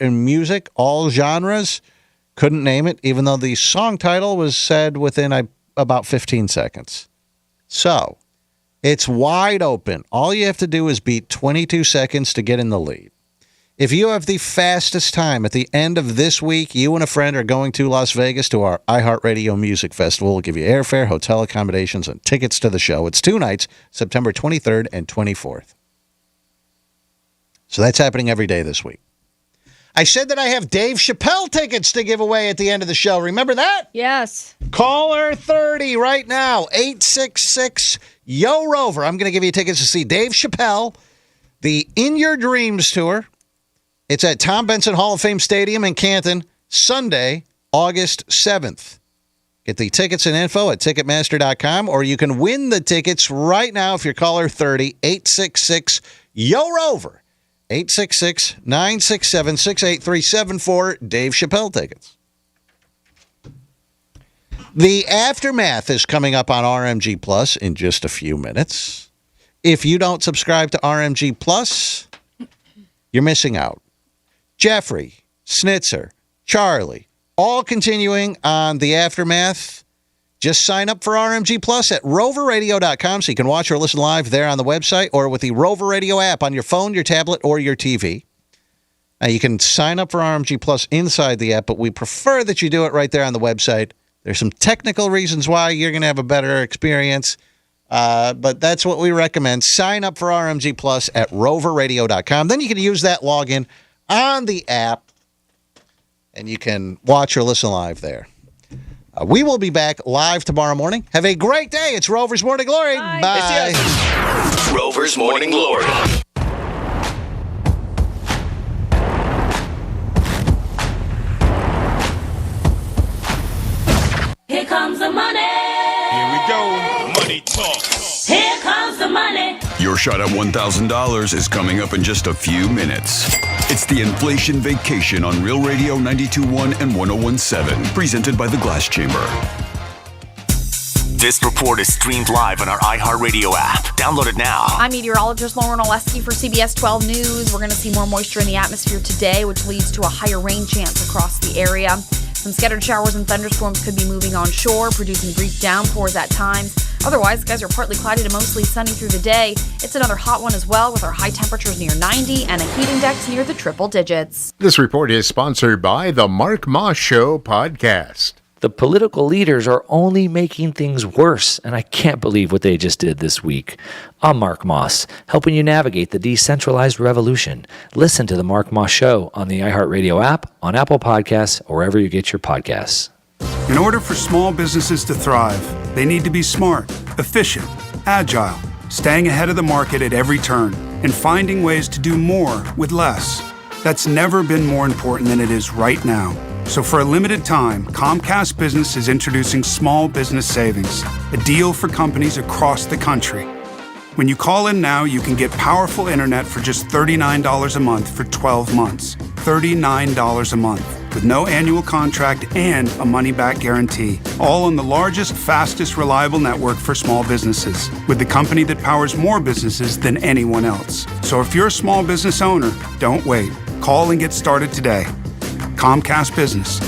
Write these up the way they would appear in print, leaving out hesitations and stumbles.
in music, all genres. Couldn't name it, even though the song title was said within about 15 seconds. So, it's wide open. All you have to do is beat 22 seconds to get in the lead. If you have the fastest time at the end of this week, you and a friend are going to Las Vegas to our iHeartRadio Music Festival. We'll give you airfare, hotel accommodations, and tickets to the show. It's 2 nights, September 23rd and 24th. So that's happening every day this week. I said that I have Dave Chappelle tickets to give away at the end of the show. Remember that? Yes. Caller 30 right now, 866-YO-ROVER. I'm going to give you tickets to see Dave Chappelle, the In Your Dreams tour. It's at Tom Benson Hall of Fame Stadium in Canton, Sunday, August 7th. Get the tickets and info at Ticketmaster.com, or you can win the tickets right now if you're caller 30, 866-YO-ROVER. 866-967-6837 for Dave Chappelle tickets. The Aftermath is coming up on RMG Plus in just a few minutes. If you don't subscribe to RMG Plus, you're missing out. Jeffrey, Snitzer, Charlie, all continuing on The Aftermath. Just sign up for RMG Plus at roverradio.com so you can watch or listen live there on the website or with the Rover Radio app on your phone, your tablet, or your TV. Now, you can sign up for RMG Plus inside the app, but we prefer that you do it right there on the website. There's some technical reasons why you're going to have a better experience, but that's what we recommend. Sign up for RMG Plus at roverradio.com. Then you can use that login on the app, and you can watch or listen live there. We will be back live tomorrow morning. Have a great day. It's Rover's Morning Glory. Bye. Bye. Rover's Morning Glory. Here comes the money. Here we go. Money talk. Here comes the money. Your shot at $1,000 is coming up in just a few minutes. It's the Inflation Vacation on Real Radio 92.1 and 101.7, presented by the Glass Chamber. This report is streamed live on our iHeartRadio app. Download it now. I'm meteorologist Lauren Oleski for CBS 12 News. We're going to see more moisture in the atmosphere today, which leads to a higher rain chance across the area. Some scattered showers and thunderstorms could be moving onshore, producing brief downpours at times. Otherwise, skies are partly cloudy to mostly sunny through the day. It's another hot one as well, with our high temperatures near 90 and a heat index near the triple digits. This report is sponsored by the Mark Moss Show podcast. The political leaders are only making things worse, and I can't believe what they just did this week. I'm Mark Moss, helping you navigate the decentralized revolution. Listen to The Mark Moss Show on the iHeartRadio app, on Apple Podcasts, or wherever you get your podcasts. In order for small businesses to thrive, they need to be smart, efficient, agile, staying ahead of the market at every turn, and finding ways to do more with less. That's never been more important than it is right now. So for a limited time, Comcast Business is introducing Small Business Savings, a deal for companies across the country. When you call in now, you can get powerful internet for just $39 a month for 12 months. $39 a month, with no annual contract and a money-back guarantee. All on the largest, fastest, reliable network for small businesses, with the company that powers more businesses than anyone else. So if you're a small business owner, don't wait. Call and get started today. Comcast Business,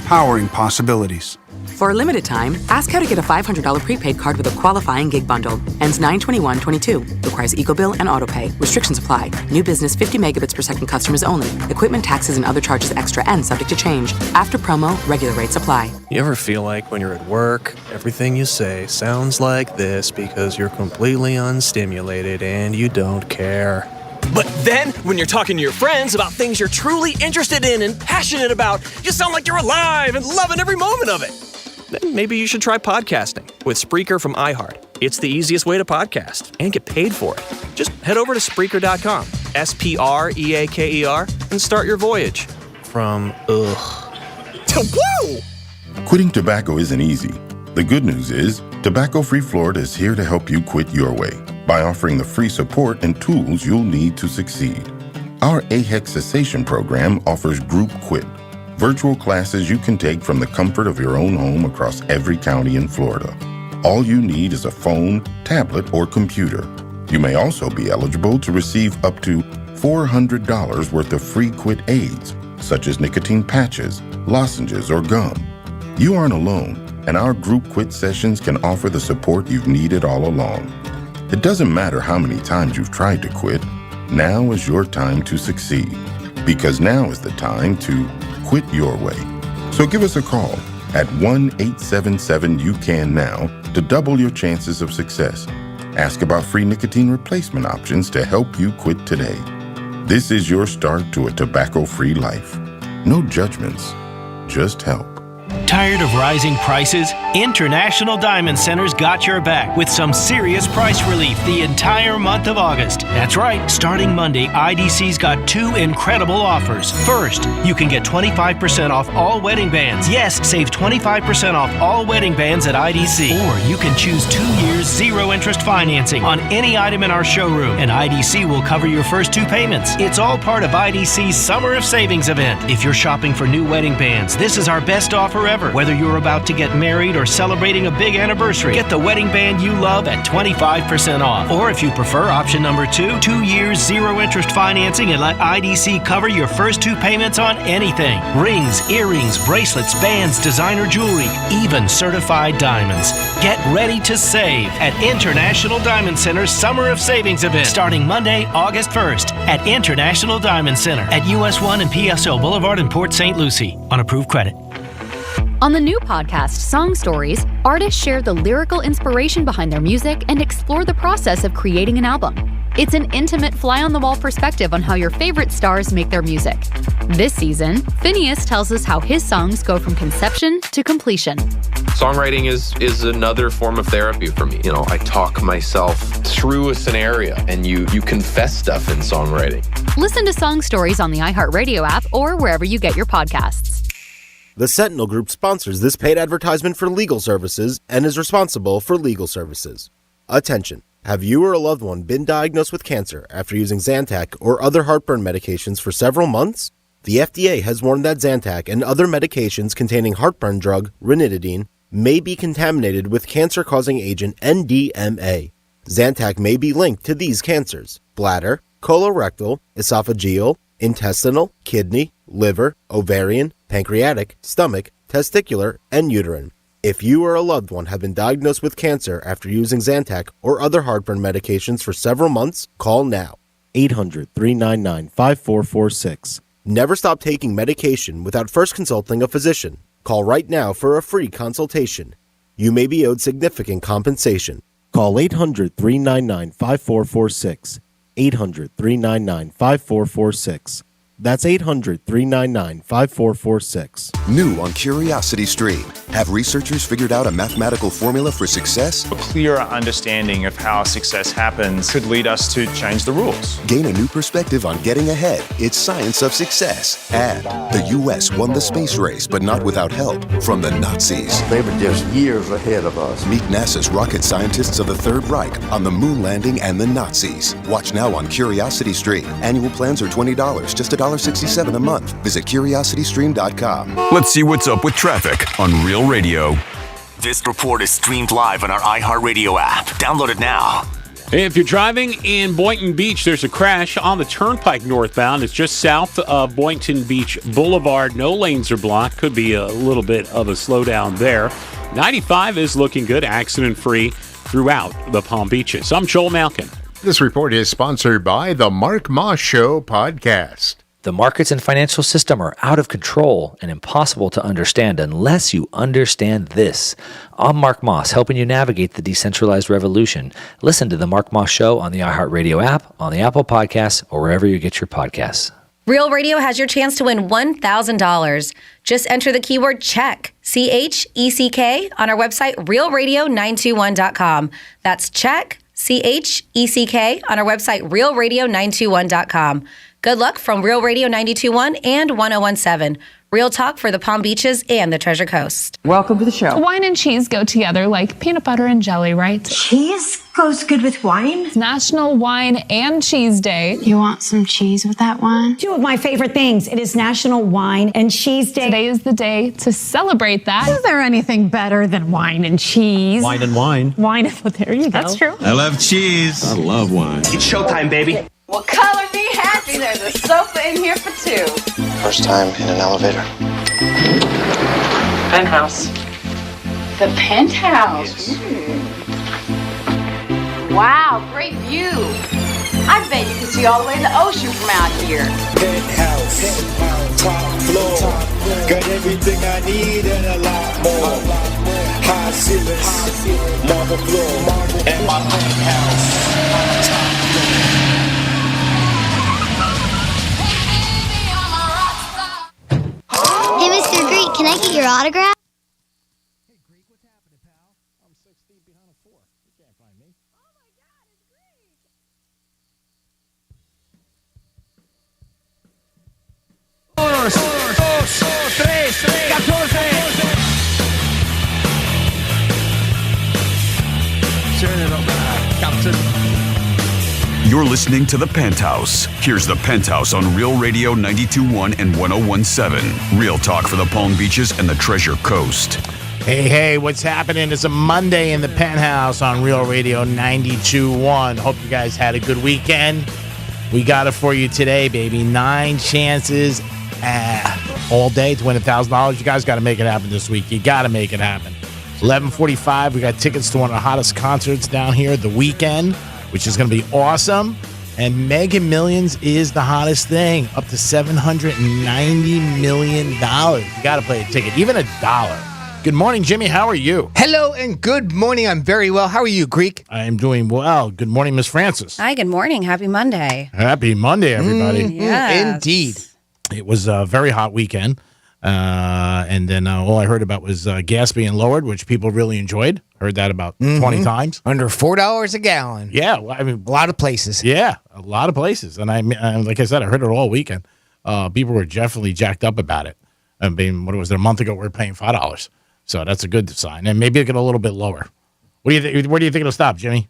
powering possibilities. For a limited time, ask how to get a $500 prepaid card with a qualifying gig bundle. Ends 9/21/22. Requires EcoBill and autopay. Restrictions apply. New business 50 megabits per second customers only. Equipment, taxes, and other charges extra and subject to change. After promo, regular rates apply. You ever feel like when you're at work, everything you say sounds like this because you're completely unstimulated and you don't care? But then, when you're talking to your friends about things you're truly interested in and passionate about, you sound like you're alive and loving every moment of it. Then maybe you should try podcasting with Spreaker from iHeart. It's the easiest way to podcast and get paid for it. Just head over to Spreaker.com, Spreaker, and start your voyage from ugh to woo! Quitting tobacco isn't easy. The good news is, Tobacco-Free Florida is here to help you quit your way by offering the free support and tools you'll need to succeed. Our AHEC cessation program offers Group Quit, virtual classes you can take from the comfort of your own home across every county in Florida. All you need is a phone, tablet, or computer. You may also be eligible to receive up to $400 worth of free quit aids, such as nicotine patches, lozenges, or gum. You aren't alone, and our group quit sessions can offer the support you've needed all along. It doesn't matter how many times you've tried to quit. Now is your time to succeed, because now is the time to quit your way. So give us a call at 1-877-YOU-CAN-NOW to double your chances of success. Ask about free nicotine replacement options to help you quit today. This is your start to a tobacco-free life. No judgments, just help. Tired of rising prices? International Diamond Center's got your back with some serious price relief the entire month of August. That's right, starting Monday, IDC's got two incredible offers. First, you can get 25% off all wedding bands. Yes, save 25% off all wedding bands at IDC. Or you can choose 2 years, zero interest financing on any item in our showroom, and IDC will cover your first 2 payments. It's all part of IDC's Summer of Savings event. If you're shopping for new wedding bands, this is our best offer ever. Whether you're about to get married or celebrating a big anniversary, get the wedding band you love at 25% off. Or if you prefer option number 2, 2 years, zero interest financing, and let IDC cover your first 2 payments on anything. Rings, earrings, bracelets, bands, designer jewelry, even certified diamonds. Get ready to save at International Diamond Center's Summer of Savings event starting Monday, August 1st at International Diamond Center at US 1 and PSO Boulevard in Port St. Lucie on approved credit. On the new podcast, Song Stories, artists share the lyrical inspiration behind their music and explore the process of creating an album. It's an intimate fly-on-the-wall perspective on how your favorite stars make their music. This season, Phineas tells us how his songs go from conception to completion. Songwriting is another form of therapy for me. I talk myself through a scenario, and you confess stuff in songwriting. Listen to Song Stories on the iHeartRadio app or wherever you get your podcasts. The Sentinel Group sponsors this paid advertisement for legal services and is responsible for legal services. Attention. Have you or a loved one been diagnosed with cancer after using Zantac or other heartburn medications for several months? The FDA has warned that Zantac and other medications containing heartburn drug, ranitidine, may be contaminated with cancer-causing agent NDMA. Zantac may be linked to these cancers: bladder, colorectal, esophageal, intestinal, kidney, liver, ovarian, pancreatic, stomach, testicular, and uterine. If you or a loved one have been diagnosed with cancer after using Zantac or other heartburn medications for several months, call now. 800-399-5446. Never stop taking medication without first consulting a physician. Call right now for a free consultation. You may be owed significant compensation. Call 800-399-5446. 800-399-5446. That's 800-399-5446. New on Curiosity Stream. Have researchers figured out a mathematical formula for success? A clearer understanding of how success happens could lead us to change the rules. Gain a new perspective on getting ahead. It's Science of Success. And the U.S. won the space race, but not without help from the Nazis. They were just years ahead of us. Meet NASA's rocket scientists of the Third Reich on the moon landing and the Nazis. Watch now on Curiosity Stream. Annual plans are $20, just $1.67 a month. Visit curiositystream.com. Let's see what's up with traffic on Real Radio. This report is streamed live on our iHeartRadio app. Download it now. If you're driving in Boynton Beach, there's a crash on the Turnpike northbound. It's just south of Boynton Beach Boulevard. No lanes are blocked. Could be a little bit of a slowdown there. 95 is looking good, accident-free throughout the Palm Beaches. I'm Joel Malkin. This report is sponsored by the Mark Moss Show podcast. The markets and financial system are out of control and impossible to understand unless you understand this. I'm Mark Moss, helping you navigate the decentralized revolution. Listen to The Mark Moss Show on the iHeartRadio app, on the Apple Podcasts, or wherever you get your podcasts. Real Radio has your chance to win $1,000. Just enter the keyword CHECK, CHECK, on our website, realradio921.com. That's CHECK, CHECK, on our website, realradio921.com. Good luck from Real Radio 92.1 and 101.7. Real talk for the Palm Beaches and the Treasure Coast. Welcome to the show. Wine and cheese go together like peanut butter and jelly, right? Cheese goes good with wine? It's National Wine and Cheese Day. You want some cheese with that wine? Two of my favorite things. It is National Wine and Cheese Day. Today is the day to celebrate that. Is there anything better than wine and cheese? Wine and wine. Wine, well, there you go. That's true. I love cheese. I love wine. It's showtime, baby. Well, color me happy. There's a sofa in here for two. First time in an elevator. Penthouse. The penthouse. Wow, great view. I bet you can see all the way to the ocean from out here. Penthouse, top floor, got everything I need and a lot more. High ceilings, marble floor, and my penthouse. Hey, Mr. Greek, can I get your autograph? You're listening to The Penthouse. Here's The Penthouse on Real Radio 92.1 and 101.7. Real talk for the Palm Beaches and the Treasure Coast. Hey, what's happening? It's a Monday in The Penthouse on Real Radio 92.1. Hope you guys had a good weekend. We got it for you today, baby. 9 chances all day to win $1,000. You guys got to make it happen this week. You got to make it happen. 11:45, we got tickets to one of the hottest concerts down here, The Weeknd, which is going to be awesome. And Mega Millions is the hottest thing, up to $790 million. You got to play a ticket, even $1. Good morning, Jimmy. How are you? Hello and good morning. I'm very well. How are you, Greek? I am doing well. Good morning, Miss Francis. Hi, good morning. Happy Monday. Happy Monday, everybody. Yes. Indeed. It was a very hot weekend. And then all I heard about was gas being lowered, which people really enjoyed. Heard that about 20 times. Under $4 a gallon. Yeah. Well, I mean, a lot of places. Yeah, a lot of places. And I like I said, I heard it all weekend. People were definitely jacked up about it. I mean, what was it, a month ago, we were paying $5. So that's a good sign. And maybe it'll get a little bit lower. Where do you think it'll stop, Jimmy?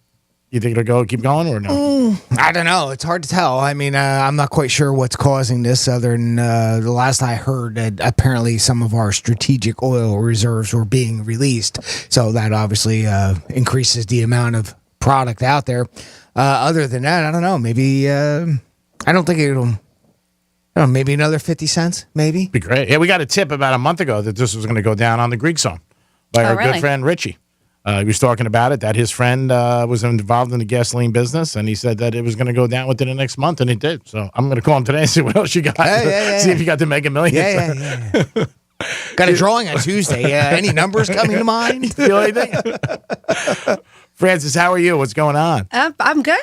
You think it'll keep going or no? I don't know. It's hard to tell. I mean, I'm not quite sure what's causing this other than the last I heard that apparently some of our strategic oil reserves were being released. So that obviously increases the amount of product out there. Other than that, I don't know. Maybe I don't think it'll... maybe another 50 cents, maybe. Be great. Yeah, we got a tip about a month ago that this was going to go down on the Greek Zone by our good friend Richie. He was talking about it, that his friend was involved in the gasoline business, and he said that it was going to go down within the next month, and it did. So I'm going to call him today and see what else you got. See if you got to Mega Millions. Yeah. Got a drawing on Tuesday. Any numbers coming to mind? The only thing. Francis, how are you? What's going on? I'm good.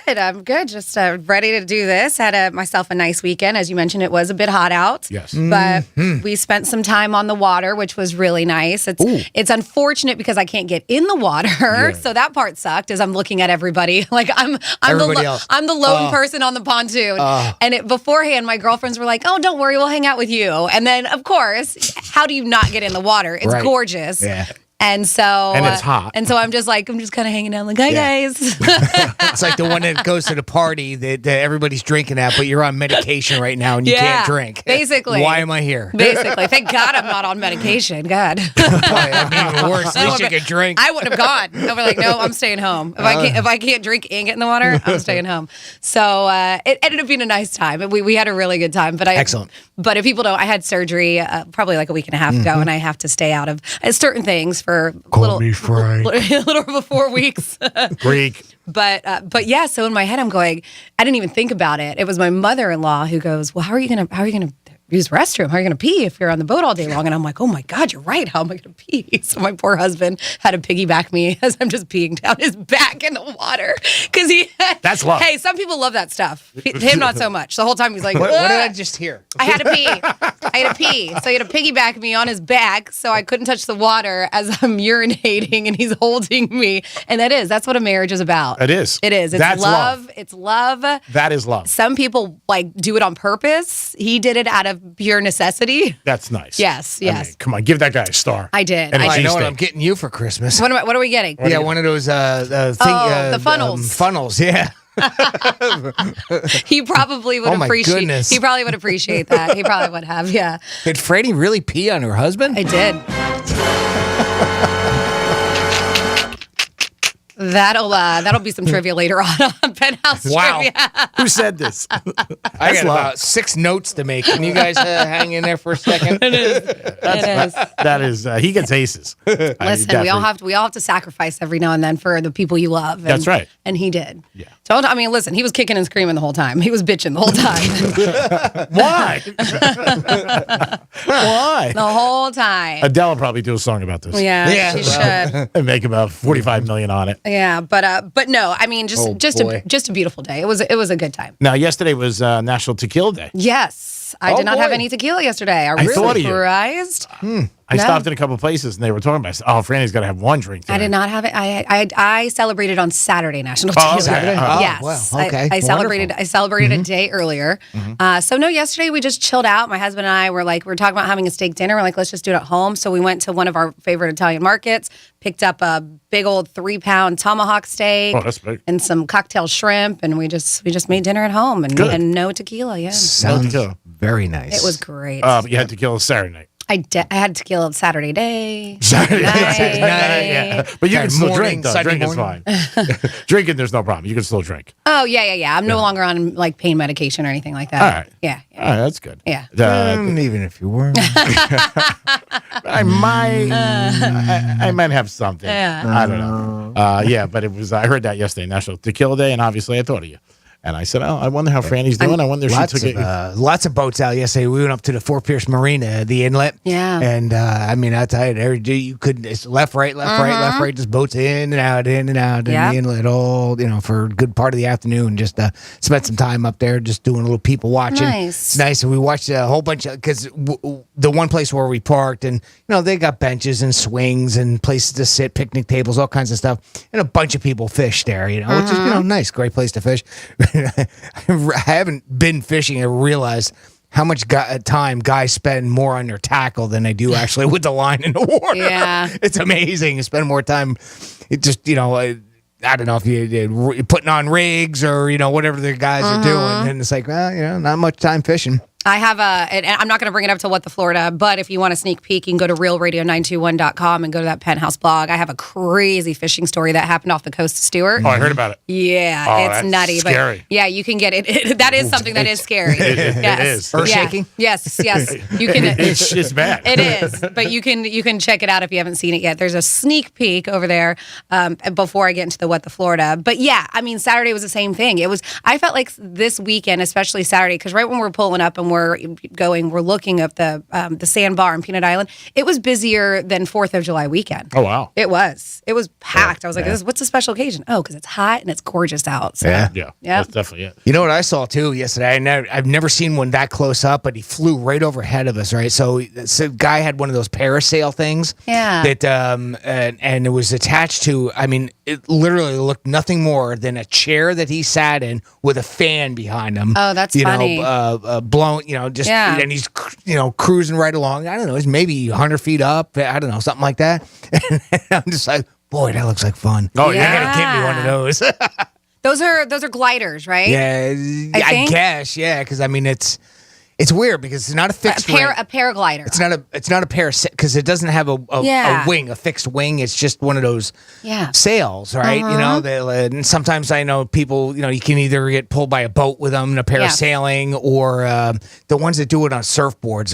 Just ready to do this. Had myself a nice weekend. As you mentioned, it was a bit hot out. Yes. But we spent some time on the water, which was really nice. It's unfortunate because I can't get in the water. Yeah. So that part sucked as I'm looking at everybody. Like I'm the lone person on the pontoon. And beforehand, my girlfriends were like, oh, don't worry, we'll hang out with you. And then, of course, how do you not get in the water? It's gorgeous. Yeah. And so it's hot. And so I'm just kind of hanging out like, hi guys. It's like the one that goes to the party that everybody's drinking at, but you're on medication right now and you can't drink. Basically. Why am I here? Basically. Thank God I'm not on medication. God. Even worse. At least you can drink. I wouldn't have gone. I'd be like, no, I'm staying home. If I can't drink and get in the water, I'm staying home. So it ended up being a nice time. We had a really good time. Excellent. But if people don't, I had surgery probably like a week and a half ago, and I have to stay out of certain things for a little over 4 weeks. Greek. But yeah, so in my head I'm going, I didn't even think about it. It was my mother-in-law who goes, well, how are you gonna use the restroom? How are you going to pee if you're on the boat all day long? And I'm like, oh my God, you're right. How am I going to pee? So my poor husband had to piggyback me as I'm just peeing down his back in the water. Because that's love. Hey, some people love that stuff. Him, not so much. The whole time he's like, what did I just hear? I had to pee. So he had to piggyback me on his back so I couldn't touch the water as I'm urinating and he's holding me. And that's what a marriage is about. It is. It's that's love. It's love. That is love. Some people do it on purpose. He did it out of pure necessity. That's nice. Yes. I mean, come on, give that guy a star. I did. I know what I'm getting you for Christmas. What are we getting? One of those the funnels. Funnels, yeah. He probably would appreciate. Goodness. He probably would appreciate that. He probably would have. Yeah. Did Freddie really pee on her husband? I did. That'll be some trivia later on Penthouse trivia. Who said this? I got about 6 notes to make. Can you guys hang in there for a second? It is. That is. He gets aces. Listen, we all have to sacrifice every now and then for the people you love. And, That's right. And he did. Yeah. So I mean, listen, he was kicking and screaming the whole time. He was bitching the whole time. Why? Why? The whole time. Adele will probably do a song about this. Yeah, she should. And make about $45 million on it. Yeah, but no, I mean, just a beautiful day. It was a good time. Now, yesterday was National Tequila Day. Yes, I did not have any tequila yesterday. I thought of really you. surprised. I stopped in a couple of places and they were talking about it. Oh, Franny's got to have one drink today. I did not have it. I celebrated on Saturday National Tequila. Saturday? Yes. Wow. Okay. I celebrated a day earlier. So no, yesterday we just chilled out. My husband and I were talking about having a steak dinner. We're like, let's just do it at home. So we went to one of our favorite Italian markets, picked up a big old 3-pound tomahawk steak. Oh, that's big. And some cocktail shrimp, and we just made dinner at home and no tequila. Yeah. Sounds very nice. It was great. You had tequila Saturday night. I had tequila Saturday day. Saturday night. Yeah. But you can still drink, though. Sunday Drink is fine. Drinking, there's no problem. You can still drink. Oh, yeah. I'm no longer on pain medication or anything like that. All right. Yeah. All right, that's good. Yeah. Even if you were. I might have something. Yeah. I don't know. But it was. I heard that yesterday, National Tequila Day, and obviously I thought of you. And I said, I wonder how Franny's doing. I wonder if she took it. Lots of boats out yesterday. We went up to the Fort Pierce Marina, the inlet. Yeah. And I mean, I tell you, every day you couldn't. It's left, right, just boats in and out in the inlet all, for a good part of the afternoon. Just spent some time up there, just doing a little people watching. Nice. It's nice. And we watched a whole bunch of, because the one place where we parked, and they got benches and swings and places to sit, picnic tables, all kinds of stuff, and a bunch of people fish there. Which is nice, great place to fish. I haven't been fishing and realized how much time guys spend more on their tackle than they do actually with the line in the water. Yeah. It's amazing. You spend more time, I don't know if you're putting on rigs or, whatever the guys are doing. And it's like, well, not much time fishing. I have and I'm not going to bring it up to What the Florida, but if you want a sneak peek, you can go to realradio921.com and go to that Penthouse blog. I have a crazy fishing story that happened off the coast of Stewart. Oh, I heard about it. Yeah, it's nutty. Scary. But yeah, you can get it. That is something that is scary. It is. Earth-shaking? Yes. You can. It's bad. It is, but you can check it out if you haven't seen it yet. There's a sneak peek over there before I get into the What the Florida. But yeah, I mean, Saturday was the same thing. I felt like this weekend, especially Saturday, because right when we're pulling up and we're looking at the sandbar in Peanut Island. It was busier than 4th of July weekend. Oh, wow. It was packed. I was like, what's the special occasion? Oh, because it's hot and it's gorgeous out. So. Yeah. That's definitely it. You know what I saw too yesterday? I've never seen one that close up, but he flew right overhead of us, right? So the guy had one of those parasail things. Yeah. That and it was attached to, it literally looked nothing more than a chair that he sat in with a fan behind him. Oh, that's funny. Blown, and he's, cruising right along. I don't know, he's maybe 100 feet up. I don't know, something like that. And I'm just like, boy, that looks like fun. Oh, you gotta give me one of those. Those are gliders, right? Yeah, I guess, yeah, because it's weird because it's not a fixed wing. A paraglider. It's not a because it doesn't have a wing, a fixed wing. It's just one of those sails, right? And sometimes I know people, you can either get pulled by a boat with them, a parasailing, or the ones that do it on surfboards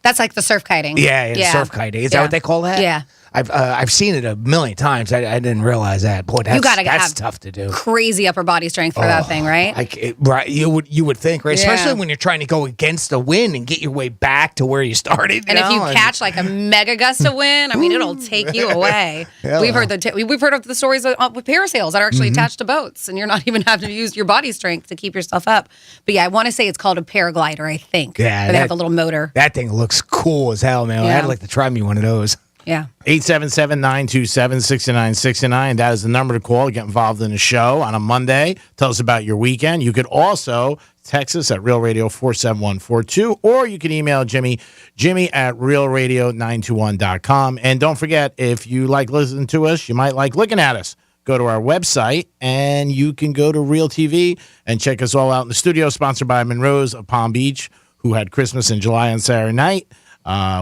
that's like the surf kiting. Yeah. Surf kiting. Is that what they call that? Yeah. I've seen it a million times. I didn't realize that. Boy, that's tough to do. Crazy upper body strength for that thing, right? Right. You would think, right? Especially when you're trying to go against the wind and get your way back to where you started. And if you catch like a mega gust of wind, it'll take you away. We've heard of the stories with parasails that are actually attached to boats, and you're not even having to use your body strength to keep yourself up. But yeah, I want to say it's called a paraglider. I think. Yeah. They have a little motor. That thing looks cool as hell, man. Yeah. I'd like to try me one of those. Yeah. 877-927-6969. That is the number to call. Get involved in the show on a Monday. Tell us about your weekend. You could also text us at Real Radio 47142, or you can email Jimmy at realradio921.com. And don't forget, if you like listening to us, you might like looking at us. Go to our website, and you can go to Real TV and check us all out in the studio, sponsored by Monroe's of Palm Beach, who had Christmas in July on Saturday night.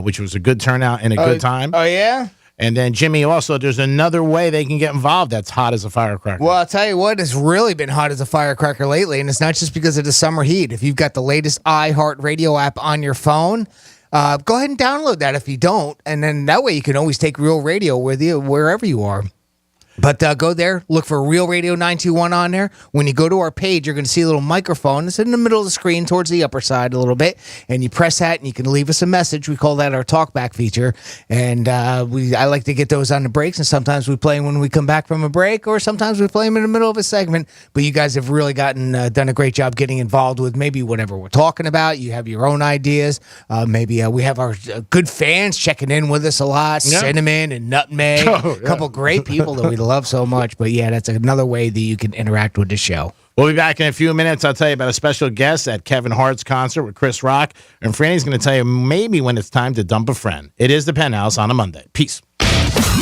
Which was a good turnout and a good time. Oh, yeah? And then, Jimmy, also, there's another way they can get involved that's hot as a firecracker. Well, I'll tell you what has really been hot as a firecracker lately, and it's not just because of the summer heat. If you've got the latest iHeartRadio app on your phone, go ahead and download that if you don't, and then that way you can always take Real Radio with you wherever you are. But go there, look for Real Radio 921 on there. When you go to our page, you're going to see a little microphone. It's in the middle of the screen towards the upper side a little bit. And you press that and you can leave us a message. We call that our talkback feature. And I like to get those on the breaks. And sometimes we play them when we come back from a break, or sometimes we play them in the middle of a segment. But you guys have really done a great job getting involved with maybe whatever we're talking about. You have your own ideas. Maybe we have our good fans checking in with us a lot. Yep. Cinnamon and Nutmeg. A couple great people that we love so much. But yeah, that's another way that you can interact with the show. We'll be back in a few minutes. I'll tell you about a special guest at Kevin Hart's concert with Chris Rock. And Franny's going to tell you maybe when it's time to dump a friend. It is the Penthouse on a Monday. Peace.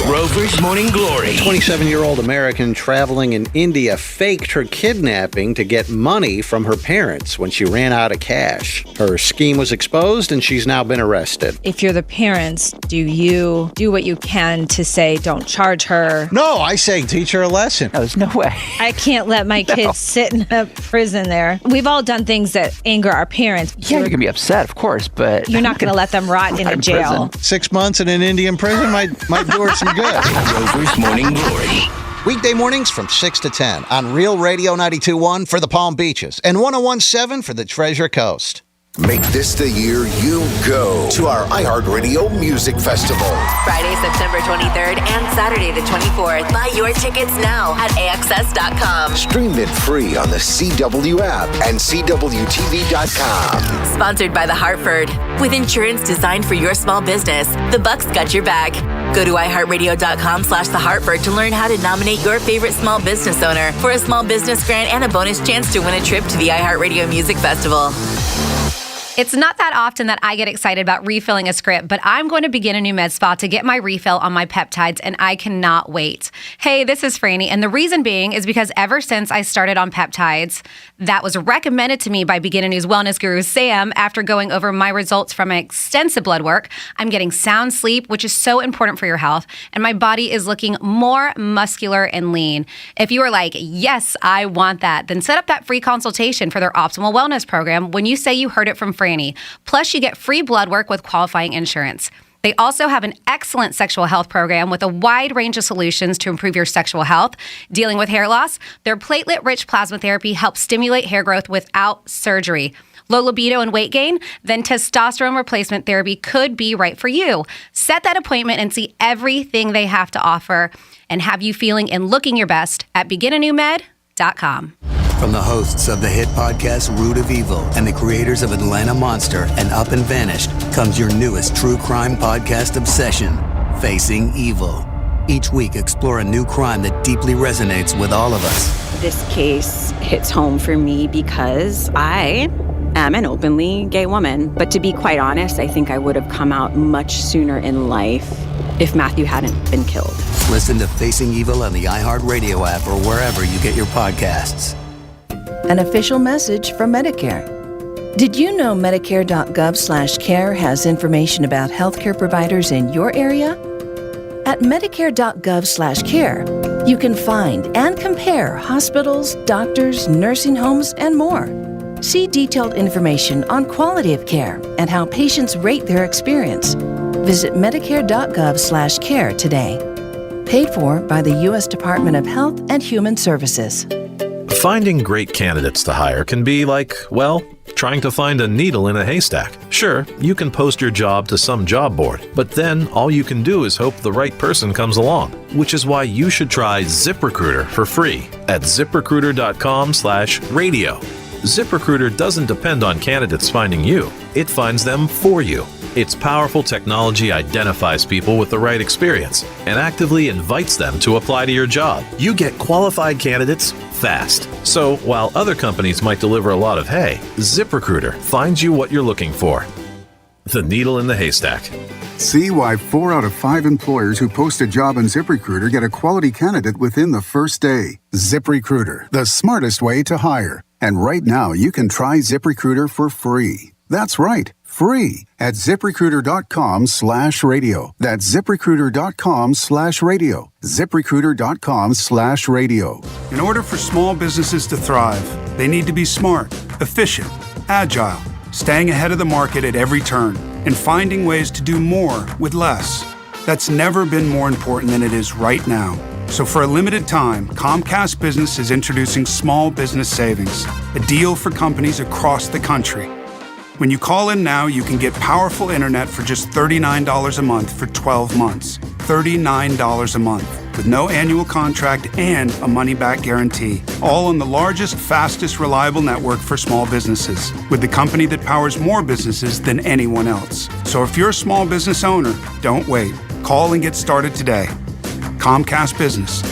Rover's Morning Glory. 27-year-old American traveling in India faked her kidnapping to get money from her parents when she ran out of cash. Her scheme was exposed and she's now been arrested. If you're the parents, do you do what you can to say don't charge her? No, I say teach her a lesson. There's no way. I can't let my kids sit in a prison there. We've all done things that anger our parents. Yeah, you're going to be upset, of course, but... You're not going to let them rot in a jail. Prison. 6 months in an Indian prison might do her some good. Rover's Morning Glory. Weekday mornings from 6 to 10 on Real Radio 92.1 for the Palm Beaches and 101.7 for the Treasure Coast. Make this the year you go to our iHeartRadio Music Festival. Friday, September 23rd and Saturday the 24th. Buy your tickets now at AXS.com. Stream it free on the CW app and CWTV.com. Sponsored by The Hartford. With insurance designed for your small business, the Bucks got your back. Go to iHeartRadio.com/The Hartford to learn how to nominate your favorite small business owner for a small business grant and a bonus chance to win a trip to the iHeartRadio Music Festival. It's not that often that I get excited about refilling a script, but I'm going to begin a new med spa to get my refill on my peptides, and I cannot wait. Hey, this is Franny, and the reason being is because ever since I started on peptides, that was recommended to me by Begin a New's wellness guru, Sam, after going over my results from extensive blood work. I'm getting sound sleep, which is so important for your health, and my body is looking more muscular and lean. If you are like, yes, I want that, then set up that free consultation for their optimal wellness program when you say you heard it from Franny. Plus, you get free blood work with qualifying insurance. They also have an excellent sexual health program with a wide range of solutions to improve your sexual health. Dealing with hair loss, their platelet-rich plasma therapy helps stimulate hair growth without surgery. Low libido and weight gain? Then testosterone replacement therapy could be right for you. Set that appointment and see everything they have to offer and have you feeling and looking your best at beginanewmed.com. From the hosts of the hit podcast Root of Evil and the creators of Atlanta Monster and Up and Vanished comes your newest true crime podcast obsession, Facing Evil. Each week, explore a new crime that deeply resonates with all of us. This case hits home for me because I am an openly gay woman. But to be quite honest, I think I would have come out much sooner in life if Matthew hadn't been killed. Listen to Facing Evil on the iHeartRadio app or wherever you get your podcasts. An official message from Medicare. Did you know Medicare.gov/care has information about healthcare providers in your area? At Medicare.gov/care, you can find and compare hospitals, doctors, nursing homes, and more. See detailed information on quality of care and how patients rate their experience. Visit Medicare.gov/care today. Paid for by the U.S. Department of Health and Human Services. Finding great candidates to hire can be like, well, trying to find a needle in a haystack. Sure, you can post your job to some job board, but then all you can do is hope the right person comes along, which is why you should try ZipRecruiter for free at ZipRecruiter.com/radio. ZipRecruiter doesn't depend on candidates finding you. It finds them for you. Its powerful technology identifies people with the right experience and actively invites them to apply to your job. You get qualified candidates fast. So while other companies might deliver a lot of hay, ZipRecruiter finds you what you're looking for. The needle in the haystack. See why 4 out of 5 employers who post a job on ZipRecruiter get a quality candidate within the first day. ZipRecruiter, the smartest way to hire. And right now, you can try ZipRecruiter for free. That's right, free at ZipRecruiter.com/radio. That's ZipRecruiter.com/radio. ZipRecruiter.com/radio. In order for small businesses to thrive, they need to be smart, efficient, agile, staying ahead of the market at every turn, and finding ways to do more with less. That's never been more important than it is right now. So for a limited time, Comcast Business is introducing Small Business Savings, a deal for companies across the country. When you call in now, you can get powerful internet for just $39 a month for 12 months. $39 a month, with no annual contract and a money-back guarantee. All on the largest, fastest, reliable network for small businesses, with the company that powers more businesses than anyone else. So if you're a small business owner, don't wait. Call and get started today. Comcast Business,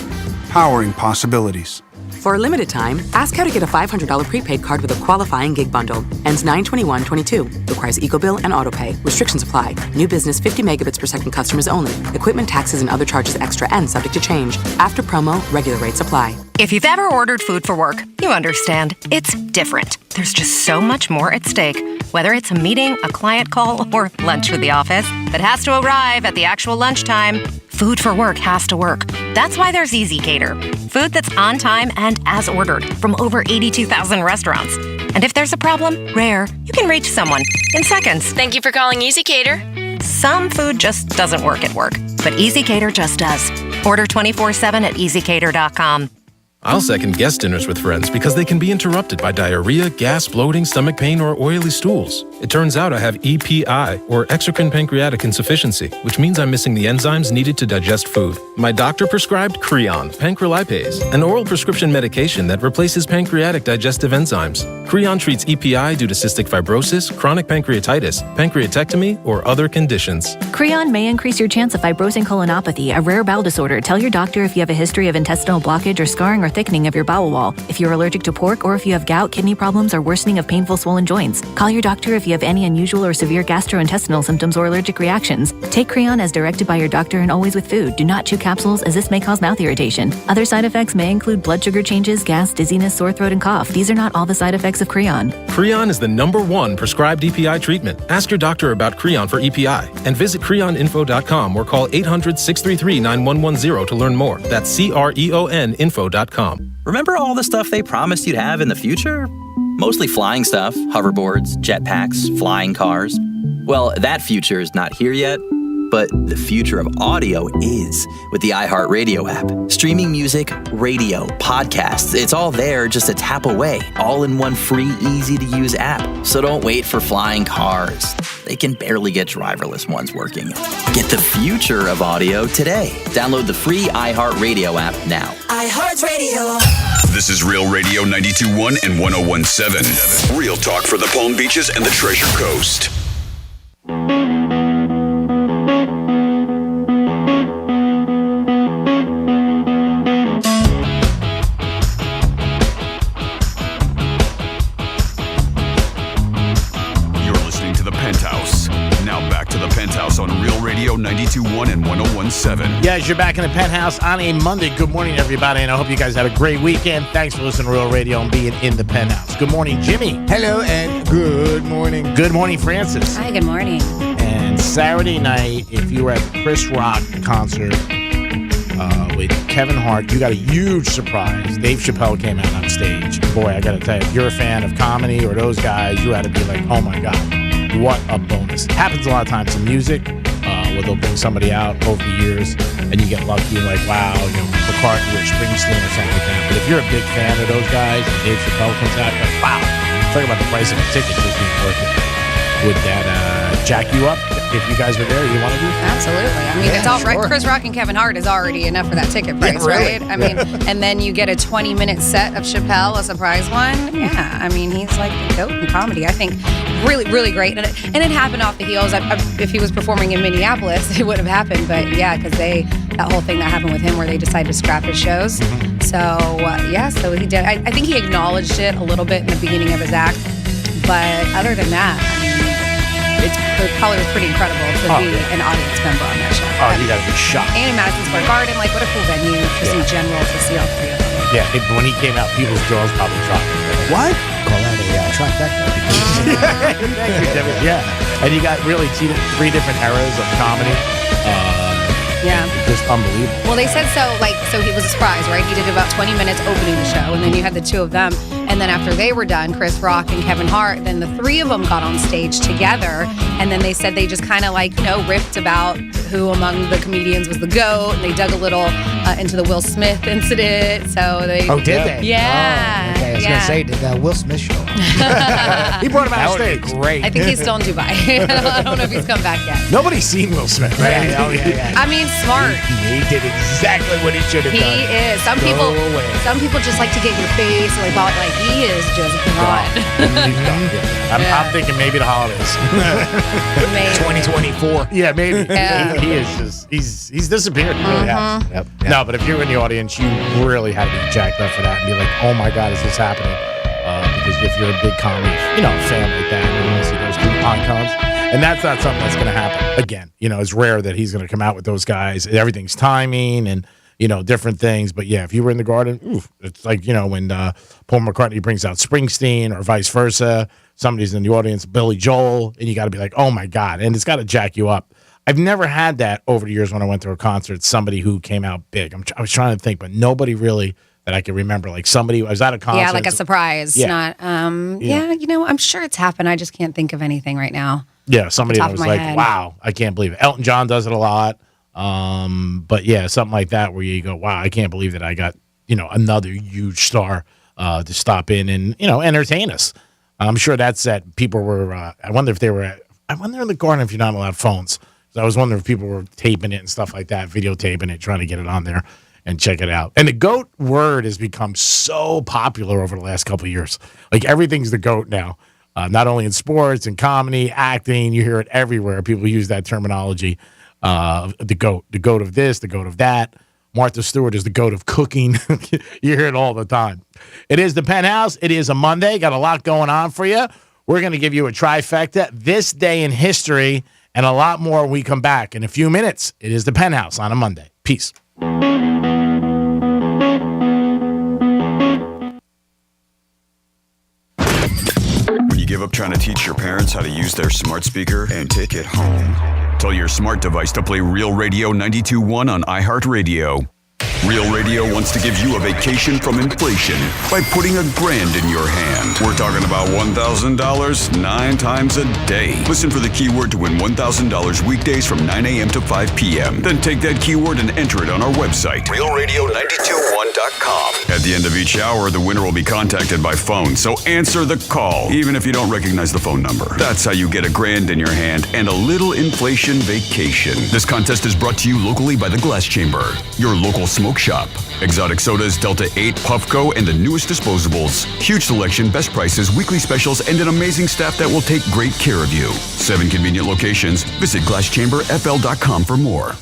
powering possibilities. For a limited time, ask how to get a $500 prepaid card with a qualifying gig bundle. Ends 9/21/22. Requires EcoBill and AutoPay. Restrictions apply. New business 50 megabits per second customers only. Equipment taxes and other charges extra and subject to change. After promo, regular rates apply. If you've ever ordered food for work, you understand. It's different. There's just so much more at stake. Whether it's a meeting, a client call, or lunch with the office that has to arrive at the actual lunchtime, food for work has to work. That's why there's Easy Cater. Food that's on time and as ordered from over 82,000 restaurants. And if there's a problem, rare, you can reach someone in seconds. Thank you for calling Easy Cater. Some food just doesn't work at work, but Easy Cater just does. Order 24/7 at EasyCater.com. I'll second guest dinners with friends because they can be interrupted by diarrhea, gas, bloating, stomach pain, or oily stools. It turns out I have EPI, or exocrine pancreatic insufficiency, which means I'm missing the enzymes needed to digest food. My doctor prescribed Creon, pancrelipase, an oral prescription medication that replaces pancreatic digestive enzymes. Creon treats EPI due to cystic fibrosis, chronic pancreatitis, pancreatectomy, or other conditions. Creon may increase your chance of fibrosing colonopathy, a rare bowel disorder. Tell your doctor if you have a history of intestinal blockage or scarring or thickening of your bowel wall, if you're allergic to pork, or if you have gout, kidney problems, or worsening of painful swollen joints. Call your doctor if you have any unusual or severe gastrointestinal symptoms or allergic reactions. Take Creon as directed by your doctor and always with food. Do not chew capsules, as this may cause mouth irritation. Other side effects may include blood sugar changes, gas, dizziness, sore throat, and cough. These are not all the side effects of Creon. Creon is the #1 prescribed EPI treatment. Ask your doctor about Creon for EPI and visit creoninfo.com or call 800-633-9110 to learn more. That's CREONinfo.com. Remember all the stuff they promised you'd have in the future? Mostly flying stuff, hoverboards, jetpacks, flying cars. Well, that future is not here yet, but the future of audio is with the iHeartRadio app. Streaming music, radio, podcasts, it's all there just a tap away, all in one free, easy-to-use app. So don't wait for flying cars. They can barely get driverless ones working. Get the future of audio today. Download the free iHeartRadio app now. iHeartRadio. This is Real Radio 92.1 and 101.7. Real talk for the Palm Beaches and the Treasure Coast. Penthouse. Now back to the Penthouse on Real Radio 92.1 and 101.7. Yes, you're back in the Penthouse on a Monday. Good morning, everybody, and I hope you guys had a great weekend. Thanks for listening to Real Radio and being in the Penthouse. Good morning, Jimmy. Hello, and good morning. Good morning, Francis. Hi, good morning. And Saturday night, if you were at the Chris Rock concert with Kevin Hart, you got a huge surprise. Dave Chappelle came out on stage. Boy, I got to tell you, if you're a fan of comedy or those guys, you had to be like, oh my God. What a bonus. It happens a lot of times in music, where they'll bring somebody out over the years and you get lucky and like, wow, McCartney or Springsteen or something like that. But if you're a big fan of those guys and Dave Chappelle comes out, you're like, wow. Talk about the price of a ticket just being worth it. Would that jack you up if you guys were there? You want to do it? Absolutely. I mean, it's all right. Chris Rock and Kevin Hart is already enough for that ticket price, right? I mean, and then you get a 20-minute set of Chappelle, a surprise one. Yeah, I mean, he's like the goat in comedy. I think really, really great. And it happened off the heels. If he was performing in Minneapolis, it would have happened. But yeah, because that whole thing that happened with him where they decided to scrap his shows. So so he did. I think he acknowledged it a little bit in the beginning of his act. But other than that, I mean, it probably was pretty incredible to be an audience member on that show. Oh, you got to be shocked. And in Madison Square Garden, like what a cool venue just in general to see all three of them. Yeah, when he came out, people's jaws probably dropped. What? Call that a trifecta. Thank you, Jimmy. Yeah. And you got really three different eras of comedy. Yeah. Just unbelievable. Well, they said so he was a surprise, right? He did about 20 minutes opening the show, and then you had the two of them. And then after they were done, Chris Rock and Kevin Hart, then the three of them got on stage together. And then they said they just kind of ripped about who among the comedians was the GOAT. And they dug a little into the Will Smith incident. So they. Oh, did they? Yeah. Oh, okay. I was going to say, did the Will Smith show? He brought him out on stage. Great. I think he's still in Dubai. I don't know if he's come back yet. Nobody's seen Will Smith, right? Yeah. I mean, smart. He did exactly what he should have done. He is. Some people just like to get your face. He is just gone. I'm thinking maybe the holidays. Maybe. 2024. Yeah, maybe. Yeah. He is just he's disappeared. He really has. Yep. No, but if you're in the audience, you really had to be jacked up for that and be like, oh my God, is this happening? Because if you're a big comedy, fan like that, and you see those two icons, and that's not something that's going to happen again. It's rare that he's going to come out with those guys. Everything's timing and different things. But yeah, if you were in the Garden, it's like when Paul McCartney brings out Springsteen or vice versa. Somebody's in the audience, Billy Joel, and you got to be like, oh my God, and it's got to jack you up. I've never had that over the years when I went to a concert. Somebody who came out big. I was trying to think, but nobody really that I can remember. Like somebody, I was at a concert. Yeah, like a surprise. Yeah. Not. I'm sure it's happened. I just can't think of anything right now. Yeah, somebody that was like, head. wow, I can't believe it. Elton John does it a lot. But yeah, something like that where you go, wow, I can't believe that I got, another huge star to stop in and, entertain us. I'm sure that's that people were, I wonder in the Garden if you're not allowed phones. So I was wondering if people were taping it and stuff like that, videotaping it, trying to get it on there and check it out. And the GOAT word has become so popular over the last couple of years. Like everything's the GOAT now. Not only in sports and comedy, acting, you hear it everywhere. People use that terminology. The GOAT of this, the GOAT of that. Martha Stewart is the GOAT of cooking. You hear it all the time. It is the Penthouse. It is a Monday. Got a lot going on for you. We're going to give you a trifecta, this day in history, and a lot more when we come back in a few minutes. It is the Penthouse on a Monday. Peace. When you give up trying to teach your parents how to use their smart speaker and take it home, tell your smart device to play Real Radio 92.1 on iHeartRadio. Real Radio wants to give you a vacation from inflation by putting $1,000 in your hand. We're talking about $1,000 9 times a day. Listen for the keyword to win $1,000 weekdays from 9 a.m. to 5 p.m. Then take that keyword and enter it on our website, realradio921.com. At the end of each hour, the winner will be contacted by phone, so answer the call, even if you don't recognize the phone number. That's how you get $1,000 in your hand and a little inflation vacation. This contest is brought to you locally by the Glass Chamber, your local smoke shop. Exotic sodas, Delta 8, Puffco, and the newest disposables. Huge selection, best prices, weekly specials, and an amazing staff that will take great care of you. 7 convenient locations. Visit glasschamberfl.com for more.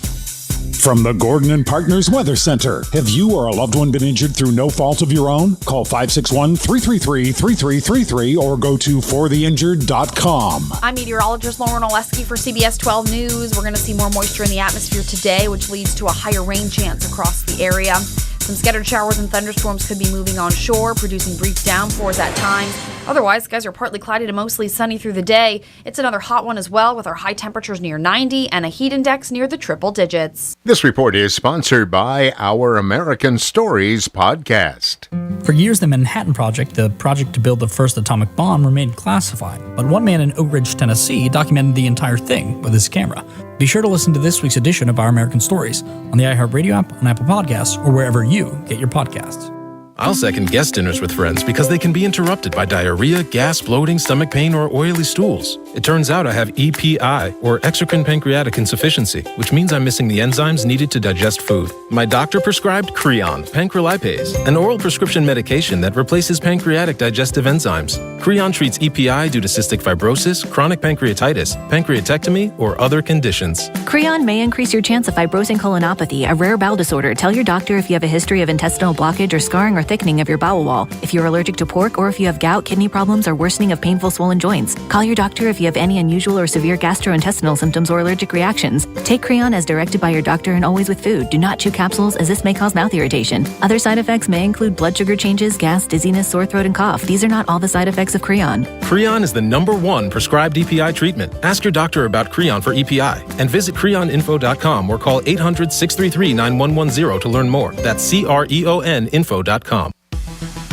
From the Gordon and Partners Weather Center. Have you or a loved one been injured through no fault of your own? Call 561-333-3333 or go to fortheinjured.com. I'm meteorologist Lauren Oleski for CBS 12 News. We're going to see more moisture in the atmosphere today, which leads to a higher rain chance across the area. Some scattered showers and thunderstorms could be moving onshore, producing brief downpours at times. Otherwise, skies are partly cloudy to mostly sunny through the day. It's another hot one as well, with our high temperatures near 90 and a heat index near the triple digits. This report is sponsored by Our American Stories podcast. For years, the Manhattan Project, the project to build the first atomic bomb, remained classified. But one man in Oak Ridge, Tennessee, documented the entire thing with his camera. Be sure to listen to this week's edition of Our American Stories on the iHeartRadio app, on Apple Podcasts, or wherever you get your podcasts. I'll second guest dinners with friends because they can be interrupted by diarrhea, gas, bloating, stomach pain, or oily stools. It turns out I have EPI, or exocrine pancreatic insufficiency, which means I'm missing the enzymes needed to digest food. My doctor prescribed Creon, pancrelipase, an oral prescription medication that replaces pancreatic digestive enzymes. Creon treats EPI due to cystic fibrosis, chronic pancreatitis, pancreatectomy, or other conditions. Creon may increase your chance of fibrosing colonopathy, a rare bowel disorder. Tell your doctor if you have a history of intestinal blockage or scarring or thickening of your bowel wall, if you're allergic to pork, or if you have gout, kidney problems, or worsening of painful swollen joints. Call your doctor if you have any unusual or severe gastrointestinal symptoms or allergic reactions. Take Creon as directed by your doctor and always with food. Do not chew capsules, as this may cause mouth irritation. Other side effects may include blood sugar changes, gas, dizziness, sore throat, and cough. These are not all the side effects of Creon. Creon is the #1 prescribed EPI treatment. Ask your doctor about Creon for EPI and visit creoninfo.com or call 800-633-9110 to learn more. That's CREONinfo.com.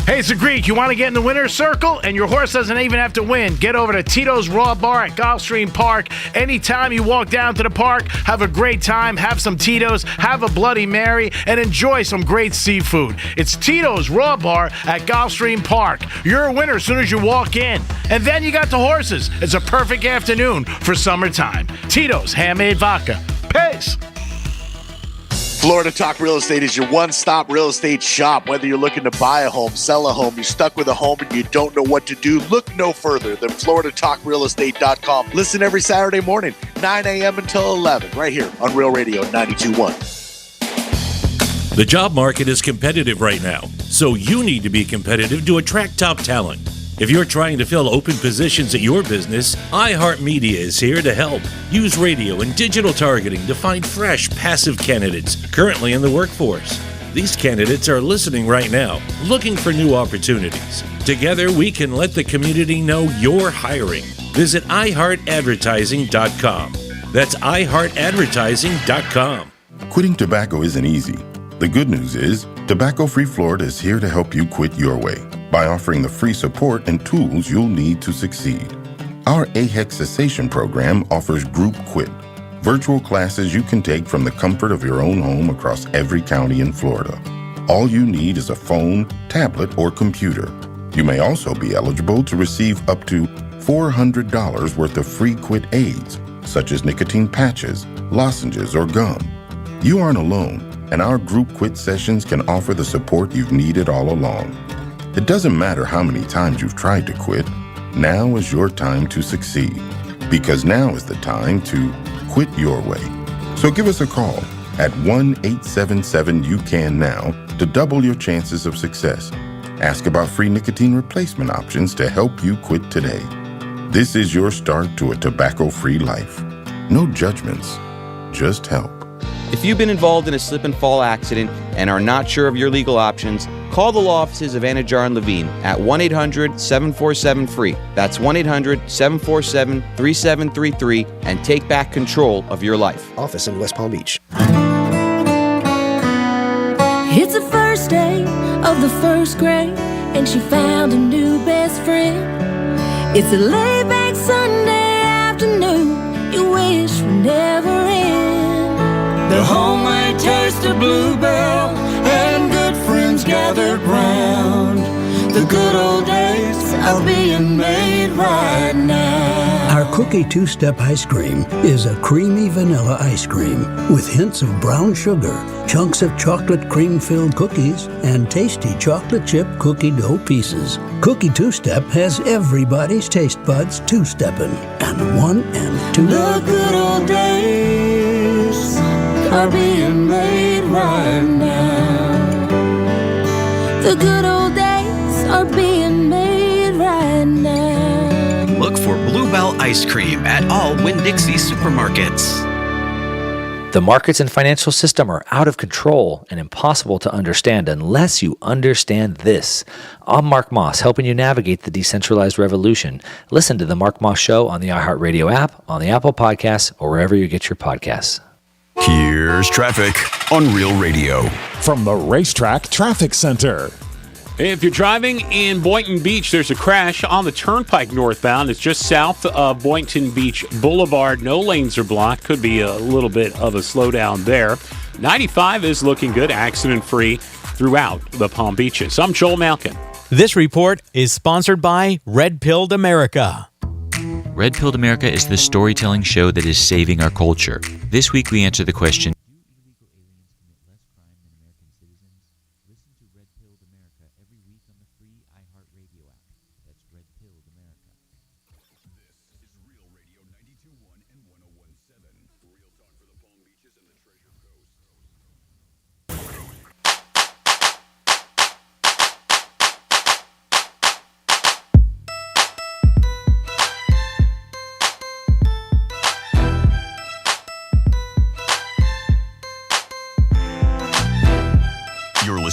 Hey, it's a Greek. You want to get in the winner's circle and your horse doesn't even have to win? Get over to Tito's Raw Bar at Gulfstream Park. Anytime you walk down to the park, have a great time, have some Tito's, have a Bloody Mary, and enjoy some great seafood. It's Tito's Raw Bar at Gulfstream Park. You're a winner as soon as you walk in. And then you got the horses. It's a perfect afternoon for summertime. Tito's Handmade Vodka. Peace. Florida Talk Real Estate is your one-stop real estate shop. Whether you're looking to buy a home, sell a home, you're stuck with a home and you don't know what to do, look no further than FloridaTalkRealEstate.com. Listen every Saturday morning, 9 a.m. until 11, right here on Real Radio 92.1. The job market is competitive right now, so you need to be competitive to attract top talent. If you're trying to fill open positions at your business, iHeartMedia is here to help. Use radio and digital targeting to find fresh, passive candidates currently in the workforce. These candidates are listening right now, looking for new opportunities. Together, we can let the community know you're hiring. Visit iHeartAdvertising.com. That's iHeartAdvertising.com. Quitting tobacco isn't easy. The good news is, Tobacco Free Florida is here to help you quit your way by offering the free support and tools you'll need to succeed. Our AHEC cessation program offers Group Quit, virtual classes you can take from the comfort of your own home across every county in Florida. All you need is a phone, tablet, or computer. You may also be eligible to receive up to $400 worth of free quit aids, such as nicotine patches, lozenges, or gum. You aren't alone, and our Group Quit sessions can offer the support you've needed all along. It doesn't matter how many times you've tried to quit, now is your time to succeed. Because now is the time to quit your way. So give us a call at 1-877-YOU-CAN-NOW to double your chances of success. Ask about free nicotine replacement options to help you quit today. This is your start to a tobacco-free life. No judgments, just help. If you've been involved in a slip and fall accident and are not sure of your legal options, call the law offices of Anajar and Levine at 1-800-747-FREE. That's 1-800-747-3733 and take back control of your life. Office in West Palm Beach. It's the first day of the first grade, and she found a new best friend. It's a laid-back Sunday afternoon you wish would never end. The homemade taste of Bluebell and good friends gathered round. The good old days are being made right now. Our Cookie Two-Step Ice Cream is a creamy vanilla ice cream with hints of brown sugar, chunks of chocolate cream-filled cookies, and tasty chocolate chip cookie dough pieces. Cookie Two-Step has everybody's taste buds two-stepping, and 1 and 2. The good old days are being made right now. The good old days are being made right now. Look for Bluebell Ice Cream at all Winn-Dixie supermarkets. The markets and financial system are out of control and impossible to understand unless you understand this. I'm Mark Moss, helping you navigate the decentralized revolution. Listen to The Mark Moss Show on the iHeartRadio app, on the Apple Podcasts, or wherever you get your podcasts. Here's traffic on Real Radio. From the Racetrack Traffic Center. If you're driving in Boynton Beach, there's a crash on the Turnpike northbound. It's just south of Boynton Beach Boulevard. No lanes are blocked. Could be a little bit of a slowdown there. 95 is looking good, accident-free throughout the Palm Beaches. I'm Joel Malkin. This report is sponsored by Red Pilled America. Red Pilled America is the storytelling show that is saving our culture. This week we answer the question,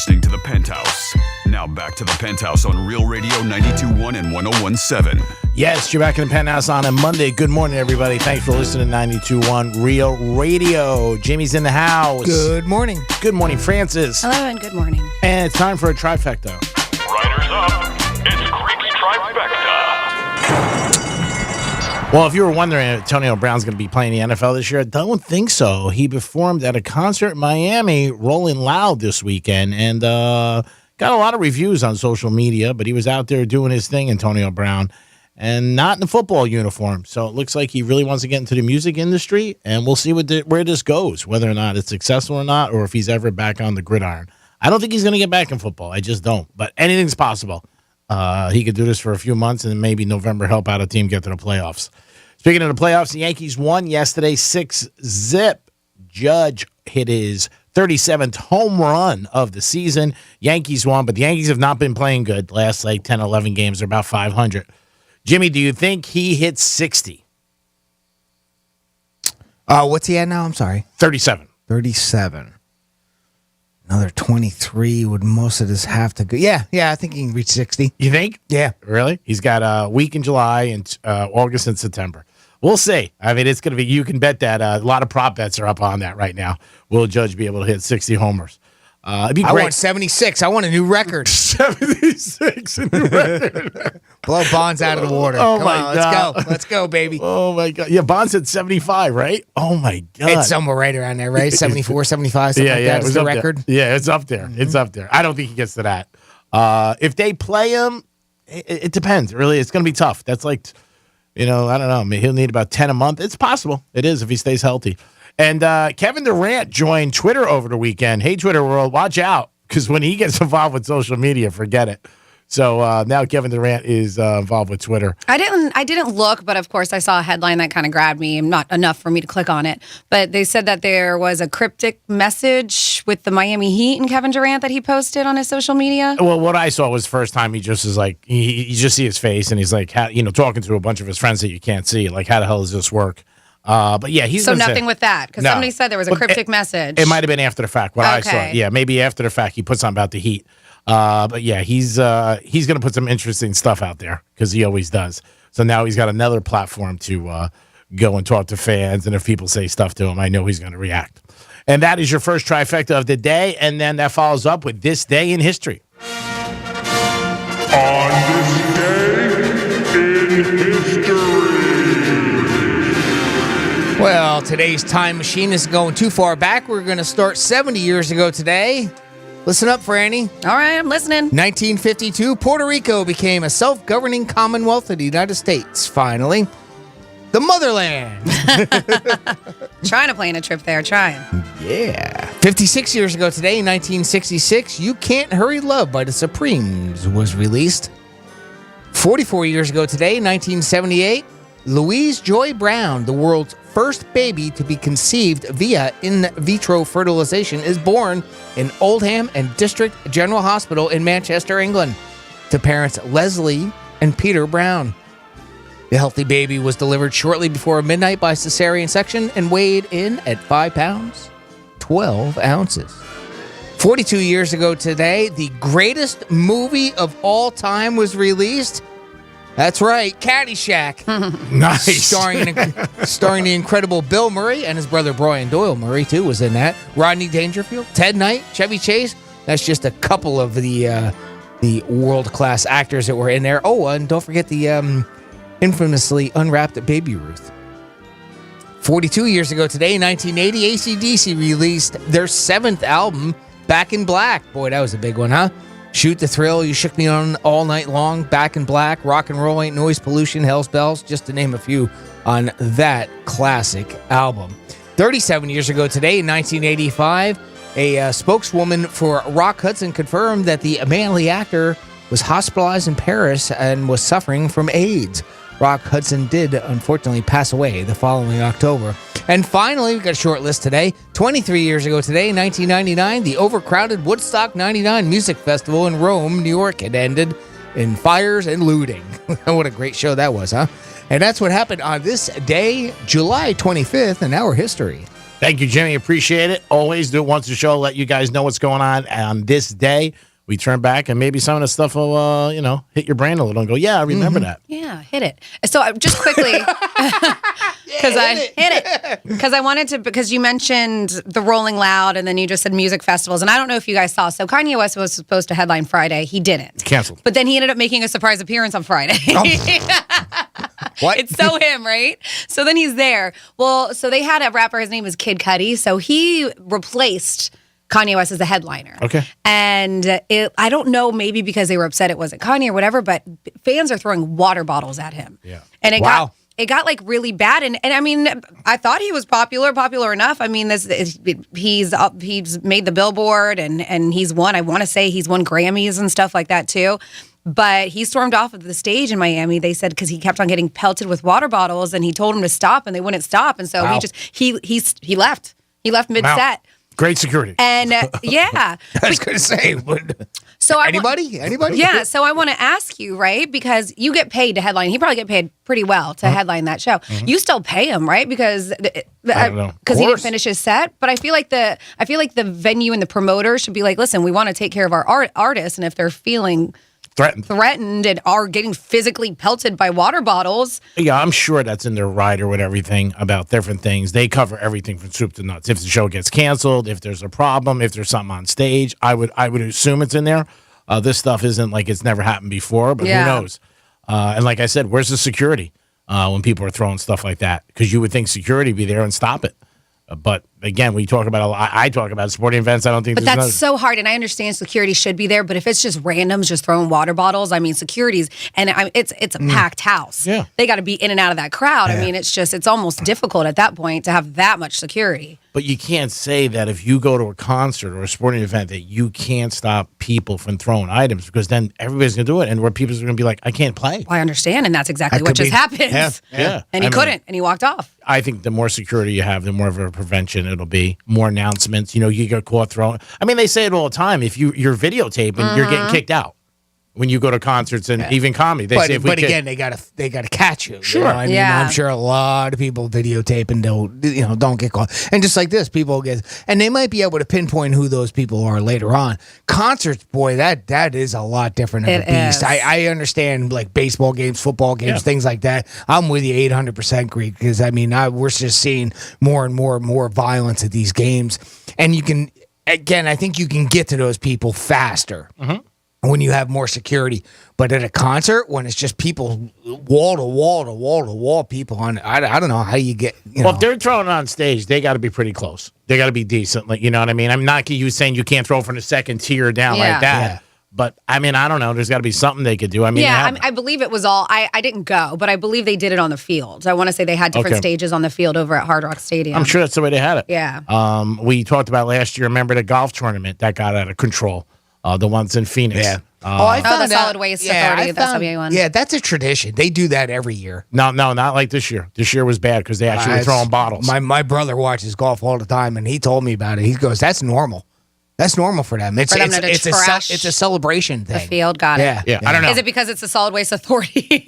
listening to The Penthouse. Now back to The Penthouse on Real Radio 92.1 and 101.7. Yes, you're back in the Penthouse on a Monday. Good morning, everybody. Thanks for listening to 92.1 Real Radio. Jimmy's in the house. Good morning. Good morning, Francis. Hello and good morning. And it's time for a trifecta. Riders up. It's Creek's Trifecta. Well, if you were wondering if Antonio Brown's going to be playing the NFL this year, I don't think so. He performed at a concert in Miami, Rolling Loud this weekend, and got a lot of reviews on social media, but he was out there doing his thing, Antonio Brown, and not in a football uniform. So it looks like he really wants to get into the music industry, and we'll see where this goes, whether or not it's successful or not, or if he's ever back on the gridiron. I don't think he's going to get back in football. I just don't. But anything's possible. He could do this for a few months and then maybe November help out a team get to the playoffs. Speaking of the playoffs, the Yankees won yesterday 6-0. Judge hit his 37th home run of the season. Yankees won, but the Yankees have not been playing good. Last 10, 11 games, they're about 500. Jimmy, do you think he hits 60? What's he at now? I'm sorry. 37. 37. Another 23 would most of this have to go. Yeah, I think he can reach 60. You think? Yeah. Really? He's got a week in July and August and September. We'll see. I mean, it's going to be, you can bet that a lot of prop bets are up on that right now. Will Judge be able to hit 60 homers? It'd be great. I want 76. I want a new record. 76, a new record. Blow Bonds out of the water. Oh, Come my on, God. Let's go, baby. Oh, my God. Yeah, Bonds at 75, right? Oh, my God. It's somewhere right around there, right? 74, 75, something like that is the record. Yeah, it's up there. It's up there. I don't think he gets to that. If they play him, it depends. Really, it's going to be tough. That's like, I don't know. I mean, he'll need about 10 a month. It's possible. It is if he stays healthy. And Kevin Durant joined Twitter over the weekend. Hey, Twitter world, watch out, because when he gets involved with social media, forget it. So now Kevin Durant is involved with Twitter. I didn't look, but of course I saw a headline that kind of grabbed me, not enough for me to click on it. But they said that there was a cryptic message with the Miami Heat and Kevin Durant that he posted on his social media. Well, what I saw was the first time he just is like, you just see his face and he's like, talking to a bunch of his friends that you can't see. Like, how the hell does this work? But yeah, he's so nothing with that, because No. somebody said there was a cryptic message. It might have been after the fact. What I saw, yeah, maybe after the fact he put something about the Heat. But yeah, he's going to put some interesting stuff out there because he always does. So now he's got another platform to go and talk to fans, and if people say stuff to him, I know he's going to react. And that is your first trifecta of the day, and then that follows up with this day in history. On this day in history. Well, today's time machine isn't going too far back. We're going to start 70 years ago today. Listen up, Franny. All right, I'm listening. 1952, Puerto Rico became a self-governing commonwealth of the United States. Finally, the motherland. Trying to plan a trip there, trying. Yeah. 56 years ago today, in 1966, You Can't Hurry Love by the Supremes was released. 44 years ago today, 1978, Louise Joy Brown, the world's first baby to be conceived via in vitro fertilization, is born in Oldham and District General Hospital in Manchester, England, to parents Leslie and Peter Brown. The healthy baby was delivered shortly before midnight by cesarean section and weighed in at 5 pounds, 12 ounces. 42 years ago today, the greatest movie of all time was released. That's right, Caddyshack. Nice. Starring the incredible Bill Murray, and his brother Brian Doyle Murray, too, was in that. Rodney Dangerfield, Ted Knight, Chevy Chase. That's just a couple of the world-class actors that were in there. Oh, and don't forget the infamously unwrapped Baby Ruth. 42 years ago today, 1980, AC/DC released their 7th album, Back in Black. Boy, that was a big one, huh? Shoot the Thrill, You Shook Me On All Night Long, Back in Black, Rock and Roll Ain't Noise Pollution, Hell's Bells, just to name a few on that classic album. 37 years ago today, in 1985, a spokeswoman for Rock Hudson confirmed that the manly actor was hospitalized in Paris and was suffering from AIDS. Rock Hudson did, unfortunately, pass away the following October. And finally, we've got a short list today. 23 years ago today, in 1999, the overcrowded Woodstock 99 Music Festival in Rome, New York, had ended in fires and looting. What a great show that was, huh? And that's what happened on this day, July 25th, in our history. Thank you, Jimmy. Appreciate it. Always do it once a show. Let you guys know what's going on this day. We turn back and maybe some of the stuff will, hit your brain a little and go, yeah, I remember that. Yeah, hit it. So just quickly, because I wanted to, because you mentioned the Rolling Loud and then you just said music festivals. And I don't know if you guys saw. So Kanye West was supposed to headline Friday. He didn't. Canceled. But then he ended up making a surprise appearance on Friday. What? It's so him, right? So then he's there. Well, so they had a rapper. His name was Kid Cudi. So he replaced Kanye West as the headliner. Okay. And I don't know, maybe because they were upset it wasn't Kanye or whatever, but fans are throwing water bottles at him. Yeah. And it got like really bad. And I mean, I thought he was popular enough. I mean, he's made the Billboard and he's won. I want to say he's won Grammys and stuff like that too. But he stormed off of the stage in Miami. They said because he kept on getting pelted with water bottles, and he told them to stop, and they wouldn't stop. And so he left. He left mid set. Wow. Great security. And yeah, I was going to say, so anybody? Yeah. So I want to ask you, right? Because you get paid to headline. He probably get paid pretty well to headline that show. Mm-hmm. You still pay him, right? Because I don't know. Because he didn't finish his set. But I feel like the venue and the promoter should be like, listen, we want to take care of our artists, and if they're feeling threatened and are getting physically pelted by water bottles. Yeah, I'm sure that's in their rider with everything about different things. They cover everything from soup to nuts. If the show gets canceled, if there's a problem, if there's something on stage, I would assume it's in there. This stuff isn't like it's never happened before, but who knows? And like I said, where's the security when people are throwing stuff like that? Because you would think security would be there and stop it. But again, we talk about I talk about sporting events. I don't think. But that's so hard, and I understand security should be there. But if it's just randoms just throwing water bottles, I mean, security's and it's a packed house. Yeah, they got to be in and out of that crowd. Yeah. I mean, it's almost difficult at that point to have that much security. But you can't say that if you go to a concert or a sporting event that you can't stop people from throwing items, because then everybody's going to do it, and where people are going to be like, I can't play. Well, I understand, and that's exactly what just happens. Yeah. And he couldn't, and he walked off. I think the more security you have, the more of a prevention it'll be. More announcements. You get caught throwing. I mean, they say it all the time. If you're videotaping, you're getting kicked out. When you go to concerts and even comedy, they say. But again, they gotta catch you. Sure. You know? I mean, I'm sure a lot of people videotape and don't get caught. And just like this, people get, and they might be able to pinpoint who those people are later on. Concerts, boy, that is a lot different of a beast. I understand like baseball games, football games, things like that. I'm with you 800%, Greek, because I mean, we're just seeing more and more violence at these games, and you can, again, I think you can get to those people faster. Mm-hmm. When you have more security, but at a concert, when it's just people wall to wall people on, I don't know how you get. Well, if they're throwing it on stage, they got to be pretty close. They got to be decent. Like, you know what I mean? I'm not you saying you can't throw from the second tier down like that. Yeah. But I mean, I don't know. There's got to be something they could do. I mean, I believe it was all. I didn't go, but I believe they did it on the field. I want to say they had different stages on the field over at Hard Rock Stadium. I'm sure that's the way they had it. Yeah. We talked about last year. Remember the golf tournament that got out of control? The ones in Phoenix. Yeah. The Solid Waste Authority. That's WA1. Yeah, that's a tradition. They do that every year. No, not like this year. This year was bad because they actually were throwing bottles. My brother watches golf all the time, and he told me about it. He goes, "That's normal. That's normal for them. It's a celebration thing." The field got it. Yeah. I don't know. Is it because it's the Solid Waste Authority?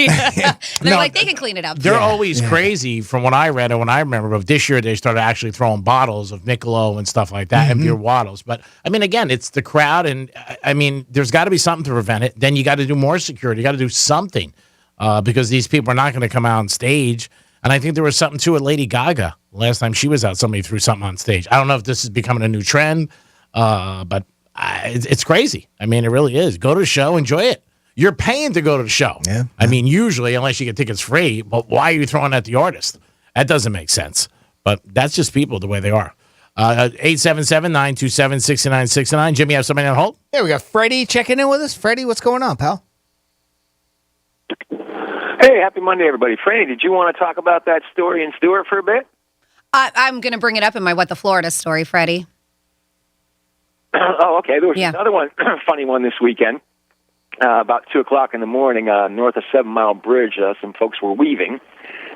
They're like, they can clean it up. They're always crazy from what I read and what I remember. But this year they started actually throwing bottles of Michelob and stuff like that and beer bottles. But I mean, again, it's the crowd, and I mean, there's got to be something to prevent it. Then you got to do more security. You got to do something because these people are not going to come out on stage. And I think there was something too with Lady Gaga last time she was out. Somebody threw something on stage. I don't know if this is becoming a new trend. But it's crazy. I mean, it really is. Go to the show, enjoy it. You're paying to go to the show. Yeah. I mean, usually, unless you get tickets free, but why are you throwing at the artist? That doesn't make sense. But that's just people the way they are. 877-927-6969. Jimmy, have somebody on hold? Yeah, we got Freddie checking in with us. Freddie, what's going on, pal? Hey, happy Monday, everybody. Franny, did you want to talk about that story in Stewart for a bit? I'm going to bring it up in my What the Florida story, Freddie. Oh, okay. There was another one, funny one this weekend. About 2 o'clock in the morning, north of 7 Mile Bridge, some folks were weaving,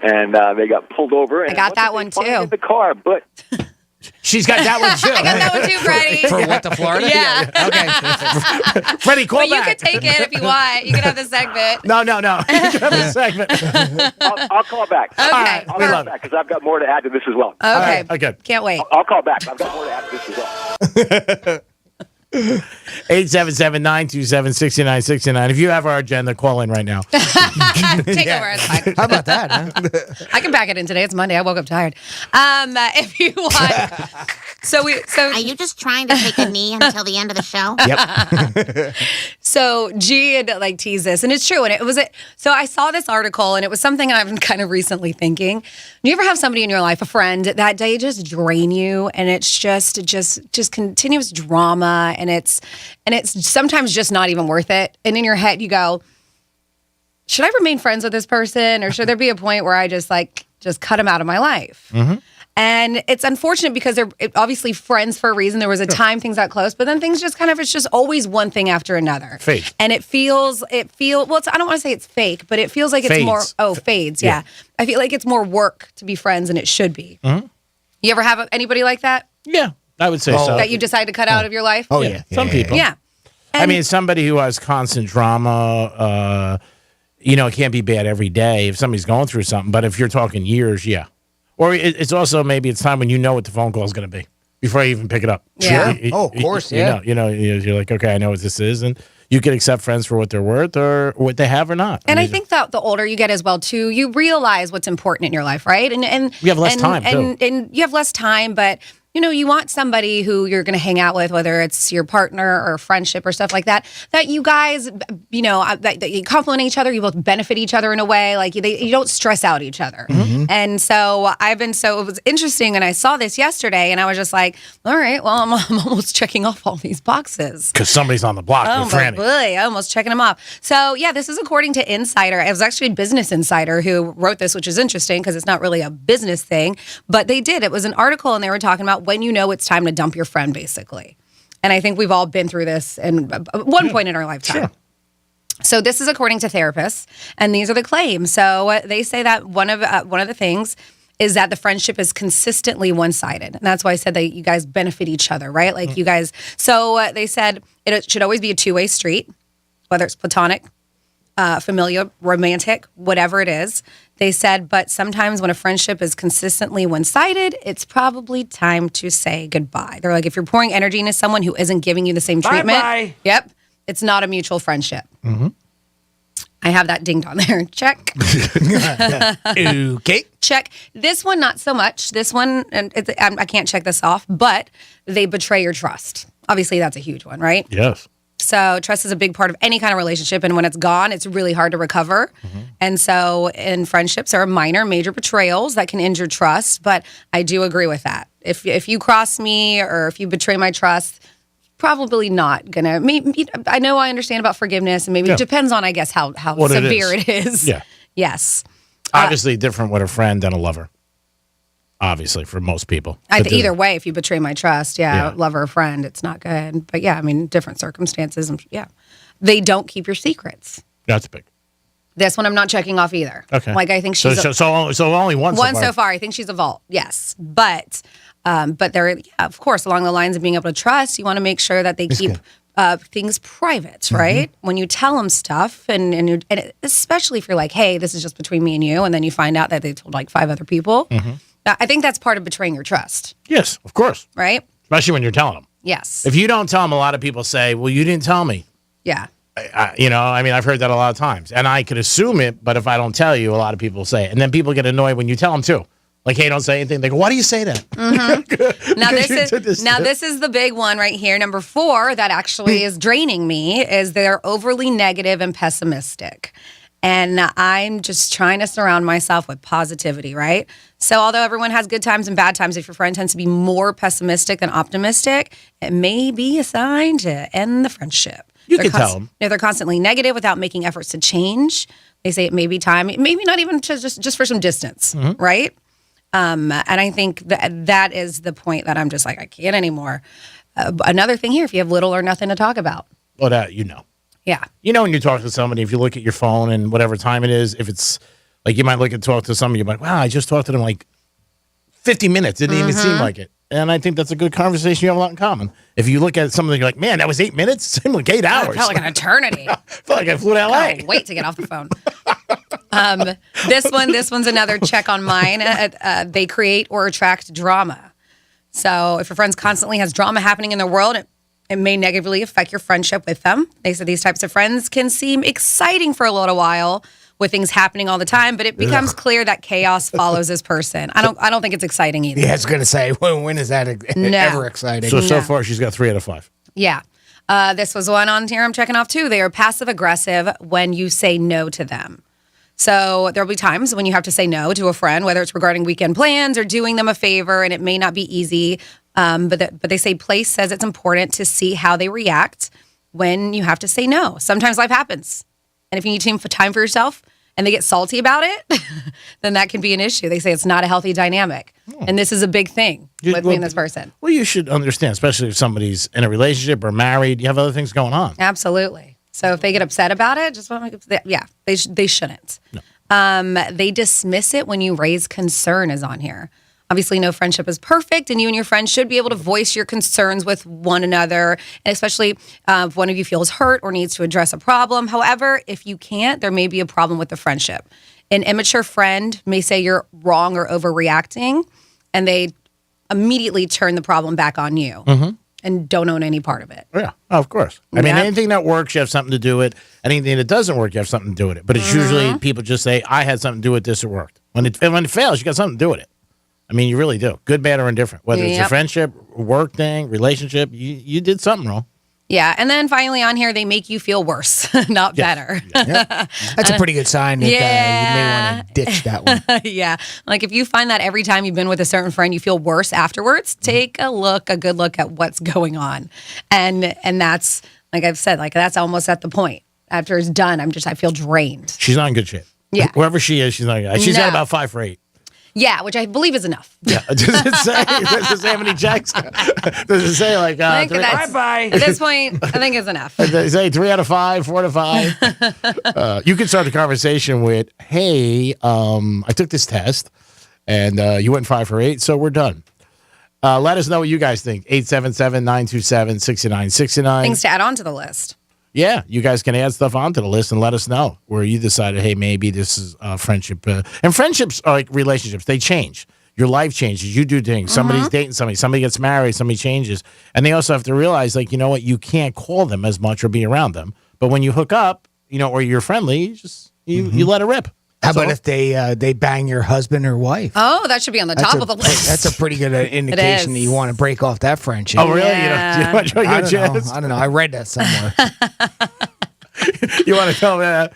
and they got pulled over. And I got that one, too. In the car, but... She's got that one too. I got that one too, Freddie. For what, to Florida? Yeah. Okay. Freddie, call But you back. could take it if you want. You can have the segment. No. You can have the segment. I'll call back. Okay. I'll call back because I've got more to add to this as well. Okay. Okay. Can't wait. I'll call back. I've got more to add to this as well. 877-927-6969. If you have our agenda, call in right now. Take over. It's fine. How about that, huh? I can pack it in today. It's Monday. I woke up tired. If you want, Are you just trying to take a knee until the end of the show? Yep. So G had like teased this, and it's true. And so I saw this article, and it was something I've been kind of recently thinking. You ever have somebody in your life, a friend, that they just drain you, and it's just continuous drama, and it's sometimes just not even worth it. And in your head, you go, should I remain friends with this person, or should there be a point where I just cut them out of my life? Mm-hmm. And it's unfortunate because they're obviously friends for a reason. There was a time things got close, but then things just it's just always one thing after another. Fake. And it feels, well, I don't want to say it's fake, but it feels like it's Fades. fades. Yeah. I feel like it's more work to be friends than it should be. Mm-hmm. You ever have anybody like that? Yeah, I would say so. That you decide to cut out of your life? Oh, yeah. Some people. Yeah. I mean, somebody who has constant drama, it can't be bad every day if somebody's going through something. But if you're talking years, yeah. Or it's also maybe it's time when you know what the phone call is going to be before you even pick it up. Yeah. Of course, yeah. You're like, okay, I know what this is. And you can accept friends for what they're worth or what they have or not. And I think that the older you get as well, too, you realize what's important in your life, right? And you have less time, too. And you have less time, but you want somebody who you're going to hang out with, whether it's your partner or friendship or stuff like that, that you guys, that you compliment each other, you both benefit each other in a way, like you don't stress out each other. Mm-hmm. And so it was interesting, and I saw this yesterday, and I was just like, all right, well, I'm almost checking off all these boxes. Because somebody's on the block. Oh, my boy, I'm almost checking them off. So, yeah, this is according to Insider. It was actually Business Insider who wrote this, which is interesting because it's not really a business thing, but they did. It was an article, and they were talking about when you know it's time to dump your friend, basically. And I think we've all been through this at one point in our lifetime. Sure. So this is according to therapists, and these are the claims. So they say that one of the things is that the friendship is consistently one-sided. And that's why I said that you guys benefit each other, right? Like you guys. So they said it should always be a two-way street, whether it's platonic, familial, romantic, whatever it is. They said, but sometimes when a friendship is consistently one-sided, it's probably time to say goodbye. They're like, if you're pouring energy into someone who isn't giving you the same treatment, Bye-bye. Yep, it's not a mutual friendship. Mm-hmm. I have that dinged on there. Check. Okay. Check. This one, not so much. This one, and I can't check this off, but they betray your trust. Obviously, that's a huge one, right? Yes. So trust is a big part of any kind of relationship, and when it's gone, it's really hard to recover. Mm-hmm. And so in friendships, there are minor, major betrayals that can injure trust, but I do agree with that. If you cross me or if you betray my trust, probably not gonna. Maybe, I know I understand about forgiveness, and maybe it depends on, I guess, how severe it is. Yeah. Yes. Obviously different with a friend than a lover. Obviously, for most people. Either way, if you betray my trust, lover or friend, it's not good. But yeah, I mean, different circumstances. Yeah. They don't keep your secrets. That's big. This one I'm not checking off either. Okay. Like I think she's so only one so far. I think she's a vault. Yes. But they're, of course, along the lines of being able to trust, you want to make sure that they keep things private, right? Mm-hmm. When you tell them stuff, and especially if you're like, hey, this is just between me and you, and then you find out that they told like 5 other people. Mm-hmm. I think that's part of betraying your trust. Yes, of course. Right? Especially when you're telling them. Yes. If you don't tell them, a lot of people say, well, you didn't tell me. Yeah. I've heard that a lot of times. And I could assume it, but if I don't tell you, a lot of people say it. And then people get annoyed when you tell them too. Like, hey, don't say anything. They go, why do you say that? Mm-hmm. This is the big one right here. Number 4 that actually is draining me is they're overly negative and pessimistic. And I'm just trying to surround myself with positivity, right? So although everyone has good times and bad times, if your friend tends to be more pessimistic than optimistic, it may be a sign to end the friendship. You can tell them. They're constantly negative without making efforts to change. They say it may be time, maybe not even to just for some distance, right? And I think that is the point that I'm just like, I can't anymore. Another thing here, if you have little or nothing to talk about. Well, that you know. Yeah. You know when you talk to somebody, if you look at your phone and whatever time it is, if it's like you might look and talk to somebody, you're like, wow, I just talked to them like 50 minutes. It didn't even seem like it. And I think that's a good conversation. You have a lot in common. If you look at something, you're like, man, that was 8 minutes? It seemed like 8 hours. It felt like an eternity. I felt like I flew to LA. Can't wait to get off the phone. This one's another check on mine. They create or attract drama. So if your friends constantly has drama happening in their world, it may negatively affect your friendship with them. They said these types of friends can seem exciting for a little while with things happening all the time, but it becomes clear that chaos follows this person. I don't think it's exciting either. Yeah, I was going to say, when is that ever exciting? So far, she's got 3 out of 5. Yeah. This was one on here I'm checking off too. They are passive aggressive when you say no to them. So there'll be times when you have to say no to a friend, whether it's regarding weekend plans or doing them a favor, and it may not be easy. But they say place says it's important to see how they react when you have to say no. Sometimes life happens. And if you need time for yourself and they get salty about it, then that can be an issue. They say it's not a healthy dynamic. And this is a big thing with me and this person. Well, you should understand, especially if somebody's in a relationship or married, you have other things going on. Absolutely. So if they get upset about it, they shouldn't. No. They dismiss it when you raise concern is on here. Obviously, no friendship is perfect, and you and your friends should be able to voice your concerns with one another, and especially if one of you feels hurt or needs to address a problem. However, if you can't, there may be a problem with the friendship. An immature friend may say you're wrong or overreacting, and they immediately turn the problem back on you and don't own any part of it. Yeah, of course. I mean, anything that works, you have something to do with it. Anything that doesn't work, you have something to do with it. But it's usually people just say, I had something to do with this, it worked. When it fails, you got something to do with it. I mean, you really do. Good, bad, or indifferent. Whether it's a friendship, work thing, relationship, you did something wrong. Yeah, and then finally on here, they make you feel worse, not better. That's a pretty good sign that you may want to ditch that one. Yeah, like if you find that every time you've been with a certain friend, you feel worse afterwards, take a good look at what's going on. And that's, like I've said, like that's almost at the point. After it's done, I feel drained. She's not in good shape. Yeah. Whoever she is, she's not good. She's at about 5 for 8. Yeah, which I believe is enough. Yeah. Does it say how many checks? Does it say like bye-bye? At this point, I think it's enough. Does it say 3 out of 5, 4 out of 5? You can start the conversation with, hey, I took this test and you went 5 for 8, so we're done. Let us know what you guys think. 877-927-6969. Things to add on to the list. Yeah, you guys can add stuff onto the list and let us know where you decided, hey, maybe this is a friendship. And friendships are like relationships. They change. Your life changes. You do things. Somebody's dating somebody gets married, somebody changes. And they also have to realize, like, you know what, you can't call them as much or be around them. But when you hook up, or you're friendly, you let it rip. How about if they bang your husband or wife? Oh, that should be on the top of the list. That's a pretty good indication that you want to break off that friendship. Oh, really? Yeah. You don't want to try to get a chance? I don't know. I read that somewhere. You want to tell me that?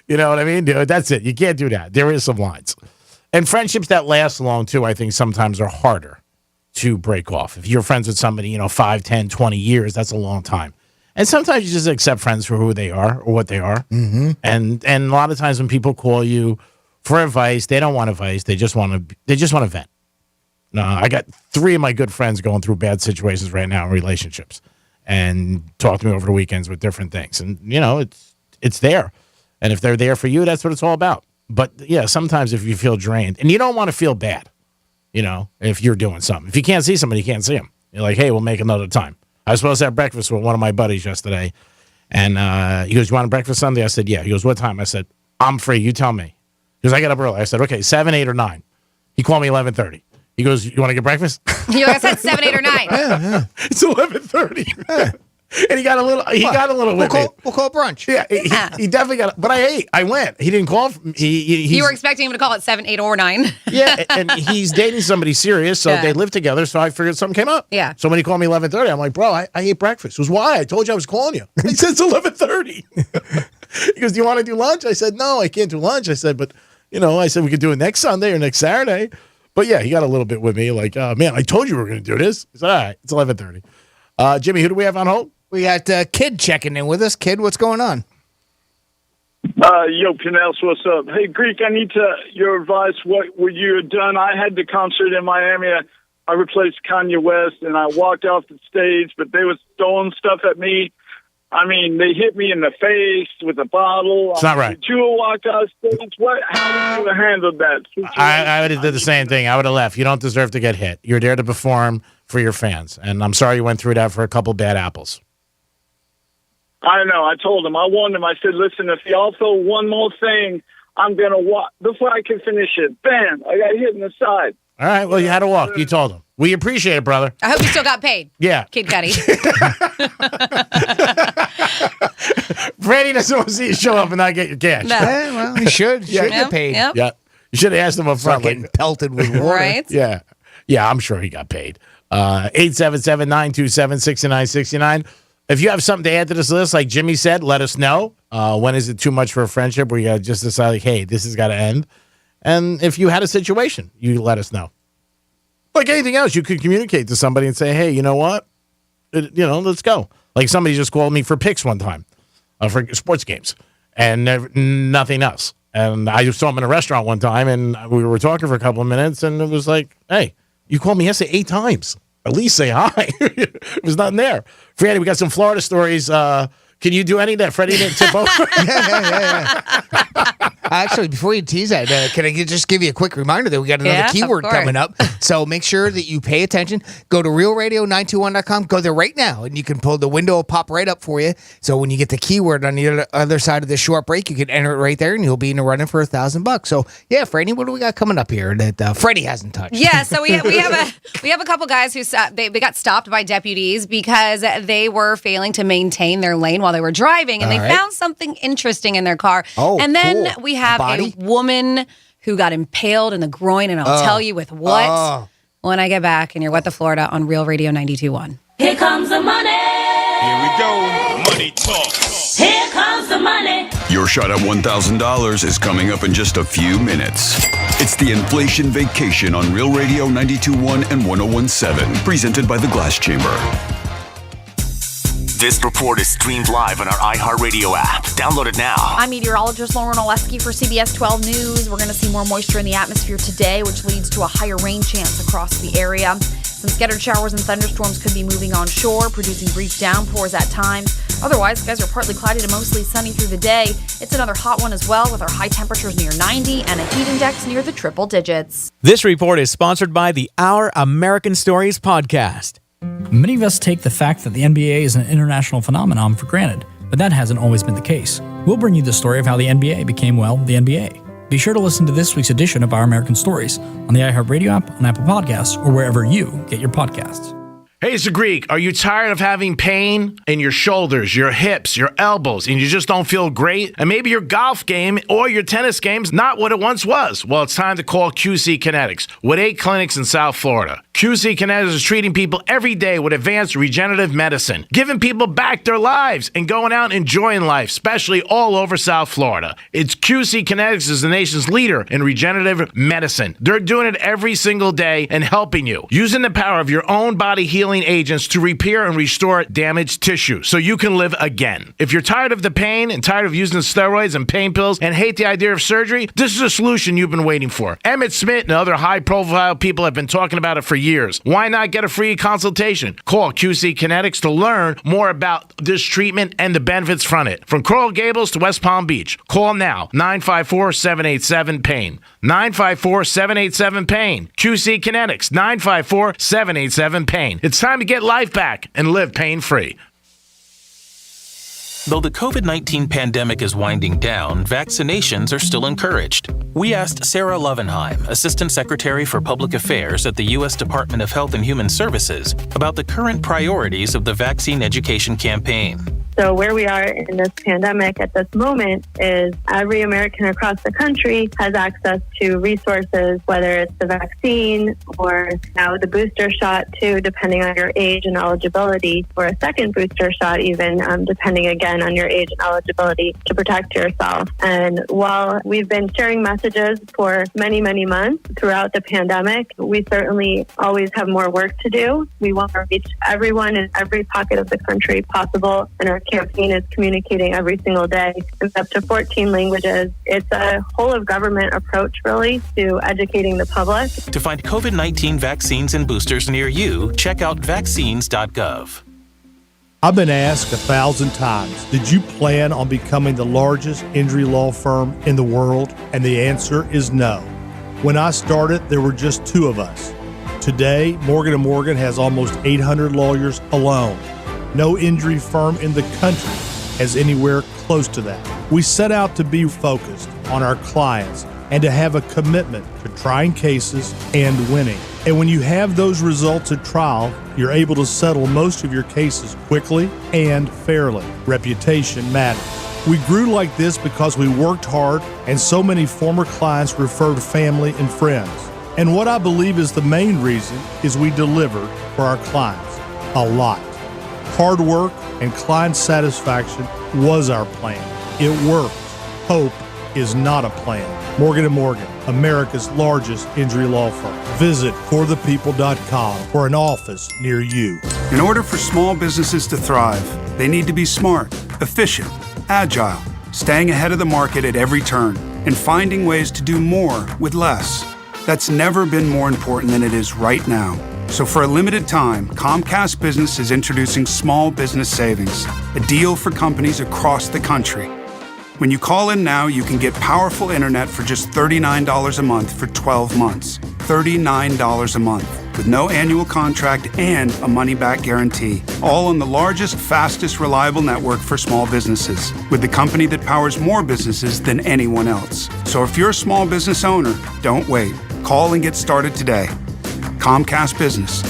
You know what I mean? Dude, that's it. You can't do that. There is some lines. And friendships that last long, too, I think sometimes are harder to break off. If you're friends with somebody, 5, 10, 20 years, that's a long time. And sometimes you just accept friends for who they are or what they are. Mm-hmm. And a lot of times when people call you for advice, they don't want advice. They just want to vent. No, I got 3 of my good friends going through bad situations right now in relationships and talk to me over the weekends with different things. And, it's there. And if they're there for you, that's what it's all about. But, yeah, sometimes if you feel drained, and you don't want to feel bad, if you're doing something. If you can't see somebody, you can't see them. You're like, hey, we'll make another time. I was supposed to have breakfast with one of my buddies yesterday. And he goes, you want breakfast Sunday? I said, yeah. He goes, what time? I said, I'm free. You tell me. He goes, I get up early. I said, okay, 7, 8, or 9. He called me 11:30. He goes, you want to get breakfast? You like I said 7, 8, or 9. Yeah. It's 11:30. And he got a little with me. We'll call brunch. Yeah, he definitely got, but I ate. I went. He didn't call. You were expecting him to call at 7, 8, or 9. Yeah, and he's dating somebody serious, so they live together, so I figured something came up. Yeah. So when he called me 11:30, I'm like, bro, I ate breakfast. He goes, why? I told you I was calling you. He said, it's 11:30. He goes, do you want to do lunch? I said, no, I can't do lunch. I said, but, I said we could do it next Sunday or next Saturday. But yeah, he got a little bit with me, like, man, I told you we were going to do this. He said, all right, it's 11:30. Jimmy, who do we have on hold? We got Kid checking in with us. Kid, what's going on? Yo, Penthouse, what's up? Hey, Greek, I need your advice. What would you have done? I had the concert in Miami. I replaced Kanye West, and I walked off the stage, but they was throwing stuff at me. I mean, they hit me in the face with a bottle. It's not right. Did you walk off stage? How would you have handled that situation? I would have did the same thing. I would have left. You don't deserve to get hit. You're there to perform for your fans. And I'm sorry you went through that for a couple bad apples. I don't know. I told him. I warned him. I said, listen, if y'all throw one more thing, I'm going to walk. Before I can finish it, bam, I got hit in the side. All right. Well, you had to walk. You told him. We appreciate it, brother. I hope you still got paid. Yeah. Kid Cudi. Freddie doesn't want to see you show up and not get your cash. No. Well, you should. Should get paid. Yep. Yeah. You should have asked him up front. Getting pelted with water. Right? Yeah. Yeah, I'm sure he got paid. 877-927-6969. If you have something to add to this list, like Jimmy said, let us know. When is it too much for a friendship where you got to just decide, like, hey, this has got to end? And if you had a situation, you let us know. Like anything else, you could communicate to somebody and say, hey, you know what? Let's go. Like somebody just called me for picks one time for sports games and nothing else. And I saw him in a restaurant one time and we were talking for a couple of minutes and it was like, hey, you called me yesterday 8 times. At least say hi. It was nothing there. Freddie, we got some Florida stories. Can you do any that Freddie didn't tip over? Yeah. Actually, before you tease that, can I just give you a quick reminder that we got another keyword coming up? So make sure that you pay attention. Go to realradio921.com. Go there right now, and you can pull the window will pop right up for you. So when you get the keyword on the other side of this short break, you can enter it right there, and you'll be in the running for $1,000. So yeah, Freddie, what do we got coming up here that Freddie hasn't touched? Yeah, so we have a couple guys who they got stopped by deputies because they were failing to maintain their lane while they were driving, and they found something interesting in their car. And then we have a woman who got impaled in the groin, and I'll tell you with what when I get back. And you're What the Florida on Real Radio 92.1. Here comes the money. Here we go. Money talk. Here comes the money. Your shot at $1,000 is coming up in just a few minutes. It's the Inflation Vacation on Real Radio 92.1 and 101.7, presented by the Glass Chamber. This report is streamed live on our iHeartRadio app. Download it now. I'm meteorologist Lauren Oleski for CBS 12 News. We're going to see more moisture in the atmosphere today, which leads to a higher rain chance across the area. Some scattered showers and thunderstorms could be moving onshore, producing brief downpours at times. Otherwise, skies are partly cloudy to mostly sunny through the day. It's another hot one as well, with our high temperatures near 90 and a heat index near the triple digits. This report is sponsored by the Our American Stories podcast. Many of us take the fact that the NBA is an international phenomenon for granted, but that hasn't always been the case. We'll bring you the story of how the NBA became, well, the NBA. Be sure to listen to this week's edition of Our American Stories on the iHeartRadio app, on Apple Podcasts, or wherever you get your podcasts. Hey, it's the Greek. Are you tired of having pain in your shoulders, your hips, your elbows, and you just don't feel great? And maybe your golf game or your tennis game's not what it once was? Well, it's time to call QC Kinetics with 8 clinics in South Florida. QC Kinetics is treating people every day with advanced regenerative medicine, giving people back their lives and going out and enjoying life, especially all over South Florida. It's QC Kinetics is the nation's leader in regenerative medicine. They're doing it every single day and helping you, using the power of your own body healing agents to repair and restore damaged tissue so you can live again. If you're tired of the pain and tired of using steroids and pain pills and hate the idea of surgery, this is a solution you've been waiting for. Emmett Smith and other high-profile people have been talking about it for years. Why not get a free consultation? Call QC Kinetics to learn more about this treatment and the benefits from it. From Coral Gables to West Palm Beach. Call now, 954-787-PAIN. 954-787-PAIN. QC Kinetics, 954-787-PAIN. It's time to get life back and live pain-free. Though the COVID-19 pandemic is winding down, vaccinations are still encouraged. We asked Sarah Lovenheim, Assistant Secretary for Public Affairs at the U.S. Department of Health and Human Services, about the current priorities of the vaccine education campaign. So where we are in this pandemic at this moment is every American across the country has access to resources, whether it's the vaccine or now the booster shot too, depending on your age and eligibility, or a second booster shot even, depending again on your age and eligibility to protect yourself. And while we've been sharing messages for many, many months throughout the pandemic, we certainly always have more work to do. We want to reach everyone in every pocket of the country possible, and our campaign is communicating every single day in up to 14 languages. It's a whole of government approach, really, to educating the public. To find COVID-19 vaccines and boosters near you, check out vaccines.gov. I've been asked 1,000 times, did you plan on becoming the largest injury law firm in the world? And the answer is no. When I started, there were just 2 of us. Today, Morgan & Morgan has almost 800 lawyers alone. No injury firm in the country has anywhere close to that. We set out to be focused on our clients and to have a commitment to trying cases and winning. And when you have those results at trial, you're able to settle most of your cases quickly and fairly. Reputation matters. We grew like this because we worked hard and so many former clients referred family and friends. And what I believe is the main reason is we delivered for our clients a lot. Hard work and client satisfaction was our plan. It worked. Hope is not a plan. Morgan & Morgan, America's largest injury law firm. Visit forthepeople.com for an office near you. In order for small businesses to thrive, they need to be smart, efficient, agile, staying ahead of the market at every turn, and finding ways to do more with less. That's never been more important than it is right now. So for a limited time, Comcast Business is introducing Small Business Savings, a deal for companies across the country. When you call in now, you can get powerful internet for just $39 a month for 12 months. $39 a month, with no annual contract and a money-back guarantee. All on the largest, fastest, reliable network for small businesses, with the company that powers more businesses than anyone else. So if you're a small business owner, don't wait. Call and get started today. Comcast Business,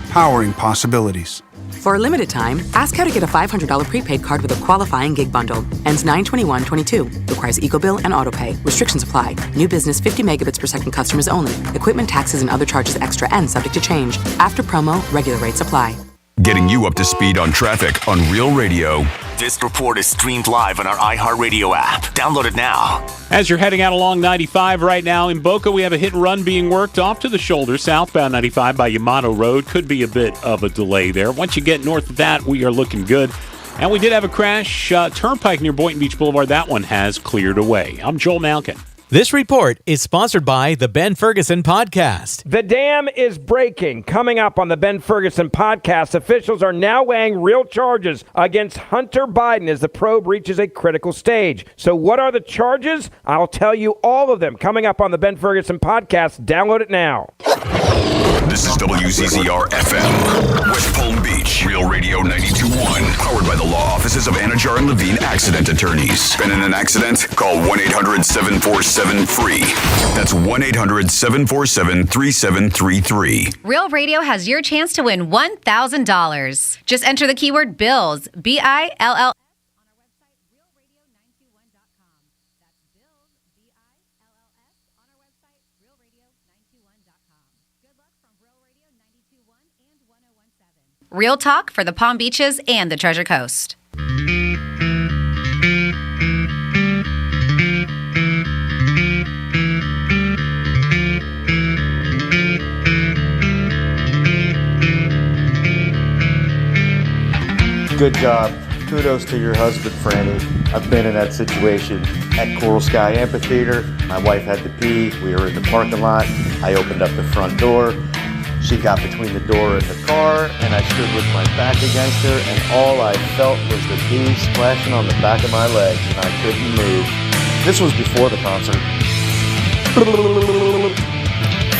powering possibilities. For a limited time, ask how to get a $500 prepaid card with a qualifying gig bundle. Ends 9/21/22. Requires EcoBill and AutoPay. Restrictions apply. New business 50 megabits per second customers only. Equipment, taxes, and other charges extra and subject to change. After promo, regular rates apply. Getting you up to speed on traffic on Real Radio. This report is streamed live on our iHeartRadio app. Download it now. As you're heading out along 95 right now, in Boca, we have a hit and run being worked off to the shoulder. Southbound 95 by Yamato Road. Could be a bit of a delay there. Once you get north of that, we are looking good. And we did have a crash. Turnpike near Boynton Beach Boulevard. That one has cleared away. I'm Joel Malkin. This report is sponsored by the Ben Ferguson Podcast. The dam is breaking. Coming up on the Ben Ferguson Podcast, officials are now weighing real charges against Hunter Biden as the probe reaches a critical stage. So what are the charges? I'll tell you all of them coming up on the Ben Ferguson Podcast. Download it now. This is WCCR FM, West Palm Beach, Real Radio 92.1, powered by the law offices of Anajar and Levine Accident Attorneys. Been in an accident? Call 1-800-747-FREE. That's 1-800-747-3733. Real Radio has your chance to win $1,000. Just enter the keyword BILLS, BILL. Real talk for the Palm Beaches and the Treasure Coast. Good job. Kudos to your husband, Franny. I've been in that situation at Coral Sky Amphitheater. My wife had to pee. We were in the parking lot. I opened up the front door. She got between the door and the car, and I stood with my back against her, and all I felt was the pee splashing on the back of my legs, and I couldn't move. This was before the concert.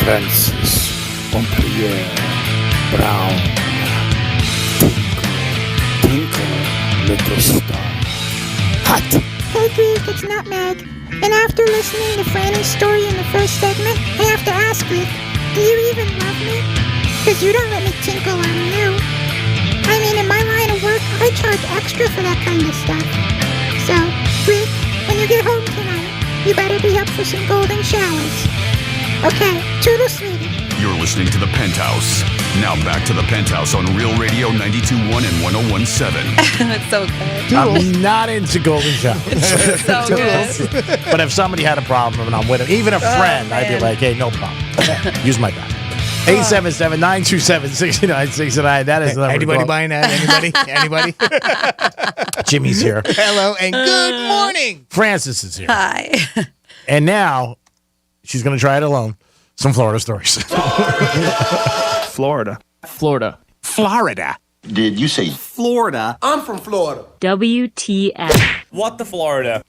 Francis Pompier Brown. Twinkle, little star. Hot. Hey Greek, it's Nutmeg. And after listening to Franny's story in the first segment, I have to ask you, do you even love me? Because you don't let me tinkle on you. I mean, in my line of work, I charge extra for that kind of stuff. So, Greek, when you get home tonight, you better be up for some golden showers. Okay, toodle sweetie. You're listening to The Penthouse. Now back to The Penthouse on Real Radio 92.1 and 101.7. It's so good. I'm not into golden showers. So good. But if somebody had a problem and I'm with them, even a friend, I'd be like, hey, no problem. Use my back. 877-927-6969. That is the number. Anybody buying that? Anybody? Jimmy's here. Hello and good morning. Francis is here. Hi. And now she's going to try it alone. Some Florida stories. Florida. Did you say Florida? I'm from Florida. WTF. What the Florida?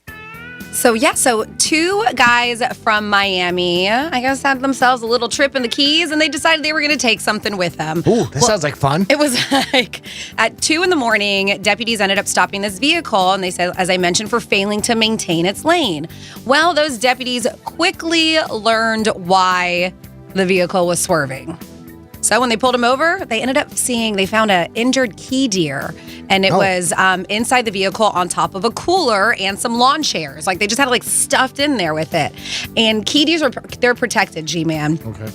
So two guys from Miami, I guess, had themselves a little trip in the Keys, and they decided they were going to take something with them. Ooh, that sounds like fun. It was like at 2 a.m, deputies ended up stopping this vehicle, and they said, as I mentioned, for failing to maintain its lane. Well, those deputies quickly learned why the vehicle was swerving. So when they pulled him over, they ended up they found an injured key deer, and it was inside the vehicle on top of a cooler and some lawn chairs. Like they just had it stuffed in there with it. And key deers they're protected, G-Man. Okay.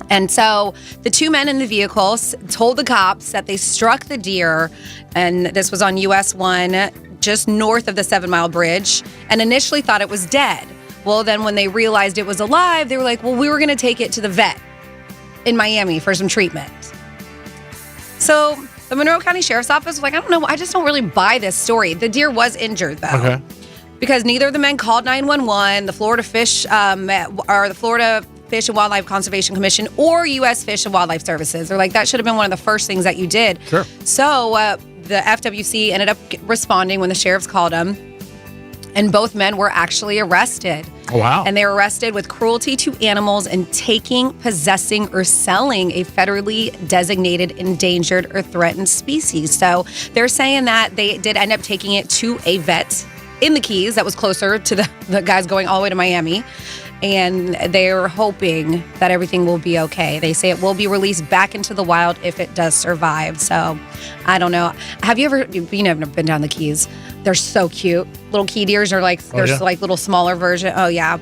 And so the two men in the vehicle told the cops that they struck the deer, and this was on US 1, just north of the 7 Mile Bridge, and initially thought it was dead. Well, then when they realized it was alive, they were like, well, we were going to take it to the vet in Miami for some treatment. So the Monroe County Sheriff's Office was like, I don't know, I just don't really buy this story. The deer was injured though. Okay. Because neither of the men called 911, the Florida Fish and Wildlife Conservation Commission or U.S. Fish and Wildlife Services. They're like, that should have been one of the first things that you did. Sure. So the FWC ended up responding when the sheriffs called them, and both men were actually arrested. Oh, wow. And they were arrested with cruelty to animals and taking, possessing, or selling a federally designated endangered or threatened species. So they're saying that they did end up taking it to a vet in the Keys that was closer to the guys going all the way to Miami. And they're hoping that everything will be okay. They say it will be released back into the wild if it does survive. So I don't know. Have you never been down the Keys? They're so cute. Little key deers are like little smaller version. Oh yeah.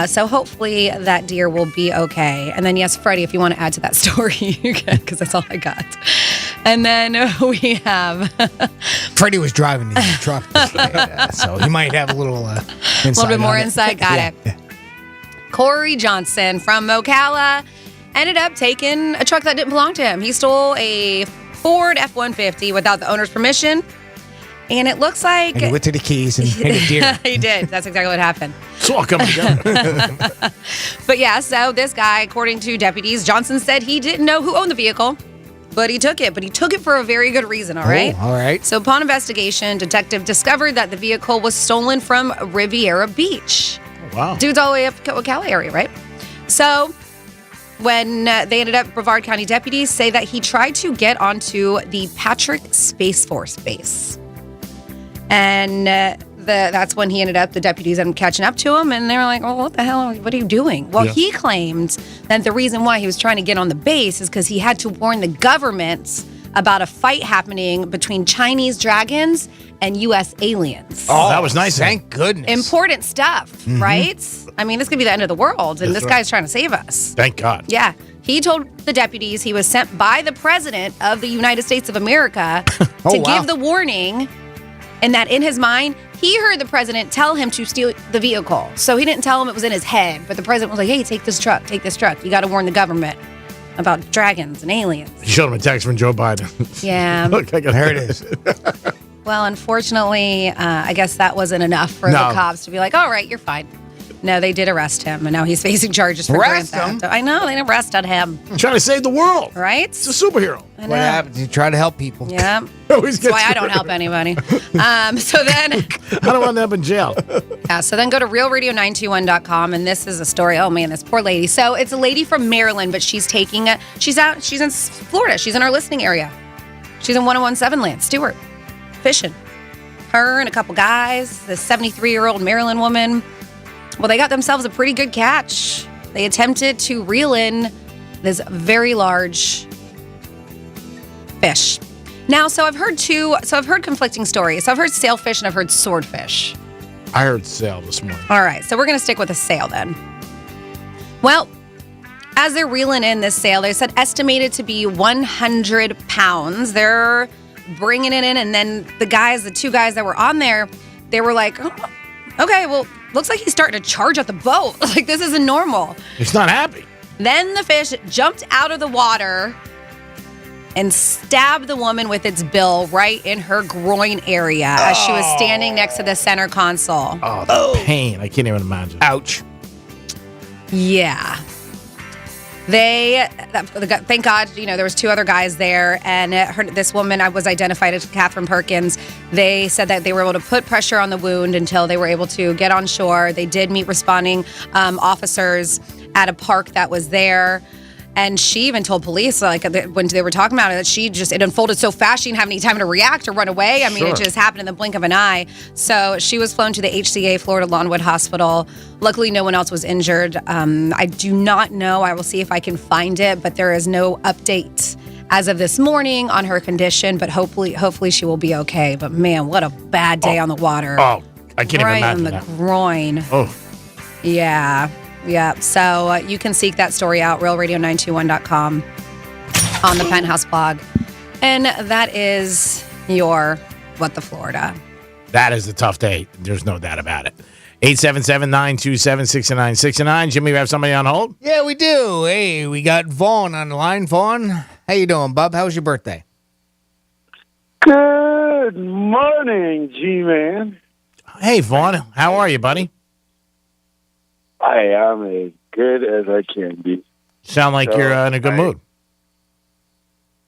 So hopefully that deer will be okay. And then yes, Freddie, if you want to add to that story, you can, because that's all I got. And then we have Freddie was driving the truck, so he might have a little insight. A little bit more insight. Got it. Yeah. Corey Johnson from Ocala ended up taking a truck that didn't belong to him. He stole a Ford F-150 without the owner's permission. And it looks like... And he went to the Keys and hit a deer. He did. That's exactly what happened. It's all coming together. But yeah, so this guy, according to deputies, Johnson said he didn't know who owned the vehicle, but he took it. But he took it for a very good reason, all right? All right. So upon investigation, detective discovered that the vehicle was stolen from Riviera Beach. Wow. Dude's all the way up Ocala area, right? So when they ended up, Brevard County deputies say that he tried to get onto the Patrick Space Force Base. And that's when he ended up, the deputies ended up catching up to him, and they were like, oh, what the hell? What are you doing? Well, he claimed that the reason why he was trying to get on the base is because he had to warn the government about a fight happening between Chinese dragons and U.S. aliens. Oh, that was nice. Thank goodness. Important stuff, right? I mean, this could be the end of the world, and That's this guy's trying to save us. Thank God. Yeah. He told the deputies he was sent by the president of the United States of America to give the warning, and that in his mind, he heard the president tell him to steal the vehicle. So he didn't tell him it was in his head, but the president was like, hey, take this truck. You got to warn the government about dragons and aliens. You showed him a text from Joe Biden. Yeah. Look, there it is. Well, unfortunately, I guess that wasn't enough for the cops to be like, all right, you're fine. No, they did arrest him, and now he's facing charges for grand theft. I know, they arrested him. Trying to save the world. Right? It's a superhero. I know. What happens? You try to help people. Yeah. Always That's why I don't help anybody. So then... I don't want to end up in jail. Yeah, so then go to realradio921.com, and this is a story. Oh, man, this poor lady. So it's a lady from Maryland, but she's she's in Florida. She's in our listening area. She's in 1017 land, Stewart, fishing. Her and a couple guys, this 73-year-old Maryland woman. Well, they got themselves a pretty good catch. They attempted to reel in this very large fish. Now, so I've heard conflicting stories. So I've heard sailfish and I've heard swordfish. I heard sail this morning. All right, so we're going to stick with a sail then. Well, as they're reeling in this sail, they said estimated to be 100 pounds. They're bringing it in, and then the two guys that were on there, they were like, oh, okay, well, looks like he's starting to charge at the boat. Like, this isn't normal. He's not happy. Then the fish jumped out of the water and stabbed the woman with its bill right in her groin area as she was standing next to the center console. Oh, the pain. I can't even imagine. Ouch. Yeah. Thank God, there was 2 other guys there, and this woman was identified as Catherine Perkins. They said that they were able to put pressure on the wound until they were able to get on shore. They did meet responding officers at a park that was there. And she even told police, when they were talking about it, that it unfolded so fast, she didn't have any time to react or run away. I mean, It just happened in the blink of an eye. So she was flown to the HCA Florida Lawnwood Hospital. Luckily, no one else was injured. I do not know. I will see if I can find it, but there is no update as of this morning on her condition. But hopefully she will be okay. But man, what a bad day on the water. Oh, I can't even imagine that. Right in the groin. Oh. Yeah. Yeah, so you can seek that story out, realradio921.com on the Penthouse blog. And that is your What the Florida. That is a tough day. There's no doubt about it. 877-927-6969. Jimmy, we have somebody on hold? Yeah, we do. Hey, we got Vaughn on the line. Vaughn, how you doing, bub? How was your birthday? Good morning, G-Man. Hey, Vaughn. How are you, buddy? I am as good as I can be. Sound like you're in a good mood.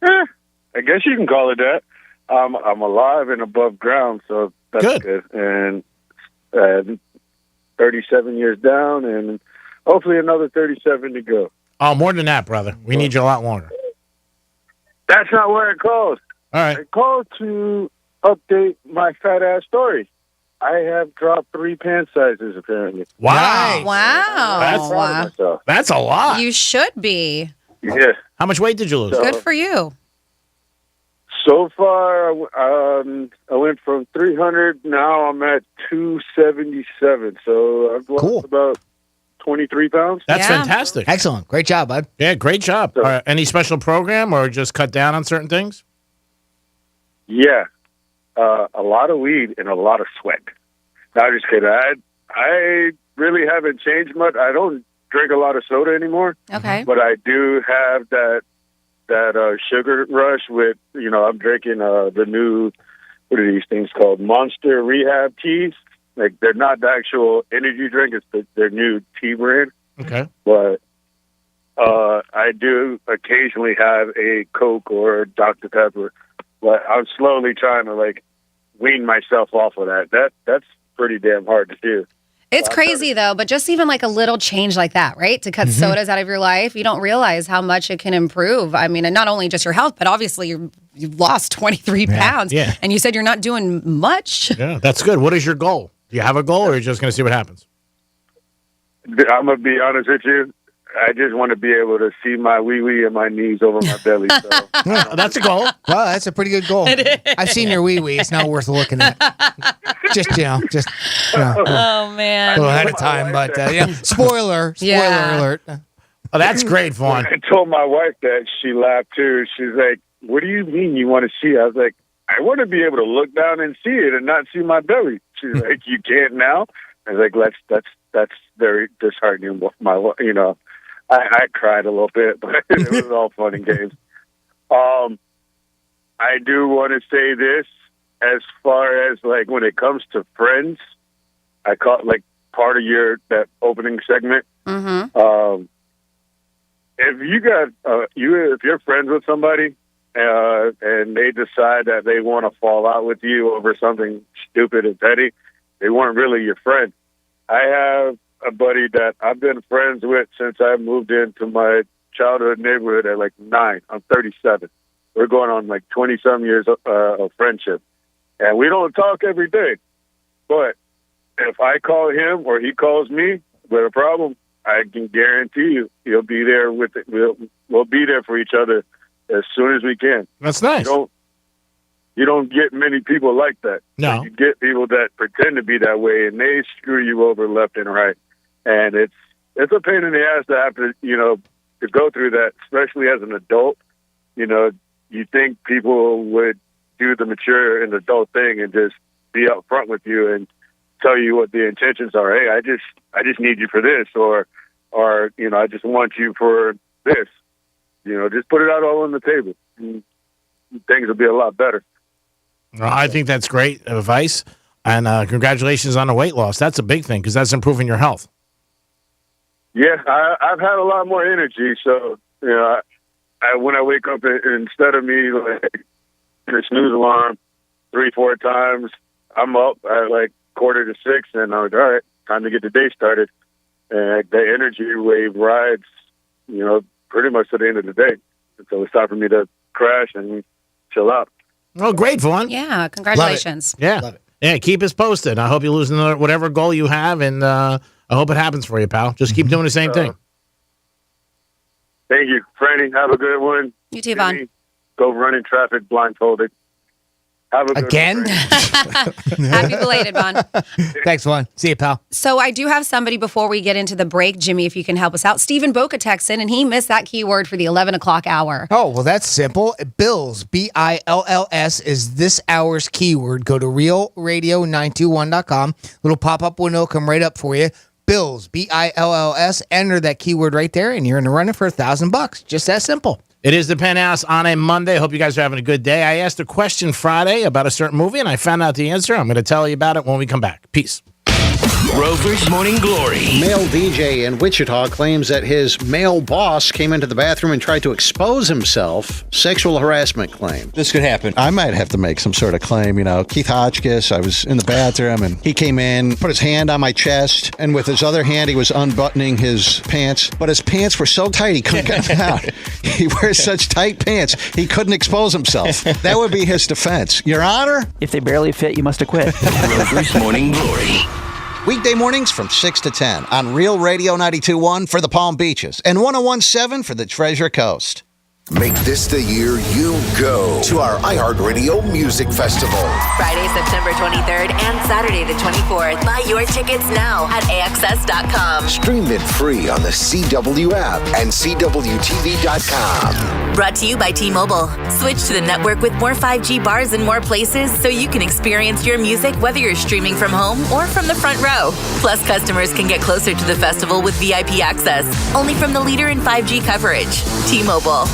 I guess you can call it that. I'm alive and above ground, so that's good. And 37 years down, and hopefully another 37 to go. Oh, more than that, brother. We need you a lot longer. That's not where it called. All right. I called to update my fat ass story. I have dropped 3 pant sizes, apparently. Wow. Wow. That's a lot. You should be. Yeah. How much weight did you lose? Good for you. So far, I went from 300. Now I'm at 277. So I've lost about 23 pounds. That's fantastic. Excellent. Great job, bud. Yeah, great job. Any special program or just cut down on certain things? Yeah. A lot of weed and a lot of sweat. No, I'm just kidding. I really haven't changed much. I don't drink a lot of soda anymore. Okay. But I do have that sugar rush with, I'm drinking the new, what are these things called? Monster Rehab teas. Like, they're not the actual energy drink. It's their new tea brand. Okay. But I do occasionally have a Coke or Dr. Pepper. But I'm slowly trying to, wean myself off of that. That's pretty damn hard to do. It's crazy, though, but just even a little change like that, right? To cut sodas out of your life, you don't realize how much it can improve. I mean, and not only just your health, but obviously you've lost 23 pounds. Yeah. And you said you're not doing much. Yeah, that's good. What is your goal? Do you have a goal, or are you just going to see what happens? I'm going to be honest with you. I just want to be able to see my wee-wee and my knees over my belly. So. That's a goal. Well, that's a pretty good goal. I've seen your wee-wee. It's not worth looking at. Just oh, man. A little ahead of time, but Spoiler alert. Oh, that's great, Vaughn. I told my wife that. She laughed, too. She's like, what do you mean you want to see it? I was like, I want to be able to look down and see it and not see my belly. She's like, you can't now? I was like, that's very disheartening. I cried a little bit, but it was all fun and games. I do want to say this as far as when it comes to friends. I caught part of that opening segment. Mm-hmm. If you got if you're friends with somebody and they decide that they want to fall out with you over something stupid and petty, they weren't really your friend. I have a buddy that I've been friends with since I moved into my childhood neighborhood at 9. I'm 37. We're going on 20-some years of friendship. And we don't talk every day. But if I call him or he calls me with a problem, I can guarantee you he'll be there with it. We'll be there for each other as soon as we can. That's nice. You don't get many people like that. No. You get people that pretend to be that way, and they screw you over left and right. And it's a pain in the ass to have to, to go through that, especially as an adult. You think people would do the mature and adult thing and just be up front with you and tell you what the intentions are. Hey, I just need you for this, or I just want you for this. Just put it out all on the table. And things will be a lot better. Well, I think that's great advice, and congratulations on the weight loss. That's a big thing because that's improving your health. Yeah, I've had a lot more energy. So, you know, when I wake up, instead of me like the snooze alarm 3-4 times, I'm up at like 5:45, and I'm like, all right, time to get the day started. And the energy wave rides, you know, pretty much to the end of the day. So it's time for me to crash and chill out. Oh, great, Vaughn. Yeah, congratulations. Yeah. Yeah, keep us posted. I hope you lose whatever goal you have, and I hope it happens for you, pal. Just keep doing the same thing. Thank you. Franny, have a good one. You too, Vaughn. Go run in traffic blindfolded. Have a good Again? one. Happy belated, Vaughn. Thanks, Vaughn. See you, pal. So I do have somebody before we get into the break, Jimmy, if you can help us out. Stephen Boca texted in, and he missed that keyword for the 11 o'clock hour. Oh, well, that's simple. Bills, BILLS, is this hour's keyword. Go to realradio921.com. Little pop-up window come right up for you. Bills, BILLS. Enter that keyword right there, and you're in the running for $1,000. Just that simple. It is the Penthouse on a Monday. Hope you guys are having a good day. I asked a question Friday about a certain movie, and I found out the answer. I'm going to tell you about it when we come back. Peace. Rover's Morning Glory. Male DJ in Wichita claims that his male boss came into the bathroom and tried to expose himself. Sexual harassment claim. This could happen. I might have to make some sort of claim. You know, Keith Hotchkiss, I was in the bathroom and he came in, put his hand on my chest, and with his other hand, he was unbuttoning his pants. But his pants were so tight, he couldn't get them out. He wears such tight pants, he couldn't expose himself. That would be his defense. Your Honor? If they barely fit, you must have quit. Rover's Morning Glory. Weekday mornings from 6 to 10 on Real Radio 92.1 for the Palm Beaches and 101.7 for the Treasure Coast. Make this the year you go to our iHeartRadio Music Festival. Friday, September 23rd and Saturday the 24th. Buy your tickets now at AXS.com. Stream it free on the CW app and CWTV.com. Brought to you by T-Mobile. Switch to the network with more 5G bars in more places so you can experience your music whether you're streaming from home or from the front row. Plus, customers can get closer to the festival with VIP access. Only from the leader in 5G coverage. T-Mobile.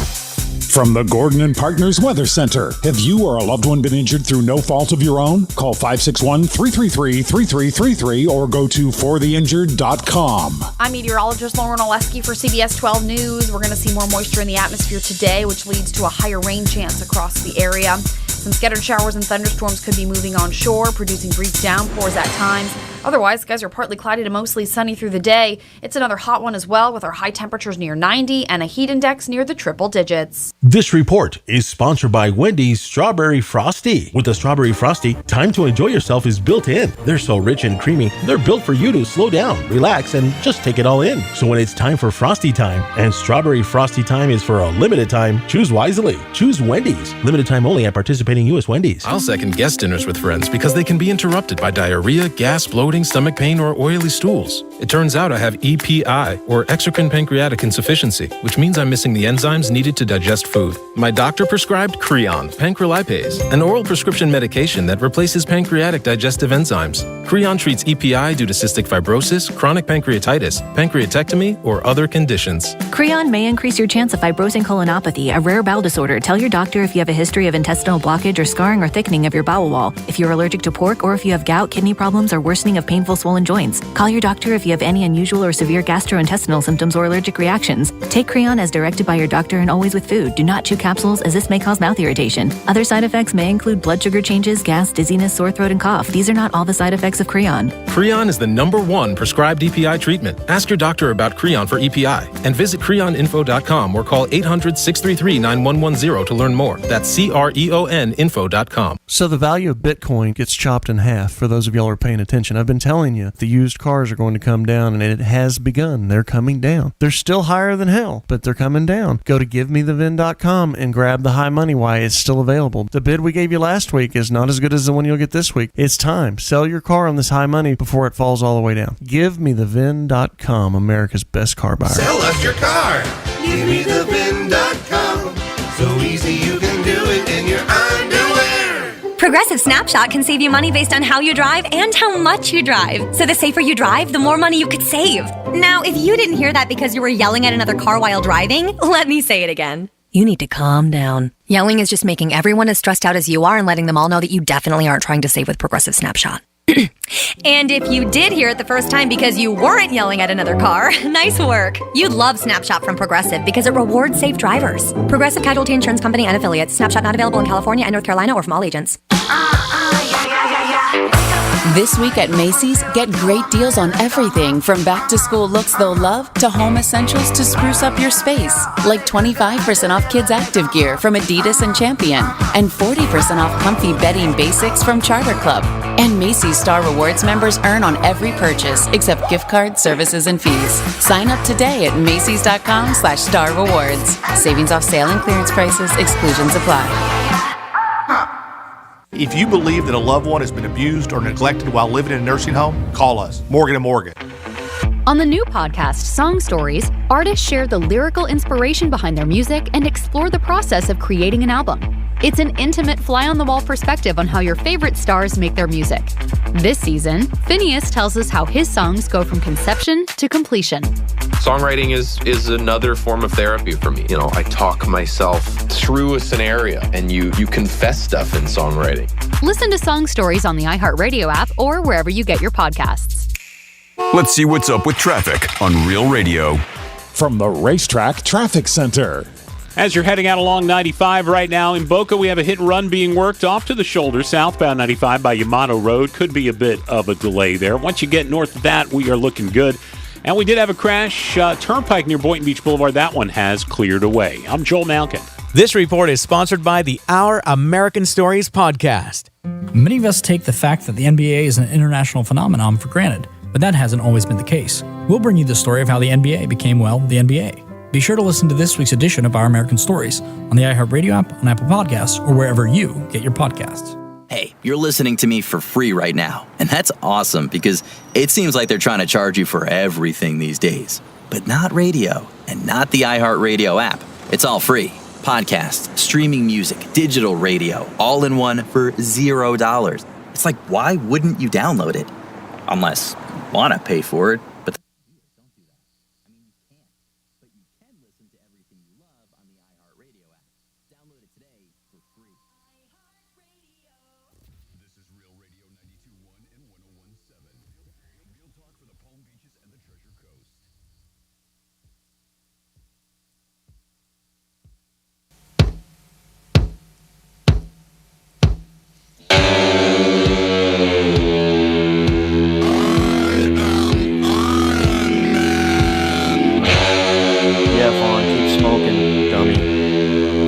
From the Gordon and Partners Weather Center. Have you or a loved one been injured through no fault of your own? Call 561-333-3333 or go to fortheinjured.com. I'm meteorologist Lauren Oleski for CBS 12 News. We're going to see more moisture in the atmosphere today, which leads to a higher rain chance across the area. Some scattered showers and thunderstorms could be moving onshore, producing brief downpours at times. Otherwise, skies are partly cloudy to mostly sunny through the day. It's another hot one as well, with our high temperatures near 90 and a heat index near the triple digits. This report is sponsored by Wendy's Strawberry Frosty. With the Strawberry Frosty, time to enjoy yourself is built in. They're so rich and creamy, they're built for you to slow down, relax, and just take it all in. So when it's time for Frosty time, and Strawberry Frosty time is for a limited time, choose wisely. Choose Wendy's. Limited time only at participating U.S. Wendy's. I'll second guest dinners with friends because they can be interrupted by diarrhea, gas, bloating, stomach pain, or oily stools. It turns out I have EPI, or exocrine pancreatic insufficiency, which means I'm missing the enzymes needed to digest food. My doctor prescribed Creon, pancrelipase, an oral prescription medication that replaces pancreatic digestive enzymes. Creon treats EPI due to cystic fibrosis, chronic pancreatitis, pancreatectomy, or other conditions. Creon may increase your chance of fibrosing colonopathy, a rare bowel disorder. Tell your doctor if you have a history of intestinal blockage or scarring or thickening of your bowel wall, if you're allergic to pork, or if you have gout, kidney problems, or worsening of painful swollen joints. Call your doctor if you have any unusual or severe gastrointestinal symptoms or allergic reactions. Take Creon as directed by your doctor and always with food. Do not chew capsules as this may cause mouth irritation. Other side effects may include blood sugar changes, gas, dizziness, sore throat, and cough. These are not all the side effects of Creon. Creon is the #1 prescribed EPI treatment. Ask your doctor about Creon for EPI and visit creoninfo.com or call 800-633-9110 to learn more. That's CREONinfo.com. So the value of Bitcoin gets chopped in half for those of y'all who are paying attention. I've been telling you, the used cars are going to come down, and it has begun. They're coming down. They're still higher than hell, but they're coming down. Go to givemethevin.com and grab the high money while it's still available. The bid we gave you last week is not as good as the one you'll get this week. It's time. Sell your car on this high money before it falls all the way down. Givemethevin.com, America's best car buyer. Sell us your car. GiveMeTheVin.com. So easy you can do it in your underwear. Progressive Snapshot can save you money based on how you drive and how much you drive. So the safer you drive, the more money you could save. Now, if you didn't hear that because you were yelling at another car while driving, let me say it again. You need to calm down. Yelling is just making everyone as stressed out as you are and letting them all know that you definitely aren't trying to save with Progressive Snapshot. And if you did hear it the first time because you weren't yelling at another car, nice work. You'd love Snapshot from Progressive because it rewards safe drivers. Progressive Casualty Insurance Company and Affiliates. Snapshot not available in California and North Carolina or from all agents. This week at Macy's, get great deals on everything from back-to-school looks they'll love to home essentials to spruce up your space. Like 25% off kids' active gear from Adidas and Champion, and 40% off comfy bedding basics from Charter Club. And Macy's Star Rewards members earn on every purchase except gift cards, services, and fees. Sign up today at Macys.com/Star Rewards. Savings off sale and clearance prices. Exclusions apply. If you believe that a loved one has been abused or neglected while living in a nursing home, call us, Morgan & Morgan. On the new podcast, Song Stories, artists share the lyrical inspiration behind their music and explore the process of creating an album. It's an intimate fly-on-the-wall perspective on how your favorite stars make their music. This season, Phineas tells us how his songs go from conception to completion. Songwriting is another form of therapy for me. You know, I talk myself through a scenario, and you confess stuff in songwriting. Listen to Song Stories on the iHeartRadio app or wherever you get your podcasts. Let's see what's up with traffic on Real Radio. From the Racetrack Traffic Center. As you're heading out along 95 right now, in Boca, we have a hit and run being worked off to the shoulder. Southbound 95 by Yamato Road. Could be a bit of a delay there. Once you get north of that, we are looking good. And we did have a crash, Turnpike near Boynton Beach Boulevard. That one has cleared away. I'm Joel Malkin. This report is sponsored by the Our American Stories podcast. Many of us take the fact that the NBA is an international phenomenon for granted, but that hasn't always been the case. We'll bring you the story of how the NBA became, well, the NBA. Be sure to listen to this week's edition of Our American Stories on the iHeartRadio app, on Apple Podcasts, or wherever you get your podcasts. Hey, you're listening to me for free right now, and that's awesome because it seems like they're trying to charge you for everything these days. But not radio, and not the iHeartRadio app. It's all free. Podcasts, streaming music, digital radio, all in one for $0. It's like, why wouldn't you download it? Unless you want to pay for it. But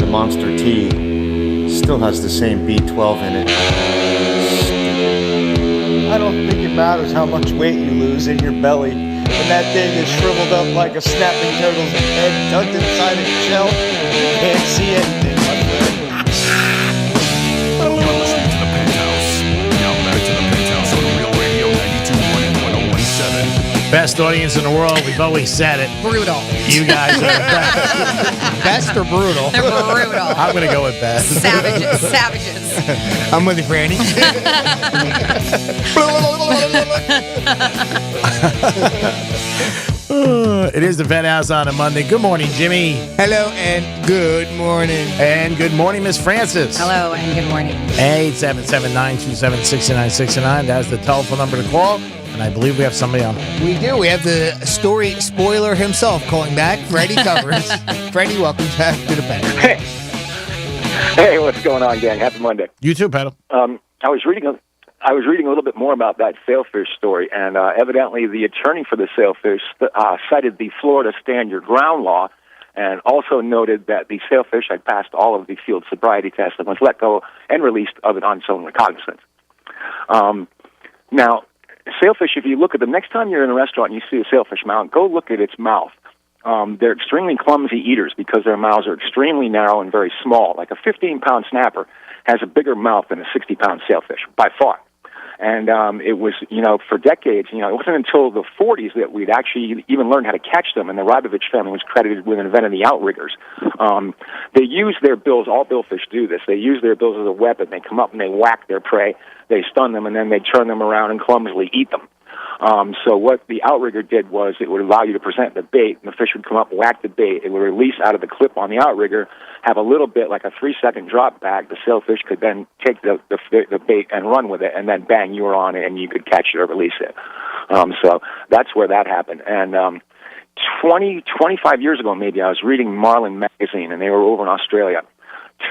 Monster T still has the same B12 in it. I don't think it matters how much weight you lose in your belly when that thing is shriveled up like a snapping turtle's head tucked inside its shell. You can't see anything, my friend. You're listening to the Penthouse. Now back to the Penthouse on Real Radio 92.1 and 101.7. Best audience in the world. We've always said it. Brutal. You guys are best. Best or brutal? They're brutal. I'm going to go with best. Savages. I'm with you, Franny. It is the Penthouse on a Monday. Good morning, Jimmy. Hello and good morning. And good morning, Miss Francis. Hello and good morning. 877-927-6969. That's the telephone number to call. And I believe we have somebody on. We do. We have the story spoiler himself calling back. Freddie covers. Freddie, welcome back to the Penthouse. Hey, what's going on, gang? Happy Monday. You too, Pedal. I was reading a little bit more about that sailfish story, and evidently the attorney for the sailfish cited the Florida Stand Your Ground law, and also noted that the sailfish had passed all of the field sobriety tests and was let go and released of it on its own recognizance. Now, sailfish, if you look at the next time you're in a restaurant and you see a sailfish mouth, go look at its mouth. They're extremely clumsy eaters because their mouths are extremely narrow and very small. Like a 15-pound snapper has a bigger mouth than a 60-pound sailfish, by far. And it was, for decades, it wasn't until the 40s that we'd actually even learned how to catch them, and the Rybovich family was credited with inventing the outriggers. They use their bills, all billfish do this, they use their bills as a weapon. They come up and they whack their prey, they stun them, and then they turn them around and clumsily eat them. So what the outrigger did was it would allow you to present the bait, and the fish would come up, whack the bait. It would release out of the clip on the outrigger, have a little bit like a 3-second drop back. The sailfish could then take the bait and run with it, and then bang, you were on it, and you could catch it or release it. So that's where that happened. And 25 years ago, maybe, I was reading Marlin magazine, and they were over in Australia.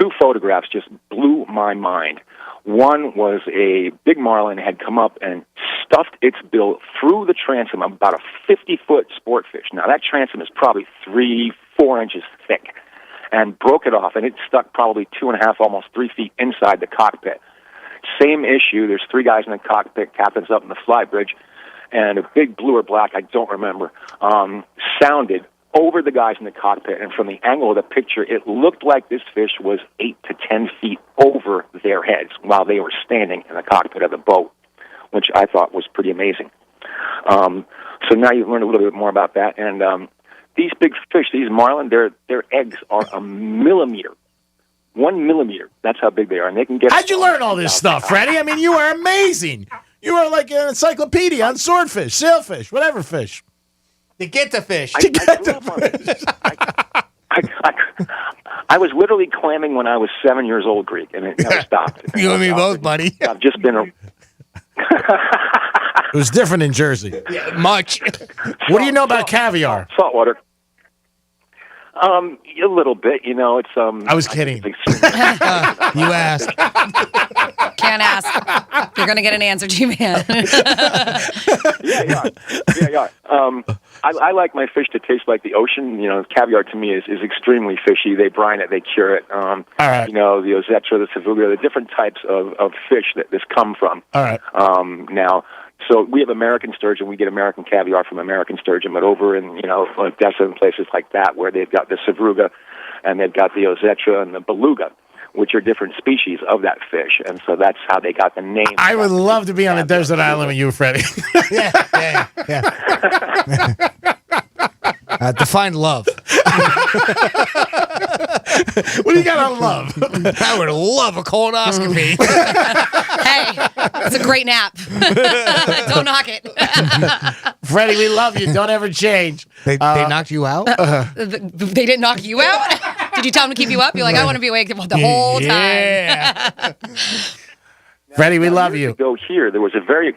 2 photographs just blew my mind. One was a big marlin had come up and stuffed its bill through the transom of about a 50-foot sport fish. Now, that transom is probably 3-4 inches thick, and broke it off, and it stuck probably 2.5, almost 3 feet inside the cockpit. Same issue. There's 3 guys in the cockpit, captain's up in the fly bridge, and a big blue or black, I don't remember, sounded over the guys in the cockpit, and from the angle of the picture, it looked like this fish was 8 to 10 feet over their heads while they were standing in the cockpit of the boat, which I thought was pretty amazing. So now you've learned a little bit more about that, and these big fish, these marlin, their eggs are a millimeter. 1 millimeter. That's how big they are, and they can get. How'd you learn all this stuff, Freddie? I mean, you are amazing. You are like an encyclopedia on swordfish, sailfish, whatever fish. To get the fish. I was literally clamming when I was 7 years old, Greek, and it never stopped. You and me both, buddy. I've just been It was different in Jersey. Yeah, much. What do you know about caviar? Saltwater. A little bit, you know. It's I was kidding. You asked. Can't ask. You're gonna get an answer, G-Man. Yeah. I like my fish to taste like the ocean. You know, caviar to me is extremely fishy. They brine it, they cure it. All right. You know, the ozetra, the savuga, the different types of fish that this come from. All right. Now, so we have American sturgeon. We get American caviar from American sturgeon, but over in, you know, Odessa and places like that where they've got the savruga and they've got the ozetra and the beluga, which are different species of that fish. And so that's how they got the name. I would love to be on a desert island with you, Freddie. Yeah. Define love. What do you got on love? I would love a colonoscopy. Hey, it's a great nap. Don't knock it. Freddie, we love you. Don't ever change. They knocked you out? They didn't knock you out? Did you tell them to keep you up? You're like, I want to be awake the whole time. Yeah. Freddie, we love you. Go here. There was a very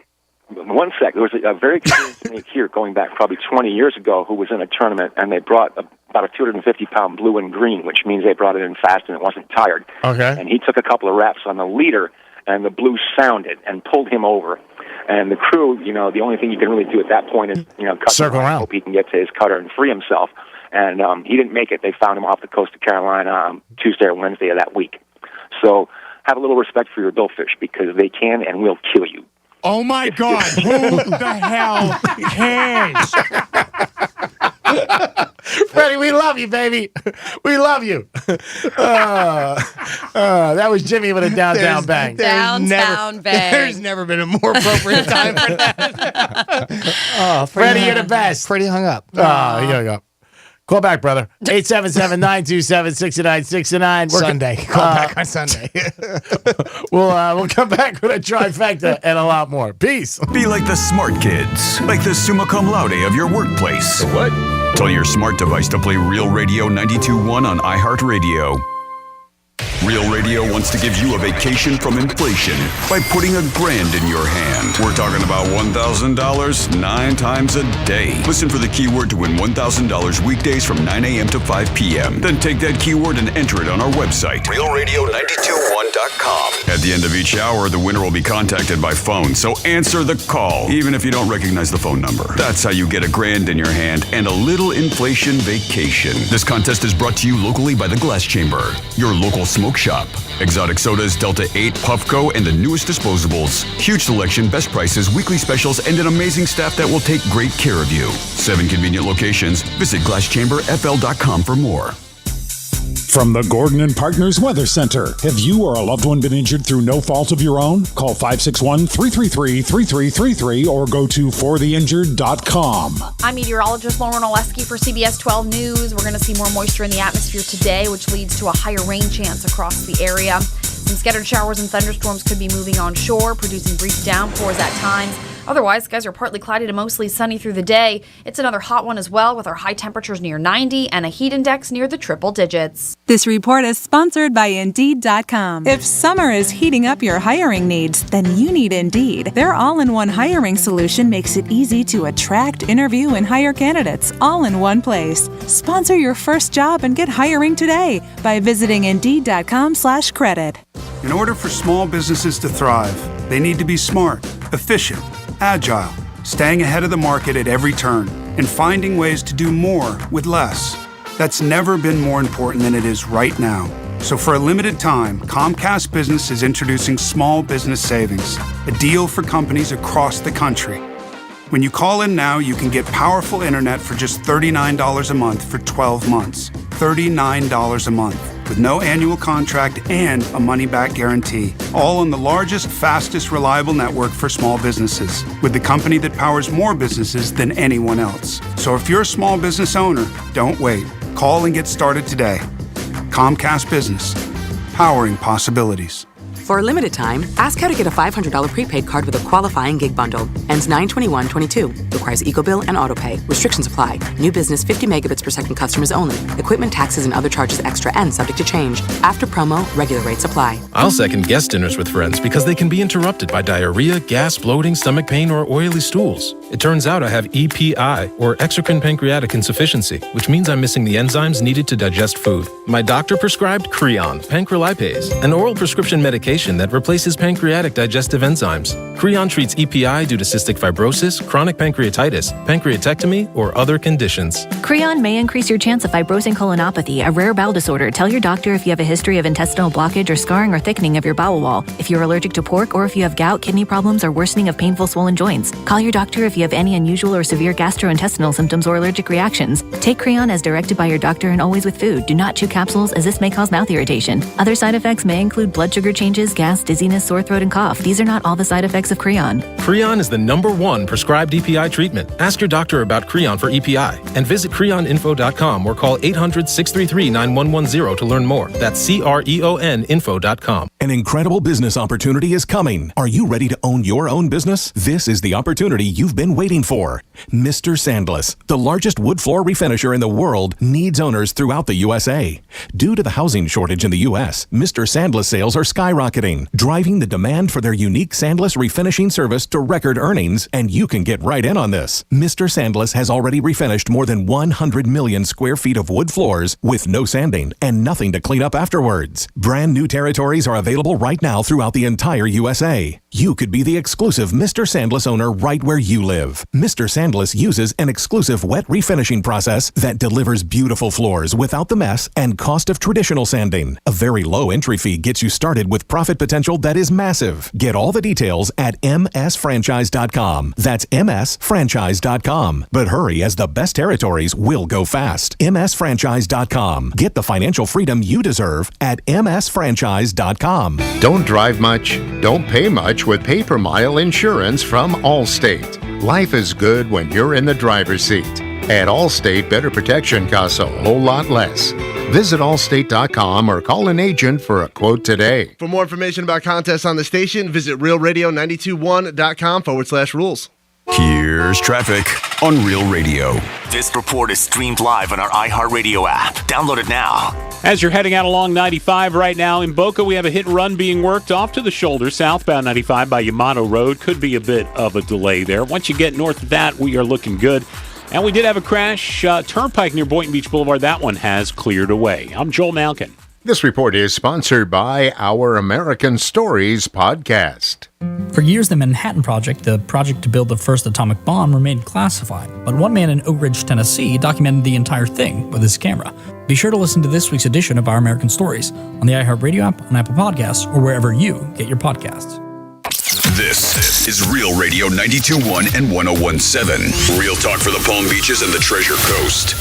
experienced snake here going back probably 20 years ago who was in a tournament, and they brought about a 250-pound blue and green, which means they brought it in fast and it wasn't tired. Okay. And he took a couple of raps on the leader, and the blue sounded and pulled him over. And the crew, you know, the only thing you can really do at that point is, you know, cut circle around, hope he can get to his cutter and free himself. And he didn't make it. They found him off the coast of Carolina Tuesday or Wednesday of that week. So have a little respect for your billfish because they can and will kill you. Oh, my God. Who the hell cares? Freddie, we love you, baby. We love you. That was Jimmy with a downtown bang. Downtown bang. There's never been a more appropriate time for that. Freddie, you're the best. Freddie hung up. Oh, here we go. Call back, brother. 877-927-6969. Sunday. Call back on Sunday. We'll come back with a trifecta and a lot more. Peace. Be like the smart kids, like the summa cum laude of your workplace. What? Tell your smart device to play Real Radio 92.1 on iHeartRadio. Real Radio wants to give you a vacation from inflation by putting $1,000 in your hand. We're talking about $1,000 9 times a day. Listen for the keyword to win $1,000 weekdays from 9 a.m. to 5 p.m. Then take that keyword and enter it on our website, realradio921.com. At the end of each hour, the winner will be contacted by phone, so answer the call, even if you don't recognize the phone number. That's how you get $1,000 in your hand and a little inflation vacation. This contest is brought to you locally by the Glass Chamber, your local smoke shop. Exotic sodas, Delta 8, Puffco, and the newest disposables. Huge selection, best prices, weekly specials, and an amazing staff that will take great care of you. 7 convenient locations. Visit glasschamberfl.com for more. From the Gordon and Partners Weather Center. Have you or a loved one been injured through no fault of your own? Call 561-333-3333 or go to fortheinjured.com. I'm meteorologist Lauren Oleski for CBS 12 News. We're going to see more moisture in the atmosphere today, which leads to a higher rain chance across the area. Some scattered showers and thunderstorms could be moving onshore, producing brief downpours at times. Otherwise, skies are partly cloudy to mostly sunny through the day. It's another hot one as well, with our high temperatures near 90 and a heat index near the triple digits. This report is sponsored by Indeed.com. If summer is heating up your hiring needs, then you need Indeed. Their all-in-one hiring solution makes it easy to attract, interview, and hire candidates all in one place. Sponsor your first job and get hiring today by visiting Indeed.com/credit. In order for small businesses to thrive, they need to be smart, efficient, agile, staying ahead of the market at every turn, and finding ways to do more with less. That's never been more important than it is right now. So for a limited time, Comcast Business is introducing Small Business Savings, a deal for companies across the country. When you call in now, you can get powerful internet for just $39 a month for 12 months. $39 a month, with no annual contract and a money-back guarantee. All on the largest, fastest, reliable network for small businesses, with the company that powers more businesses than anyone else. So if you're a small business owner, don't wait. Call and get started today. Comcast Business, powering possibilities. For a limited time, ask how to get a $500 prepaid card with a qualifying gig bundle. Ends 9/21/22. Requires EcoBill and AutoPay. Restrictions apply. New business 50 megabits per second customers only. Equipment taxes and other charges extra and subject to change. After promo, regular rates apply. I'll second guest dinners with friends because they can be interrupted by diarrhea, gas, bloating, stomach pain, or oily stools. It turns out I have EPI, or exocrine pancreatic insufficiency, which means I'm missing the enzymes needed to digest food. My doctor prescribed Creon, pancrelipase, an oral prescription medication that replaces pancreatic digestive enzymes. Creon treats EPI due to cystic fibrosis, chronic pancreatitis, pancreatectomy, or other conditions. Creon may increase your chance of fibrosing colonopathy, a rare bowel disorder. Tell your doctor if you have a history of intestinal blockage or scarring or thickening of your bowel wall, if you're allergic to pork, or if you have gout, kidney problems, or worsening of painful swollen joints. Call your doctor if you have any unusual or severe gastrointestinal symptoms or allergic reactions. Take Creon as directed by your doctor and always with food. Do not chew capsules, as this may cause mouth irritation. Other side effects may include blood sugar changes, gas, dizziness, sore throat, and cough. These are not all the side effects of Creon. Creon is the #1 prescribed EPI treatment. Ask your doctor about Creon for EPI and visit creoninfo.com or call 800-633-9110 to learn more. That's CREONinfo.com. An incredible business opportunity is coming. Are you ready to own your own business? This is the opportunity you've been waiting for. Mr. Sandless, the largest wood floor refinisher in the world, needs owners throughout the USA. Due to the housing shortage in the U.S., Mr. Sandless sales are skyrocketing, driving the demand for their unique Sandless refinishing service to record earnings, and you can get right in on this. Mr. Sandless has already refinished more than 100 million square feet of wood floors with no sanding and nothing to clean up afterwards. Brand new territories are available right now throughout the entire USA. You could be the exclusive Mr. Sandless owner right where you live. Mr. Sandless uses an exclusive wet refinishing process that delivers beautiful floors without the mess and cost of traditional sanding. A very low entry fee gets you started with profit potential that is massive. Get all the details at msfranchise.com. That's msfranchise.com. But hurry, as the best territories will go fast. msfranchise.com. Get the financial freedom you deserve at msfranchise.com. Don't drive much, don't pay much with pay-per-mile insurance from Allstate. Life is good when you're in the driver's seat. At Allstate, better protection costs a whole lot less. Visit allstate.com or call an agent for a quote today. For more information about contests on the station, visit realradio921.com/rules. Here's traffic on Real Radio. This report is streamed live on our iHeartRadio app. Download it now. As you're heading out along 95 right now, in Boca, we have a hit and run being worked off to the shoulder, southbound 95 by Yamato Road. Could be a bit of a delay there. Once you get north of that, we are looking good. And we did have a crash, turnpike near Boynton Beach Boulevard. That one has cleared away. I'm Joel Malkin. This report is sponsored by Our American Stories podcast. For years, the Manhattan Project, the project to build the first atomic bomb, remained classified. But one man in Oak Ridge, Tennessee, documented the entire thing with his camera. Be sure to listen to this week's edition of Our American Stories on the iHeartRadio app, on Apple Podcasts, or wherever you get your podcasts. This is Real Radio 92.1 and 101.7. Real talk for the Palm Beaches and the Treasure Coast.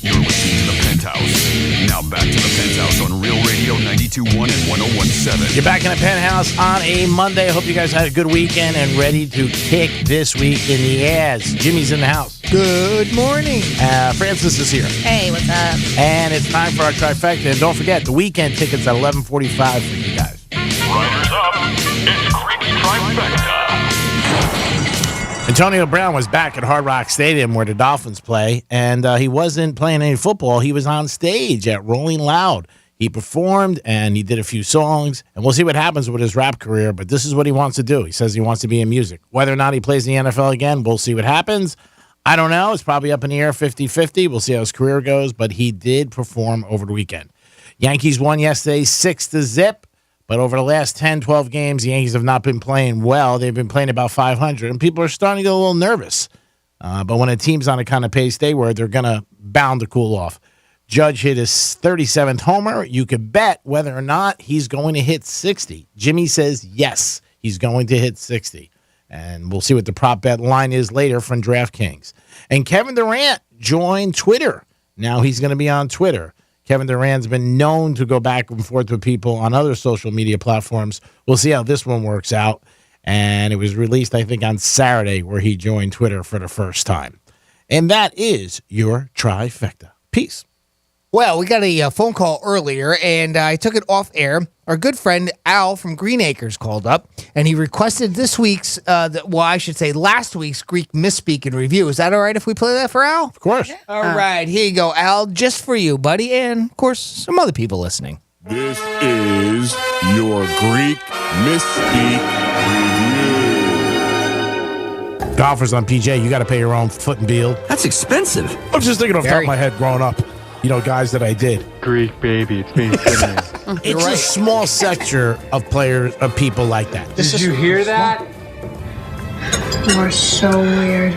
You're listening to the Penthouse. Now Now back to the Penthouse on Real Radio 92.1 and 101.7. You're back in the Penthouse on a Monday. I hope you guys had a good weekend and ready to kick this week in the ass. Jimmy's in the house. Good morning. Francis is here. Hey, what's up? And it's time for our trifecta. And don't forget, the weekend tickets at 11:45 for you guys. Riders up. It's Creek's Trifecta. Antonio Brown was back at Hard Rock Stadium where the Dolphins play, and he wasn't playing any football. He was on stage at Rolling Loud. He performed, and he did a few songs, and we'll see what happens with his rap career, but this is what he wants to do. He says he wants to be in music. Whether or not he plays in the NFL again, we'll see what happens. I don't know. It's probably up in the air, 50-50. We'll see how his career goes, but he did perform over the weekend. Yankees won yesterday 6-0. But over the last 10, 12 games, the Yankees have not been playing well. They've been playing about 500, and people are starting to get a little nervous. But when a team's on the kind of pace they were, they're going to bound to cool off. Judge hit his 37th homer. You could bet whether or not he's going to hit 60. Jimmy says yes, he's going to hit 60. And we'll see what the prop bet line is later from DraftKings. And Kevin Durant joined Twitter. Now he's going to be on Twitter. Kevin Durant's been known to go back and forth with people on other social media platforms. We'll see how this one works out. And it was released, I think, on Saturday where he joined Twitter for the first time. And that is your trifecta. Peace. Well, we got a phone call earlier, and I took it off air. Our good friend Al from Green Acres called up, and he requested this week's, last week's Greek misspeak and review. Is that all right if we play that for Al? Of course. All right, here you go, Al, just for you, buddy, and, of course, some other people listening. This is your Greek misspeak review. Golfers on PJ, you got to pay your own foot and field. That's expensive. I'm just thinking off the top of my head growing up. You know, guys that I did. Greek baby, it's me. It's a small sector of people like that. Did you hear that? You are so weird.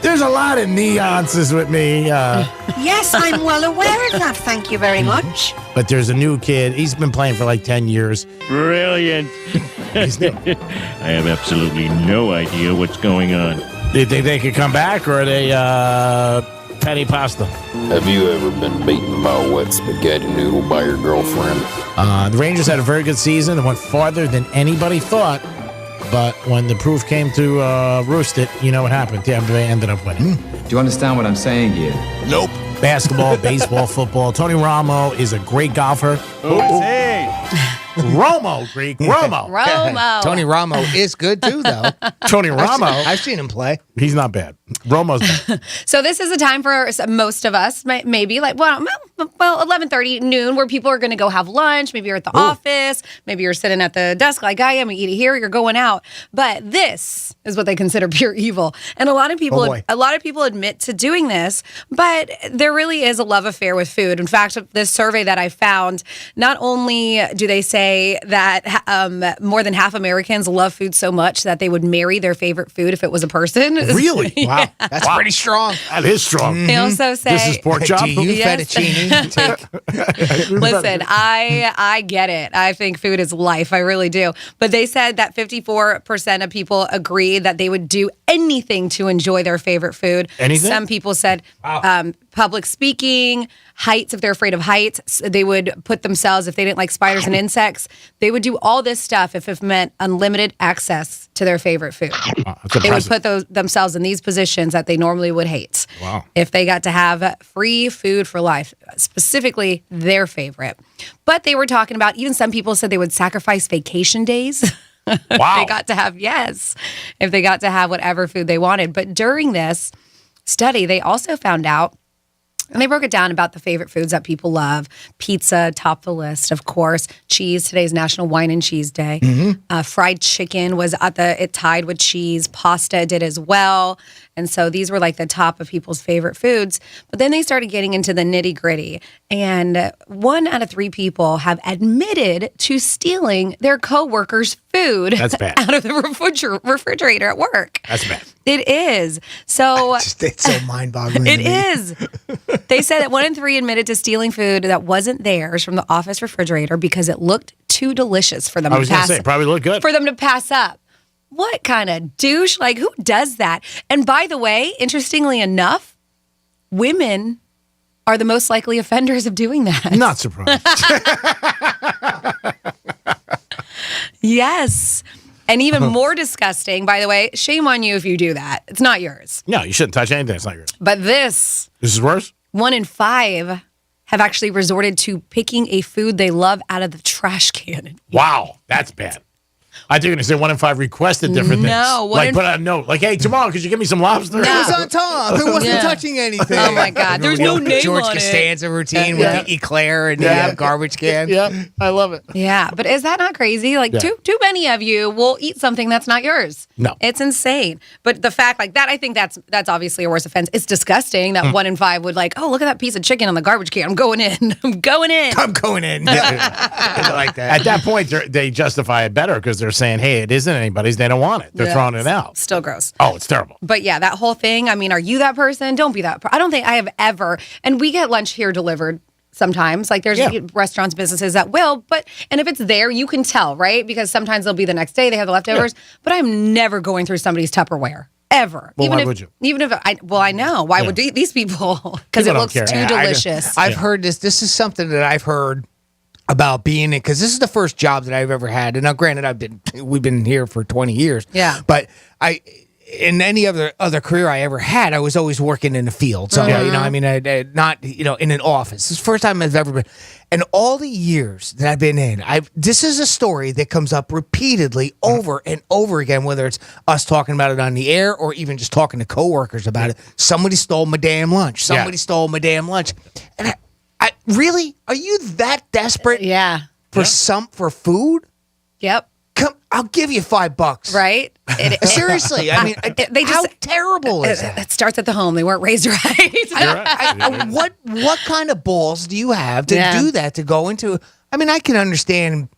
There's a lot of nuances with me. Yes, I'm well aware of that. Thank you very much. But there's a new kid. He's been playing for like 10 years. Brilliant. I have absolutely no idea what's going on. Do you think they could come back, or are they patty pasta? Have you ever been beaten by a wet spaghetti noodle by your girlfriend? The Rangers had a very good season. They went farther than anybody thought. But when the proof came to roost it, you know what happened. Tampa Bay ended up winning. Do you understand what I'm saying here? Nope. Basketball, baseball, football. Tony Romo is a great golfer. Romo, Greek. Romo. Tony Romo is good, too, though. Tony Romo. I've seen him play. He's not bad. Romo's bad. So this is a time for most of us, maybe like, 11:30, noon, where people are going to go have lunch. Maybe you're at the office. Maybe you're sitting at the desk like I am. You eat it here. You're going out. But this is what they consider pure evil. And a lot of people admit to doing this, but there really is a love affair with food. In fact, this survey that I found, not only do they say that more than half Americans love food so much that they would marry their favorite food if it was a person. Really? Yeah. Wow. That's pretty strong. That is strong. They also say, this is pork chop. Do you fettuccine take? Listen, I get it. I think food is life. I really do. But they said that 54% of people agree that they would do anything to enjoy their favorite food. Anything? Some people said public speaking, heights, if they're afraid of heights, they would put themselves, if they didn't like spiders and insects, they would do all this stuff if it meant unlimited access to their favorite food. They would put themselves in these positions that they normally would hate. Wow. If they got to have free food for life, specifically their favorite. But they were talking about, even some people said they would sacrifice vacation days. Wow. If they got to have whatever food they wanted. But during this study, they also found out, and they broke it down about the favorite foods that people love. Pizza, top the list, of course. Cheese, today's National Wine and Cheese Day. Fried chicken was it tied with cheese. Pasta did as well. And so these were like the top of people's favorite foods. But then they started getting into the nitty gritty. And 1 out of 3 people have admitted to stealing their coworkers' food That's bad. out of the refrigerator at work. That's bad. It is. So it's so mind-boggling. it is. They said that 1 in 3 admitted to stealing food that wasn't theirs from the office refrigerator because it looked too delicious for them to pass. I was going to say, it probably looked good. For them to pass up. What kind of douche? Like, who does that? And by the way, interestingly enough, women are the most likely offenders of doing that. Not surprised. Yes. And even more disgusting, by the way, shame on you if you do that. It's not yours. No, you shouldn't touch anything. It's not yours. But this is worse? 1 in 5 have actually resorted to picking a food they love out of the trash can. Wow, that's bad. I think you're going to say 1 in 5 requested different things. No, like put out a note. Like, hey, tomorrow, could you give me some lobster? It was on top. It wasn't touching anything. Oh, my God. There's no name George on Costanza it. routine with the eclair and the garbage can. Yeah, I love it. Yeah, but is that not crazy? Like, too many of you will eat something that's not yours. No. It's insane. But the fact like that, I think that's obviously a worse offense. It's disgusting that 1 in 5 would like, oh, look at that piece of chicken on the garbage can. I'm going in. I'm going in. I'm going in. Like that. At that point, they justify it better because they're saying, hey, it isn't anybody's. They don't want it. They're throwing it out. Still gross. Oh, it's terrible. But yeah, that whole thing. I mean, are you that person? Don't be that. I don't think I have ever. And we get lunch here delivered sometimes. Like there's restaurants, businesses that will. And if it's there, you can tell, right? Because sometimes they'll be the next day. They have the leftovers. Yeah. But I'm never going through somebody's Tupperware. Ever. Well, why would you? Even if I know. Why would these people? Because it looks too delicious. I've heard this. This is something that I've heard about being it, because this is the first job that I've ever had. And now, granted, we've been here for 20 years. Yeah. But in any other career I ever had, I was always working in the field. So, not, in an office. This is the first time I've ever been. And all the years that I've been in, this is a story that comes up repeatedly over and over again, whether it's us talking about it on the air or even just talking to coworkers about it. Somebody stole my damn lunch. Somebody stole my damn lunch. And really? Are you that desperate? Yeah. For food? Yep. Come, I'll give you $5. Right? Seriously, I mean, how terrible is that? It starts at the home. They weren't raised right. What kind of balls do you have to do that, to go into? I mean, I can understand.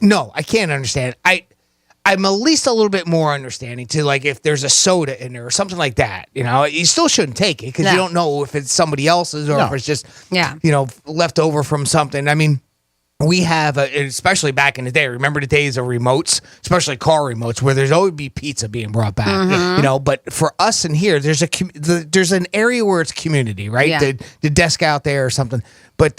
No, I can't understand. I'm at least a little bit more understanding to, like, if there's a soda in there or something like that, you still shouldn't take it because you don't know if it's somebody else's or if it's just, left over from something. I mean, we have, especially back in the day, remember the days of remotes, especially car remotes, where there's always be pizza being brought back, but for us in here, there's an area where it's community, right? Yeah. The desk out there or something. But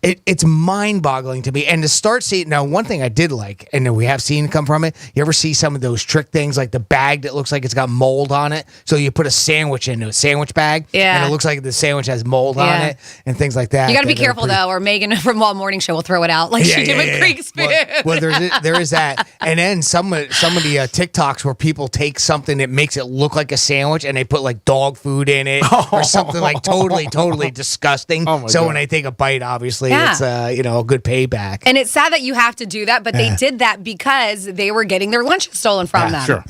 it's mind-boggling to me. And to start seeing, now one thing I did like, and we have seen come from it, you ever see some of those trick things, like the bag that looks like it's got mold on it? So you put a sandwich into a sandwich bag, and it looks like the sandwich has mold on it, and things like that. You got to be careful, though, or Megan from Wall Morning Show will throw it out like she did with Greek spoon. Well, there is that. And then some of the TikToks where people take something that makes it look like a sandwich and they put like dog food in it or something like totally disgusting. So when I take a bite, obviously, it's a good payback. And it's sad that you have to do that, but they did that because they were getting their lunch stolen from them. Sure.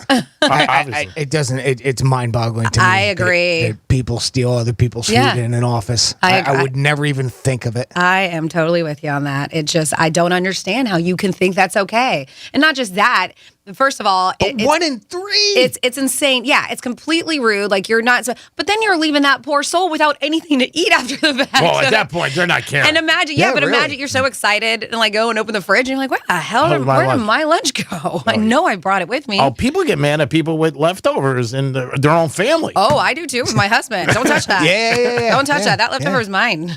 It's mind-boggling to me. I agree. That people steal other people's food in an office. I would never even think of it. I am totally with you on that. I don't understand how you can think that's okay. And not just that. First of all, it's 1 in 3. It's insane. Yeah, it's completely rude. Like you're not. But then you're leaving that poor soul without anything to eat after the fact. Well, at that point, they're not caring. And imagine, imagine you're so excited and like go and open the fridge and you're like, where the hell where did my lunch go? I know I brought it with me. Oh, people get mad at people with leftovers in their own family. Oh, I do too with my husband. Don't touch that. Yeah. Don't touch that. That leftover is mine.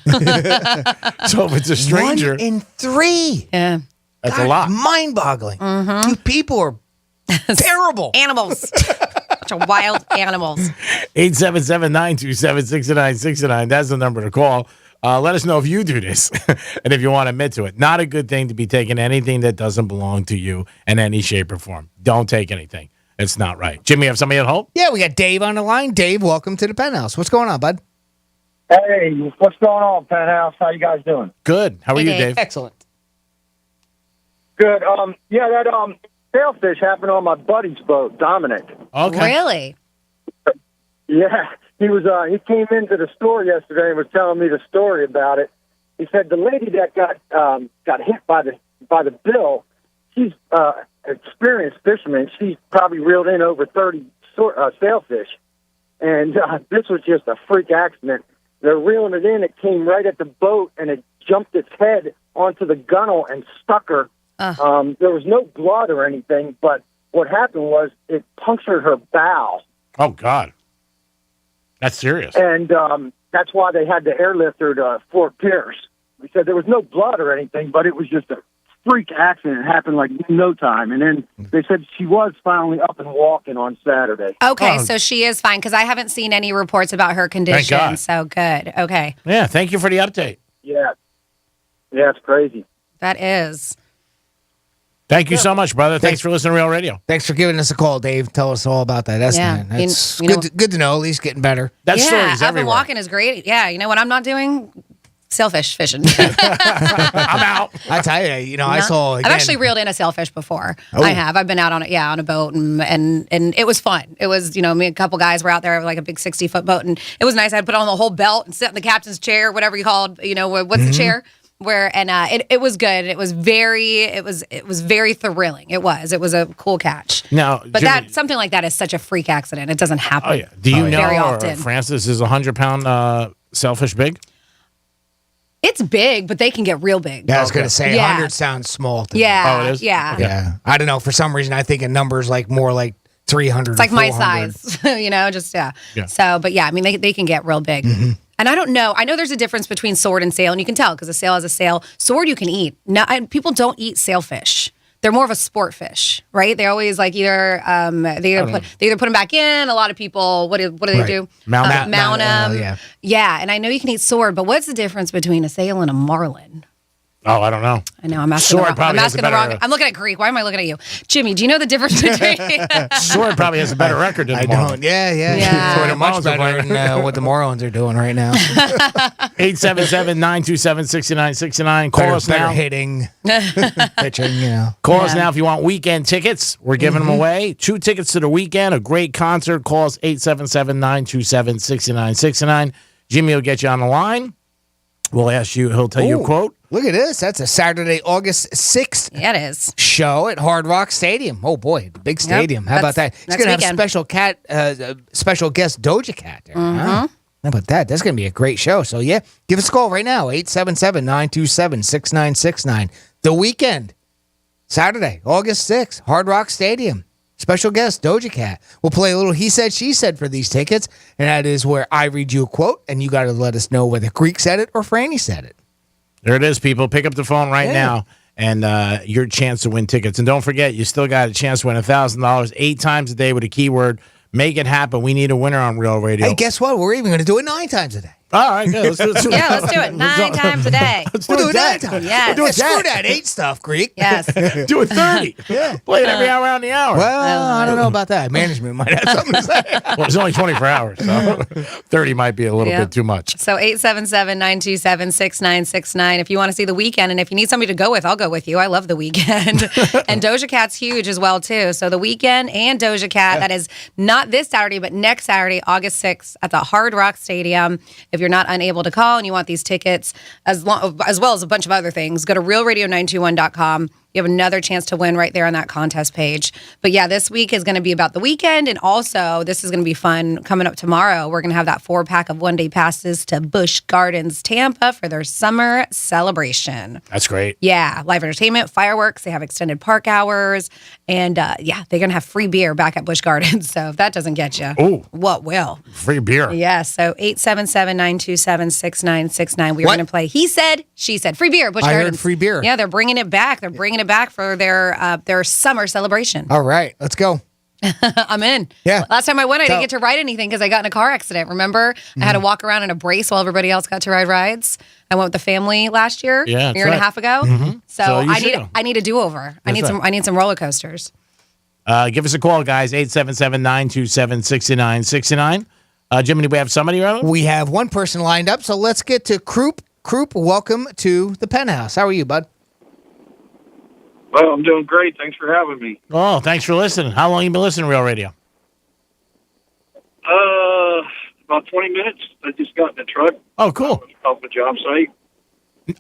So if it's a stranger, 1 in 3. Yeah. That's a lot. Mind-boggling. You people are terrible. Animals. Bunch of wild animals. 877-927-6969. That's the number to call. Let us know if you do this and if you want to admit to it. Not a good thing to be taking anything that doesn't belong to you in any shape or form. Don't take anything. It's not right. Jimmy, have somebody at home? Yeah, we got Dave on the line. Dave, welcome to the Penthouse. What's going on, bud? Hey, what's going on, Penthouse? How you guys doing? Good. How are you, Dave? Excellent. Good. That sailfish happened on my buddy's boat, Dominic. Okay. Really? Yeah. He came into the store yesterday and was telling me the story about it. He said the lady that got hit by the bill, she's experienced fisherman. She's probably reeled in over 30 sailfish, and this was just a freak accident. They're reeling it in. It came right at the boat, and it jumped its head onto the gunnel and stuck her. There was no blood or anything, but what happened was it punctured her bow. Oh, God. That's serious. And that's why they had to airlift her to Fort Pierce. They said there was no blood or anything, but it was just a freak accident. It happened like no time. And then they said she was finally up and walking on Saturday. Okay, so she is fine because I haven't seen any reports about her condition. God. So good. Okay. Yeah, thank you for the update. Yeah. Yeah, it's crazy. That is. Thank you so much, brother. Thanks for listening to Real Radio. Thanks for giving us a call, Dave. Tell us all about that. That's You know- good to know. At least getting better. That yeah, story's up everywhere. and walking is great. Yeah, you know what I'm not doing? Sailfish fishing. I'm out. I tell you, I saw. Again, I've actually reeled in a sailfish before. Oh. I have. I've been out on a boat, and it was fun. It was, me and a couple guys were out there with like a big 60-foot boat, and it was nice. I'd put on the whole belt and sit in the captain's chair, whatever you called, what's the chair? It was good. It was very thrilling. It was a cool catch. Now, But Jimmy, something like that is such a freak accident. It doesn't happen. Oh yeah. Do you know, very often? Francis is 100-pound sailfish big? It's big, but they can get real big. Yeah, I was going to say, Yeah. 100 sounds small to me. Yeah. Oh, it is? Yeah. Yeah. I don't know. For some reason, I think in numbers more like 300 It's like or my 400. size, Yeah. So, but yeah, I mean, they can get real big. Mm-hmm. And I don't know. I know there's a difference between sword and sail, and you can tell because a sail is a sail. Sword you can eat. No, people don't eat sailfish. They're more of a sport fish, right? They always like either put them back in. A lot of people, what do they do? Mount them. yeah. Yeah, and I know you can eat sword, but what's the difference between a sail and a marlin? Oh, I don't know. I know I'm asking Sword the wrong. probably I'm has a asking the better- wrong. I'm looking at Greek. Why am I looking at you, Jimmy? Do you know the difference between? Sword probably has a better record than I the Marlins. don't. Yeah. Yeah. Sword are much Marlins are better than what the Marlins are doing right now. 877-927-6969. Call us better now. hitting, pitching, Call us now if you want weekend tickets. We're giving them away. 2 tickets to the weekend, a great concert. Call us 877-927-6969. Jimmy will get you on the line. We'll ask you. He'll tell you a Ooh. quote. Look at this. That's a Saturday, August 6th Yeah, it is. show at Hard Rock Stadium. Oh, boy. Big stadium. How about that? He's That's going to have weekend. special guest Doja Cat there. Mm-hmm. Huh? How about that? That's going to be a great show. So, yeah, give us a call right now, 877-927-6969. The weekend, Saturday, August 6th, Hard Rock Stadium. Special guest, Doja Cat. We'll play a little He Said, She Said for these tickets, and that is where I read you a quote, and you got to let us know whether Greek said it or Franny said it. There it is, people. Pick up the phone right now, and your chance to win tickets. And don't forget, you still got a chance to win $1,000 8 times a day with a keyword. Make it happen. We need a winner on Real Radio. Hey, guess what? We're even going to do it 9 times a day. All right, good. Let's do it. Yeah, let's do it 9 times a day. We'll do it 9 times. Yes. We'll do it screw that 8 stuff, Greek. Yes. Do it 30. Yeah. Play it every hour on the hour. Well, I don't know about that. Management might have something to say. Well, it's only 24 hours, so 30 might be a little Yeah. bit too much. So 877-927-6969. If you want to see The Weeknd, and if you need somebody to go with, I'll go with you. I love The Weeknd. And Doja Cat's huge as well, too. So The Weeknd and Doja Cat, that is not this Saturday, but next Saturday, August 6th at the Hard Rock Stadium. If you're not unable to call and you want these tickets, as well as a bunch of other things, go to realradio921.com. You have another chance to win right there on that contest page. But yeah, this week is going to be about The Weeknd, and also this is going to be fun. Coming up tomorrow, we're going to have that 4-pack of one-day passes to Busch Gardens, Tampa for their summer celebration. That's great. Yeah, live entertainment, fireworks. They have extended park hours, and yeah, they're going to have free beer back at Busch Gardens. So if that doesn't get you, Ooh. what will? Free beer. Yeah, so 877-927-6969. We are going to play He Said, She Said. Free beer, Busch I Gardens. heard free beer. Yeah, they're bringing it back. They're bringing it back for their summer celebration. All right, let's go. I'm in. Yeah. Last time I went, I didn't get to ride anything because I got in a car accident. Remember? I had to walk around in a brace while everybody else got to ride rides. I went with the family last year, Yeah, a year and a right. half ago. So So you I should. need a do-over. I need some roller coasters. Give us a call, guys. 877-927-6969. Jimmy, do we have somebody, Robert? We have one person lined up, so let's get to Croup. Croup, welcome to the Penthouse. How are you, bud? Well, I'm doing great. Thanks for having me. Oh, thanks for listening. How long you been listening to Real Radio? About 20 minutes. I just got in the truck Oh, cool. off the job site.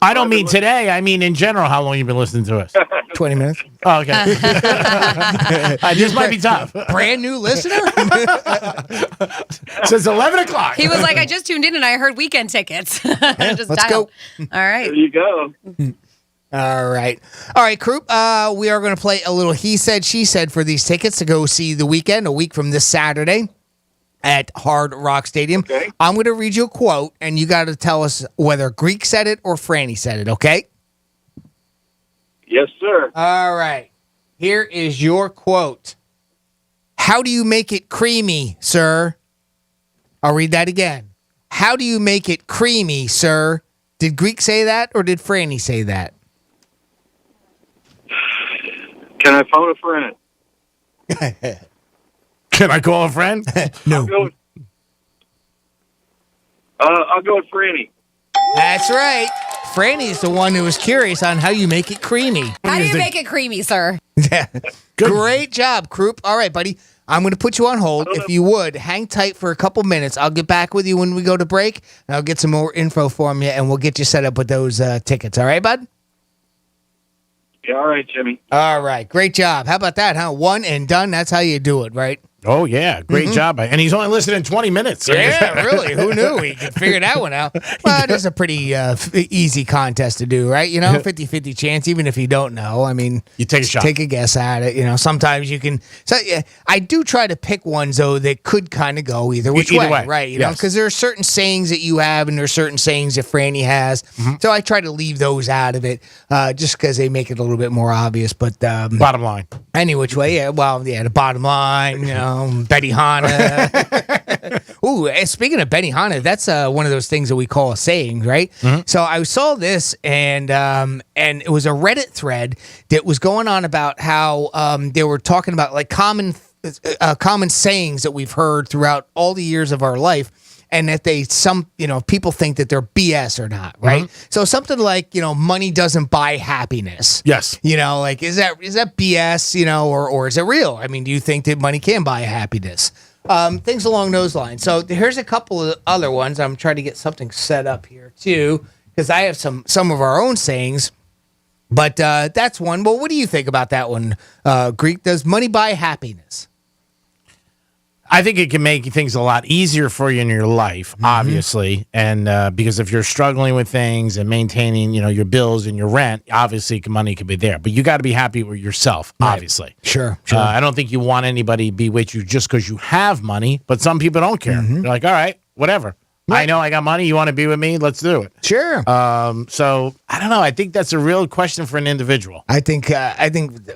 I don't mean today. I mean in general. How long you been listening to us? 20 minutes. Oh, okay. This might be tough. Brand new listener? Since 11 o'clock. He was like, I just tuned in and I heard weekend tickets. Just let's dial. go. All right. There you go. All right. Croup, we are going to play a little He Said, She Said for these tickets to go see The Weeknd a week from this Saturday. at Hard Rock Stadium. Okay. I'm going to read you a quote, and you got to tell us whether Greek said it or Franny said it, okay? Yes, sir. All right. Here is your quote. How do you make it creamy, sir? I'll read that again. How do you make it creamy, sir? Did Greek say that, or did Franny say that? Can I phone a friend? Can I call a friend? No. I'll go with Franny. That's right. Franny is the one who was curious on how you make it creamy. How do you make it creamy, sir? Yeah. Great job, Croup. All right, buddy. I'm going to put you on hold. If you would, hang tight for a couple minutes. I'll get back with you when we go to break, and I'll get some more info from you, and we'll get you set up with those tickets. All right, bud? Yeah, all right, Jimmy. All right. Great job. How about that, huh? One and done. That's how you do it, right? Oh, yeah. Great job. And he's only listening 20 minutes. Yeah, really. Who knew he could figure that one out? Well, it is a pretty easy contest to do, right? 50-50 chance, even if you don't know. I mean, you take a shot. Take a guess at it. Sometimes you can. So, yeah, I do try to pick ones, though, that could kind of go either way, right? Because there are certain sayings that you have, and there are certain sayings that Franny has. So I try to leave those out of it just because they make it a little bit more obvious. But bottom line. Any which way, yeah. Well, yeah, the bottom line, Betty Hanna. Ooh, speaking of Betty Hanna, that's one of those things that we call a saying, right? So I saw this, and it was a Reddit thread that was going on about how they were talking about like common sayings that we've heard throughout all the years of our life. And that people think that they're BS or not, right? So something like, money doesn't buy happiness. Yes. Like, is that BS, or is it real? I mean, do you think that money can buy happiness? Things along those lines. So here's a couple of other ones. I'm trying to get something set up here too, because I have some of our own sayings. But that's one. Well, what do you think about that one, Greek? Does money buy happiness? I think it can make things a lot easier for you in your life, obviously. And because if you're struggling with things and maintaining, your bills and your rent, obviously money can be there. But you got to be happy with yourself, obviously. Sure. I don't think you want anybody to be with you just because you have money. But some people don't care. They're like, all right, whatever. I know I got money. You want to be with me? Let's do it. Sure. So I don't know. I think that's a real question for an individual. I think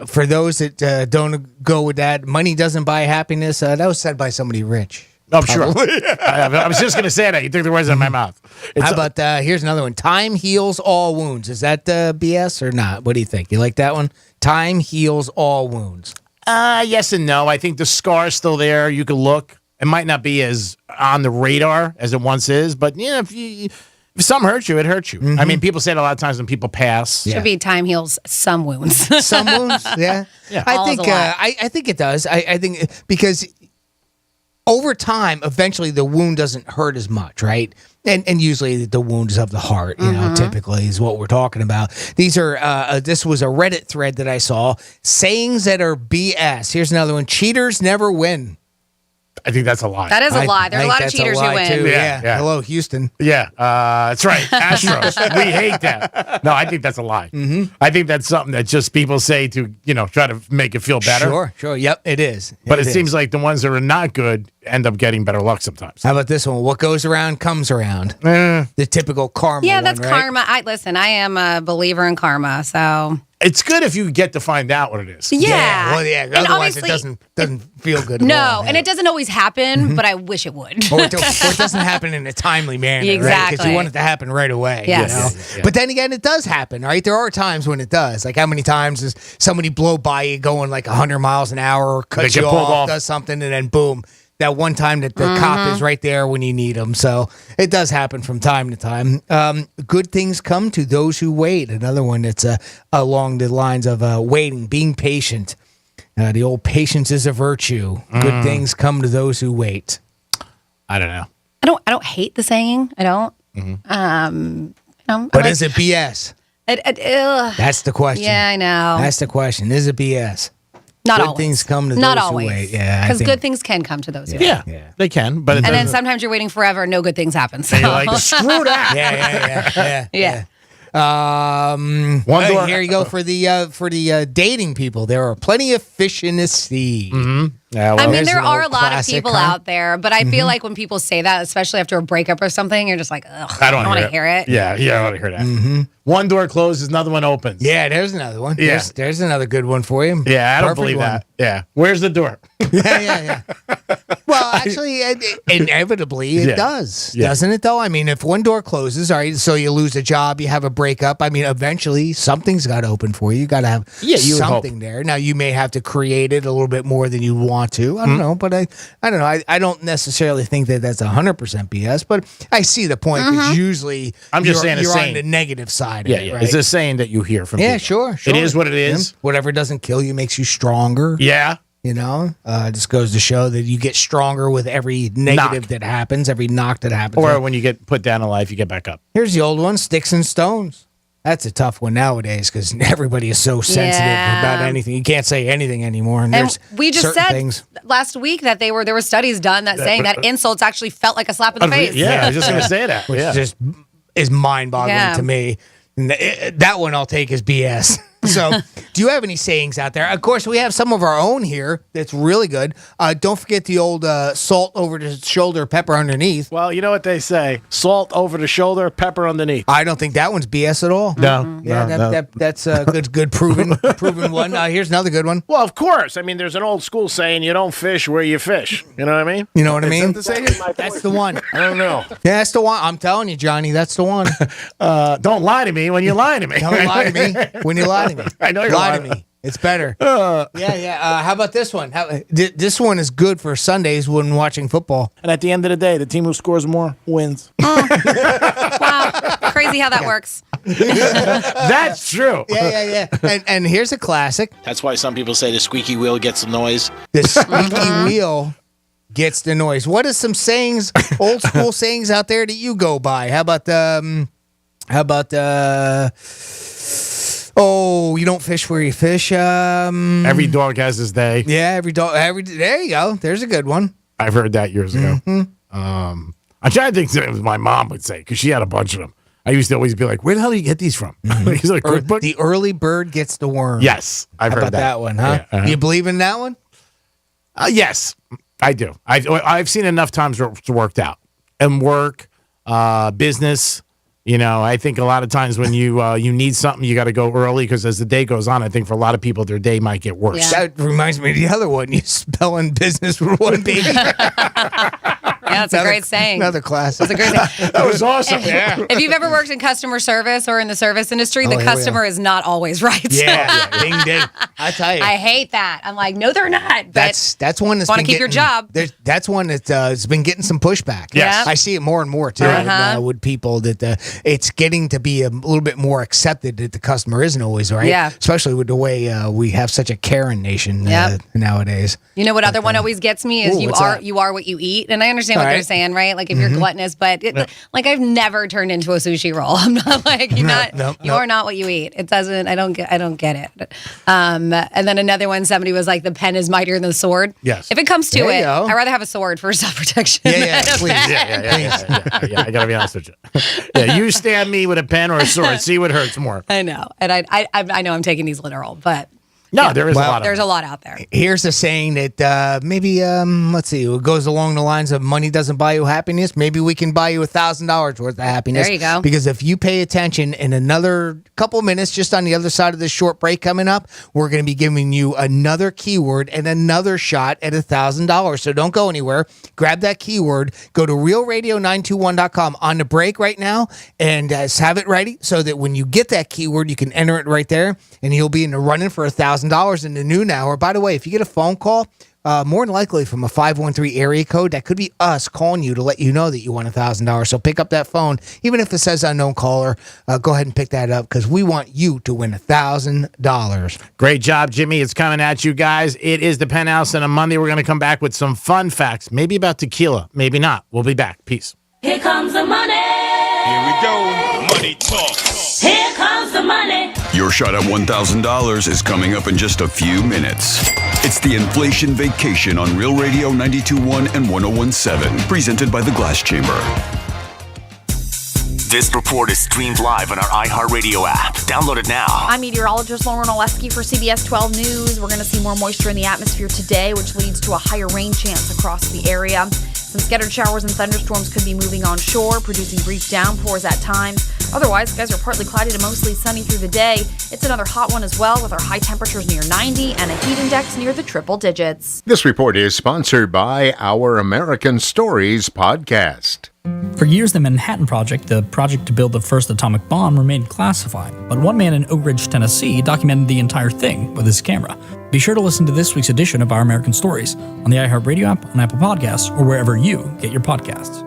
for those that don't go with that, money doesn't buy happiness. That was said by somebody rich. Oh, sure. I was just going to say that. You took the words out of my mouth. How about here's another one. Time heals all wounds. Is that BS or not? What do you think? You like that one? Time heals all wounds. Yes and no. I think the scar's still there. You can look. It might not be as on the radar as it once is, but if something hurts you, it hurts you. I mean, people say it a lot of times when people pass. Should be time heals some wounds. Some wounds, yeah. I think it does. I think because over time, eventually the wound doesn't hurt as much, right? And usually the wound is of the heart, typically is what we're talking about. These are, this was a Reddit thread that I saw. Sayings that are BS. Here's another one. Cheaters never win. I think that's a lie. That is a lie. There are a lot of cheaters who win. Too. Yeah. Hello, Houston. Yeah, that's right. Astros. We hate that. No, I think that's a lie. I think that's something that just people say to, try to make it feel better. Sure. Yep, it is. But it seems like the ones that are not good end up getting better luck sometimes. How about this one? What goes around comes around. The typical karma. Yeah, that's one, right? karma. I am a believer in karma, so. It's good if you get to find out what it is. Yeah. Well, yeah. Otherwise, it doesn't feel good. At all, and it doesn't always happen, but I wish it would. or it doesn't happen in a timely manner, exactly. Because you want it to happen right away. Yes. But then again, it does happen, right? There are times when it does. Like how many times does somebody blow by you going like 100 miles an hour, or cuts you off, does something, and then boom. That one time that the cop is right there when you need them. So it does happen from time to time. Good things come to those who wait. Another one that's along the lines of waiting, being patient. The old patience is a virtue. Good things come to those who wait. I don't know. I don't hate the saying. I don't. But is it BS? That's the question. Yeah, I know. That's the question. Is it BS? Not good always. Things come to Not those always. who wait. Yeah, because good things can come to those who wait. Yeah, they can. But and then sometimes you're waiting forever and no good things happen. So you're like, screw that. Yeah. Here you go for the dating people. There are plenty of fish in the sea. Yeah, I mean, there's there an are old a lot of classic, people huh? out there, but I feel like when people say that, especially after a breakup or something, you're just like, ugh, I don't want hear to hear it. Yeah, I don't want to hear that. One door closes, another one opens. Yeah, there's another one. Yeah. There's another good one for you. Yeah, I don't Perfect believe one. that. Yeah. Where's the door? Yeah. Well, actually, inevitably, it does, doesn't it? Though, I mean, if one door closes, all right, so you lose a job, you have a breakup. I mean, eventually, something's got to open for you. You got to have you would something there. Now, you may have to create it a little bit more than you want to. I don't know, but I don't know. I don't necessarily think that that's 100% BS, but I see the point because usually, I'm just saying, you're on the negative side. Yeah, of it, yeah. right? It's a saying that you hear from Yeah, people. sure. It is what it is. Whatever doesn't kill you makes you stronger. Yeah. You know, just goes to show that you get stronger with every negative that happens, every knock that happens. Or when you get put down in life, you get back up. Here's the old one, sticks and stones. That's a tough one nowadays because everybody is so sensitive about anything. You can't say anything anymore. And there's we just certain said things. last week that there were studies done that saying that insults actually felt like a slap in the face. Yeah, I was just going to say that. Which just is mind-boggling to me. And that one I'll take as BS. So, do you have any sayings out there? Of course, we have some of our own here that's really good. Don't forget the old salt over the shoulder, pepper underneath. Well, you know what they say: salt over the shoulder, pepper underneath. I don't think that one's BS at all. No, that's a good proven one. Here's another good one. Well, of course. I mean, there's an old school saying: "You don't fish where you fish." You know what I mean? You know what I mean? That's the one. I don't know. Yeah, that's the one. I'm telling you, Johnny, that's the one. Don't lie to me when you lie to me. Don't lie to me when you lie to me. I know you're lie lying to me. It's better. How about this one? This one is good for Sundays when watching football. And at the end of the day, the team who scores more wins. Wow, crazy how that works. That's true. Yeah. And here's a classic. That's why some people say the squeaky wheel gets the noise. The squeaky wheel gets the noise. What are some sayings, old school sayings out there that you go by? How about oh, you don't fish where you fish. Every dog has his day. Yeah, every dog. There you go. There's a good one. I've heard that years ago. I'm trying to think that it was my mom would say because she had a bunch of them. I used to always be like, "Where the hell do you get these from?" Is it a cookbook? The early bird gets the worm. Yes, I've How heard about that one, huh? Yeah, You believe in that one? Yes, I do. I've seen enough times where it's worked out and work, business. You know, I think a lot of times when you need something, you got to go early because as the day goes on, I think for a lot of people, their day might get worse. Yeah. That reminds me of the other one. You spelling business with one baby. Yeah, that's a great saying. Another class. That's a great saying. That was awesome. Yeah. If you've ever worked in customer service or in the service industry, the customer is not always right. Yeah, ding ding. I tell you, I hate that. I'm like, no, they're not. But that's one that's want been to keep your job. That's one that's been getting some pushback. Yes. I see it more and more too with people that it's getting to be a little bit more accepted that the customer isn't always right. Yeah. Especially with the way we have such a Karen nation nowadays. You know what other one always gets me is Ooh, you are what you eat, and I understand what All they're right. saying, right? Like if you're gluttonous, but like I've never turned into a sushi roll. I'm not like you are not what you eat. It doesn't. I don't get it. And then another one, somebody was like, the pen is mightier than the sword. Yes. If it comes to There you it, go. I'd rather have a sword for self protection. Yeah, than a please. pen. Yeah, I gotta be honest with you. Yeah, you stab me with a pen or a sword, see what hurts more. I know, and I know I'm taking these literal, but No, there is a lot of there's them. a lot out there. Here's a saying that maybe let's see, it goes along the lines of money doesn't buy you happiness. Maybe we can buy you $1,000 worth of happiness. There you go. Because if you pay attention in another couple minutes, just on the other side of this short break coming up, we're going to be giving you another keyword and another shot at $1,000. So don't go anywhere. Grab that keyword. Go to realradio921.com on the break right now and have it ready so that when you get that keyword, you can enter it right there and you'll be in the running for $1,000 in the noon hour. By the way, if you get a phone call, more than likely from a 513 area code, that could be us calling you to let you know that you won $1,000. So pick up that phone, even if it says unknown caller. Go ahead and pick that up because we want you to win $1,000. Great job, Jimmy. It's coming at you guys. It is the Penthouse, and on Monday we're going to come back with some fun facts, maybe about tequila, maybe not. We'll be back. Peace. Here comes the money. Here we go. Money talk. Here comes the money. Your shot at $1,000 is coming up in just a few minutes. It's the Inflation Vacation on Real Radio 92.1 and 101.7, presented by the Glass Chamber. This report is streamed live on our iHeartRadio app. Download it now. I'm meteorologist Lauren Oleski for CBS 12 News. We're going to see more moisture in the atmosphere today, which leads to a higher rain chance across the area. Some scattered showers and thunderstorms could be moving onshore, producing brief downpours at times. Otherwise, skies are partly cloudy to mostly sunny through the day. It's another hot one as well, with our high temperatures near 90 and a heat index near the triple digits. This report is sponsored by our American Stories podcast. For years, the Manhattan Project, the project to build the first atomic bomb, remained classified. But one man in Oak Ridge, Tennessee, documented the entire thing with his camera. Be sure to listen to this week's edition of Our American Stories on the iHeartRadio app, on Apple Podcasts, or wherever you get your podcasts.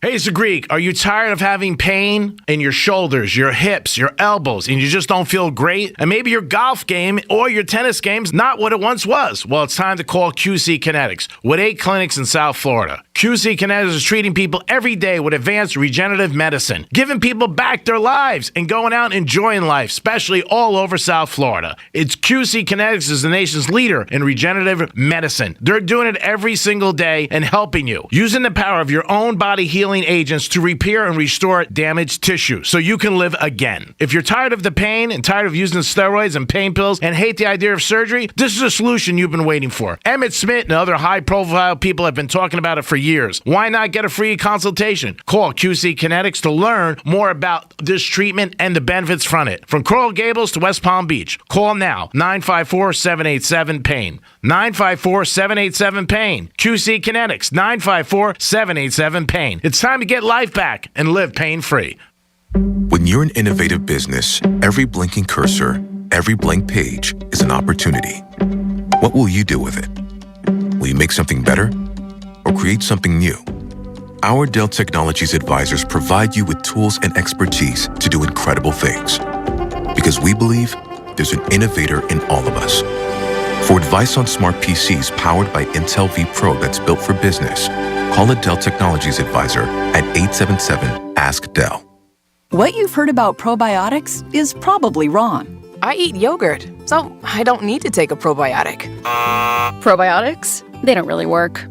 Hey, it's the Greek. Are you tired of having pain in your shoulders, your hips, your elbows, and you just don't feel great? And maybe your golf game or your tennis game's not what it once was. Well, it's time to call QC Kinetics with 8 clinics in South Florida. QC Kinetics is treating people every day with advanced regenerative medicine, giving people back their lives and going out enjoying life, especially all over South Florida. It's QC Kinetics is the nation's leader in regenerative medicine. They're doing it every single day and helping you, using the power of your own body healing agents to repair and restore damaged tissue so you can live again. If you're tired of the pain and tired of using steroids and pain pills and hate the idea of surgery, this is a solution you've been waiting for. Emmett Smith and other high-profile people have been talking about it for years. Why not get a free consultation? Call QC Kinetics to learn more about this treatment and the benefits from it. From Coral Gables to West Palm Beach. Call now, 954-787-PAIN. 954-787-PAIN. QC Kinetics, 954-787-PAIN. It's time to get life back and live pain-free. When you're an innovative business, every blinking cursor, every blank page is an opportunity. What will you do with it? Will you make something better or create something new? Our Dell Technologies advisors provide you with tools and expertise to do incredible things. Because we believe there's an innovator in all of us. For advice on smart PCs powered by Intel V Pro that's built for business, call a Dell Technologies advisor at 877-ASK-DELL. What you've heard about probiotics is probably wrong. I eat yogurt, so I don't need to take a probiotic. Probiotics? They don't really work.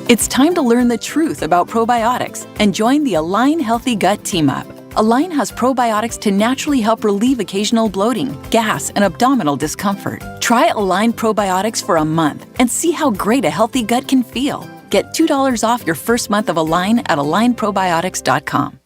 It's time to learn the truth about probiotics and join the Align Healthy Gut Team Up. Align has probiotics to naturally help relieve occasional bloating, gas, and abdominal discomfort. Try Align probiotics for a month and see how great a healthy gut can feel. Get $2 off your first month of Align at alignprobiotics.com.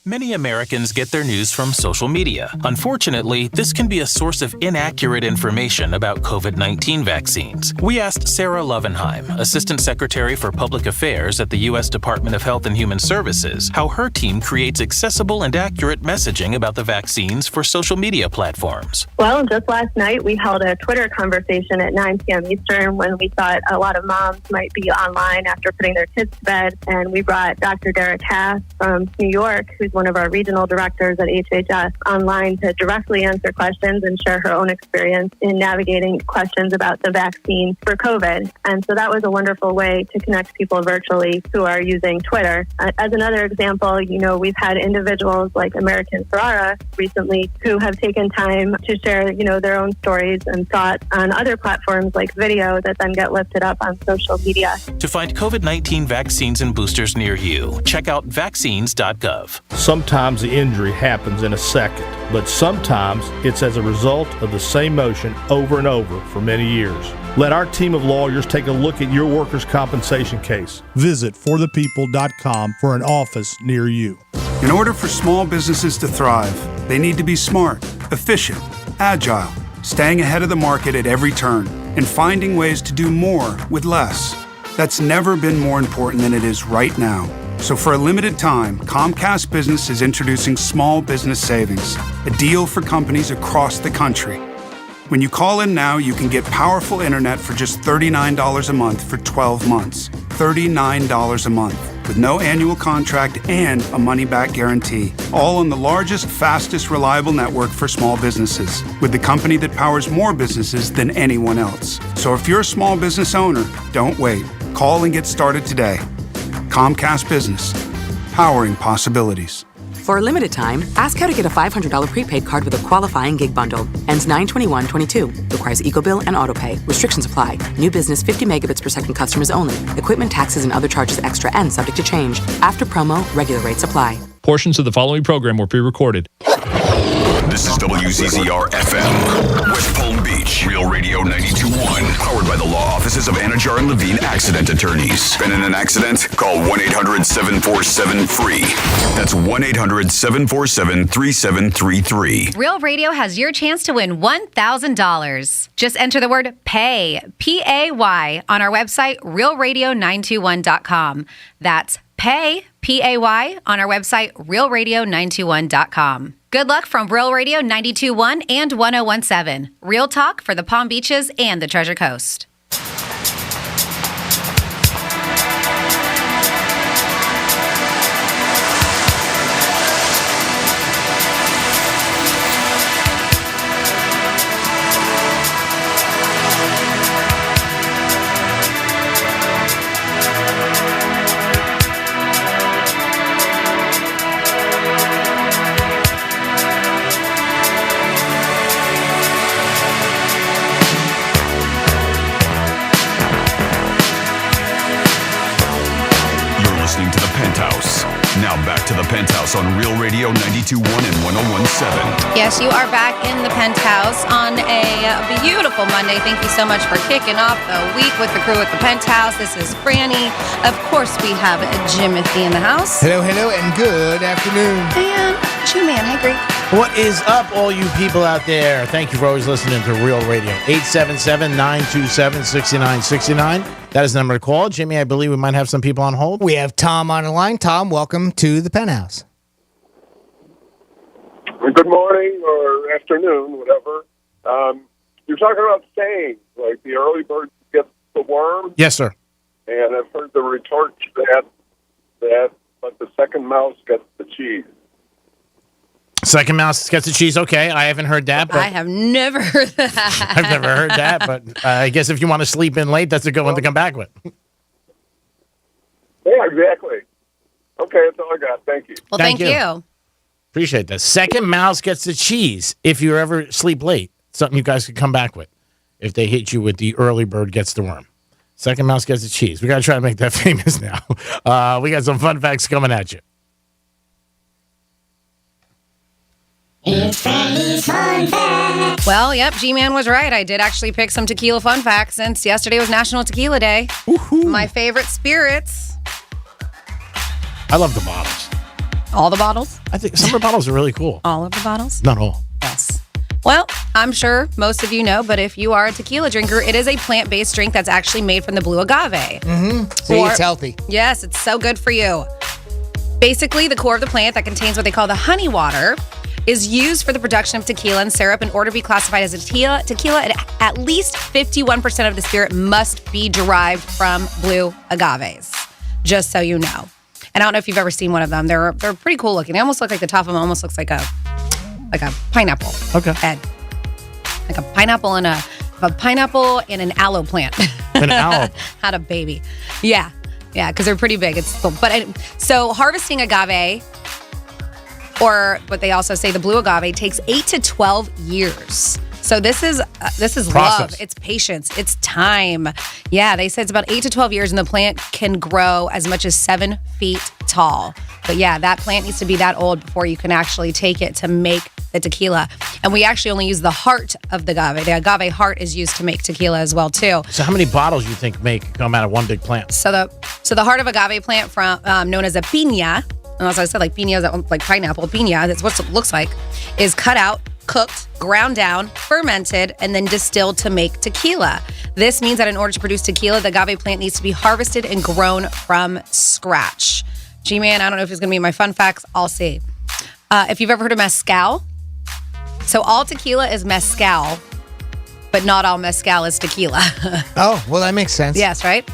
Many Americans get their news from social media. Unfortunately, this can be a source of inaccurate information about COVID-19 vaccines. We asked Sarah Lovenheim, Assistant Secretary for Public Affairs at the U.S. Department of Health and Human Services, how her team creates accessible and accurate messaging about the vaccines for social media platforms. Well, just last night, we held a Twitter conversation at 9 p.m. Eastern when we thought a lot of moms might be online after putting their kids to bed. And we brought Dr. Derek Haas from New York, who's one of our regional directors at HHS, online to directly answer questions and share her own experience in navigating questions about the vaccine for COVID. And so that was a wonderful way to connect people virtually who are using Twitter. As another example, we've had individuals like American Ferrara recently who have taken time to share, their own stories and thoughts on other platforms like video that then get lifted up on social media. To find COVID-19 vaccines and boosters near you, check out vaccines.gov. Sometimes the injury happens in a second, but sometimes it's as a result of the same motion over and over for many years. Let our team of lawyers take a look at your workers' compensation case. Visit forthepeople.com for an office near you. In order for small businesses to thrive, they need to be smart, efficient, agile, staying ahead of the market at every turn, and finding ways to do more with less. That's never been more important than it is right now. So for a limited time, Comcast Business is introducing Small Business Savings, a deal for companies across the country. When you call in now, you can get powerful internet for just $39 a month for 12 months. $39 a month, with no annual contract and a money-back guarantee. All on the largest, fastest, reliable network for small businesses, with the company that powers more businesses than anyone else. So if you're a small business owner, don't wait. Call and get started today. Comcast Business, powering possibilities. For a limited time, ask how to get a $500 prepaid card with a qualifying gig bundle. Ends 9/21/22. Requires EcoBill and AutoPay. Restrictions apply. New business 50 megabits per second customers only. Equipment, taxes, and other charges extra and subject to change. After promo, regular rates apply. Portions of the following program were pre-recorded. This is WZZR FM, West Palm Beach, Real Radio 92.1, powered by the law offices of Anajar and Levine Accident Attorneys. Been in an accident? Call 1-800-747-FREE. That's 1-800-747-3733. Real Radio has your chance to win $1,000. Just enter the word PAY, P-A-Y, on our website, realradio921.com. That's PAY, P-A-Y, on our website, realradio921.com. Good luck from Real Radio 92.1 and 101.7. Real talk for the Palm Beaches and the Treasure Coast. Listening to the Penthouse. Now back to the Penthouse on Real Radio 92.1 and 101.7. Yes, you are back in the Penthouse on a beautiful Monday. Thank you so much for kicking off the week with the crew at the Penthouse. This is Franny. Of course, we have Jimothy in the house. Hello, and good afternoon. And G-Man. Hi, Greg. What is up, all you people out there? Thank you for always listening to Real Radio. 877-927-6969. That is the number to call. Jimmy, I believe we might have some people on hold. We have Tom on the line. Tom, welcome to the Penthouse. Good morning or afternoon, whatever. You're talking about sayings, like the early bird gets the worm. Yes, sir. And I've heard the retort to that, but the second mouse gets the cheese. Second mouse gets the cheese. Okay, I haven't heard that. But I have never heard that. I've never heard that, but I guess if you want to sleep in late, that's a good one to come back with. Yeah, exactly. Okay, that's all I got. Thank you. Well, thank you. Appreciate that. Second mouse gets the cheese. If you ever sleep late, something you guys could come back with. If they hit you with the early bird gets the worm. Second mouse gets the cheese. We got to try to make that famous now. We got some fun facts coming at you. It's Franny's Fun Facts. Well, yep, G-Man was right. I did actually pick some tequila fun facts since yesterday was National Tequila Day. Woo-hoo. My favorite spirits. I love the bottles. All the bottles? I think some of the bottles are really cool. All of the bottles? Not all. Yes. Well, I'm sure most of you know, but if you are a tequila drinker, it is a plant-based drink that's actually made from the blue agave. Mm-hmm. See, it's healthy. Yes, it's so good for you. Basically, the core of the plant that contains what they call the honey water is used for the production of tequila and syrup. In order to be classified as a tequila, at least 51% of the spirit must be derived from blue agaves, just so you know. And I don't know if you've ever seen one of them. They're pretty cool looking. They almost look like the top of them almost looks like a pineapple. Okay. Head. Like a pineapple and an aloe plant. An aloe. Had a baby. Yeah, because they're pretty big. So harvesting agave, or what they also say, the blue agave, takes 8 to 12 years. So this is love. It's patience. It's time. Yeah, they said it's about 8 to 12 years, and the plant can grow as much as 7 feet tall. But yeah, that plant needs to be that old before you can actually take it to make the tequila. And we actually only use the heart of the agave. The agave heart is used to make tequila as well too. So how many bottles you think come out of one big plant? So the heart of agave plant, from known as a piña, and as I said, like piña, like pineapple, piña, that's what it looks like, is cut out, cooked, ground down, fermented, and then distilled to make tequila. This means that in order to produce tequila, the agave plant needs to be harvested and grown from scratch. G-Man, I don't know if it's going to be my fun facts. I'll see. If you've ever heard of mezcal, so all tequila is mezcal, but not all mezcal is tequila. Oh, well, that makes sense. Yes, right?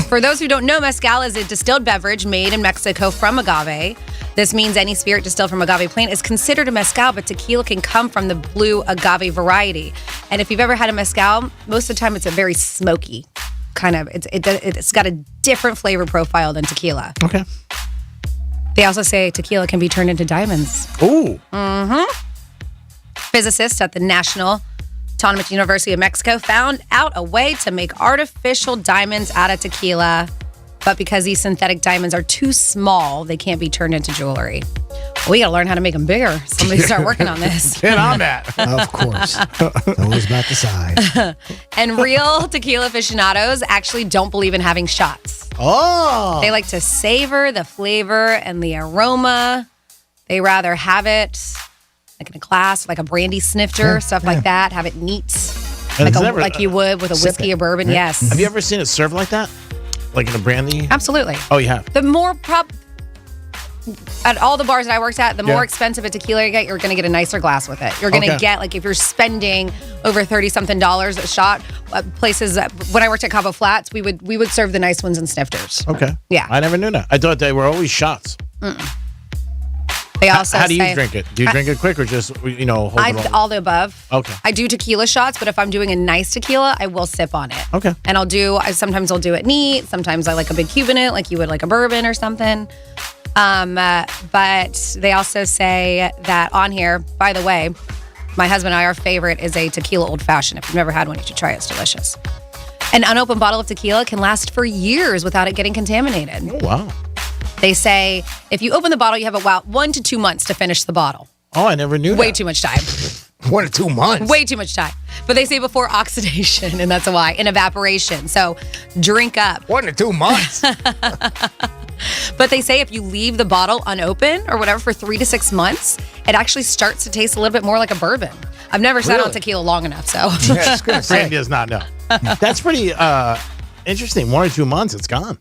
For those who don't know, mezcal is a distilled beverage made in Mexico from agave. This means any spirit distilled from agave plant is considered a mezcal, but tequila can come from the blue agave variety. And if you've ever had a mezcal, most of the time it's a very smoky kind of, it's got a different flavor profile than tequila. Okay. They also say tequila can be turned into diamonds. Ooh. Mm-hmm. Physicists at the National Autonomous University of Mexico found out a way to make artificial diamonds out of tequila, but because these synthetic diamonds are too small, they can't be turned into jewelry. We got to learn how to make them bigger. Somebody start working on this. Get on that. Of course. Always about the size. And real tequila aficionados actually don't believe in having shots. Oh. They like to savor the flavor and the aroma. They rather have it like in a glass, like a brandy snifter, stuff like that. Have it neat, like you would with a whiskey or bourbon. Yes. Have you ever seen it served like that? Like in a brandy? Absolutely. Oh, you have? The more at all the bars that I worked at, the more expensive a tequila you get, you're going to get a nicer glass with it. You're going to get, like, if you're spending over $30-something a shot, places, when I worked at Cabo Flats, we would serve the nice ones in snifters. Okay. Yeah. I never knew that. I thought they were always shots. They also how do you drink it? Do you drink it quick or just, hold it all the above. Okay. I do tequila shots, but if I'm doing a nice tequila, I will sip on it. Okay. And sometimes I'll do it neat. Sometimes I like a big cube in it, like you would like a bourbon or something. But they also say that on here, by the way, my husband and I, our favorite is a tequila old fashioned. If you've never had one, you should try it. It's delicious. An unopened bottle of tequila can last for years without it getting contaminated. Oh, wow. They say if you open the bottle, you have about 1 to 2 months to finish the bottle. Oh, I never knew that. Way too much time. 1 to 2 months? Way too much time. But they say before oxidation, and that's why, and evaporation. So drink up. 1 to 2 months. But they say if you leave the bottle unopened or whatever for 3 to 6 months, it actually starts to taste a little bit more like a bourbon. I've never sat on tequila long enough, so. Randy does not know. That's pretty interesting. 1 or 2 months, it's gone.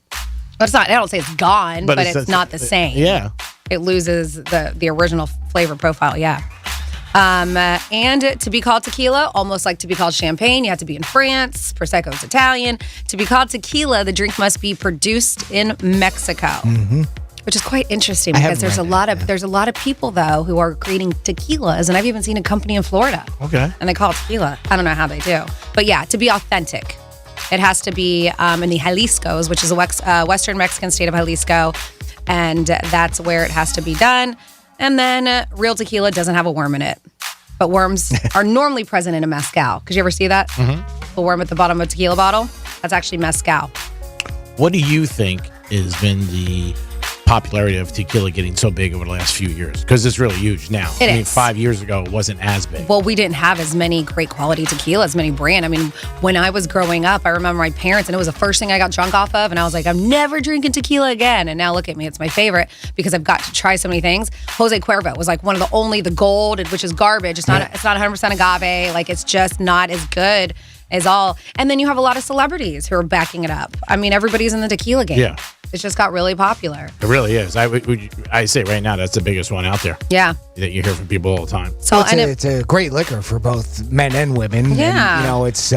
But it's not. I don't say it's gone, but it's not the same. Yeah. It loses the original flavor profile. Yeah. And to be called tequila, almost like to be called champagne, you have to be in France. Prosecco is Italian. To be called tequila, the drink must be produced in Mexico, which is quite interesting because there's a lot of people though who are creating tequilas, and I've even seen a company in Florida. Okay. And they call it tequila. I don't know how they do, but yeah, to be authentic, it has to be in the Jaliscos, which is a western Mexican state of Jalisco, and that's where it has to be done. And then real tequila doesn't have a worm in it. But worms are normally present in a mezcal. Could you ever see that? The worm at the bottom of a tequila bottle? That's actually mezcal. What do you think has been the popularity of tequila getting so big over the last few years? Because it's really huge now. It I mean, is. 5 years ago, it wasn't as big. Well, we didn't have as many great quality tequila, as many brand. I mean, when I was growing up, I remember my parents, and it was the first thing I got drunk off of, and I was like, I'm never drinking tequila again. And now look at me, it's my favorite because I've got to try so many things. Jose Cuervo was like one of the gold, which is garbage. It's not 100% agave. Like, it's just not as good as all. And then you have a lot of celebrities who are backing it up. I mean, everybody's in the tequila game. Yeah. It's just got really popular. It really is. I say right now, that's the biggest one out there. Yeah. That you hear from people all the time. So it's a great liquor for both men and women. Yeah. And, it's,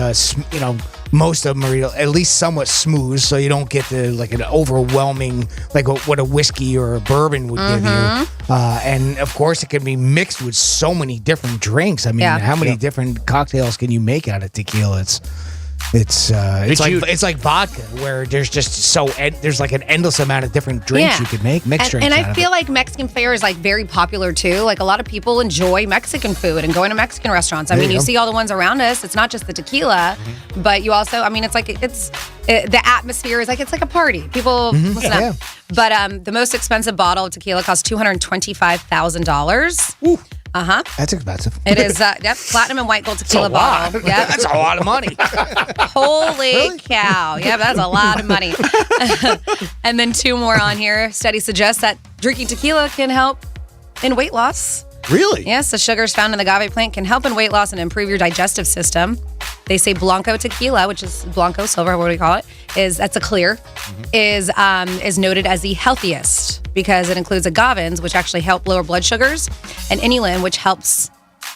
most of them are at least somewhat smooth, so you don't get like an overwhelming, like what a whiskey or a bourbon would give you. And of course, it can be mixed with so many different drinks. I mean, how many different cocktails can you make out of tequila? It's like vodka, where there's just there's like an endless amount of different drinks you could make, mixed drinks. And out I of feel it. like Mexican fare is like very popular too. Like a lot of people enjoy Mexican food and going to Mexican restaurants. I mean, you see all the ones around us. It's not just the tequila, but you also, I mean, it's like the atmosphere is like it's like a party. People listen up. But the most expensive bottle of tequila costs $225,000. That's expensive. It is, platinum and white gold tequila bottle. Yep. That's a lot of money. Holy cow. Yeah, that's a lot of money. And then 2 more on here. Study suggests that drinking tequila can help in weight loss. Really? Yes, the sugars found in the agave plant can help in weight loss and improve your digestive system. They say Blanco tequila, which is Blanco silver, what do we call it? That's a clear, is noted as the healthiest because it includes agavins, which actually help lower blood sugars, and inulin, which helps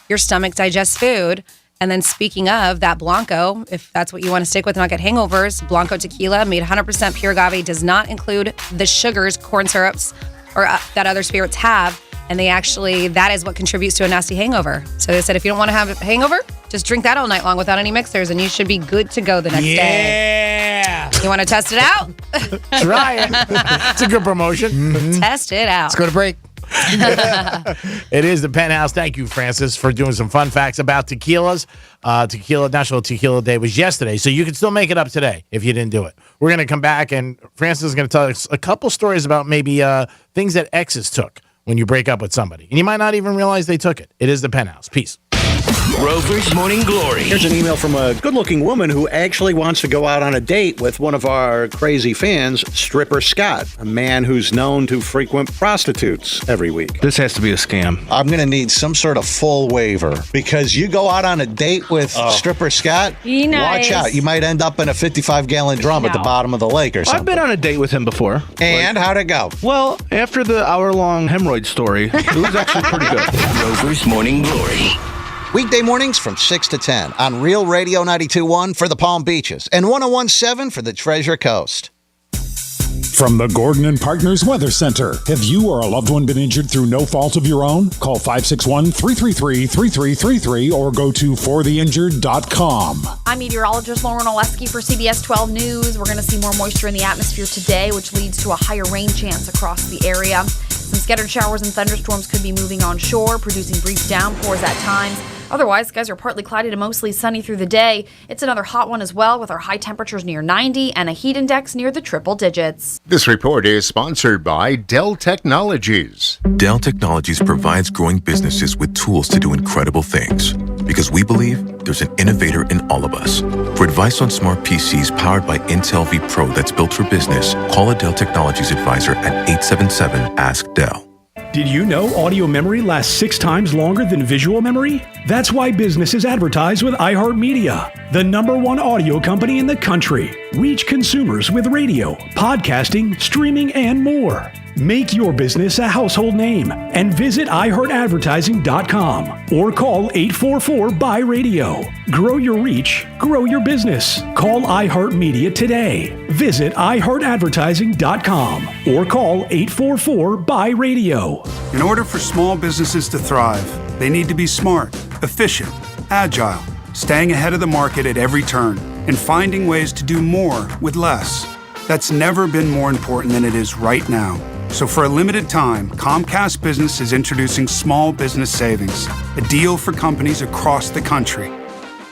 your stomach digest food. And then speaking of that Blanco, if that's what you want to stick with and not get hangovers, Blanco tequila made 100% pure agave does not include the sugars, corn syrups, or that other spirits have. And that is what contributes to a nasty hangover. So they said if you don't want to have a hangover, just drink that all night long without any mixers and you should be good to go the next day. Yeah. You want to test it out? Try it. It's a good promotion. Test it out. Let's go to break. It is the Penthouse. Thank you, Francis, for doing some fun facts about tequilas. National Tequila Day was yesterday, so you can still make it up today if you didn't do it. We're going to come back, and Francis is going to tell us a couple stories about maybe things that exes took when you break up with somebody. And you might not even realize they took it. It is the Penthouse. Peace. Rover's Morning Glory. Here's an email from a good-looking woman who actually wants to go out on a date with one of our crazy fans, Stripper Scott, a man who's known to frequent prostitutes every week. This has to be a scam. I'm going to need some sort of full waiver because you go out on a date with Stripper Scott, Be nice. watch out. You might end up in a 55-gallon drum at the bottom of the lake or something. I've been on a date with him before. And how'd it go? Well, after the hour-long hemorrhoid story, it was actually pretty good. Rover's Morning Glory. Weekday mornings from 6 to 10 on Real Radio 92.1 for the Palm Beaches and 101.7 for the Treasure Coast. From the Gordon and Partners Weather Center. Have you or a loved one been injured through no fault of your own? Call 561-333-3333 or go to fortheinjured.com. I'm meteorologist Lauren Oleski for CBS 12 News. We're going to see more moisture in the atmosphere today, which leads to a higher rain chance across the area. Some scattered showers and thunderstorms could be moving onshore, producing brief downpours at times. Otherwise, skies are partly cloudy to mostly sunny through the day. It's another hot one as well, with our high temperatures near 90 and a heat index near the triple digits. This report is sponsored by Dell Technologies. Dell Technologies provides growing businesses with tools to do incredible things because we believe there's an innovator in all of us. For advice on smart PCs powered by Intel V Pro that's built for business, call a Dell Technologies advisor at 877-ASK-DELL. Did you know audio memory lasts 6 times longer than visual memory? That's why businesses advertise with iHeartMedia, the #1 audio company in the country. Reach consumers with radio, podcasting, streaming, and more. Make your business a household name and visit iHeartAdvertising.com or call 844-BUY-RADIO. Grow your reach, grow your business. Call iHeartMedia today. Visit iHeartAdvertising.com or call 844-BUY-RADIO. In order for small businesses to thrive, they need to be smart, efficient, agile, staying ahead of the market at every turn, and finding ways to do more with less. That's never been more important than it is right now. So for a limited time, Comcast Business is introducing Small Business Savings, a deal for companies across the country.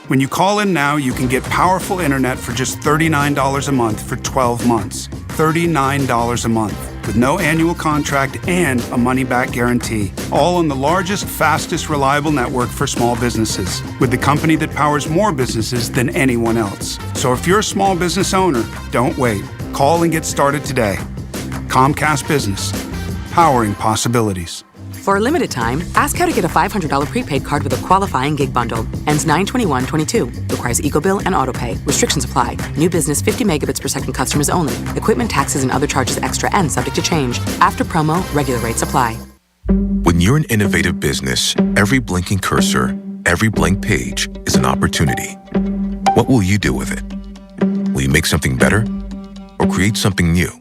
When you call in now, you can get powerful internet for just $39 a month for 12 months. $39 a month, with no annual contract and a money-back guarantee. All on the largest, fastest, reliable network for small businesses, with the company that powers more businesses than anyone else. So if you're a small business owner, don't wait. Call and get started today. Comcast Business, powering possibilities. For a limited time, ask how to get a $500 prepaid card with a qualifying gig bundle. Ends 9/21/22. Requires EcoBill and autopay. Restrictions apply. New business 50 megabits per second customers only. Equipment taxes and other charges extra and subject to change. After promo, regular rates apply. When you're an innovative business, every blinking cursor, every blank page is an opportunity. What will you do with it? Will you make something better or create something new?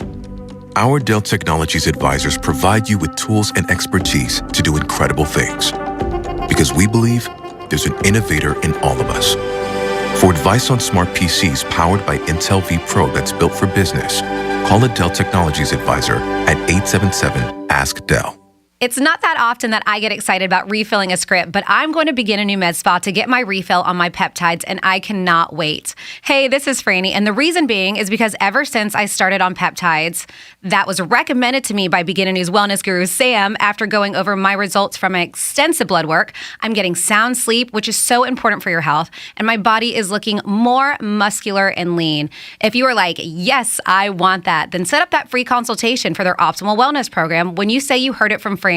Our Dell Technologies advisors provide you with tools and expertise to do incredible things. Because we believe there's an innovator in all of us. For advice on smart PCs powered by Intel V Pro that's built for business, call a Dell Technologies advisor at 877-ASK-DELL. It's not that often that I get excited about refilling a script, but I'm going to begin a new med spa to get my refill on my peptides, and I cannot wait. Hey, this is Franny, and the reason being is because ever since I started on peptides, that was recommended to me by Begin a New's wellness guru, Sam, after going over my results from my extensive blood work. I'm getting sound sleep, which is so important for your health, and my body is looking more muscular and lean. If you are like, yes, I want that, then set up that free consultation for their Optimal Wellness Program when you say you heard it from Franny.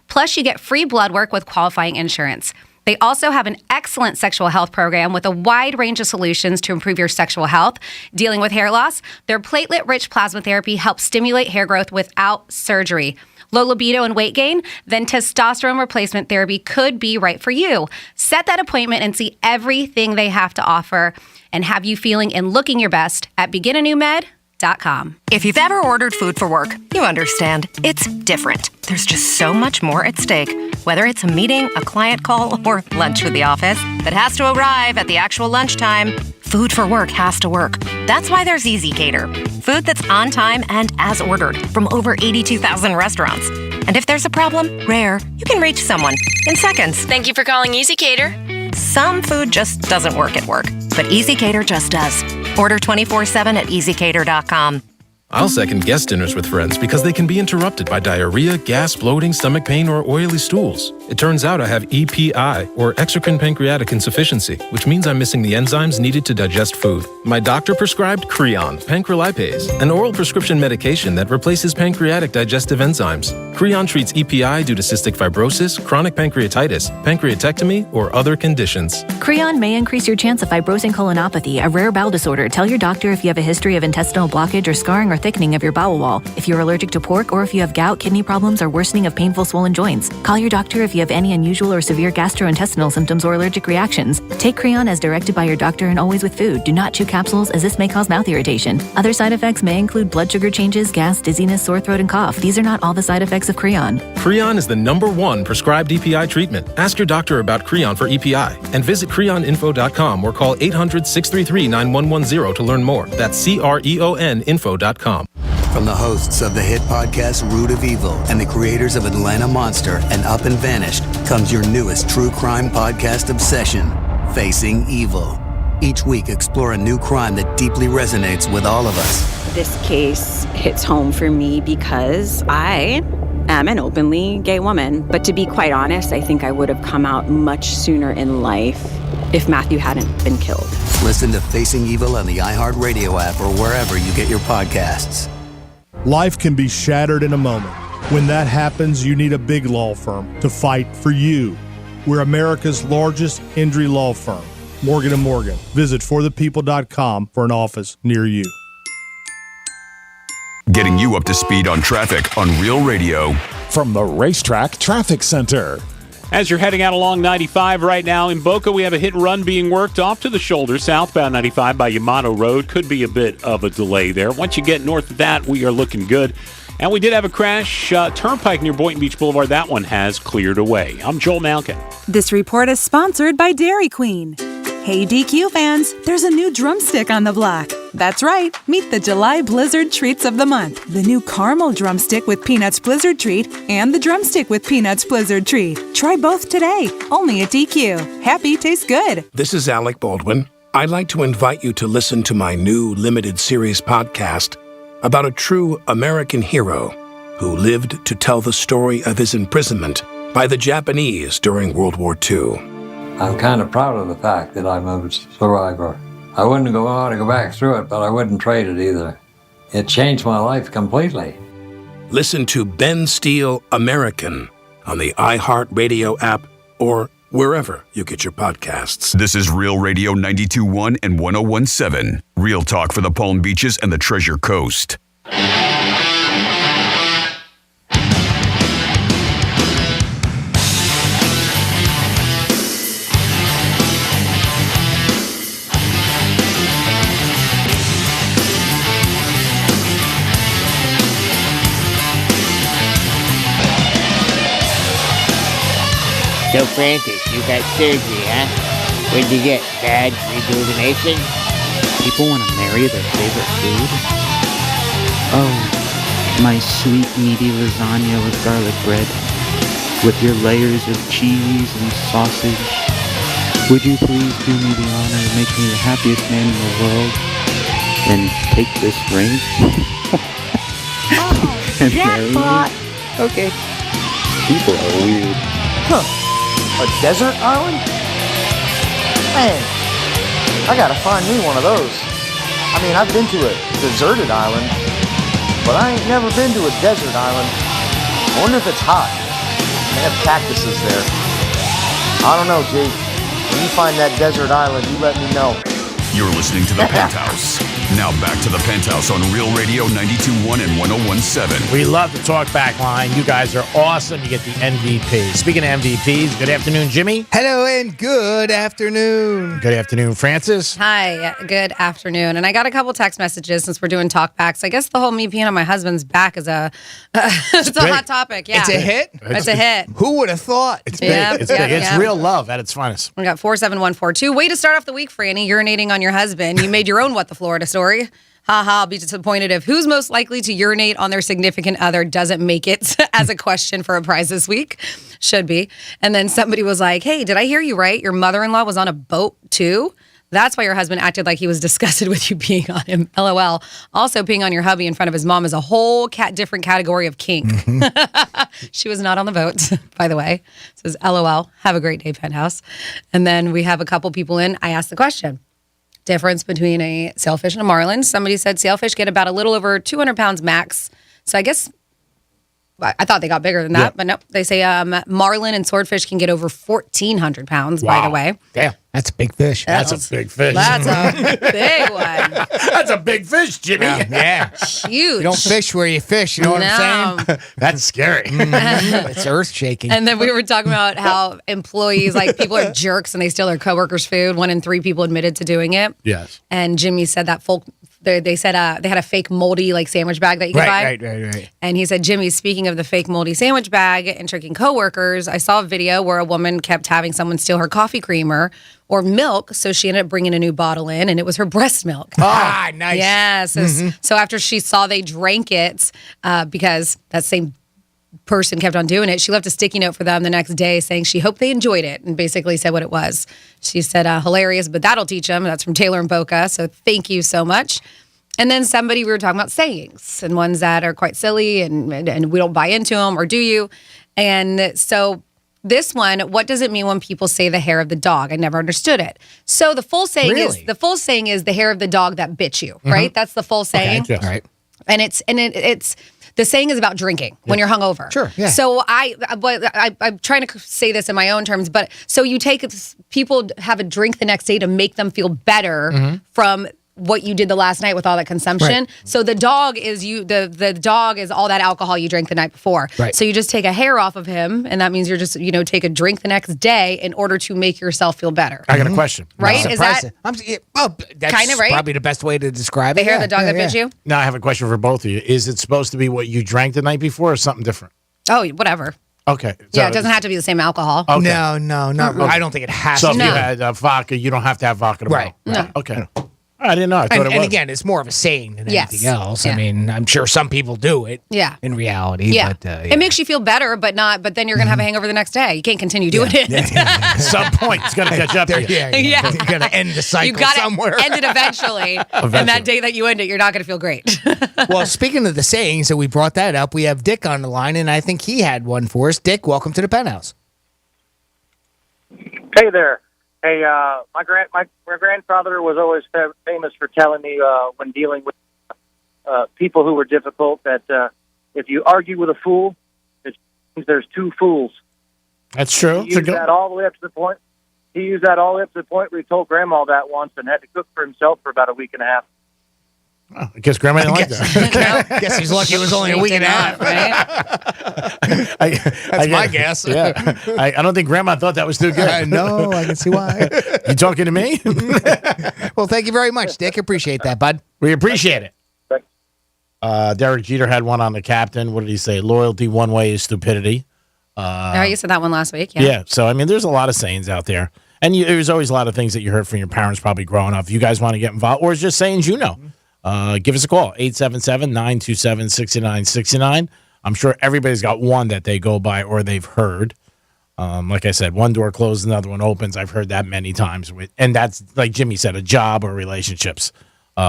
Plus, you get free blood work with qualifying insurance. They also have an excellent sexual health program with a wide range of solutions to improve your sexual health. Dealing with hair loss, their platelet-rich plasma therapy helps stimulate hair growth without surgery. Low libido and weight gain? Then testosterone replacement therapy could be right for you. Set that appointment and see everything they have to offer and have you feeling and looking your best at beginanewmed.com. If you've ever ordered food for work, you understand. It's different. There's just so much more at stake. Whether it's a meeting, a client call, or lunch with the office that has to arrive at the actual lunchtime, food for work has to work. That's why there's Easy Cater. Food that's on time and as ordered from over 82,000 restaurants. And if there's a problem, rare, you can reach someone in seconds. Thank you for calling Easy Cater. Some food just doesn't work at work, but Easy Cater just does. Order 24/7 at EasyCater.com. I'll second guest dinners with friends because they can be interrupted by diarrhea, gas, bloating, stomach pain, or oily stools. It turns out I have EPI, or exocrine pancreatic insufficiency, which means I'm missing the enzymes needed to digest food. My doctor prescribed Creon, pancrelipase, an oral prescription medication that replaces pancreatic digestive enzymes. Creon treats EPI due to cystic fibrosis, chronic pancreatitis, pancreatectomy, or other conditions. Creon may increase your chance of fibrosing colonopathy, a rare bowel disorder. Tell your doctor if you have a history of intestinal blockage or scarring or thickening of your bowel wall, if you're allergic to pork, or if you have gout, kidney problems, or worsening of painful swollen joints. Call your doctor if you have any unusual or severe gastrointestinal symptoms or allergic reactions. Take Creon as directed by your doctor and always with food. Do not chew capsules, as this may cause mouth irritation. Other side effects may include blood sugar changes, gas, dizziness, sore throat, and cough. These are not all the side effects of Creon. Creon is the #1 prescribed EPI treatment. Ask your doctor about Creon for EPI and visit creoninfo.com or call 800-633-9110 to learn more. That's CREONinfo.com. From the hosts of the hit podcast Root of Evil and the creators of Atlanta Monster and Up and Vanished comes your newest true crime podcast obsession, Facing Evil. Each week, explore a new crime that deeply resonates with all of us. This case hits home for me because I am an openly gay woman. But to be quite honest, I think I would have come out much sooner in life if Matthew hadn't been killed. Listen to Facing Evil on the iHeartRadio app or wherever you get your podcasts. Life can be shattered in a moment. When that happens, you need a big law firm to fight for you. We're America's largest injury law firm, Morgan & Morgan. Visit forthepeople.com for an office near you. Getting you up to speed on traffic on Real Radio. From the Racetrack Traffic Center. As you're heading out along 95 right now, in Boca, we have a hit and run being worked off to the shoulder, southbound 95 by Yamato Road. Could be a bit of a delay there. Once you get north of that, we are looking good. And we did have a crash, Turnpike near Boynton Beach Boulevard. That one has cleared away. I'm Joel Malkin. This report is sponsored by Dairy Queen. Hey DQ fans, there's a new drumstick on the block. That's right, meet the July Blizzard Treats of the Month. The new caramel drumstick with Peanuts Blizzard Treat and the drumstick with Peanuts Blizzard Treat. Try both today, only at DQ. Happy tastes good. This is Alec Baldwin. I'd like to invite you to listen to my new limited series podcast about a true American hero who lived to tell the story of his imprisonment by the Japanese during World War II. I'm kind of proud of the fact that I'm a survivor. I wouldn't go on and go back through it, but I wouldn't trade it either. It changed my life completely. Listen to Ben Steele American on the iHeartRadio app or wherever you get your podcasts. This is Real Radio 92.1 and 101.7. Real talk for the Palm Beaches and the Treasure Coast. So, Francis, you got surgery, huh? What'd you get? Bad rejuvenation? People want to marry their favorite food? Oh, my sweet, meaty lasagna with garlic bread, with your layers of cheese and sausage. Would you please do me the honor of making me the happiest man in the world and take this ring? And marry me? Okay. People are weird. Huh. A desert island? Man, I gotta find me one of those. I mean, I've been to a deserted island, but I ain't never been to a desert island. I wonder if it's hot. They have cactuses there. I don't know, Jake. When you find that desert island, you let me know. You're listening to The Penthouse. Now back to The Penthouse on Real Radio 92.1 and 101.7. We love the talk back line. You guys are awesome. You get the MVP. Speaking of MVPs, good afternoon, Jimmy. Hello and good afternoon. Good afternoon, Francis. Hi, good afternoon. And I got a couple text messages since we're doing talkbacks. I guess the whole me peeing on my husband's back is it's a hot topic. Yeah, it's a hit. It's a hit. Who would have thought? It's big. It's big. It's real love at its finest. We got 47142. Way to start off the week, Franny. Urinating on your husband. You made your own What the Florida story. Haha, I'll be disappointed if who's most likely to urinate on their significant other doesn't make it as a question for a prize this week. Should be. And then somebody was like, hey, did I hear you right? Your mother-in-law was on a boat too? That's why your husband acted like he was disgusted with you peeing on him. LOL. Also, peeing on your hubby in front of his mom is a whole different category of kink. She was not on the vote, by the way. It says, LOL. Have a great day, Penthouse. And then we have a couple people in. I asked the question. Difference between a sailfish and a marlin. Somebody said sailfish get about a little over 200 pounds max. So I guess I thought they got bigger than that, but nope. They say marlin and swordfish can get over 1,400 pounds, by the way. Damn, that's a big fish. That's a big fish. That's a big one. That's a big fish, Jimmy. Yeah. Huge. You don't fish where you fish, you know what I'm saying? That's scary. It's earth shaking. And then we were talking about how employees, like people are jerks and they steal their coworkers' food. 1 in 3 people admitted to doing it. Yes. And Jimmy said that they said they had a fake moldy like sandwich bag that you could buy. Right. And he said, Jimmy, speaking of the fake moldy sandwich bag and tricking coworkers, I saw a video where a woman kept having someone steal her coffee creamer or milk, so she ended up bringing a new bottle in, and it was her breast milk. Ah, nice. Yeah, so after she saw they drank it, because that same person kept on doing it, she left a sticky note for them the next day saying she hoped they enjoyed it and basically said what it was. She said, hilarious, but that'll teach them. That's from Taylor and Boca, so thank you so much. And then we were talking about sayings and ones that are quite silly and we don't buy into them, or do you? And so this one, what does it mean when people say the hair of the dog? I never understood it. So the full saying is the hair of the dog that bit you, right? That's the full saying. Okay, all right. And it's the saying is about drinking when you're hungover. Sure, yeah. So I'm trying to say this in my own terms, but so you take people have a drink the next day to make them feel better from what you did the last night with all that consumption. Right. So the dog is the dog is all that alcohol you drank the night before. Right. So you just take a hair off of him, and that means you're just take a drink the next day in order to make yourself feel better. I got a question. Right? Is that that's kind of right? Probably the best way to describe The it. hair of the dog that bit you? Now I have a question for both of you. Is it supposed to be what you drank the night before or something different? Oh, whatever. Okay. Yeah, it doesn't have to be the same alcohol. Okay. No, not really. I don't think it has So to. if you had vodka, you don't have to have vodka tomorrow. Right. No. Okay. I didn't know. I thought it was. And again, it's more of a saying than Yes. anything else. Yeah. I mean, I'm sure some people do it. Yeah. In reality. Yeah. But, It makes you feel better, but then you're going to have a hangover the next day. You can't continue doing it. At some point, it's going to catch up to you. Yeah. Yeah. You're going to end the cycle You got to somewhere. end it eventually. And that day that you end it, you're not going to feel great. Well, speaking of the saying, so we brought that up. We have Dick on the line, and I think he had one for us. Dick, welcome to the Penthouse. Hey there. Hey, my grandfather was always famous for telling me when dealing with people who were difficult that if you argue with a fool, it means there's two fools. That's true. He used that all the way up to the point. He used that all the way up to the point where he told Grandma that once and had to cook for himself for about a week and a half. Oh, I guess Grandma didn't like that. I guess he's lucky it was only a week and a half. Right? That's my guess. Yeah. I don't think Grandma thought that was too good. No, I can see why. You talking to me? Well, thank you very much, Dick. Appreciate that, bud. We appreciate it. Derek Jeter had one on the captain. What did he say? Loyalty one way is stupidity. You said that one last week. Yeah. So, I mean, there's a lot of sayings out there. And there's always a lot of things that you heard from your parents probably growing up. If you guys want to get involved, or it's just sayings give us a call, 877-927-6969. I'm sure everybody's got one that they go by or they've heard. Like I said, one door closes, another one opens. I've heard that many times. And that's, like Jimmy said, a job or relationships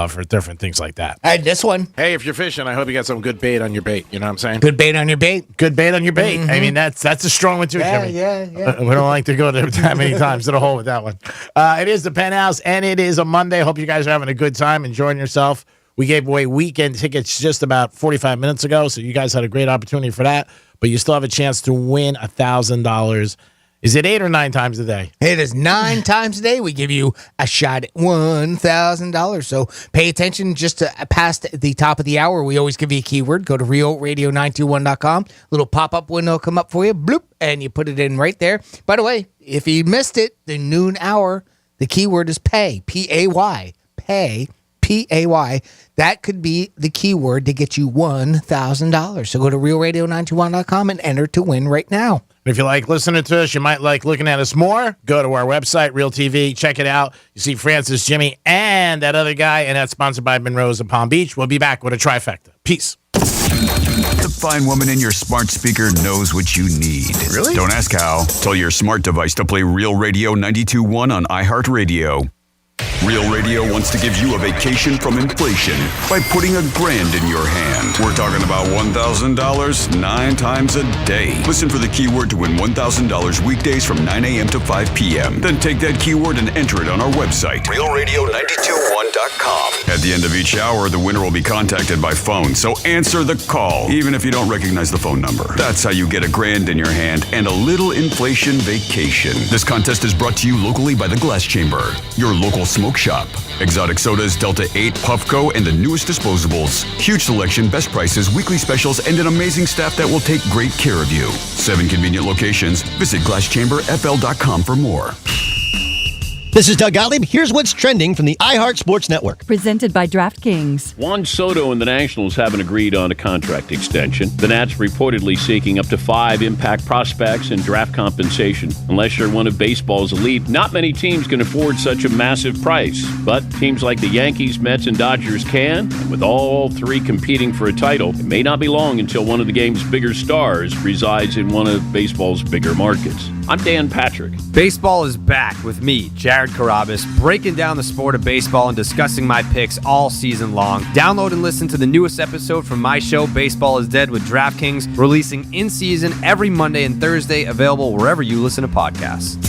for different things like that. I had this one. Hey, if you're fishing, I hope you got some good bait on your bait. You know what I'm saying? Good bait on your bait. Good bait on your bait. Mm-hmm. I mean, that's a strong one too, Jimmy. Yeah. We don't like to go there that many times to the hole with that one. It is the Penthouse, and it is a Monday. Hope you guys are having a good time, enjoying yourself. We gave away weekend tickets just about 45 minutes ago, so you guys had a great opportunity for that. But you still have a chance to win $1,000. Is it 8 or 9 times a day? It is 9 times a day. We give you a shot at $1,000. So pay attention just past the top of the hour. We always give you a keyword. Go to realradio921.com. Little pop-up window will come up for you. Bloop. And you put it in right there. By the way, if you missed it, the noon hour, the keyword is pay. P-A-Y. Pay. P-A-Y. That could be the keyword to get you $1,000. So go to realradio921.com and enter to win right now. If you like listening to us, you might like looking at us more, go to our website, Real TV, check it out. You see Francis, Jimmy, and that other guy, and that's sponsored by Monroe's of Palm Beach. We'll be back with a trifecta. Peace. The fine woman in your smart speaker knows what you need. Really? Don't ask how. Tell your smart device to play Real Radio 92.1 on iHeartRadio. Real Radio wants to give you a vacation from inflation by putting $1,000 in your hand. We're talking about $1,000 9 times a day. Listen for the keyword to win $1,000 weekdays from 9 a.m. to 5 p.m. Then take that keyword and enter it on our website, realradio921.com. At the end of each hour, the winner will be contacted by phone, so answer the call, even if you don't recognize the phone number. That's how you get $1,000 in your hand and a little inflation vacation. This contest is brought to you locally by the Glass Chamber, your local smoke shop. Exotic sodas, Delta 8, Puffco, and the newest disposables. Huge selection, best prices, weekly specials, and an amazing staff that will take great care of you. 7 convenient locations. Visit glasschamberfl.com for more. This is Doug Gottlieb. Here's what's trending from the iHeart Sports Network. Presented by DraftKings. Juan Soto and the Nationals haven't agreed on a contract extension. The Nats reportedly seeking up to 5 impact prospects and draft compensation. Unless you're one of baseball's elite, not many teams can afford such a massive price. But teams like the Yankees, Mets, and Dodgers can. And with all 3 competing for a title, it may not be long until one of the game's bigger stars resides in one of baseball's bigger markets. I'm Dan Patrick. Baseball is back with me, Jared Carabas, breaking down the sport of baseball and discussing my picks all season long. Download and listen to the newest episode from my show, Baseball is Dead with DraftKings, releasing in season every Monday and Thursday, available wherever you listen to podcasts.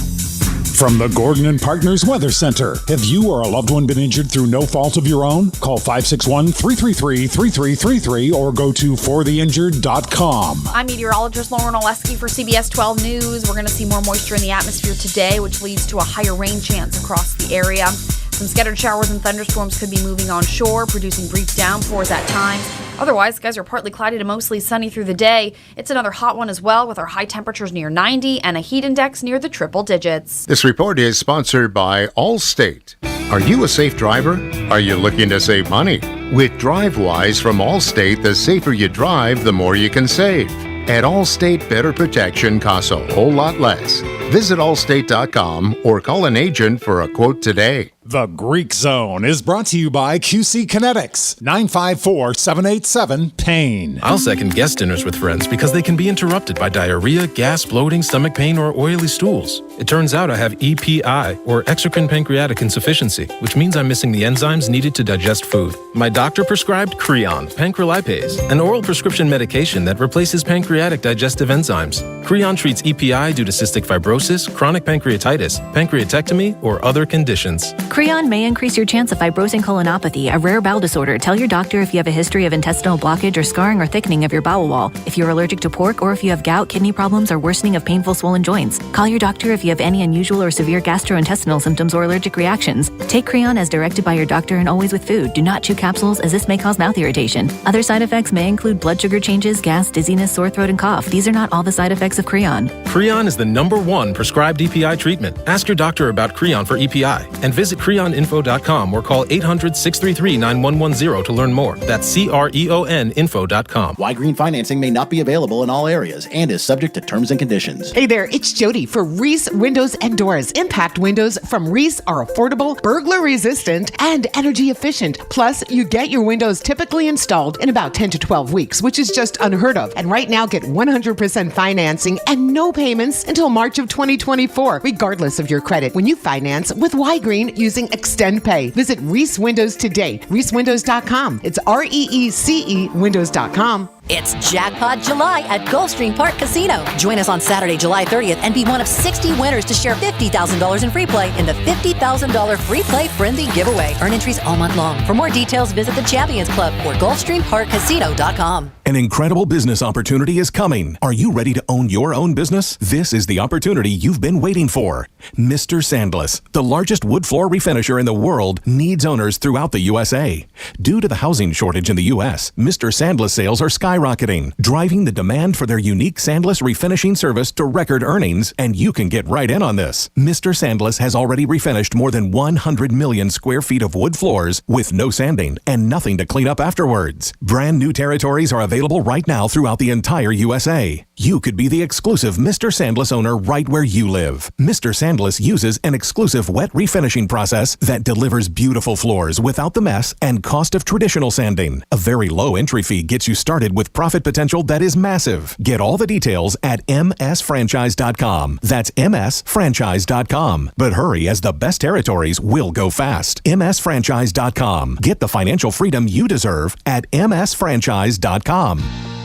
From the Gordon and Partners Weather Center. Have you or a loved one been injured through no fault of your own? Call 561-333-3333 or go to fortheinjured.com. I'm meteorologist Lauren Oleski for CBS 12 News. We're going to see more moisture in the atmosphere today, which leads to a higher rain chance across the area. Some scattered showers and thunderstorms could be moving onshore, producing brief downpours at times. Otherwise, skies are partly cloudy to mostly sunny through the day. It's another hot one as well, with our high temperatures near 90 and a heat index near the triple digits. This report is sponsored by Allstate. Are you a safe driver? Are you looking to save money? With DriveWise from Allstate, the safer you drive, the more you can save. At Allstate, better protection costs a whole lot less. Visit allstate.com or call an agent for a quote today. The Greek Zone is brought to you by QC Kinetics, 954-787-PAIN. I'll second guest dinners with friends because they can be interrupted by diarrhea, gas, bloating, stomach pain, or oily stools. It turns out I have EPI, or exocrine pancreatic insufficiency, which means I'm missing the enzymes needed to digest food. My doctor prescribed Creon, pancrelipase, an oral prescription medication that replaces pancreatic digestive enzymes. Creon treats EPI due to cystic fibrosis, chronic pancreatitis, pancreatectomy, or other conditions. Creon may increase your chance of fibrosing colonopathy, a rare bowel disorder. Tell your doctor if you have a history of intestinal blockage or scarring or thickening of your bowel wall. If you're allergic to pork or if you have gout, kidney problems, or worsening of painful swollen joints. Call your doctor if you have any unusual or severe gastrointestinal symptoms or allergic reactions. Take Creon as directed by your doctor and always with food. Do not chew capsules as this may cause mouth irritation. Other side effects may include blood sugar changes, gas, dizziness, sore throat, and cough. These are not all the side effects of Creon. Creon is the #1 prescribed EPI treatment. Ask your doctor about Creon for EPI and visit creoninfo.com or call 800-633-9110 to learn more. That's CREONinfo.com. Y-Green financing may not be available in all areas and is subject to terms and conditions. Hey there, it's Jody for Reese Windows and Doors. Impact windows from Reese are affordable, burglar resistant, and energy efficient. Plus, you get your windows typically installed in about 10 to 12 weeks, which is just unheard of. And right now, get 100% financing and no payments until March of 2024, regardless of your credit, when you finance with Y-Green using Extend Pay. Visit Reese Windows today. ReeseWindows.com. It's REECE Windows.com. It's Jackpot July at Gulfstream Park Casino. Join us on Saturday, July 30th and be one of 60 winners to share $50,000 in free play in the $50,000 free play frenzy giveaway. Earn entries all month long. For more details, visit the Champions Club or GulfstreamParkCasino.com. An incredible business opportunity is coming. Are you ready to own your own business? This is the opportunity you've been waiting for. Mr. Sandless, the largest wood floor refinisher in the world, needs owners throughout the USA. Due to the housing shortage in the U.S., Mr. Sandless sales are skyrocketing, driving the demand for their unique Sandless refinishing service to record earnings, and you can get right in on this. Mr. Sandless has already refinished more than 100 million square feet of wood floors with no sanding and nothing to clean up afterwards. Brand new territories are available right now throughout the entire USA. You could be the exclusive Mr. Sandless owner right where you live. Mr. Sandless uses an exclusive wet refinishing process that delivers beautiful floors without the mess and cost of traditional sanding. A very low entry fee gets you started with with profit potential that is massive. Get all the details at msfranchise.com. That's msfranchise.com. But hurry, as the best territories will go fast. msfranchise.com. Get the financial freedom you deserve at msfranchise.com.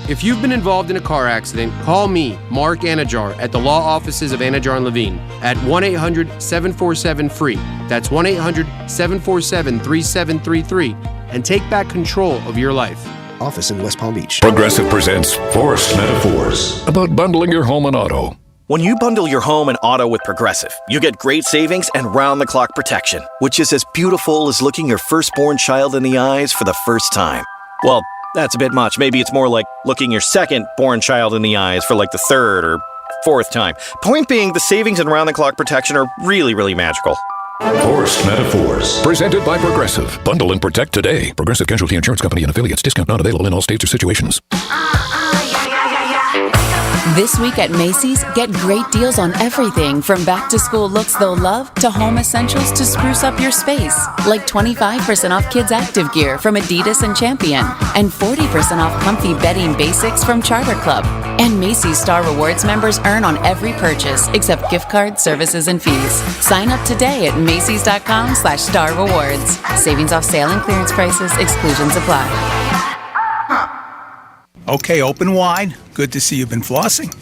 If you've been involved in a car accident, call me, Mark Anajar, at the law offices of Anajar and Levine at 1-800-747-FREE. That's 1-800-747-3733 and take back control of your life. Office in West Palm Beach. Progressive presents Forced Metaphors about bundling your home and auto. When you bundle your home and auto with Progressive, you get great savings and round-the-clock protection, which is as beautiful as looking your firstborn child in the eyes for the first time. Well, that's a bit much. Maybe it's more like looking your second-born child in the eyes for like the third or fourth time. Point being, the savings and round-the-clock protection are really, really magical. Forced Metaphors. Presented by Progressive. Bundle and protect today. Progressive Casualty Insurance Company and affiliates. Discount not available in all states or situations. This week at Macy's, get great deals on everything from back-to-school looks they'll love to home essentials to spruce up your space. Like 25% off kids' active gear from Adidas and Champion, and 40% off comfy bedding basics from Charter Club. And Macy's Star Rewards members earn on every purchase except gift cards, services, and fees. Sign up today at Macys.com/Star Rewards. Savings off sale and clearance prices. Exclusions apply. Okay, open wide. Good to see you've been flossing.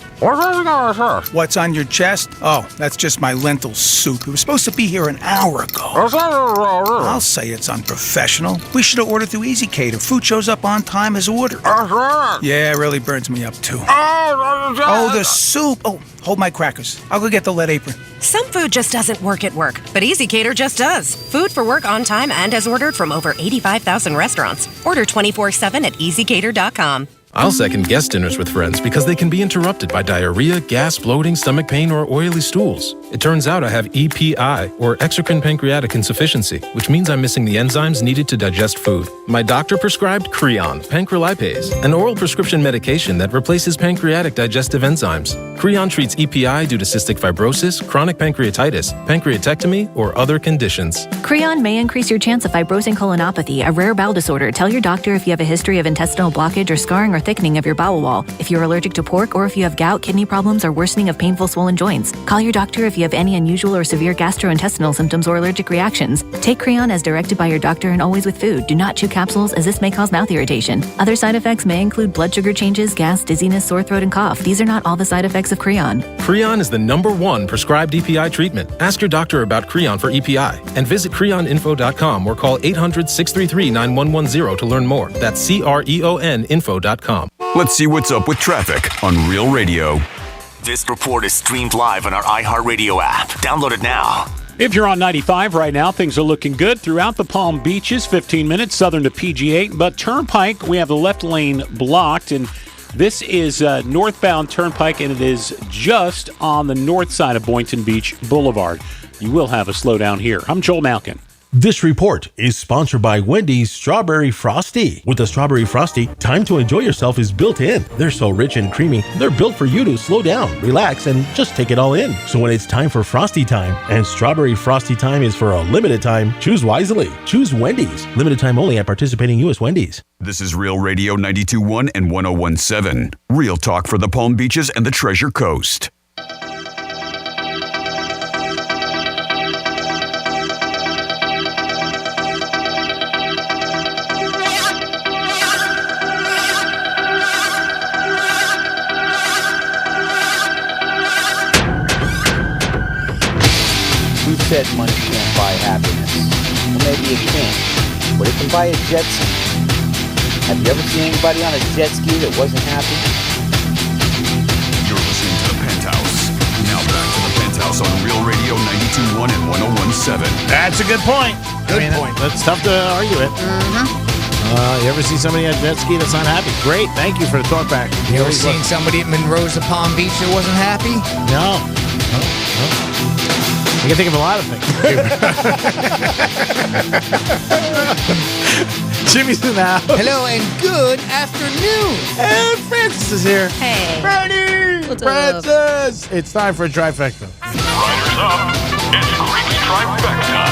What's on your chest? Oh, that's just my lentil soup. It was supposed to be here an hour ago. I'll say it's unprofessional. We should have ordered through EasyCater. Food shows up on time as ordered. Yeah, it really burns me up too. Oh, the soup. Oh, hold my crackers. I'll go get the lead apron. Some food just doesn't work at work, but EasyCater just does. Food for work on time and as ordered from over 85,000 restaurants. Order 24/7 at EasyCater.com. I'll second guest dinners with friends because they can be interrupted by diarrhea, gas, bloating, stomach pain, or oily stools. It turns out I have EPI, or exocrine pancreatic insufficiency, which means I'm missing the enzymes needed to digest food. My doctor prescribed Creon, pancrelipase, an oral prescription medication that replaces pancreatic digestive enzymes. Creon treats EPI due to cystic fibrosis, chronic pancreatitis, pancreatectomy, or other conditions. Creon may increase your chance of fibrosing colonopathy, a rare bowel disorder. Tell your doctor if you have a history of intestinal blockage or scarring or thickening of your bowel wall, if you're allergic to pork, or if you have gout, kidney problems, or worsening of painful swollen joints. Call your doctor if you have any unusual or severe gastrointestinal symptoms or allergic reactions. Take Creon as directed by your doctor and always with food. Do not chew capsules, as this may cause mouth irritation. Other side effects may include blood sugar changes, gas, dizziness, sore throat, and cough. These are not all the side effects of Creon. Creon is the #1 prescribed EPI treatment. Ask your doctor about Creon for EPI and visit creoninfo.com or call 800-633-9110 to learn more. That's CREONinfo.com. Let's see what's up with traffic on Real Radio. This report is streamed live on our iHeartRadio app. Download it now. If you're on 95 right now, things are looking good throughout the Palm Beaches. 15 minutes southern to PG8, but Turnpike, we have the left lane blocked, and this is northbound Turnpike, and it is just on the north side of Boynton Beach Boulevard. You will have a slowdown here. I'm Joel Malkin. This report is sponsored by Wendy's Strawberry Frosty. With the Strawberry Frosty, time to enjoy yourself is built in. They're so rich and creamy, they're built for you to slow down, relax, and just take it all in. So when it's time for Frosty time, and Strawberry Frosty time is for a limited time, choose wisely. Choose Wendy's. Limited time only at participating U.S. Wendy's. This is Real Radio 92.1 and 101.7. Real talk for the Palm Beaches and the Treasure Coast. Who said money can't buy happiness? Well, maybe it can, but it can buy a jet ski. Have you ever seen anybody on a jet ski that wasn't happy? You're listening to the Penthouse. Now back to the Penthouse on Real Radio 92.1 and 101.7. That's a good point. Good point. That's tough to argue it. You ever see somebody on a jet ski that's not happy? Great. Thank you for the talk back. You ever seen somebody at Monroe's of Palm Beach that wasn't happy? No. I can think of a lot of things. Jimmy's in the house. Hello and good afternoon. And Francis is here. Hey. Freddie! What's up? Francis! It's time for a trifecta. Riders up. It's Creepy Trifecta.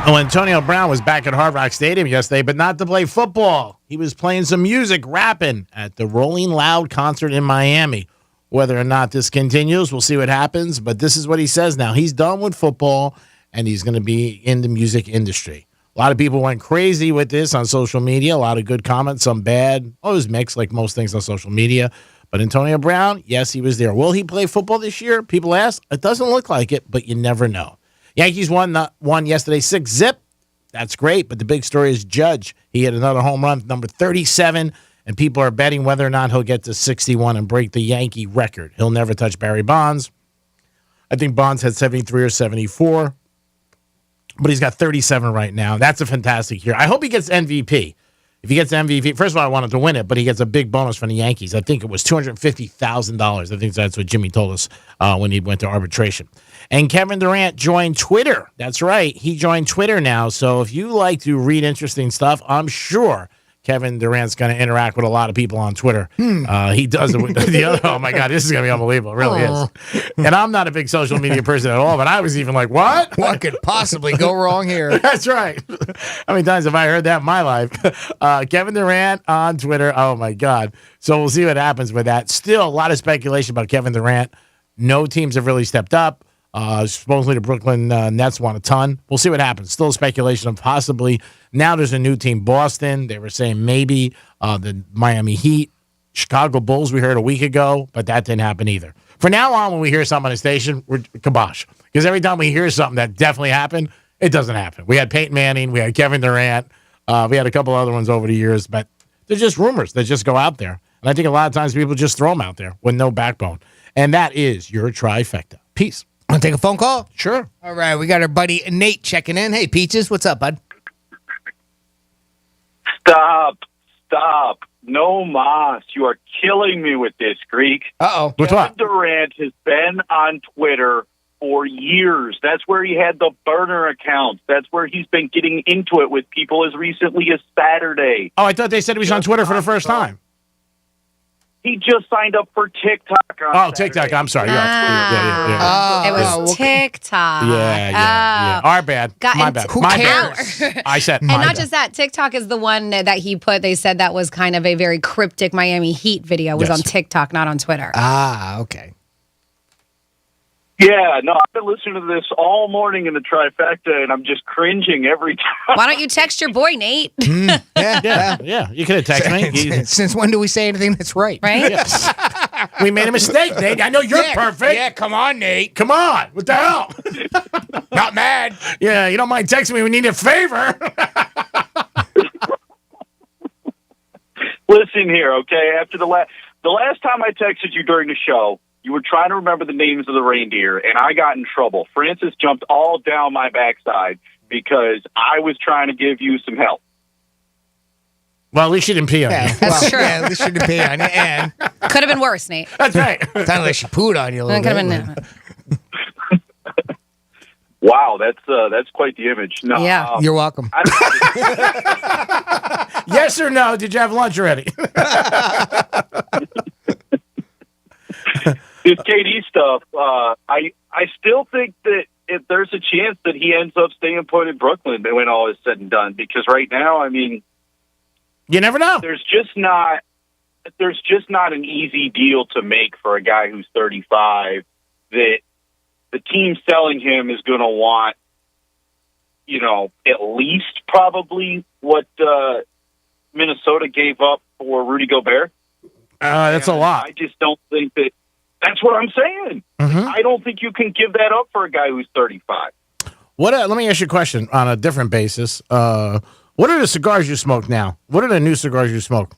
Oh, Antonio Brown was back at Hard Rock Stadium yesterday, but not to play football. He was playing some music, rapping at the Rolling Loud concert in Miami. Whether or not this continues, we'll see what happens. But this is what he says now. He's done with football, and he's going to be in the music industry. A lot of people went crazy with this on social media. A lot of good comments, some bad. Oh, it was mixed like most things on social media. But Antonio Brown, yes, he was there. Will he play football this year? People ask. It doesn't look like it, but you never know. Yankees won yesterday 6-0. That's great, but the big story is Judge. He had another home run, number 37, and people are betting whether or not he'll get to 61 and break the Yankee record. He'll never touch Barry Bonds. I think Bonds had 73 or 74, but he's got 37 right now. That's a fantastic year. I hope he gets MVP. If he gets MVP, first of all, I wanted to win it, but he gets a big bonus from the Yankees. I think it was $250,000. I think that's what Jimmy told us when he went to arbitration. And Kevin Durant joined Twitter. That's right. He joined Twitter now. So if you like to read interesting stuff, I'm sure Kevin Durant's going to interact with a lot of people on Twitter. He does it with the other. Oh, my God. This is going to be unbelievable. It really is. And I'm not a big social media person at all, but I was even like, what? What could possibly go wrong here? That's right. How many times have I heard that in my life? Kevin Durant on Twitter. Oh, my God. So we'll see what happens with that. Still a lot of speculation about Kevin Durant. No teams have really stepped up. Supposedly the Brooklyn Nets want a ton. We'll see what happens. Still speculation of possibly. Now there's a new team, Boston. They were saying maybe the Miami Heat. Chicago Bulls we heard a week ago, but that didn't happen either. From now on, when we hear something on the station, we're kibosh. Because every time we hear something that definitely happened, it doesn't happen. We had Peyton Manning. We had Kevin Durant. We had a couple other ones over the years, but they're just rumors that just go out there. And I think a lot of times people just throw them out there with no backbone. And that is your trifecta. Peace. Want to take a phone call? Sure. All right, we got our buddy Nate checking in. Hey, Peaches, what's up, bud? Stop. No mas. You are killing me with this, Greek. Uh-oh. What's Kevin what? Durant has been on Twitter for years. That's where he had the burner accounts. That's where he's been getting into it with people as recently as Saturday. Oh, I thought they said he was on Twitter for the first time. He just signed up for TikTok on Saturday. TikTok. I'm sorry. You're on Twitter. Yeah. It was TikTok. Yeah. Our bad. My bad. Who My cares? bad. I said And my not bad. just that, TikTok is the one that he put. They said that was kind of a very cryptic Miami Heat video. It was Yes. on TikTok, not on Twitter. Okay. Yeah, no, I've been listening to this all morning in the trifecta, and I'm just cringing every time. Why don't you text your boy, Nate? Yeah. You could have texted me. Since when do we say anything that's right? Right? Yes. We made a mistake, Nate. I know you're perfect. Yeah, come on, Nate. Come on. What the hell? Not mad. Yeah, you don't mind texting me. We need a favor. Listen here, okay? After the last time I texted you during the show, you were trying to remember the names of the reindeer, and I got in trouble. Francis jumped all down my backside because I was trying to give you some help. Well, at least you didn't pee on me. That's true. Yeah, at least you didn't pay on it. And Could have been worse, Nate. That's right. sounded like she pooed on you a little Could have bit. been. Wow, that's quite the image. No, Yeah. You're welcome. Yes or no? Did you have lunch already? This KD stuff, I still think that if there's a chance that he ends up staying put in Brooklyn when all is said and done, because right now, I mean, you never know. There's just not an easy deal to make for a guy who's 35 that the team selling him is going to want, at least probably what Minnesota gave up for Rudy Gobert. That's a lot. I just don't think that. That's what I'm saying. I don't think you can give that up for a guy who's 35. Let me ask you a question on a different basis. What are the cigars you smoke now? What are the new cigars you smoke?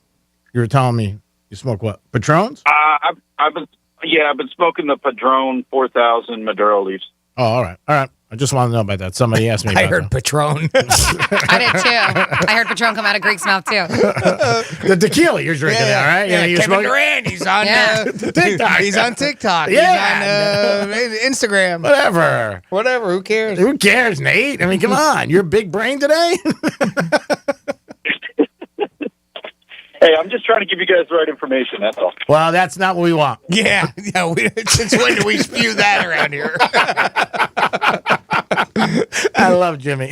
You were telling me you smoke what? Patrons? I've been smoking the Padron 4000 Maduro leaves. Oh, all right. I just want to know about that. Somebody asked me about I heard Patron. I did too. I heard Patron come out of Greek's mouth too. The tequila you're drinking now, right? Yeah, you Kevin smoking? Durant, he's on TikTok. He's on TikTok. Yeah. He's on Instagram. Whatever. Who cares? Who cares, Nate? I mean, come on. You're a big brain today? Hey, I'm just trying to give you guys the right information, that's all. Well, that's not what we want. Yeah. Since when do we spew that around here? I love Jimmy.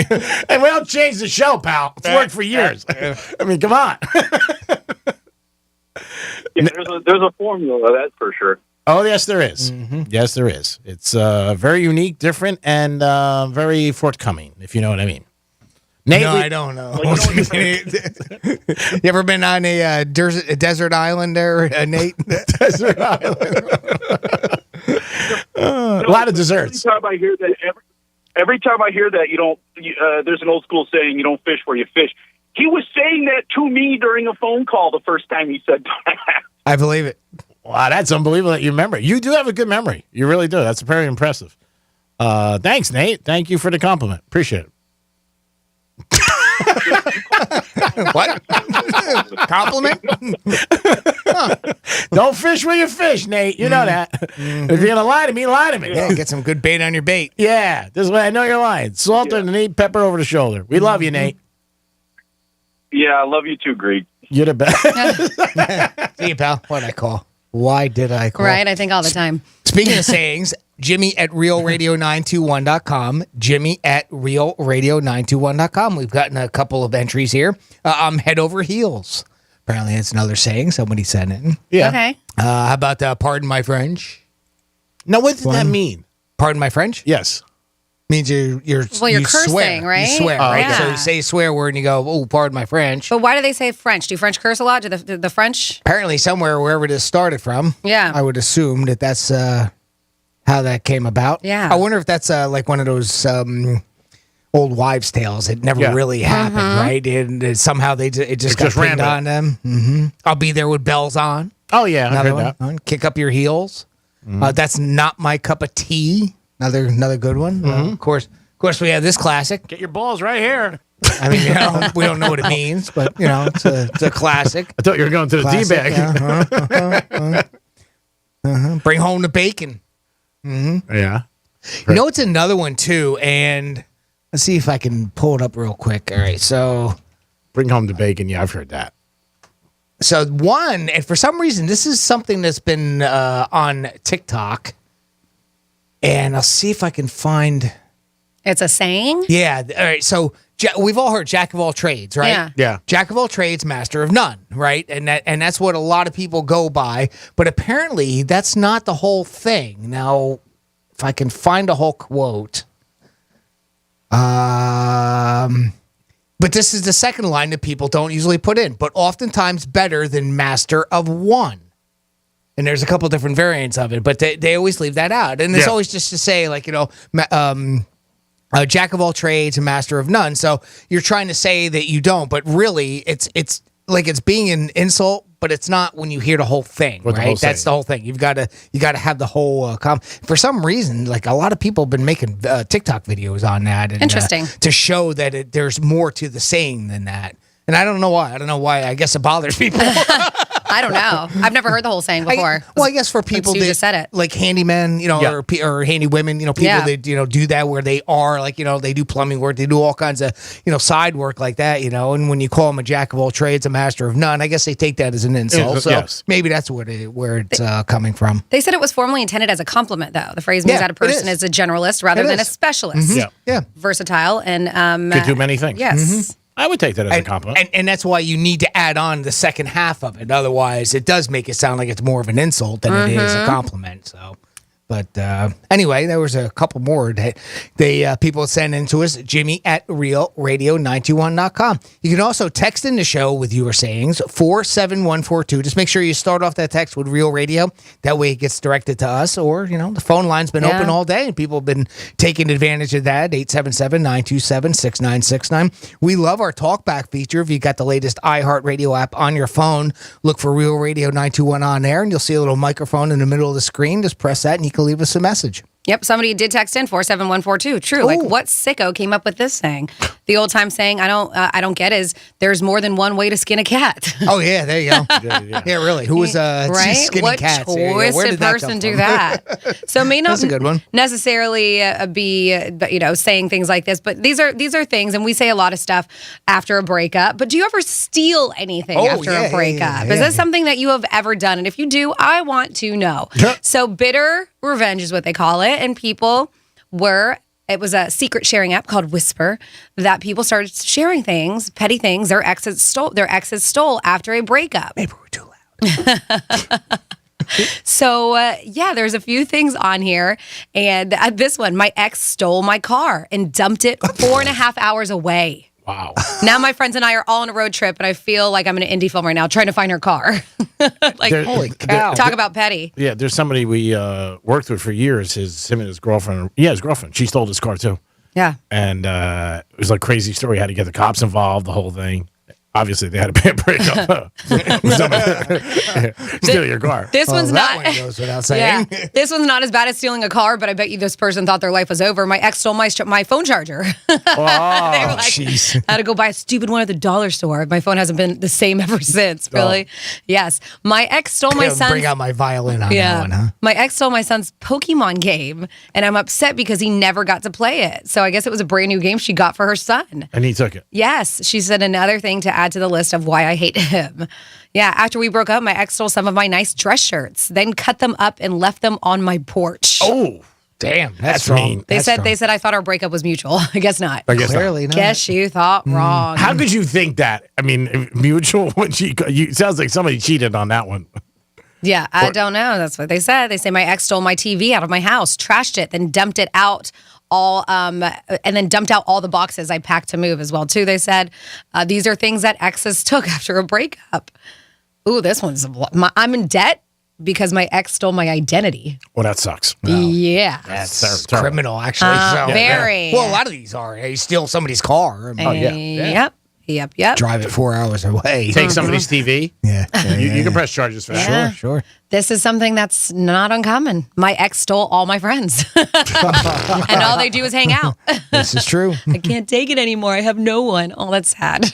And we don't change the show, pal. It's worked for years. I mean, come on. Yeah, there's a formula, that's for sure. Oh, yes, there is. Yes, there is. It's very unique, different, and very forthcoming, if you know what I mean. Nate, no, I don't know. You ever been on a desert island there, Nate? Desert island. A lot of desserts. Every time I hear that, you don't. There's an old school saying, "You don't fish where you fish." He was saying that to me during a phone call the first time he said that. I believe it. Wow, that's unbelievable that you remember. You do have a good memory. You really do. That's very impressive. Thanks, Nate. Thank you for the compliment. Appreciate it. What? Compliment? Don't fish where you fish, Nate. You know that. If you're going to lie to me, lie to me. Yeah, get some good bait on your bait. Yeah, this way I know you're lying. Salt underneath, pepper over the shoulder. We love you, Nate. Yeah, I love you too, Greg. You're the best. See you, pal. What'd I call? Why did I call? Right, I think all the time. Speaking of sayings, Jimmy at realradio921.com. Jimmy at realradio921.com. We've gotten a couple of entries here. I'm head over heels. Apparently, that's another saying. Somebody sent it. Yeah. Okay. How about pardon my French? Now, what does that mean? Pardon my French? Yes. Means you're cursing, swear. right? You swear, Oh, right? yeah. So you say a swear word and you go, oh, pardon my French. But why do they say French? Do French curse a lot? Do the French? Apparently somewhere, wherever this started from. Yeah. I would assume that's how that came about. Yeah. I wonder if that's like one of those old wives' tales. It never really happened, right? And somehow it just got pinned on them. Mm-hmm. I'll be there with bells on. Oh, yeah. Another I heard one. Kick up your heels. That's not my cup of tea. Another good one. Of course, we have this classic. Get your balls right here. I mean, we don't know what it means, but it's a classic. I thought you were going to the D-bag. Bring home the bacon. Mm-hmm. Yeah. You know, it's another one too, and let's see if I can pull it up real quick. All right, so bring home the bacon. Yeah, I've heard that. So one, and for some reason, this is something that's been on TikTok, and I'll see if I can find. It's a saying? Yeah. All right. So we've all heard jack of all trades, right? Yeah. Jack of all trades, master of none, right? And that's what a lot of people go by. But apparently, that's not the whole thing. Now, if I can find a whole quote, but this is the second line that people don't usually put in. But oftentimes better than master of one. And there's a couple different variants of it, but they always leave that out. And it's always just to say, like, jack of all trades and master of none. So you're trying to say that you don't, but really it's like it's being an insult, but it's not when you hear the whole thing, right? That's the whole thing. You got to have the whole for some reason, like a lot of people have been making TikTok videos on that. And, interesting. To show that there's more to the saying than that. And I don't know why. I guess it bothers people. I don't know. I've never heard the whole saying before. I guess for people you that just said it, like handymen, or handy women, people that do that where they are like they do plumbing work, they do all kinds of side work like that, And when you call them a jack of all trades, a master of none, I guess they take that as an insult. So maybe that's where it's coming from. They said it was formerly intended as a compliment, though. The phrase means that a person is a generalist rather than a specialist. Mm-hmm. Yeah, versatile and could do many things. Yes. Mm-hmm. I would take that as a compliment. And that's why you need to add on the second half of it. Otherwise, it does make it sound like it's more of an insult than it is a compliment. So, but anyway, there was a couple more that people send in to us, Jimmy at realradio921.com. You can also text in the show with your sayings, 47142. Just make sure you start off that text with Real Radio. That way it gets directed to us. Or, the phone line's been open all day and people have been taking advantage of that, 877-927-6969. We love our talkback feature. If you got the latest iHeartRadio app on your phone, look for Real Radio 921 on there and you'll see a little microphone in the middle of the screen. Just press that and you can leave us a message. Yep, somebody did text in 47142. True. Ooh. Like, what sicko came up with this saying? The old time saying I don't get is there's more than one way to skin a cat. Oh yeah, there you go. Yeah, really. Who was skinning what cats? What twisted person do that? So may not That's a good one. necessarily be saying things like this, but these are things, and we say a lot of stuff after a breakup. But do you ever steal anything after a breakup? Is that something that you have ever done? And if you do, I want to know. So bitter revenge is what they call it, and people were It was a secret sharing app called Whisper that people started sharing things, petty things their exes stole after a breakup. Maybe we're too loud. So, there's a few things on here. And this one, my ex stole my car and dumped it 4.5 hours away. Wow. Now my friends and I are all on a road trip, and I feel like I'm in an indie film right now trying to find her car. Holy cow. Talk about petty. Yeah, there's somebody we worked with for years. Him and his girlfriend. Yeah, his girlfriend. She stole his car, too. Yeah. And it was like a crazy story. Had to get the cops involved, the whole thing. Obviously, they had a bad breakup. Steal your car. This one's that not. one goes without saying. Yeah, this one's not as bad as stealing a car, but I bet you this person thought their life was over. My ex stole my phone charger. Oh, jeez. I had to go buy a stupid one at the dollar store. My phone hasn't been the same ever since. Really? Yes. My ex stole my son's. Bring out my violin on that one, huh? My ex stole my son's Pokemon game, and I'm upset because he never got to play it. So I guess it was a brand new game she got for her son. And he took it. Yes. She said another thing to add to the list of why I hate him. Yeah, after we broke up, my ex stole some of my nice dress shirts, then cut them up and left them on my porch. Oh, damn. That's mean. wrong. They said I thought our breakup was mutual. I guess not. I guess Clearly not. Guess you thought wrong. How could you think that? I mean, mutual, when it sounds like somebody cheated on that one. Yeah, I don't know. That's what they said. They say my ex stole my TV out of my house, trashed it, then dumped it out all, and then dumped out all the boxes I packed to move as well, too. They said these are things that exes took after a breakup. Ooh, this one's, I'm in debt because my ex stole my identity. Well, that sucks. Yeah. That's criminal, actually. Very. Well, a lot of these are. You steal somebody's car. Yep. Drive it 4 hours away. Take somebody's TV. Yeah. You can press charges for that. Yeah. Sure. This is something that's not uncommon. My ex stole all my friends. And all they do is hang out. This is true. I can't take it anymore. I have no one. Oh, that's sad.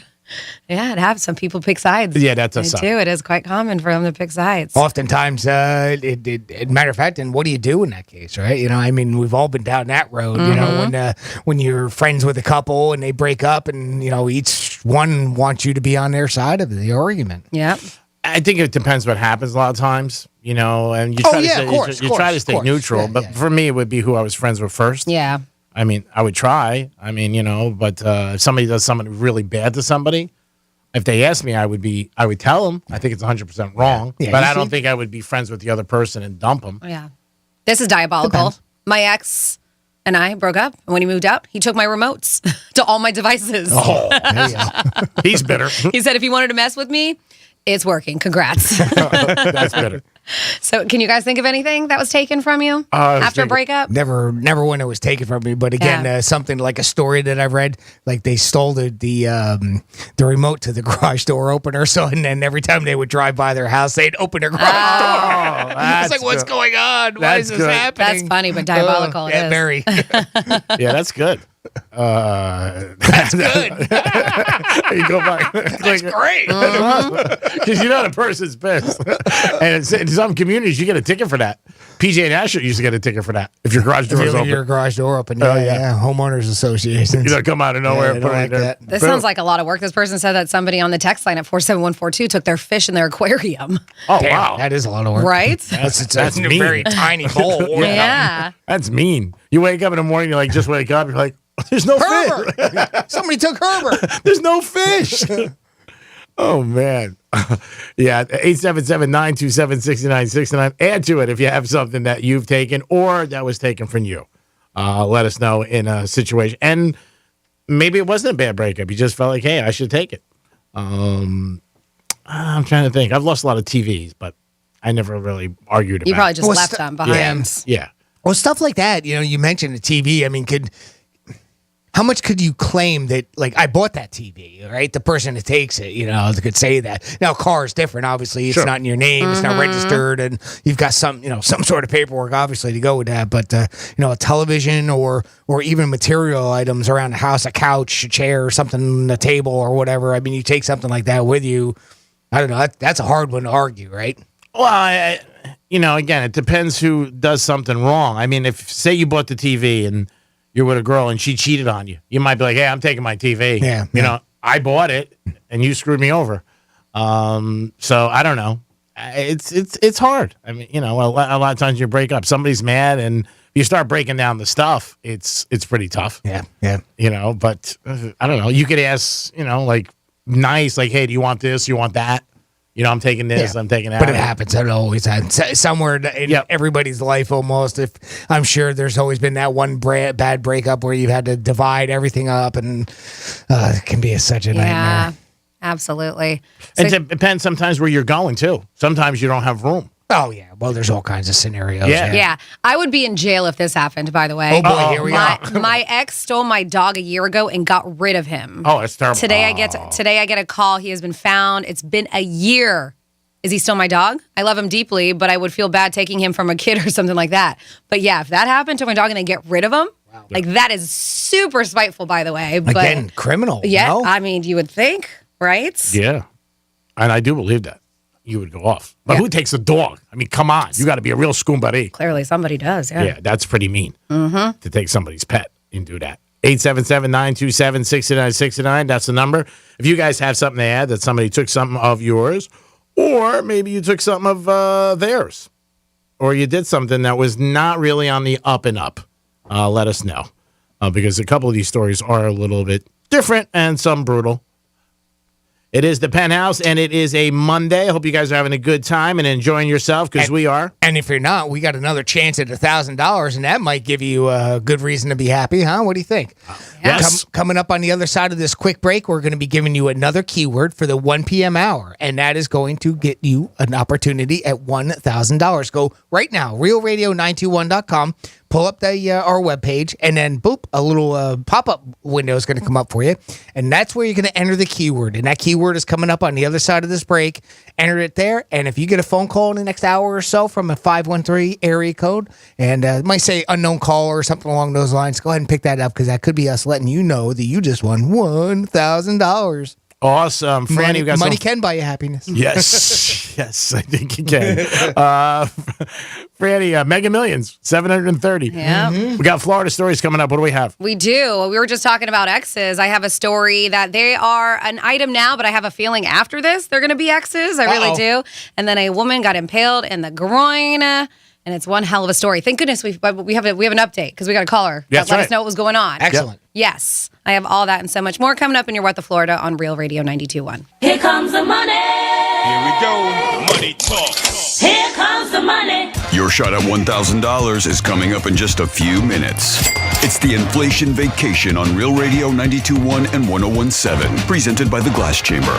Yeah, it happens. Some people pick sides. Yeah, that's a They suck. do. It is quite common for them to pick sides. Oftentimes, matter of fact, and what do you do in that case, right? You know, I mean, we've all been down that road. You know, when you're friends with a couple and they break up, and you know, each one wants you to be on their side of the argument. Yep. I think it depends what happens a lot of times, you know, and you try to stay neutral. Yeah, but for me, it would be who I was friends with first. Yeah. I mean, I would try. I mean, you know, but if somebody does something really bad to somebody, if they ask me, I would tell them. I think it's 100% wrong, Yeah, but you I don't see? think I would be friends with the other person and dump them. Yeah. This is diabolical. Depends. My ex and I broke up. And when he moved out, he took my remotes to all my devices. Oh, he's bitter. He said if he wanted to mess with me, it's working. Congrats. That's bitter. So can you guys think of anything that was taken from you after a breakup? Never when it was taken from me. But again, something like a story that I've read, like they stole the remote to the garage door opener. So and then every time they would drive by their house, they'd open their garage door. It's like, what's going on? Why is this happening? That's funny, but diabolical. Yeah, very. Yeah, that's good. That's good. You go back. That's great. Because you know the person's pissed. And in some communities, you get a ticket for that. PJ and Asher used to get a ticket for that if your garage door is open. Your garage door open. Oh, Yeah, yeah. yeah. Homeowners associations. You know, come out of nowhere. they Put don't it like there. that. This sounds like a lot of work. This person said that somebody on the text line at 47142 took their fish in their aquarium. Oh, Damn, wow. that is a lot of work. Right? That's That's a mean. very tiny bowl. Yeah. That's mean. You wake up in the morning, you're like, just wake up. You're like, there's no fish. Herbert. Somebody took Herbert. There's no fish. Oh, man. Yeah, 877-927-6969. Add to it if you have something that you've taken or that was taken from you. Let us know in a situation. And maybe it wasn't a bad breakup. You just felt like, hey, I should take it. I'm trying to think. I've lost a lot of TVs, but I never really argued about it. You probably just Well, left them behind. Yeah. Well, stuff like that, you know, you mentioned the TV. I mean, how much could you claim that, like, I bought that TV, right? The person that takes it, you know, could say that. Now, a car is different, obviously. It's Sure. not in your name. It's not registered, and you've got some sort of paperwork, obviously, to go with that. But, you know, a television or even material items around the house, a couch, a chair, something, a table or whatever. I mean, you take something like that with you. I don't know. That's a hard one to argue, right? Well, you know, again, it depends who does something wrong. I mean, if, say you bought the TV and you're with a girl and she cheated on you, you might be like, hey, I'm taking my TV. Yeah. You know, I bought it and you screwed me over. So I don't know. It's hard. I mean, you know, a lot of times you break up, somebody's mad and You start breaking down the stuff, it's pretty tough. Yeah. But I don't know. You could ask, like nice, like, hey, do you want this? You want that? I'm taking this. I'm taking that. But it happens. It always happens. Somewhere in everybody's life almost. If I'm sure there's always been that one bad breakup where you've had to divide everything up, and it can be such a nightmare. Absolutely. It depends sometimes where you're going, too. Sometimes you don't have room. Oh, yeah. Well, there's all kinds of scenarios. Yeah. I would be in jail if this happened, by the way. Oh, boy, here we go. My ex stole my dog a year ago and got rid of him. Oh, that's terrible. Today I get a call. He has been found. It's been a year. Is he still my dog? I love him deeply, but I would feel bad taking him from a kid or something like that. But yeah, if that happened to my dog and they get rid of him, that is super spiteful, by the way. But, again, criminal. Yeah, no? I mean, you would think, right? Yeah. And I do believe that. You would go off. But who takes a dog? I mean, come on. You got to be a real scoon buddy. Clearly somebody does, yeah. Yeah, that's pretty mean to take somebody's pet and do that. 877-927-6969. That's the number. If you guys have something to add that somebody took something of yours, or maybe you took something of theirs, or you did something that was not really on the up and up, let us know. Because a couple of these stories are a little bit different and some brutal. It is the Penthouse, and it is a Monday. I hope you guys are having a good time and enjoying yourself, because we are. And if you're not, we got another chance at $1,000, and that might give you a good reason to be happy, huh? What do you think? Yes. Coming up on the other side of this quick break, we're going to be giving you another keyword for the 1 p.m. hour, and that is going to get you an opportunity at $1,000. Go right now, realradio921.com. Pull up our webpage, and then, boop, a little pop-up window is going to come up for you, and that's where you're going to enter the keyword, and that keyword is coming up on the other side of this break. Enter it there, and if you get a phone call in the next hour or so from a 513 area code, and it might say unknown caller or something along those lines, go ahead and pick that up, because that could be us letting you know that you just won $1,000. Awesome. Franny, money can buy you happiness. Yes. Yes, I think it can. Franny, Mega Millions, 730. Yeah. We got Florida stories coming up. What do we have? We do. We were just talking about exes. I have a story that they are an item now, but I have a feeling after this they're going to be exes. I really do. And then a woman got impaled in the groin. And it's one hell of a story. Thank goodness we have an update, because we got a caller that let us know what was going on. Excellent. Yes. I have all that and so much more coming up in your What the Florida on Real Radio 92.1. Here comes the money. Here we go. Money talk. Here comes the money. Your shot at $1,000 is coming up in just a few minutes. It's the Inflation Vacation on Real Radio 92.1 and 101.7, presented by the Glass Chamber.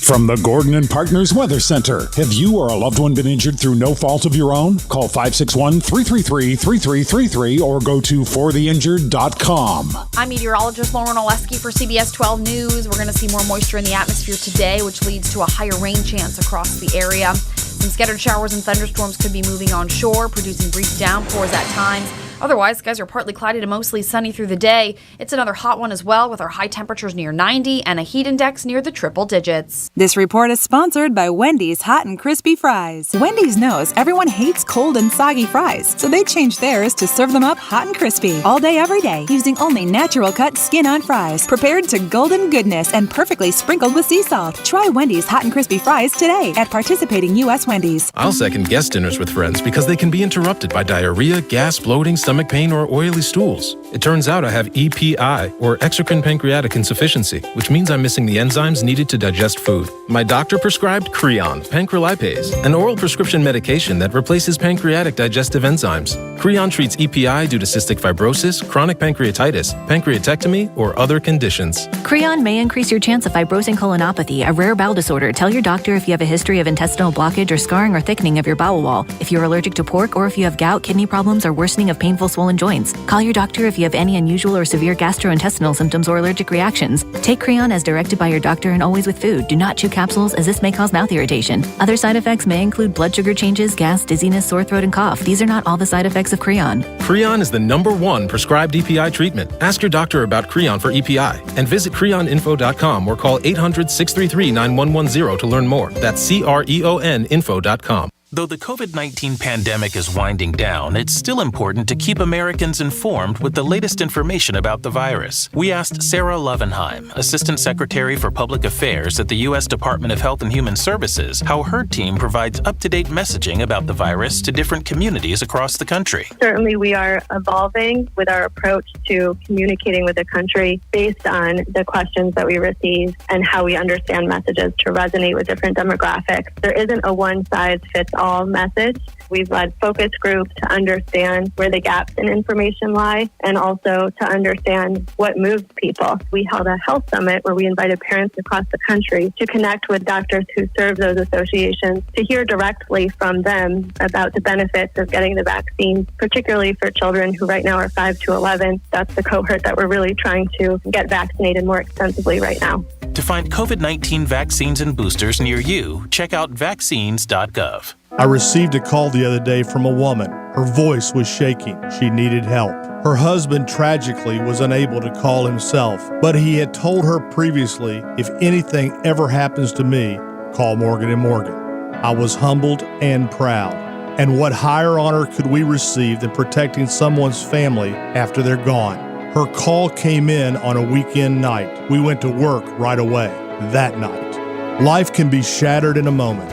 From the Gordon and Partners Weather Center. Have you or a loved one been injured through no fault of your own? Call 561-333-3333 or go to fortheinjured.com. I'm meteorologist Lauren Oleski for CBS 12 News. We're going to see more moisture in the atmosphere today, which leads to a higher rain chance across the area. Some scattered showers and thunderstorms could be moving onshore, producing brief downpours at times. Otherwise, skies are partly cloudy to mostly sunny through the day. It's another hot one as well, with our high temperatures near 90 and a heat index near the triple digits. This report is sponsored by Wendy's Hot and Crispy Fries. Wendy's knows everyone hates cold and soggy fries, so they changed theirs to serve them up hot and crispy all day, every day, using only natural cut skin-on fries, prepared to golden goodness and perfectly sprinkled with sea salt. Try Wendy's Hot and Crispy Fries today at participating U.S. Wendy's. I'll second guest dinners with friends because they can be interrupted by diarrhea, gas, bloating, stomach pain, or oily stools. It turns out I have EPI, or exocrine pancreatic insufficiency, which means I'm missing the enzymes needed to digest food. My doctor prescribed Creon, pancrelipase, an oral prescription medication that replaces pancreatic digestive enzymes. Creon treats EPI due to cystic fibrosis, chronic pancreatitis, pancreatectomy, or other conditions. Creon may increase your chance of fibrosing colonopathy, a rare bowel disorder. Tell your doctor if you have a history of intestinal blockage or scarring or thickening of your bowel wall, if you're allergic to pork, or if you have gout, kidney problems, or worsening of painful swollen joints. Call your doctor if you have any unusual or severe gastrointestinal symptoms or allergic reactions. Take Creon as directed by your doctor and always with food. Do not chew capsules, as this may cause mouth irritation. Other side effects may include blood sugar changes, gas, dizziness, sore throat, and cough. These are not all the side effects of Creon. Creon is the #1 prescribed EPI treatment. Ask your doctor about Creon for EPI and visit creoninfo.com or call 800-633-9110 to learn more. That's CREON info.com. Though the COVID-19 pandemic is winding down, it's still important to keep Americans informed with the latest information about the virus. We asked Sarah Lovenheim, Assistant Secretary for Public Affairs at the U.S. Department of Health and Human Services, how her team provides up-to-date messaging about the virus to different communities across the country. Certainly, we are evolving with our approach to communicating with the country based on the questions that we receive and how we understand messages to resonate with different demographics. There isn't a one-size-fits-all message. We've led focus groups to understand where the gaps in information lie and also to understand what moves people. We held a health summit where we invited parents across the country to connect with doctors who serve those associations to hear directly from them about the benefits of getting the vaccine, particularly for children who right now are 5 to 11. That's the cohort that we're really trying to get vaccinated more extensively right now. To find COVID-19 vaccines and boosters near you, check out vaccines.gov. I received a call the other day from a woman. Her voice was shaking. She needed help. Her husband tragically was unable to call himself, but he had told her previously, if anything ever happens to me, call Morgan & Morgan. I was humbled and proud. And what higher honor could we receive than protecting someone's family after they're gone? Her call came in on a weekend night. We went to work right away that night. Life can be shattered in a moment,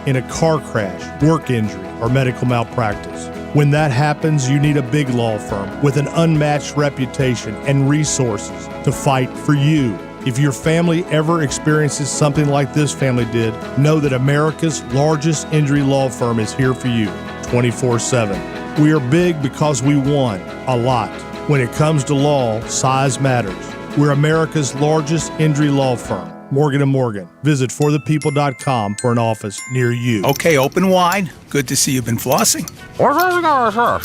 in a car crash, work injury, or medical malpractice. When that happens, you need a big law firm with an unmatched reputation and resources to fight for you. If your family ever experiences something like this family did, know that America's largest injury law firm is here for you 24/7. We are big because we won a lot. When it comes to law, size matters. We're America's largest injury law firm. Morgan & Morgan. Visit forthepeople.com for an office near you. Okay, open wide. Good to see you've been flossing.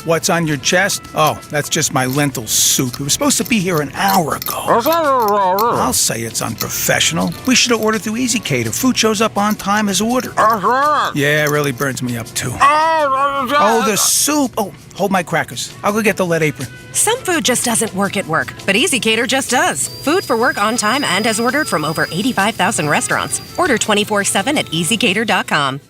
What's on your chest? Oh, that's just my lentil soup. It was supposed to be here an hour ago. I'll say it's unprofessional. We should have ordered through Easy Cater. Food shows up on time as ordered. Yeah, it really burns me up too. Oh, the soup. Oh, hold my crackers. I'll go get the lead apron. Some food just doesn't work at work, but Easy Cater just does. Food for work on time and as ordered from over 85,000 restaurants. Order 24/7 at easycater.com.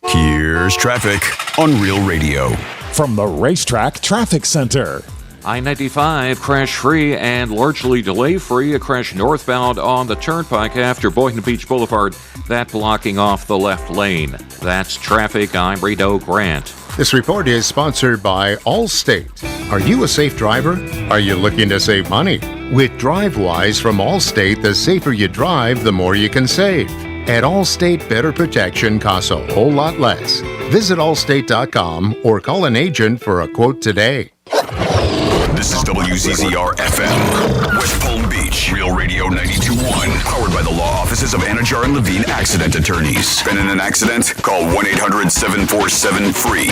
Here's traffic on Real Radio. From the Racetrack Traffic Center. I-95 crash-free and largely delay-free. A crash northbound on the Turnpike after Boynton Beach Boulevard. That blocking off the left lane. That's traffic. I'm Rito Grant. This report is sponsored by Allstate. Are you a safe driver? Are you looking to save money? With DriveWise from Allstate, the safer you drive, the more you can save. At Allstate, better protection costs a whole lot less. Visit allstate.com or call an agent for a quote today. This is WZZR-FM, West Palm Beach, Real Radio 92.1, powered by the law offices of Anajar and Levine Accident Attorneys. Been in an accident? Call 1-800-747-FREE.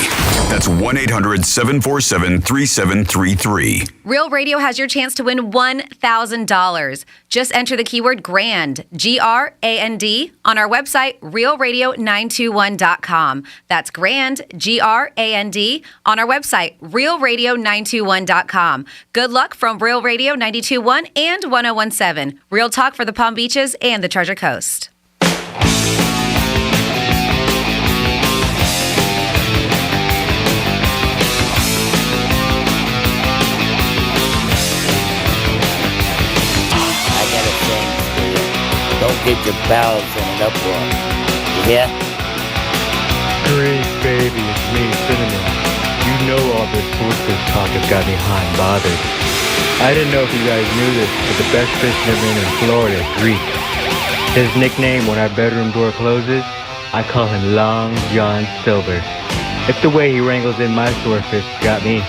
That's 1-800-747-3733. Real Radio has your chance to win $1,000. Just enter the keyword GRAND, G-R-A-N-D, on our website, realradio921.com. That's GRAND, G-R-A-N-D, on our website, realradio921.com. Good luck from Real Radio 92.1 and 101.7. Real talk for the Palm Beaches and the Treasure Coast. Don't get your bowels in an uproar. You hear? Great baby, it's me, Cinnamon. You know all this swordfish talk has got me hot and bothered. I didn't know if you guys knew this, but the best fisherman in Florida is Greek. His nickname when our bedroom door closes, I call him Long John Silver. It's the way he wrangles in my swordfish got me.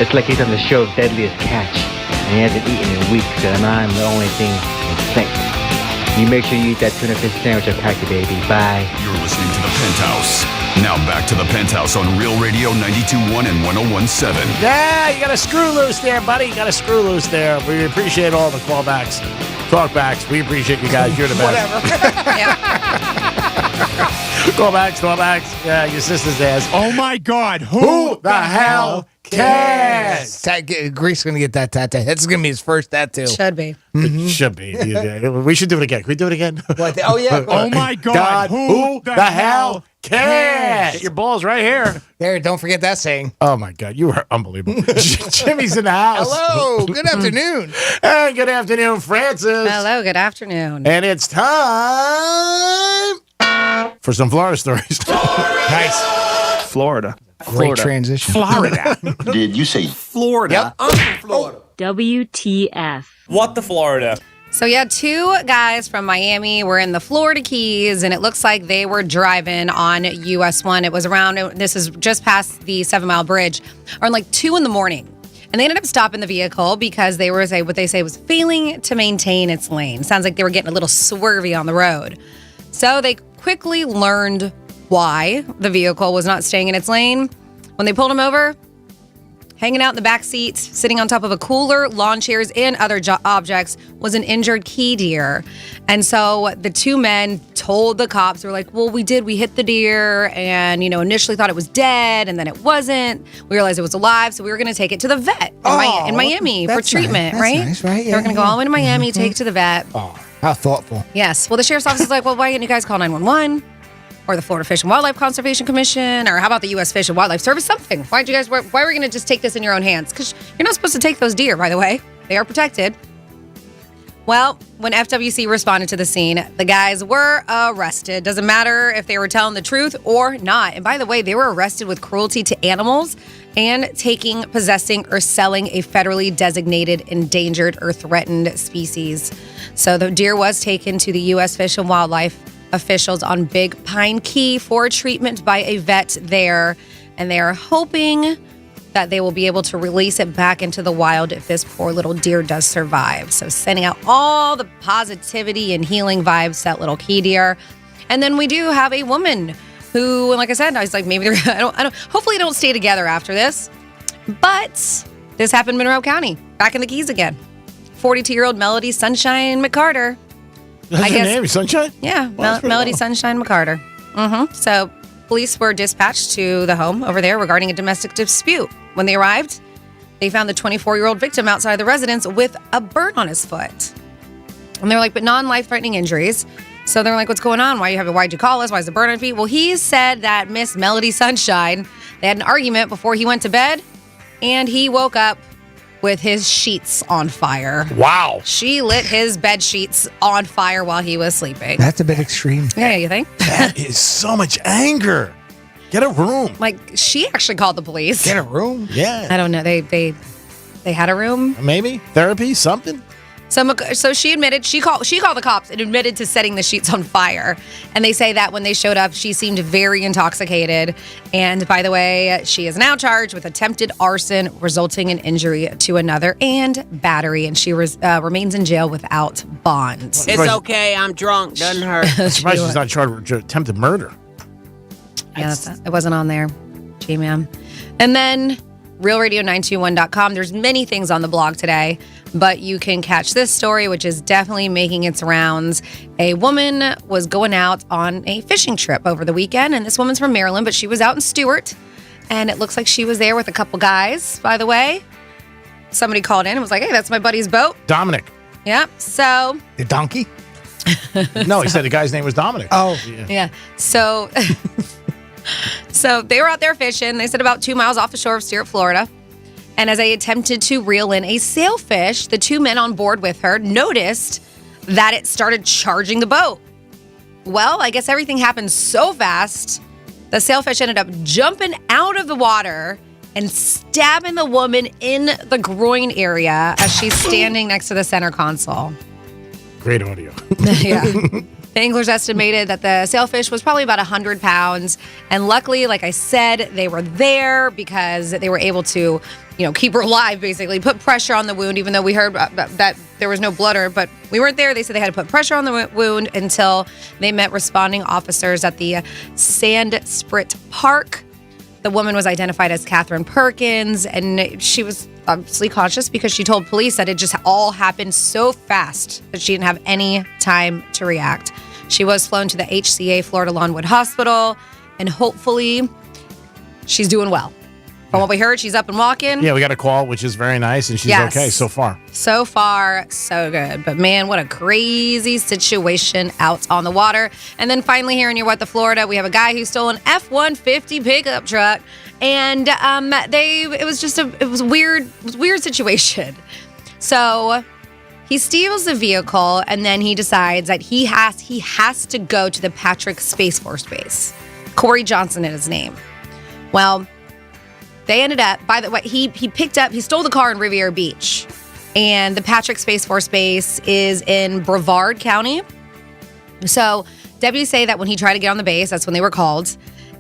It's like he's on the show Deadliest Catch, and he hasn't eaten in weeks, and I'm the only thing in sight. You make sure you eat that tuna fish sandwich I packed you, baby. Bye. You're listening to The Penthouse. Now back to The Penthouse on Real Radio 92.1 and 101.7. Yeah, you got a screw loose there, buddy. You got a screw loose there. We appreciate all the callbacks, talkbacks. We appreciate you guys. You're the best. Whatever. Callbacks. Yeah, your sister's ass. Oh my God! Who the hell cares? Greek's gonna get that tattoo. That's gonna be his first tattoo. Should be. It should be. Yeah. We should do it again. Can we do it again? What? Oh yeah. Oh my God! Who the hell cares? Get your balls right here. There. Don't forget that saying. Oh my God, you are unbelievable. Jimmy's in the house. Hello. Good afternoon. And good afternoon, Francis. Hello, good afternoon. And it's time for some Florida stories. Nice. Florida. Great transition. Florida. Did you say Florida? Yep. I'm from Florida. WTF. What the Florida? So yeah, two guys from Miami were in the Florida Keys, and it looks like they were driving on US 1. It was around, this is just past the 7 Mile Bridge, around like 2 in the morning. And they ended up stopping the vehicle because they were, what they say was failing to maintain its lane. Sounds like they were getting a little swervy on the road. So they quickly learned why the vehicle was not staying in its lane. When they pulled him over, hanging out in the back seat, sitting on top of a cooler, lawn chairs, and other objects was an injured key deer. And so the two men told the cops, they were like, well, we hit the deer and, initially thought it was dead and then it wasn't. We realized it was alive, so we were going to take it to the vet in Miami for treatment, nice. right? That's nice, right? They were going to go all the way to Miami, take it to the vet. Oh, how thoughtful. Yes. Well, the sheriff's office is like, well, why didn't you guys call 911? Or the Florida Fish and Wildlife Conservation Commission, or how about the U.S. Fish and Wildlife Service? Something. Why were we going to just take this in your own hands? Because you're not supposed to take those deer, by the way. They are protected. Well, when FWC responded to the scene, the guys were arrested. Doesn't matter if they were telling the truth or not. And by the way, they were arrested with cruelty to animals and taking, possessing, or selling a federally designated endangered or threatened species. So the deer was taken to the U.S. Fish and Wildlife officials on Big Pine Key for treatment by a vet there, and they are hoping that they will be able to release it back into the wild if this poor little deer does survive. So sending out all the positivity and healing vibes to that little key deer. And then we do have a woman who, like I said, I was like, maybe I don't hopefully they don't stay together after this. But this happened in Monroe County, back in the Keys again. 42-year-old Melody Sunshine McCarter. That's her name, Sunshine? Yeah, Melody Sunshine McCarter. So police were dispatched to the home over there regarding a domestic dispute. When they arrived, they found the 24-year-old victim outside the residence with a burn on his foot. And they're like, but non-life-threatening injuries. So they're like, what's going on? Why'd you call us? Why is the burn on your feet? Well, he said that Miss Melody Sunshine, they had an argument before he went to bed, and he woke up with his sheets on fire. Wow. She lit his bed sheets on fire while he was sleeping. That's a bit extreme. Yeah, you think? That is so much anger. Get a room. Like, she actually called the police. Get a room? Yeah. I don't know. They had a room? Maybe. Therapy? Something? So she admitted, she called the cops and admitted to setting the sheets on fire. And they say that when they showed up, she seemed very intoxicated. And by the way, she is now charged with attempted arson resulting in injury to another and battery. And she remains in jail without bond. It's okay. I'm drunk. Doesn't hurt. I'm surprised she's not charged with attempted murder. Yeah, it wasn't on there. Gee, man. And then realradio921.com. There's many things on the blog today, but you can catch this story, which is definitely making its rounds. A woman was going out on a fishing trip over the weekend, and this woman's from Maryland, but she was out in Stewart, and it looks like she was there with a couple guys, by the way. Somebody called in and was like, hey, that's my buddy's boat. Dominic. Yep. So. The donkey? No, he said the guy's name was Dominic. Oh. Yeah. So they were out there fishing. They said about 2 miles off the shore of Stewart, Florida. And as they attempted to reel in a sailfish, the two men on board with her noticed that it started charging the boat. Well, I guess everything happened so fast, the sailfish ended up jumping out of the water and stabbing the woman in the groin area as she's standing next to the center console. Great audio. Yeah. The anglers estimated that the sailfish was probably about 100 pounds. And luckily, like I said, they were there because they were able to, keep her alive, basically, put pressure on the wound, even though we heard that there was no blood, but we weren't there. They said they had to put pressure on the wound until they met responding officers at the Sand Sprit Park. The woman was identified as Catherine Perkins, and she was obviously conscious because she told police that it just all happened so fast that she didn't have any time to react. She was flown to the HCA Florida Lawnwood Hospital, and hopefully she's doing well. From what we heard, she's up and walking. Yeah, we got a call, which is very nice, and she's okay so far. So far, so good. But man, what a crazy situation out on the water. And then finally here in your What the Florida, we have a guy who stole an F-150 pickup truck. And it was a weird situation. So he steals the vehicle, and then he decides that he has to go to the Patrick Space Force Base. Corey Johnson is his name. Well, they ended up, by the way, he stole the car in Riviera Beach. And the Patrick Space Force Base is in Brevard County. So deputies say that when he tried to get on the base, that's when they were called.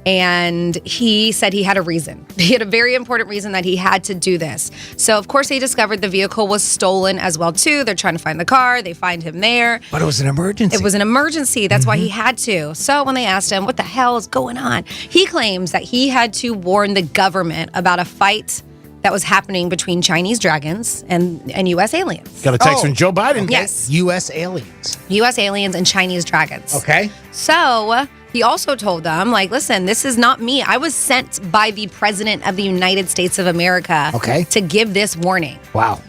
And he said he had a reason. He had a very important reason that he had to do this. So, of course, they discovered the vehicle was stolen as well, too. They're trying to find the car. They find him there. But it was an emergency. It was an emergency. That's why he had to. So when they asked him, what the hell is going on? He claims that he had to warn the government about a fight that was happening between Chinese dragons and U.S. aliens. Got a text from Joe Biden. Okay. Yes. U.S. aliens. U.S. aliens and Chinese dragons. Okay. So he also told them, like, listen, this is not me. I was sent by the President of the United States of America to give this warning. Wow.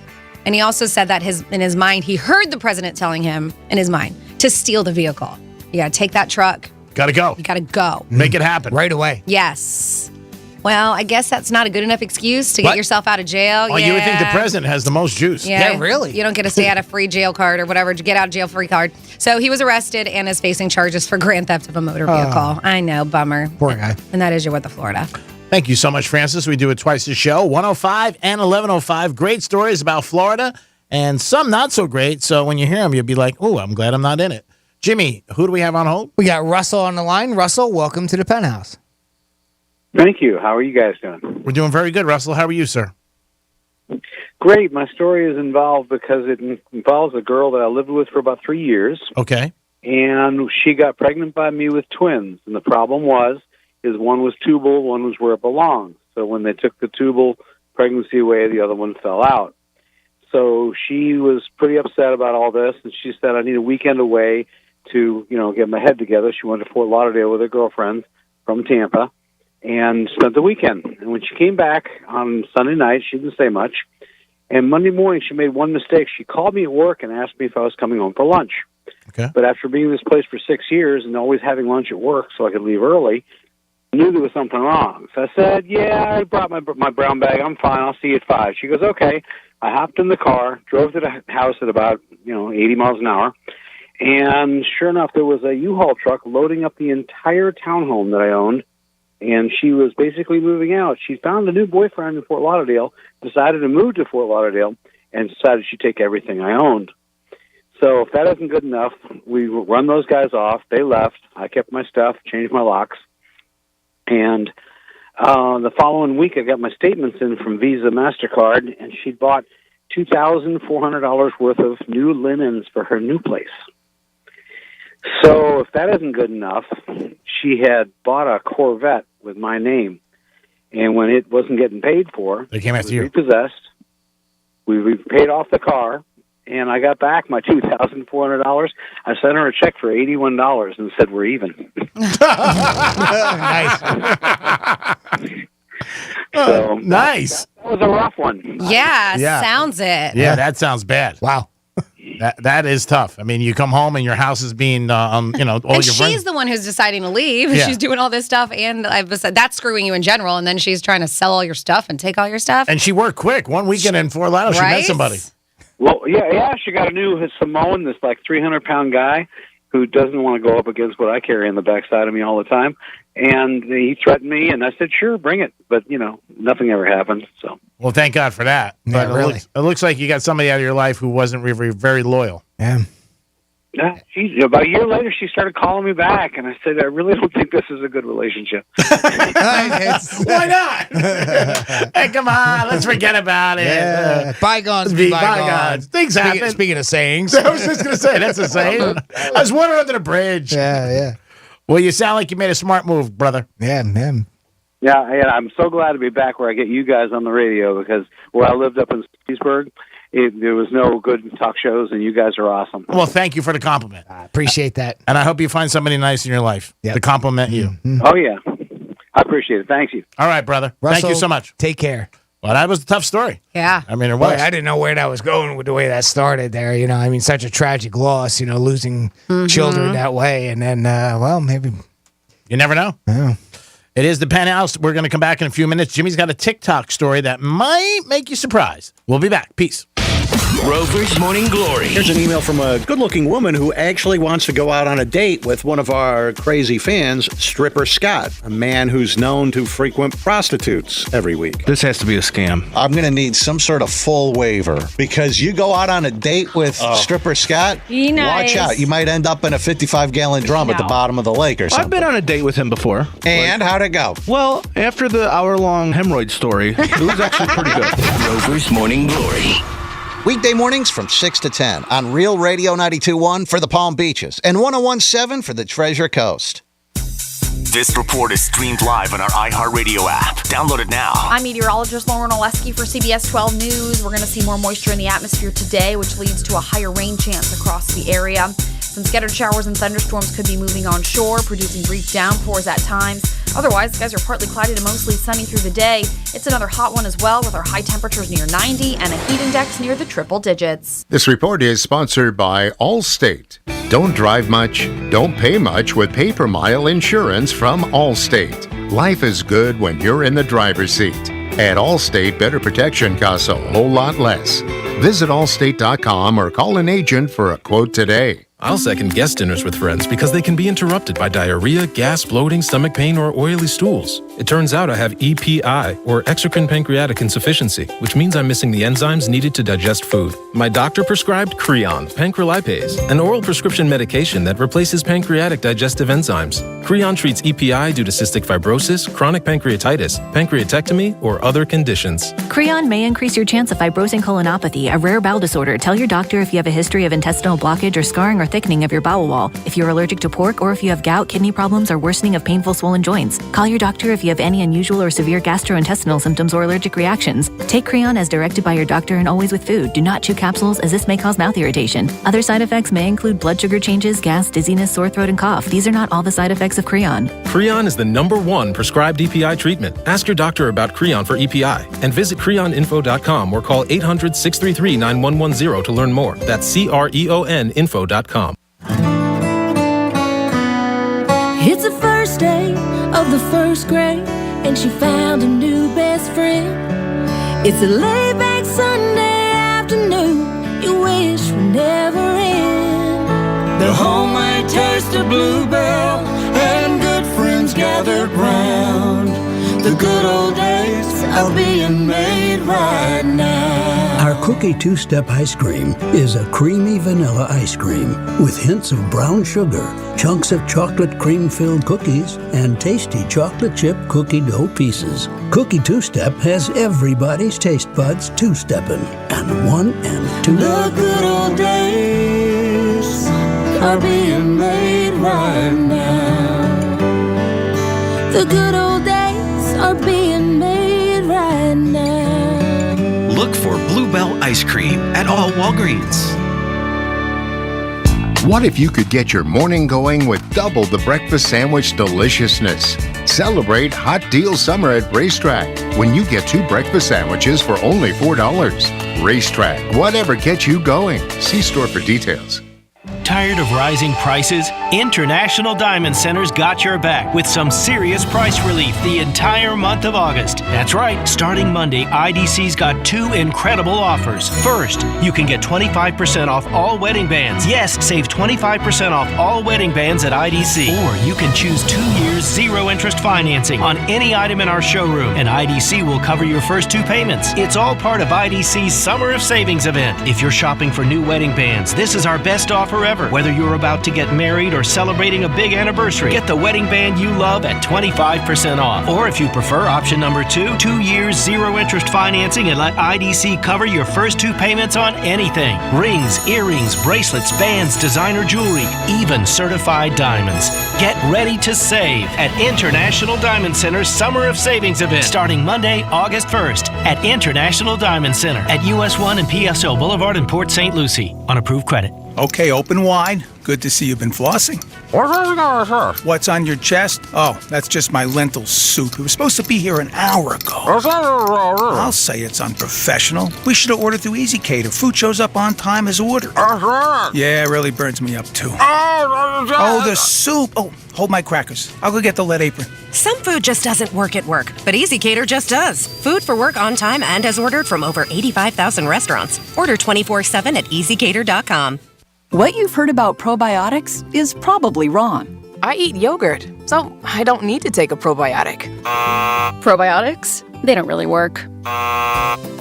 And he also said that in his mind, he heard the president telling him in his mind to steal the vehicle. You got to take that truck. Got to go. You got to go. Make it happen. Right away. Yes. Well, I guess that's not a good enough excuse to get yourself out of jail. Oh, you would think the president has the most juice. Yeah, really? You don't get to stay out of free jail card or whatever, get out of jail free card. So he was arrested and is facing charges for grand theft of a motor vehicle. I know, bummer. Poor guy. And that is your What the Florida. Thank you so much, Francis. We do it twice a show, 105 and 1105. Great stories about Florida and some not so great. So when you hear them, you'll be like, oh, I'm glad I'm not in it. Jimmy, who do we have on hold? We got Russell on the line. Russell, welcome to the Penthouse. Thank you. How are you guys doing? We're doing very good, Russell. How are you, sir? Great. My story is involved because it involves a girl that I lived with for about 3 years. Okay. And she got pregnant by me with twins. And the problem is one was tubal, one was where it belonged. So when they took the tubal pregnancy away, the other one fell out. So she was pretty upset about all this, and she said, I need a weekend away to, get my head together. She went to Fort Lauderdale with her girlfriend from Tampa and spent the weekend. And when she came back on Sunday night, she didn't say much. And Monday morning, she made one mistake. She called me at work and asked me if I was coming home for lunch. Okay. But after being in this place for 6 years and always having lunch at work so I could leave early, I knew there was something wrong. So I said, yeah, I brought my brown bag. I'm fine. I'll see you at 5. She goes, okay. I hopped in the car, drove to the house at about, 80 miles an hour. And sure enough, there was a U-Haul truck loading up the entire townhome that I owned. And she was basically moving out. She found a new boyfriend in Fort Lauderdale, decided to move to Fort Lauderdale, and decided she'd take everything I owned. So if that isn't good enough, we run those guys off. They left. I kept my stuff, changed my locks. And the following week, I got my statements in from Visa MasterCard, and she'd bought $2,400 worth of new linens for her new place. So if that isn't good enough, she had bought a Corvette with my name. And when it wasn't getting paid for, they came after you. Repossessed. We paid off the car, and I got back my $2,400. I sent her a check for $81 and said, we're even. Nice. So nice. That was a rough one. Yeah, sounds it. Yeah, that sounds bad. Wow. That is tough. I mean, you come home and your house is being, all And your she's friends. the one who's deciding to leave. Yeah. She's doing all this stuff, and I've said that's screwing you in general. And then she's trying to sell all your stuff and take all your stuff. And she worked quick. One weekend in Fort Lauderdale, she met Right? somebody. Well, yeah, she got a new Samoan, this like 300-pound guy who doesn't want to go up against what I carry on the backside of me all the time. And he threatened me, and I said, sure, bring it. But, nothing ever happened. So. Well, thank God for that. Yeah, But really. it looks like you got somebody out of your life who wasn't very, very loyal. Yeah. Yeah, about a year later, she started calling me back, and I said, I really don't think this is a good relationship. Why not? Hey, come on, let's forget about it. Yeah. Bygones Be be bygones. bygones. Things happen. Speaking of sayings. I was just going to say, that's a saying. I was water under the bridge. Yeah. Well, you sound like you made a smart move, brother. Yeah, man. Yeah, I'm so glad to be back where I get you guys on the radio because where I lived up in Petersburg, there was no good talk shows, and you guys are awesome. Well, thank you for the compliment. I appreciate that. And I hope you find somebody nice in your life to compliment you. Oh, yeah. I appreciate it. Thank you. All right, brother. Russell, thank you so much. Take care. Well, that was a tough story. Yeah. I mean, it Boy, was. I didn't know where that was going with the way that started there. You know, I mean, such a tragic loss, you know, losing children that way. And then, well, maybe. You never know. Yeah. It is the Penthouse. We're going to come back in a few minutes. Jimmy's got a TikTok story that might make you surprised. We'll be back. Peace. Rover's Morning Glory. Here's an email from a good-looking woman who actually wants to go out on a date with one of our crazy fans, Stripper Scott, a man who's known to frequent prostitutes every week. This has to be a scam. I'm going to need some sort of full waiver because you go out on a date with Stripper Scott, Be nice. watch out. You might end up in a 55-gallon drum at the bottom of the lake or something. I've been on a date with him before. And how'd it go? Well, after the hour-long hemorrhoid story, it was actually pretty good. Rover's Morning Glory. Weekday mornings from 6 to 10 on Real Radio 92.1 for the Palm Beaches and 101.7 for the Treasure Coast. This report is streamed live on our iHeartRadio app. Download it now. I'm meteorologist Lauren Oleski for CBS 12 News. We're going to see more moisture in the atmosphere today, which leads to a higher rain chance across the area. Some scattered showers and thunderstorms could be moving onshore, producing brief downpours at times. Otherwise, skies are partly cloudy to mostly sunny through the day. It's another hot one as well, with our high temperatures near 90 and a heat index near the triple digits. This report is sponsored by Allstate. Don't drive much, don't pay much with pay-per-mile insurance from Allstate. Life is good when you're in the driver's seat. At Allstate, better protection costs a whole lot less. Visit allstate.com or call an agent for a quote today. I'll second guest dinners with friends because they can be interrupted by diarrhea, gas, bloating, stomach pain, or oily stools. It turns out I have EPI, or exocrine pancreatic insufficiency, which means I'm missing the enzymes needed to digest food. My doctor prescribed Creon, pancrelipase, an oral prescription medication that replaces pancreatic digestive enzymes. Creon treats EPI due to cystic fibrosis, chronic pancreatitis, pancreatectomy, or other conditions. Creon may increase your chance of fibrosing colonopathy, a rare bowel disorder. Tell your doctor if you have a history of intestinal blockage or scarring or thickening of your bowel wall, if you're allergic to pork, or if you have gout, kidney problems, or worsening of painful swollen joints. Call your doctor if you have any unusual or severe gastrointestinal symptoms or allergic reactions. Take Creon as directed by your doctor and always with food. Do not chew capsules, as this may cause mouth irritation. Other side effects may include blood sugar changes, gas, dizziness, sore throat, and cough. These are not all the side effects of Creon. Creon is the #1 prescribed EPI treatment. Ask your doctor about Creon for EPI and visit creoninfo.com or call 800-633-9110 to learn more. That's CREONinfo.com. It's the first day of the first grade, and she found a new best friend. It's a laid-back Sunday afternoon you wish would never end. The homemade taste of Bluebell and good friends gathered round. The good old days are being made right now. Our Cookie Two-Step Ice Cream is a creamy vanilla ice cream with hints of brown sugar, chunks of chocolate cream-filled cookies, and tasty chocolate chip cookie dough pieces. Cookie Two-Step has everybody's taste buds two-stepping, and 1 and 2. The good old days are being made right now. The good old days are being made right now. Look for Bluebell Ice Cream at all Walgreens. What if you could get your morning going with double the breakfast sandwich deliciousness? Celebrate Hot Deal Summer at Racetrack when you get 2 breakfast sandwiches for only $4. Racetrack, whatever gets you going. See store for details. Tired of rising prices? International Diamond Center's got your back with some serious price relief the entire month of August. That's right, starting Monday, IDC's got 2 incredible offers. First, you can get 25% off all wedding bands. Yes, save 25% off all wedding bands at IDC. Or you can choose 2 years zero-interest financing on any item in our showroom, and IDC will cover your first 2 payments. It's all part of IDC's Summer of Savings event. If you're shopping for new wedding bands, this is our best offer ever. Whether you're about to get married or celebrating a big anniversary, get the wedding band you love at 25% off. Or if you prefer option number 2, 2 years zero-interest financing and let IDC cover your first 2 payments on anything. Rings, earrings, bracelets, bands, designer jewelry, even certified diamonds. Get ready to save at International Diamond Center's Summer of Savings event starting Monday, August 1st at International Diamond Center at US 1 and PSO Boulevard in Port St. Lucie on approved credit. Okay, open wide. Good to see you've been flossing. What's on your chest? Oh, that's just my lentil soup. It was supposed to be here an hour ago. I'll say it's unprofessional. We should have ordered through Easy Cater. Food shows up on time as ordered. Yeah, it really burns me up too. Oh, the soup. Oh, hold my crackers. I'll go get the lead apron. Some food just doesn't work at work, but Easy Cater just does. Food for work on time and as ordered from over 85,000 restaurants. Order 24/7 at easycater.com. What you've heard about probiotics is probably wrong. I eat yogurt, so I don't need to take a probiotic. Probiotics? They don't really work.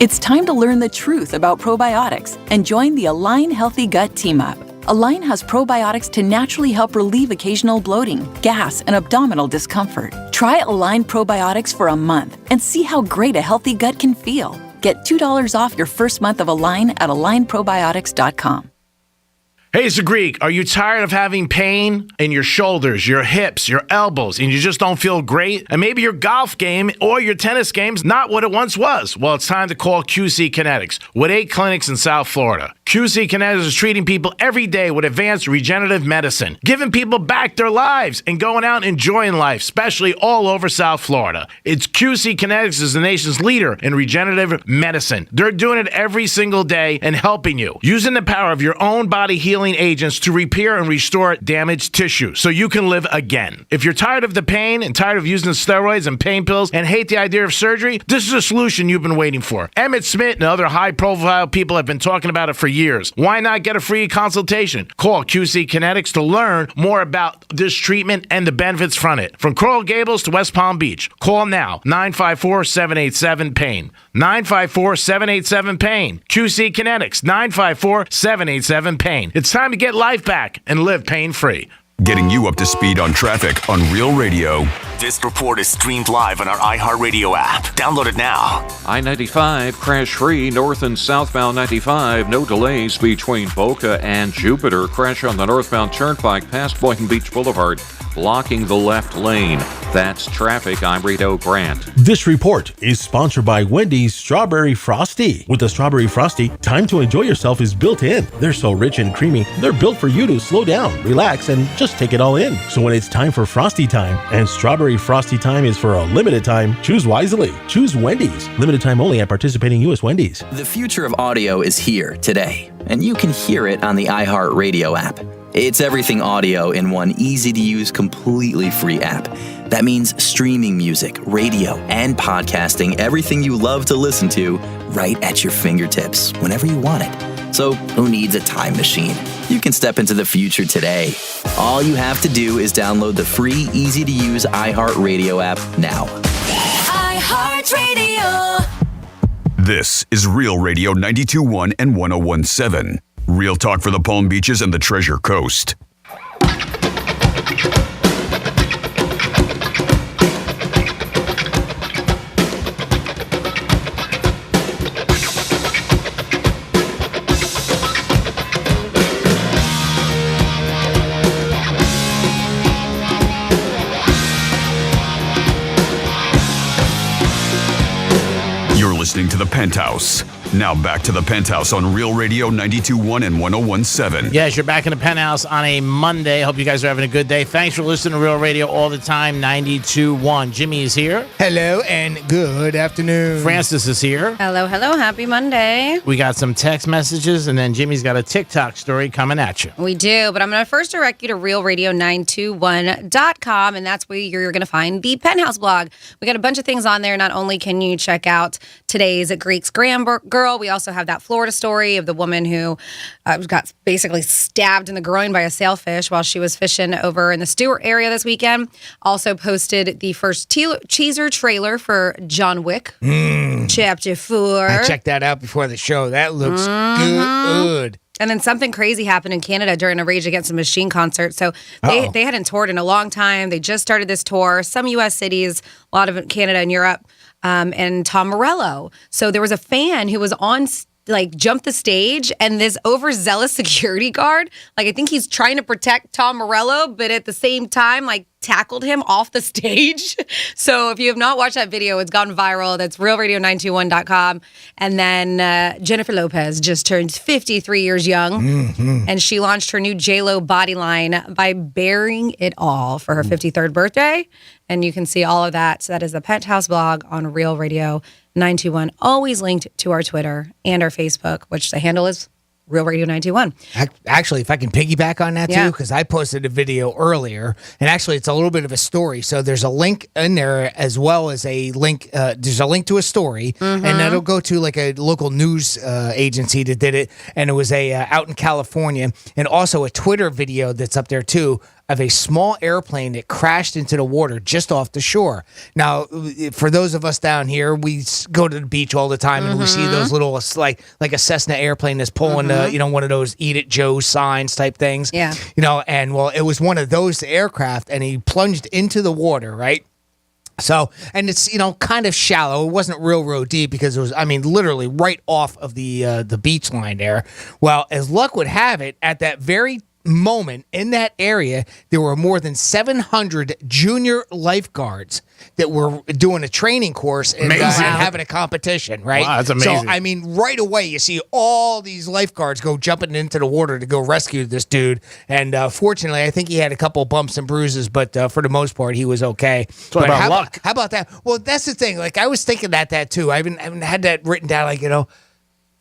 It's time to learn the truth about probiotics and join the Align Healthy Gut Team Up. Align has probiotics to naturally help relieve occasional bloating, gas, and abdominal discomfort. Try Align probiotics for a month and see how great a healthy gut can feel. Get $2 off your first month of Align at alignprobiotics.com. Hey, it's the Greek. Are you tired of having pain in your shoulders, your hips, your elbows, and you just don't feel great? And maybe your golf game or your tennis game's not what it once was. Well, it's time to call QC Kinetics with 8 clinics in South Florida. QC Kinetics is treating people every day with advanced regenerative medicine, giving people back their lives and going out enjoying life, especially all over South Florida. It's QC Kinetics is the nation's leader in regenerative medicine. They're doing it every single day and helping you, using the power of your own body healing agents to repair and restore damaged tissue so you can live again. If you're tired of the pain and tired of using steroids and pain pills and hate the idea of surgery, this is a solution you've been waiting for. Emmett Smith and other high-profile people have been talking about it for years. Why not get a free consultation? Call QC Kinetics to learn more about this treatment and the benefits from it. From Coral Gables to West Palm Beach. Call now, 954-787-PAIN. 954-787-PAIN. QC Kinetics, 954-787-PAIN. It's time to get life back and live pain-free. Getting you up to speed on traffic on Real Radio. This report is streamed live on our iHeartRadio app. Download it now. I-95 crash-free north and southbound 95. No delays between Boca and Jupiter. Crash on the northbound turnpike past Boynton Beach Boulevard, blocking the left lane. That's traffic. I'm Rito Grant. This report is sponsored by Wendy's Strawberry Frosty. With the Strawberry Frosty, time to enjoy yourself is built in. They're so rich and creamy, they're built for you to slow down, relax, and just take it all in. So when it's time for Frosty time, and Strawberry Frosty time is for a limited time, choose wisely. Choose Wendy's. Limited time only at participating U.S. Wendy's. The future of audio is here today, and you can hear it on the iHeartRadio app. It's everything audio in one easy-to-use, completely free app. That means streaming music, radio, and podcasting everything you love to listen to right at your fingertips whenever you want it. So who needs a time machine? You can step into the future today. All you have to do is download the free, easy-to-use iHeartRadio app now. iHeartRadio. This is Real Radio 92.1 and 101.7. Real talk for the Palm Beaches and the Treasure Coast. You're listening to The Penthouse. Now back to The Penthouse on Real Radio 92.1 and 101.7. Yes, you're back in the Penthouse on a Monday. Hope you guys are having a good day. Thanks for listening to Real Radio all the time, 92.1. Jimmy is here. Hello and good afternoon. Francis is here. Hello, hello. Happy Monday. We got some text messages, and then Jimmy's got a TikTok story coming at you. We do, but I'm going to first direct you to realradio921.com, and that's where you're going to find the Penthouse blog. We got a bunch of things on there. Not only can you check out today's Greek's Graham girl, we also have that Florida story of the woman who got basically stabbed in the groin by a sailfish while she was fishing over in the Stewart area this weekend. Also posted the first teaser trailer for John Wick, Chapter 4. I checked that out before the show. That looks good. And then something crazy happened in Canada during a Rage Against the Machine concert. So they hadn't toured in a long time. They just started this tour. Some U.S. cities, a lot of Canada and Europe. And Tom Morello. So there was a fan who was on like jumped the stage, and this overzealous security guard, like I think he's trying to protect Tom Morello, but at the same time, like tackled him off the stage. So if you have not watched that video, it's gone viral. That's realradio921.com. And then Jennifer Lopez just turned 53 years young, and she launched her new JLo body line by bearing it all for her 53rd birthday. And you can see all of that. So that is the Penthouse blog on Real Radio 921, always linked to our Twitter and our Facebook, which the handle is Real Radio 921. Actually, if I can piggyback on that Yeah. too, because I posted a video earlier, and actually it's a little bit of a story. So there's a link in there as well as a link. There's a link to a story, and that'll go to like a local news agency that did it, and it was a out in California, and also a Twitter video that's up there too of a small airplane that crashed into the water just off the shore. Now, for those of us down here, we go to the beach all the time, and we see those little like a Cessna airplane that's pulling one of those "Eat It Joe" signs type things. Yeah. And well, it was one of those aircraft, and he plunged into the water, right? So, and it's, kind of shallow. It wasn't real deep because it was, literally right off of the beach line there. Well, as luck would have it, at that very moment in that area, there were more than 700 junior lifeguards that were doing a training course and having a competition, right? Wow, that's amazing. So, right away, you see all these lifeguards go jumping into the water to go rescue this dude. And fortunately, I think he had a couple bumps and bruises, but for the most part, he was okay. What about luck? How about that? Well, that's the thing. Like, I was thinking that too. I haven't had that written down,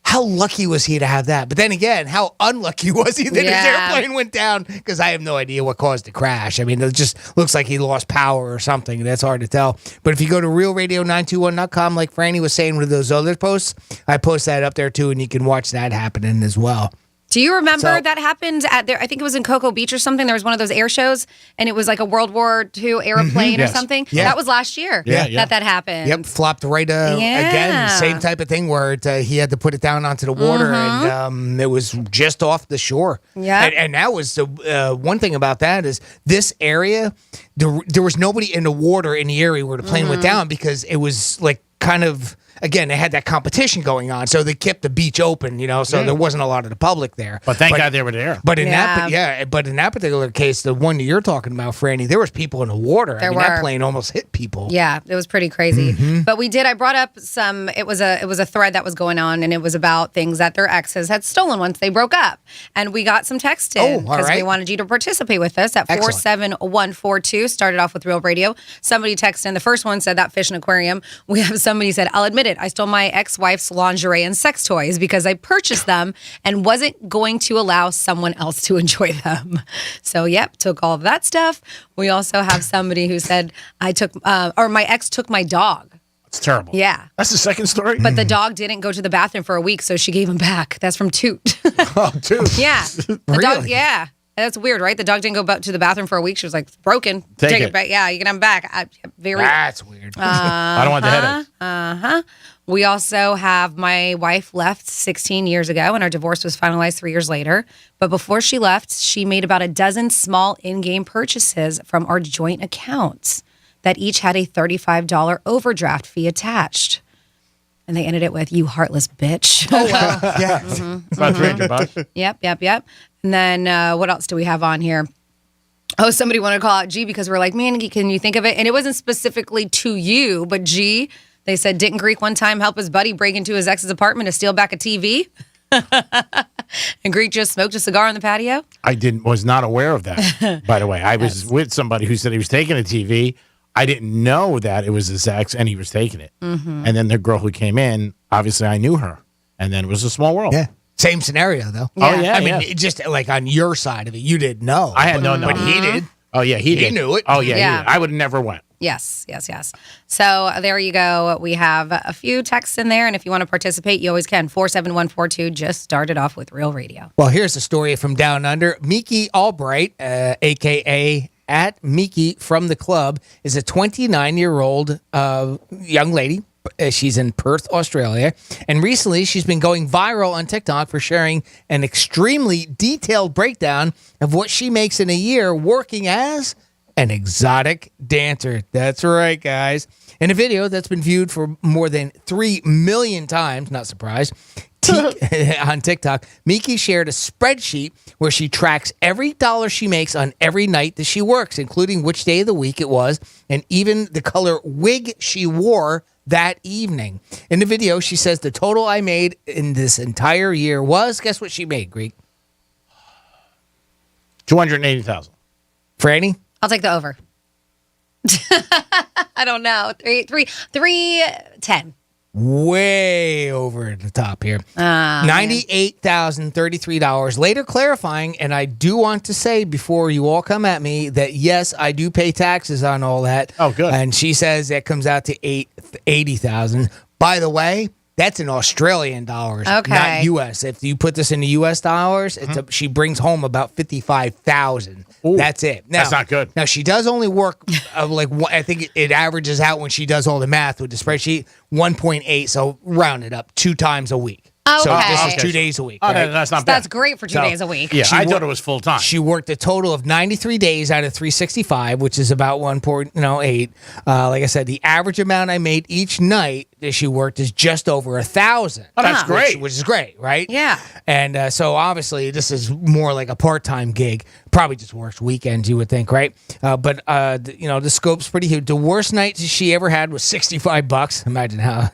how lucky was he to have that? But then again, how unlucky was he that his airplane went down? Because I have no idea what caused the crash. It just looks like he lost power or something. That's hard to tell. But if you go to realradio921.com, like Franny was saying with those other posts, I post that up there too, and you can watch that happening as well. Do you remember that happened at there? I think it was in Cocoa Beach or something. There was one of those air shows, and it was like a World War II airplane or something. Yeah. That was last year that happened. Yep, flopped right again. Same type of thing where he had to put it down onto the water, and it was just off the shore. Yeah, and that was the one thing about that is this area, there was nobody in the water in the area where the plane went down because it was like kind of. Again, they had that competition going on, so they kept the beach open, so there wasn't a lot of the public there. But thank God they were there. But in that particular case, the one that you're talking about, Franny, there was people in the water. That plane almost hit people. Yeah, it was pretty crazy. But I brought up it was a thread that was going on, and it was about things that their exes had stolen once they broke up. And we got some text in because we wanted you to participate with us at 47142. Started off with Real Radio. Somebody texted in. The first one said that fish and aquarium. We have somebody said, I'll admit it. I stole my ex-wife's lingerie and sex toys because I purchased them and wasn't going to allow someone else to enjoy them. So, took all of that stuff. We also have somebody who said, my ex took my dog. It's terrible. Yeah. That's the second story? But the dog didn't go to the bathroom for a week, so she gave him back. That's from Toot. Oh, Toot. Yeah. The dog, yeah. That's weird, right? The dog didn't go to the bathroom for a week. She was like, it's broken. Take it back. Yeah, you can have it back. That's weird. I don't want the headache. We also have my wife left 16 years ago, and our divorce was finalized 3 years later. But before she left, she made about a dozen small in-game purchases from our joint accounts that each had a $35 overdraft fee attached. And they ended it with, you heartless bitch. Oh, wow. Yeah. About $300. Yep. And then what else do we have on here? Oh, somebody wanted to call out G because we're like, man, can you think of it? And it wasn't specifically to you, but G, they said, didn't Greek one time help his buddy break into his ex's apartment to steal back a TV? And Greek just smoked a cigar on the patio? I was not aware of that, by the way. I was with somebody who said he was taking a TV. I didn't know that it was his ex and he was taking it. And then the girl who came in, obviously I knew her. And then it was a small world. Yeah. Same scenario, though. Yeah. Oh, yeah. It just like on your side of it, you didn't know. I had no knowledge. But he did. Oh, yeah, he did. He knew it. Oh, yeah, Yeah. he did. I would have never went. Yes. So there you go. We have a few texts in there, and if you want to participate, you always can. 47142 just started off with Real Radio. Well, here's a story from Down Under. Miki Albright, a.k.a. at Miki from the club, is a 29-year-old young lady. She's in Perth, Australia. And recently, she's been going viral on TikTok for sharing an extremely detailed breakdown of what she makes in a year working as an exotic dancer. That's right, guys. In a video that's been viewed for more than 3 million times, not surprised, on TikTok, Miki shared a spreadsheet where she tracks every dollar she makes on every night that she works, including which day of the week it was, and even the color wig she wore that evening. In the video, she says the total I made in this entire year was, guess what she made, Greek? $280,000. Franny? I'll take the over. I don't know. 310. Way over the top here. $98,033. Later clarifying, and I do want to say before you all come at me that yes, I do pay taxes on all that. Oh, good. And she says that comes out to $80,000. By the way, that's in Australian dollars, not U.S. If you put this into U.S. dollars, she brings home about $55,000. That's it. Now, that's not good. Now, she does only work, I think it averages out when she does all the math with the spreadsheet, 1.8, so round it up 2 times a week. So this is 2 days a week. Oh, right? that's not bad. That's great for 2 days a week. Yeah, I thought it was full time. She worked a total of 93 days out of 365, which is about 1.8. Like I said, the average amount I made each night that she worked is just over 1,000. Oh, that's great. Which is great, right? Yeah. And so obviously this is more like a part-time gig. Probably just works weekends, you would think, right? But the scope's pretty huge. The worst night she ever had was $65. Imagine how.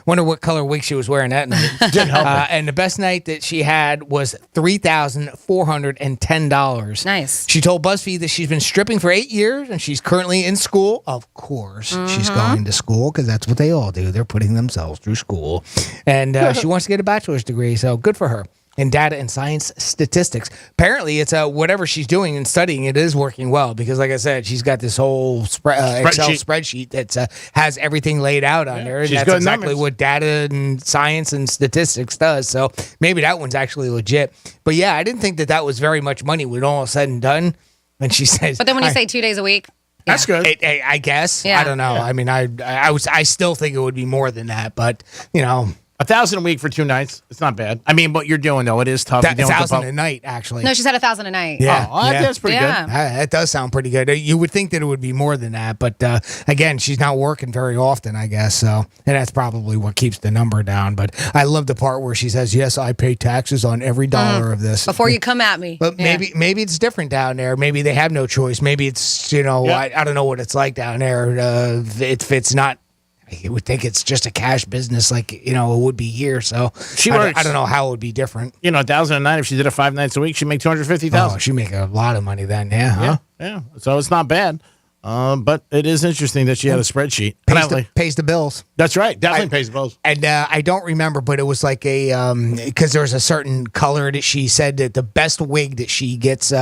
Wonder what color wig she was wearing that night. Didn't help her. And the best night that she had was $3,410. Nice. She told BuzzFeed that she's been stripping for 8 years and she's currently in school. Of course, she's going to school because that's what they all do. They're putting themselves through school. And she wants to get a bachelor's degree, so good for her. In data and science statistics. Apparently, it's whatever she's doing and studying, it is working well because, like I said, she's got this whole Excel spreadsheet that has everything laid out on there. And that's exactly what data and science and statistics does. So maybe that one's actually legit. But yeah, I didn't think that was very much money when all said and done. And she says, but then when you say 2 days a week, that's good. I guess. Yeah. I don't know. Yeah. I mean, I still think it would be more than that, but you know. $1,000 a week for 2 nights. It's not bad. I mean, what you're doing though, it is tough. $1,000 a night, actually. No, she said $1,000 a night. Yeah, that's pretty good. That does sound pretty good. You would think that it would be more than that, but again, she's not working very often, I guess. So, and that's probably what keeps the number down. But I love the part where she says, "Yes, I pay taxes on every dollar of this." Before you come at me. But maybe it's different down there. Maybe they have no choice. Maybe it's I don't know what it's like down there. If it's not. You would think it's just a cash business like, it would be here. So I don't know how it would be different. $1,000 a night. If she did it 5 nights a week, she'd make $250,000. Oh, she'd make a lot of money then. Yeah. Huh? Yeah. So it's not bad. But it is interesting that she had a spreadsheet. Pays the bills. That's right. Definitely pays the bills. And I don't remember, but it was like because there was a certain color that she said that the best wig that she gets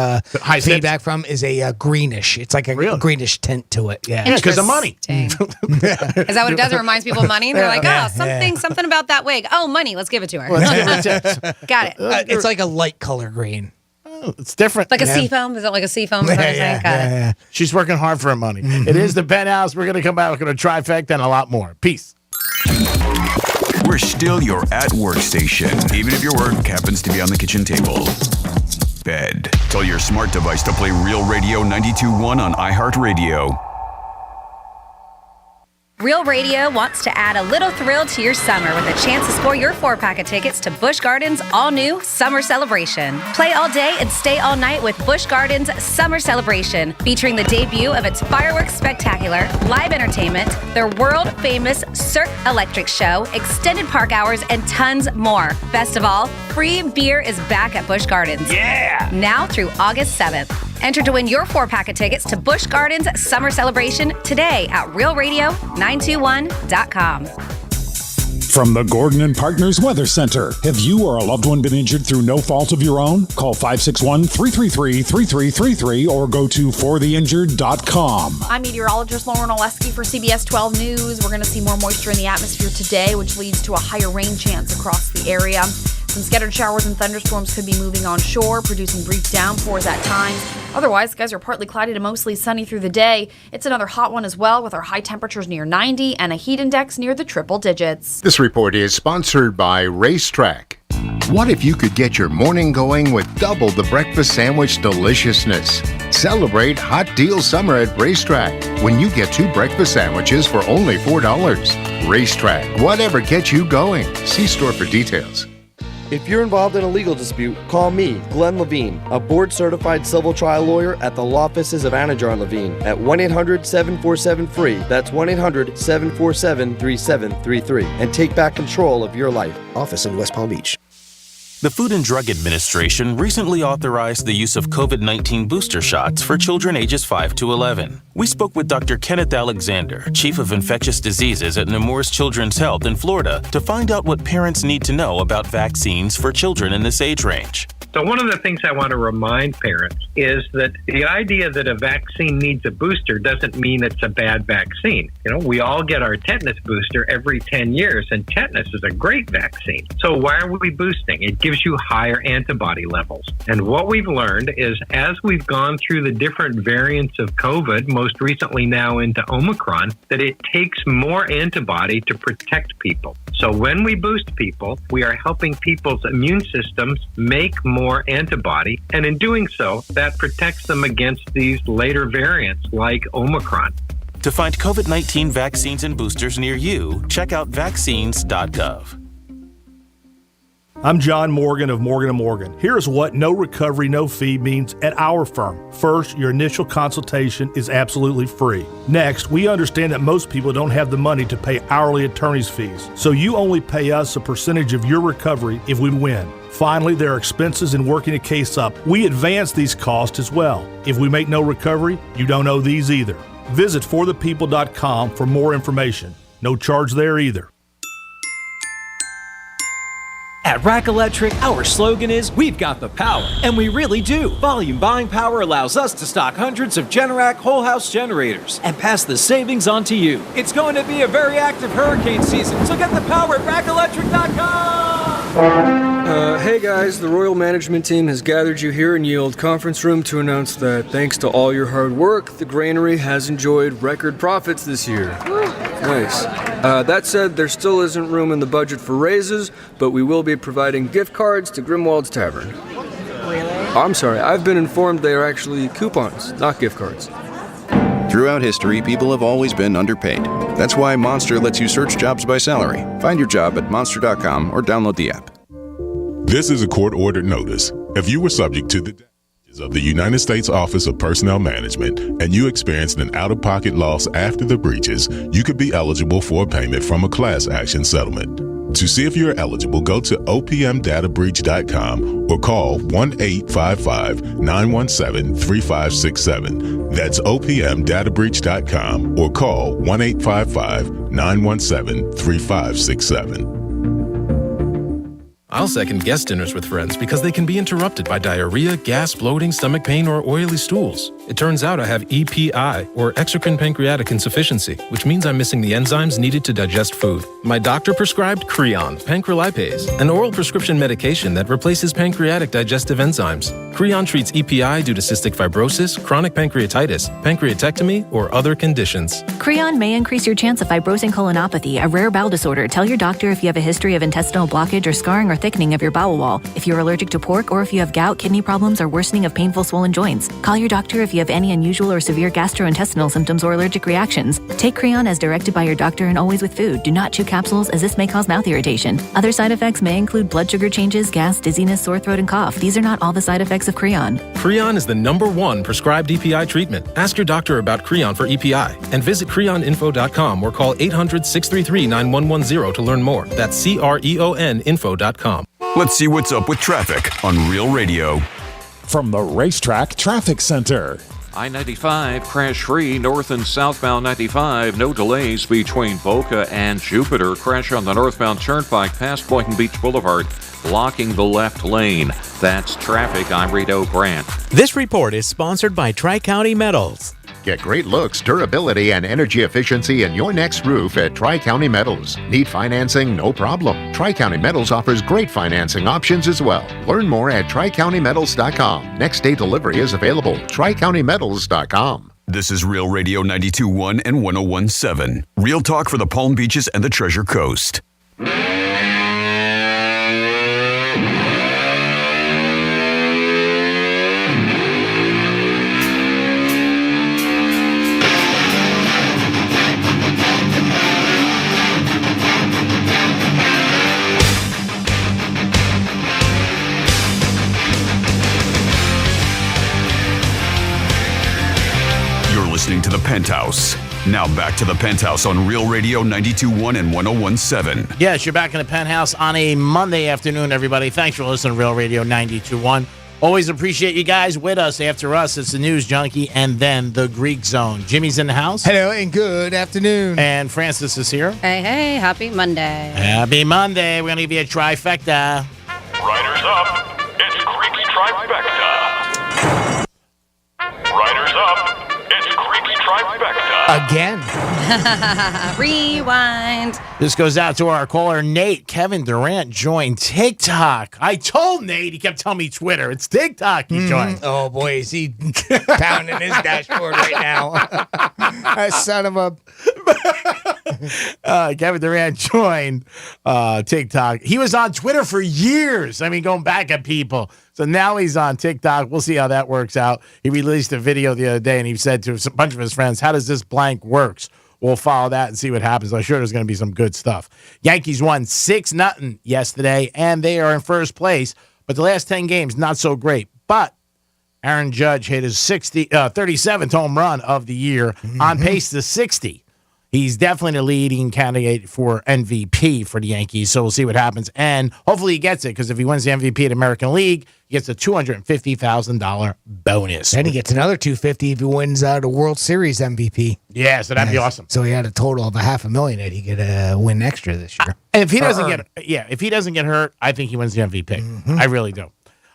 feedback from is a greenish. It's like a greenish tint to it. Yeah. Because of money. Is that what it does? It reminds people of money? They're like, something about that wig. Oh, money. Let's give it to her. Got it. It's like a light color green. It's different. Like a seafoam? Is it like a seafoam? Yeah. She's working hard for her money. Mm-hmm. It is the Penthouse. We're going to come back. We're going to trifecta and a lot more. Peace. We're still your at-work station, even if your work happens to be on the kitchen table. Bed. Tell your smart device to play Real Radio 92.1 on iHeartRadio. Real Radio wants to add a little thrill to your summer with a chance to score your 4-pack of tickets to Busch Gardens' all-new Summer Celebration. Play all day and stay all night with Busch Gardens' Summer Celebration, featuring the debut of its fireworks spectacular, live entertainment, their world-famous Cirque Electric show, extended park hours, and tons more. Best of all, free beer is back at Busch Gardens. Yeah! Now through August 7th. Enter to win your 4-pack of tickets to Busch Gardens Summer Celebration today at realradio921.com. From the Gordon and Partners Weather Center. Have you or a loved one been injured through no fault of your own? Call 561-333-3333 or go to fortheinjured.com. I'm meteorologist Lauren Oleski for CBS 12 News. We're going to see more moisture in the atmosphere today, which leads to a higher rain chance across the area. Some scattered showers and thunderstorms could be moving onshore, producing brief downpours at times. Otherwise, skies are partly cloudy to mostly sunny through the day. It's another hot one as well, with our high temperatures near 90 and a heat index near the triple digits. This report is sponsored by Racetrack. What if you could get your morning going with double the breakfast sandwich deliciousness? Celebrate Hot Deal Summer at Racetrack when you get 2 breakfast sandwiches for only $4. Racetrack, whatever gets you going. See store for details. If you're involved in a legal dispute, call me, Glenn Levine, a board-certified civil trial lawyer at the law offices of Anajar Levine at 1-800-747-FREE. That's 1-800-747-3733. And take back control of your life. Office in West Palm Beach. The Food and Drug Administration recently authorized the use of COVID-19 booster shots for children ages 5 to 11. We spoke with Dr. Kenneth Alexander, Chief of Infectious Diseases at Nemours Children's Health in Florida, to find out what parents need to know about vaccines for children in this age range. So one of the things I want to remind parents is that the idea that a vaccine needs a booster doesn't mean it's a bad vaccine. We all get our tetanus booster every 10 years, and tetanus is a great vaccine. So why are we boosting? It gives you higher antibody levels. And what we've learned is as we've gone through the different variants of COVID, most recently now into Omicron, that it takes more antibody to protect people. So when we boost people, we are helping people's immune systems make more antibody, and in doing so, that protects them against these later variants like Omicron. To find COVID-19 vaccines and boosters near you, check out vaccines.gov. I'm John Morgan of Morgan & Morgan. Here's what no recovery, no fee means at our firm. First, your initial consultation is absolutely free. Next, we understand that most people don't have the money to pay hourly attorney's fees, so you only pay us a percentage of your recovery if we win. Finally, there are expenses in working a case up. We advance these costs as well. If we make no recovery, you don't owe these either. Visit forthepeople.com for more information. No charge there either. At Rack Electric, our slogan is, we've got the power, and we really do. Volume buying power allows us to stock hundreds of Generac whole house generators and pass the savings on to you. It's going to be a very active hurricane season, so get the power at rackelectric.com! Hey guys, the Royal Management Team has gathered you here in Yield Conference Room to announce that thanks to all your hard work, the granary has enjoyed record profits this year. Nice. That said, there still isn't room in the budget for raises, but we will be providing gift cards to Grimwald's Tavern. Really? I'm sorry, I've been informed they are actually coupons, not gift cards. Throughout history, people have always been underpaid. That's why Monster lets you search jobs by salary. Find your job at monster.com or download the app. This is a court-ordered notice. If you were subject to the damages of the United States Office of Personnel Management and you experienced an out-of-pocket loss after the breaches, you could be eligible for a payment from a class action settlement. To see if you're eligible, go to opmdatabreach.com or call 1-855-917-3567. That's opmdatabreach.com or call 1-855-917-3567. I'll second guest dinners with friends because they can be interrupted by diarrhea, gas, bloating, stomach pain, or oily stools. It turns out I have EPI, or exocrine pancreatic insufficiency, which means I'm missing the enzymes needed to digest food. My doctor prescribed Creon, pancrelipase, an oral prescription medication that replaces pancreatic digestive enzymes. Creon treats EPI due to cystic fibrosis, chronic pancreatitis, pancreatectomy, or other conditions. Creon may increase your chance of fibrosing colonopathy, a rare bowel disorder. Tell your doctor if you have a history of intestinal blockage or scarring or thickening of your bowel wall, if you're allergic to pork, or if you have gout, kidney problems, or worsening of painful swollen joints. Call your doctor if you have any unusual or severe gastrointestinal symptoms or allergic reactions. Take Creon as directed by your doctor and always with food. Do not chew capsules as this may cause mouth irritation. Other side effects may include blood sugar changes, gas, dizziness, sore throat, and cough. These are not all the side effects of Creon. Creon is the #1 prescribed EPI treatment. Ask your doctor about Creon for EPI and visit creoninfo.com or call 800-633-9110 to learn more. That's CREONinfo.com. Let's see what's up with traffic on Real Radio. From the Racetrack Traffic Center. I-95 crash-free north and southbound 95. No delays between Boca and Jupiter. Crash on the northbound turnpike past Boynton Beach Boulevard, blocking the left lane. That's traffic. I'm Rito Grant. This report is sponsored by Tri-County Metals. Get great looks, durability, and energy efficiency in your next roof at Tri-County Metals. Need financing? No problem. Tri-County Metals offers great financing options as well. Learn more at TriCountyMetals.com. Next day delivery is available. TriCountyMetals.com. This is Real Radio 92.1 and 101.7. Real talk for the Palm Beaches and the Treasure Coast. listening to The Penthouse. Now back to The Penthouse on Real Radio 92.1 and 101.7. Yes, you're back in the Penthouse on a Monday afternoon, everybody. Thanks for listening to Real Radio 92.1. Always appreciate you guys with us. After us, it's the News Junkie and then the Greek Zone. Jimmy's in the house. Hello and good afternoon. And Francis is here. Hey, happy Monday. Happy Monday. We're going to give you a trifecta. Riders up. It's Greek's trifecta. Riders up. It's Greek's trifecta. Again. Rewind. This goes out to our caller, Nate. Kevin Durant joined TikTok. I told Nate, he kept telling me Twitter. It's TikTok he joined. Oh, boy, is he pounding his dashboard right now. That son of a... Kevin Durant joined TikTok. He was on Twitter for years. I mean, going back at people. So now he's on TikTok. We'll see how that works out. He released a video the other day, and he said to a bunch of his friends, how does this blank works? We'll follow that and see what happens. I'm sure there's going to be some good stuff. Yankees won 6-0 yesterday, and they are in first place. But the last 10 games, not so great. But Aaron Judge hit his 37th home run of the year, on pace to 60. He's definitely the leading candidate for MVP for the Yankees, so we'll see what happens. And hopefully he gets it, because if he wins the MVP of the American League, he gets a $250,000 bonus. And he gets another $250,000 if he wins the World Series MVP. Yeah, so that'd be awesome. So he had a total of $500,000 that he could win extra this year. If he doesn't get hurt, I think he wins the MVP. I really do.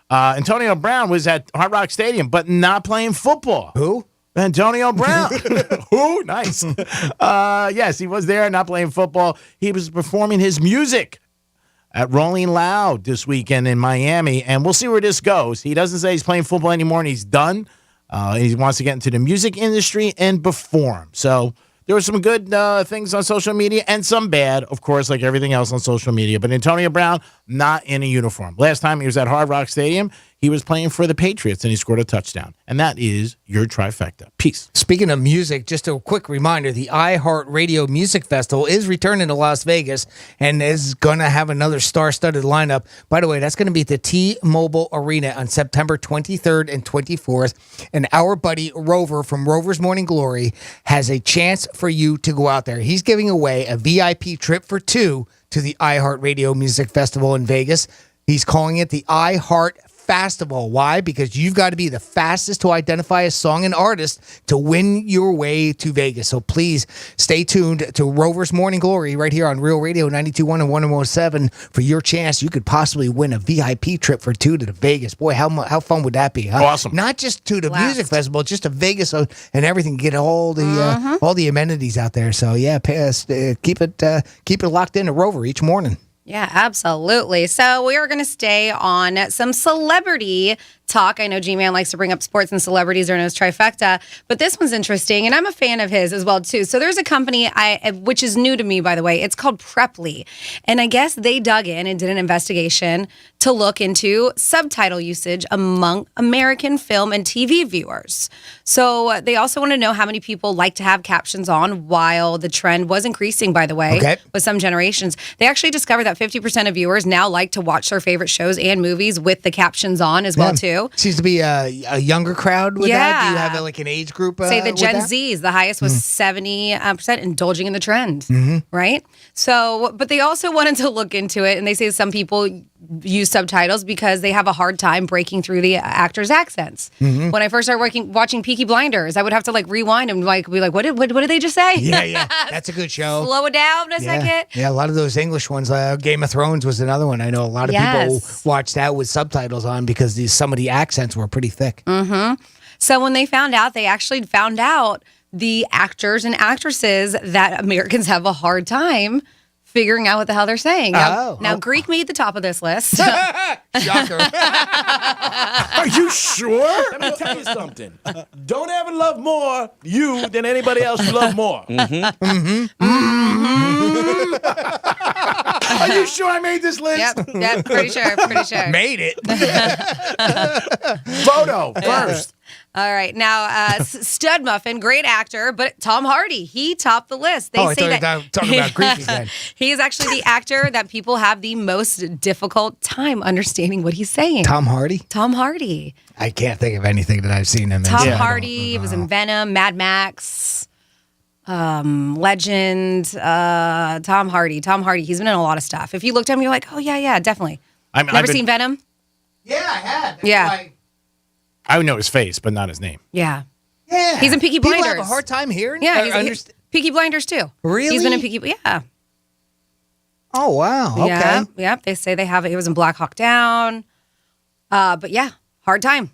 Antonio Brown was at Hard Rock Stadium, but not playing football. Who? Antonio Brown. Ooh, nice. Yes, he was there, not playing football. He was performing his music at Rolling Loud this weekend in Miami, and we'll see where this goes. He doesn't say he's playing football anymore, and he's done. He wants to get into the music industry and perform. So there were some good things on social media and some bad, of course, like everything else on social media. But Antonio Brown, not in a uniform. Last time he was at Hard Rock Stadium, he was playing for the Patriots, and he scored a touchdown. And that is your trifecta. Peace. Speaking of music, just a quick reminder, the iHeartRadio Music Festival is returning to Las Vegas and is going to have another star-studded lineup. By the way, that's going to be at the T-Mobile Arena on September 23rd and 24th. And our buddy Rover from Rover's Morning Glory has a chance for you to go out there. He's giving away a VIP trip for two to the iHeartRadio Music Festival in Vegas. He's calling it the iHeart Festival. Why? Because you've got to be the fastest to identify a song and artist to win your way to Vegas. So please stay tuned to Rover's Morning Glory right here on Real Radio 92.1 and 107 for your chance. You could possibly win a VIP trip for two to Vegas. Boy, how fun would that be? Huh? Awesome. Not just to the music festival, just to Vegas and everything. Get all the amenities out there. So yeah, keep it locked into Rover each morning. Yeah, absolutely. So we are going to stay on some celebrity talk. I know G-Man likes to bring up sports and celebrities during his trifecta, but this one's interesting, and I'm a fan of his as well, too. So there's a company, which is new to me, by the way. It's called Preply, and I guess they dug in and did an investigation to look into subtitle usage among American film and TV viewers. So they also want to know how many people like to have captions on, while the trend was increasing, by the way, with some generations. They actually discovered that 50% of viewers now like to watch their favorite shows and movies with the captions on as well, too. Seems to be a younger crowd with that. Do you have like an age group? Say the Gen Zs, the highest was 70% indulging in the trend, right? So, but they also wanted to look into it, and they say some people use subtitles because they have a hard time breaking through the actors' accents. When I first started watching Peaky Blinders, I would have to rewind and be like, what did they just say? Yeah, that's a good show. Slow it down a second. Yeah, a lot of those English ones. Game of Thrones was another one. I know a lot of people watch that with subtitles on because some of the accents were pretty thick. So when they found out, they actually found out the actors and actresses that Americans have a hard time figuring out what the hell they're saying. Now Greek made the top of this list. Shocker. Are you sure? Let me tell you something. Don't ever love more you than anybody else you love more. Are you sure I made this list? Yep, pretty sure. Made it. Photo first. All right. Now, Stud Muffin, great actor, but Tom Hardy, he topped the list. They I say thought that you were talking about Creepy then. he is actually the actor that people have the most difficult time understanding what he's saying. Tom Hardy? Tom Hardy. I can't think of anything that I've seen him in. Tom Hardy was in Venom, Mad Max, Legend. Tom Hardy. He's been in a lot of stuff. If you looked at him, you're like, oh, yeah, definitely. Never seen Venom? Yeah, I had. Yeah. I would know his face, but not his name. Yeah. Yeah. He's in Peaky Blinders. People have a hard time hearing. Yeah, he's Peaky Blinders too. Really? He's been in Peaky. Yeah. Oh wow. Okay. Yeah. Yeah. They say they have it. He was in Black Hawk Down. But yeah, hard time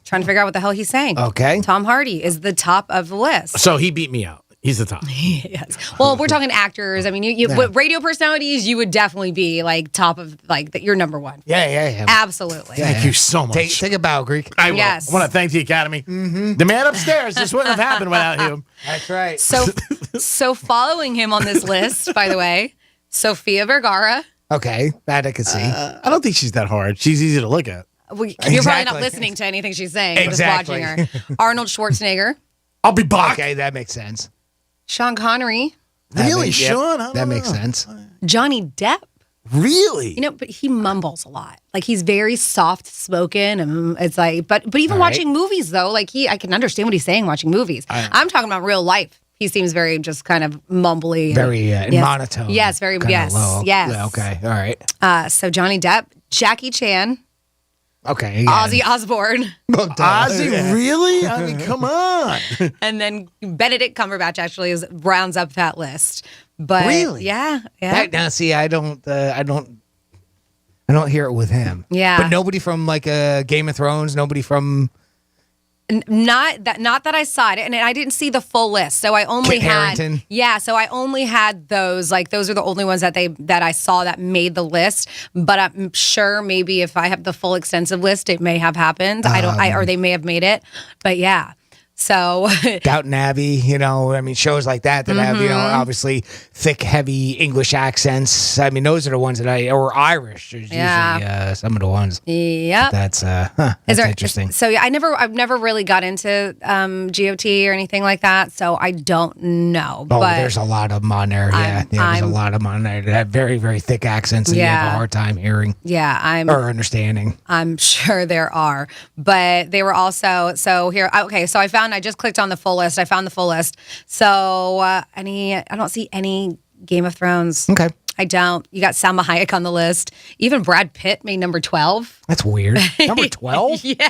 trying to figure out what the hell he's saying. Okay. Tom Hardy is the top of the list. So he beat me out. He's the top. Yes. Well, we're talking actors. I mean, with radio personalities, you would definitely be like top of you're number one. Yeah. Absolutely. Thank you so much. Take a bow, Greek. I will. Yes. I want to thank the Academy. Mm-hmm. The man upstairs. This wouldn't have happened without him. That's right. So following him on this list, by the way, Sofia Vergara. Okay, that I could see. I don't think she's that hard. She's easy to look at. Well, you're probably not listening to anything she's saying. Exactly. You're just watching her. Arnold Schwarzenegger. I'll be back. Okay, that makes sense. Sean Connery. Really, Sean? That makes sense. Johnny Depp. Really? But he mumbles a lot. Like he's very soft spoken, and it's like, but even watching movies though, like I can understand what he's saying watching movies. I'm talking about real life. He seems very just kind of mumbly, very monotone. Yes, very yes, low. Yes. Yeah, okay, all right. So Johnny Depp, Jackie Chan. Okay. Ozzy Osbourne. Ozzy, really? I mean, come on. And then Benedict Cumberbatch actually rounds up that list. But really? Yeah. Now, see, I don't hear it with him. Yeah. But nobody from Game of Thrones. Nobody from. Not that I saw it, and I didn't see the full list. So I only Kit had Harington. So I only had those. Like those are the only ones that I saw that made the list. But I'm sure maybe if I have the full extensive list, it may have happened. Or they may have made it. But yeah. So Downton Abbey, shows like that have, obviously thick, heavy English accents. I mean, those are the ones or Irish is usually some of the ones. Yeah. That's interesting. So I've never really got into GOT or anything like that. So I don't know. Oh, but there's a lot of them on there. There's a lot of them on there that have very, very thick accents and you have a hard time hearing. Yeah, or understanding. I'm sure there are, but they were also here. Okay, so I just clicked on the full list. I found the full list. So I don't see any Game of Thrones. Okay. I don't. You got Salma Hayek on the list. Even Brad Pitt made number 12. That's weird. Number 12? Yeah.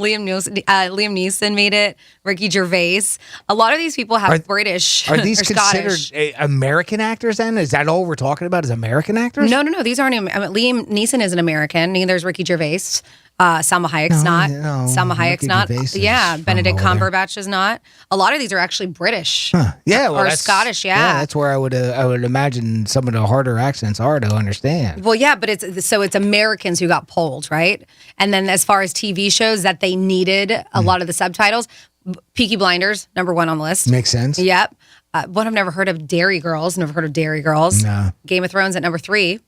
Liam Neeson made it. Ricky Gervais. A lot of these people have British. Are these or considered Scottish. American actors then? Is that all we're talking about is American actors? No. These aren't. Liam Neeson is an American. Neither is Ricky Gervais. Salma Hayek's not. Salma Hayek's not. Yeah, Benedict Cumberbatch is not. A lot of these are actually British. Huh. Yeah, well, or Scottish. Yeah, that's where I would imagine some of the harder accents are to understand. Well, yeah, but it's Americans who got polled, right? And then as far as TV shows that they needed a lot of the subtitles, Peaky Blinders, number 1 on the list. Makes sense. Yep. One I've never heard of, Dairy Girls. Never heard of Dairy Girls. No. Game of Thrones at number 3.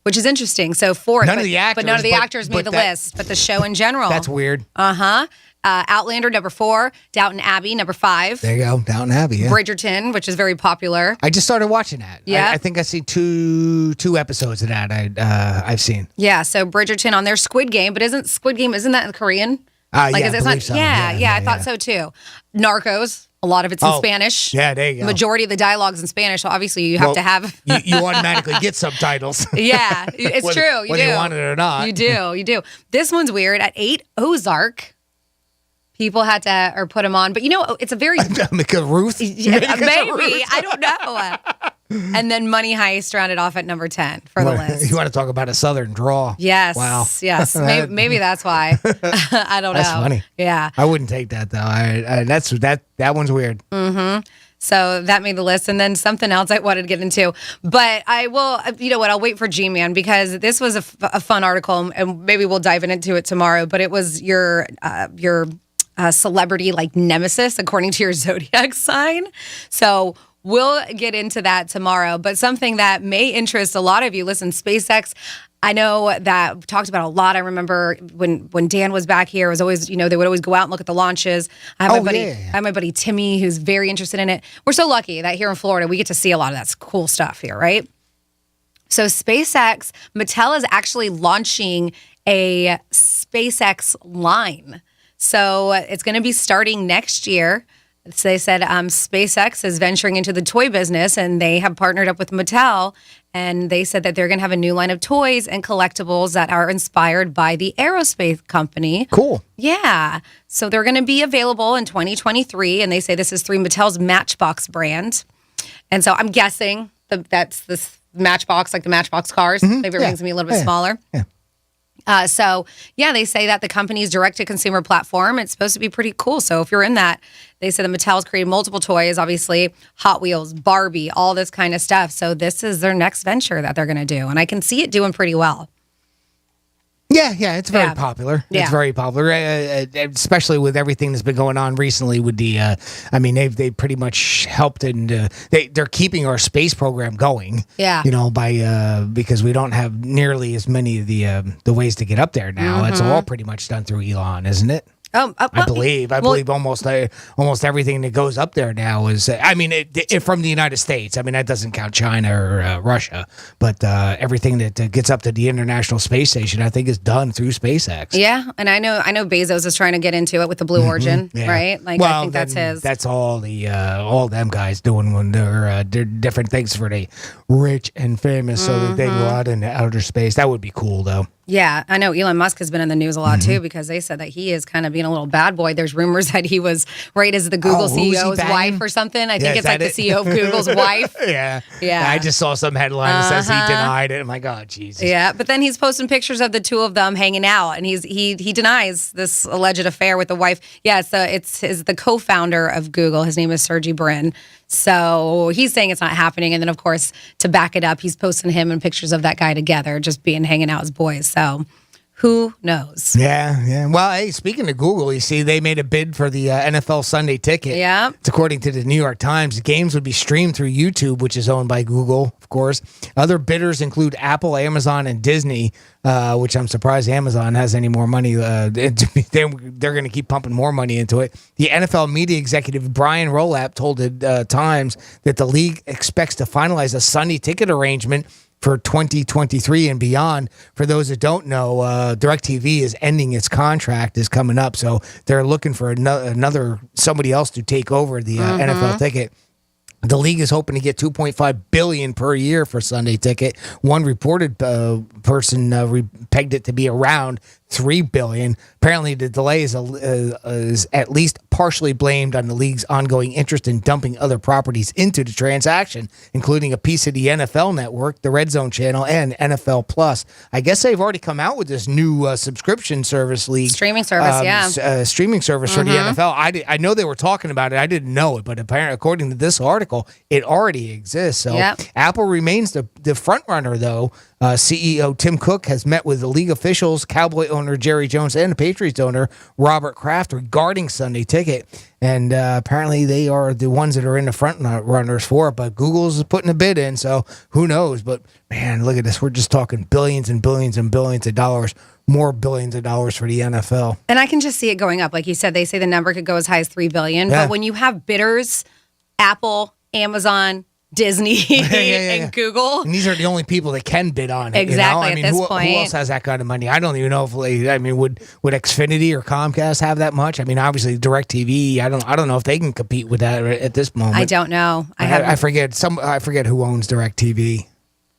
Which is interesting. So 4, none of the actors, but none of the actors made the list. But the show in general, that's weird. Outlander number 4, Downton Abbey number 5. There you go, Downton Abbey. Yeah. Bridgerton, which is very popular. I just started watching that. Yeah, I think I see two episodes of that. I've seen. Yeah, so Bridgerton on there. Squid Game, but isn't that Korean? Yeah, is it not? So. Yeah, I thought so too. Narcos. A lot of it's in Spanish. Yeah, there you go. Majority of the dialogue's in Spanish, so obviously you have to have. you automatically get subtitles. Yeah, it's true. Whether you want it or not. You do. This one's weird. At 8, Ozark. People had to put him on, but it's a very Ruth. Yeah, maybe I don't know. And then Money Heist rounded off at number 10 for the list. You want to talk about a Southern draw? Yes. Wow. Yes. Maybe that's why. I don't know. That's funny. Yeah. I wouldn't take that though. That one's weird. Mm-hmm. So that made the list, and then something else I wanted to get into. But I will. You know what? I'll wait for G-Man because this was a fun article, and maybe we'll dive into it tomorrow. But it was your celebrity nemesis according to your zodiac sign. So we'll get into that tomorrow. But something that may interest a lot of you. Listen, SpaceX I know that we've talked about a lot. I remember when Dan was back here, it was always, they would always go out and look at the launches. I have my buddy Timmy, who's very interested in it. We're so lucky that here in Florida, we get to see a lot of that cool stuff here, right? So SpaceX, Mattel is actually launching a SpaceX line. So it's going to be starting next year. So they said SpaceX is venturing into the toy business, and they have partnered up with Mattel, and they said that they're going to have a new line of toys and collectibles that are inspired by the aerospace company. Cool. Yeah. So they're going to be available in 2023, and they say this is through Mattel's Matchbox brand. And so I'm guessing that's this Matchbox, like the Matchbox cars. Maybe everything's going to be a little bit smaller. Yeah. They say that the company's direct-to-consumer platform, it's supposed to be pretty cool. So if you're in that, they said that Mattel's created multiple toys, obviously Hot Wheels, Barbie, all this kind of stuff. So this is their next venture that they're going to do. And I can see it doing pretty well. Yeah, it's very popular. Yeah. It's very popular, especially with everything that's been going on recently with the, they pretty much helped and they're keeping our space program going. Yeah. Because we don't have nearly as many of the ways to get up there now. It's all pretty much done through Elon, isn't it? I believe almost everything that goes up there now is. From the United States. That doesn't count China or Russia, but everything that gets up to the International Space Station, I think, is done through SpaceX. Yeah, and I know Bezos is trying to get into it with the Blue Origin, right? I think that's his. That's all them guys doing when they're different things for the rich and famous, so that they go out into outer space. That would be cool, though. Yeah, I know Elon Musk has been in the news a lot too, because they said that he is kind of being a little bad boy. There's rumors that he was right as the Google CEO's wife or something. I think it's like the CEO of Google's wife. Yeah. I just saw some headline that says he denied it. I'm like, oh, Jesus. Yeah, but then he's posting pictures of the two of them hanging out, and he denies this alleged affair with the wife. Yeah, so it's the co-founder of Google. His name is Sergey Brin. So he's saying it's not happening. And then, of course, to back it up, he's posting him and pictures of that guy together, just hanging out as boys. So who knows? Yeah. Well, hey, speaking of Google, you see, they made a bid for the NFL Sunday ticket. Yeah. It's according to the New York Times. Games would be streamed through YouTube, which is owned by Google, of course. Other bidders include Apple, Amazon, and Disney, which I'm surprised Amazon has any more money. They're going to keep pumping more money into it. The NFL media executive Brian Rolap told the Times that the league expects to finalize a Sunday ticket arrangement for 2023 and beyond. For those that don't know, DirecTV is ending its contract, is coming up, so they're looking for somebody else to take over the NFL ticket. The league is hoping to get $2.5 billion per year for Sunday ticket. One reported person pegged it to be around $3 billion. Apparently, the delay is at least partially blamed on the league's ongoing interest in dumping other properties into the transaction, including a piece of the NFL Network, the Red Zone channel, and NFL Plus. I guess they've already come out with this new subscription service league. Streaming service, streaming service for the NFL. I know they were talking about it. I didn't know it, but apparently, according to this article, it already exists. So Apple remains the front runner, though. CEO Tim Cook has met with the league officials, Cowboy owner Jerry Jones, and the Patriots owner Robert Kraft regarding Sunday ticket. And apparently they are the ones that are in the front runners for it. But Google's putting a bid in, so who knows? But, man, look at this. We're just talking billions and billions and billions of dollars. More billions of dollars for the NFL. And I can just see it going up. Like you said, they say the number could go as high as $3 billion. Yeah. But when you have bidders, Apple, Amazon, Disney, and Google. And these are the only people that can bid on it. Exactly, at this point. Who else has that kind of money? I don't even know if, would Xfinity or Comcast have that much? Obviously DirecTV, I don't know if they can compete with that at this moment. I don't know. I forget who owns DirecTV.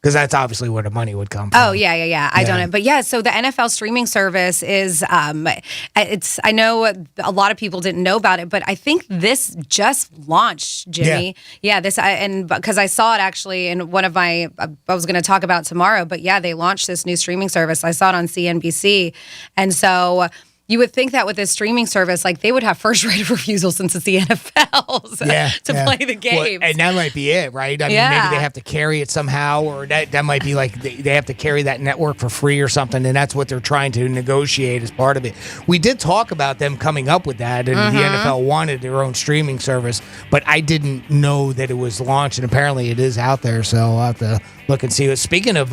Because that's obviously where the money would come from. Oh, yeah. I don't know. But yeah, so the NFL streaming service is, I know a lot of people didn't know about it, but I think this just launched, Jimmy. Yeah, and because I saw it actually in one of I was going to talk about tomorrow, but yeah, they launched this new streaming service. I saw it on CNBC. And so you would think that with this streaming service, like they would have first right of refusal since it's the NFL's to play the games. Well, and that might be it, right? Maybe they have to carry it somehow, or that might be like they have to carry that network for free or something, and that's what they're trying to negotiate as part of it. We did talk about them coming up with that, and the NFL wanted their own streaming service, but I didn't know that it was launched, and apparently it is out there, so I'll have to look and see it. Speaking of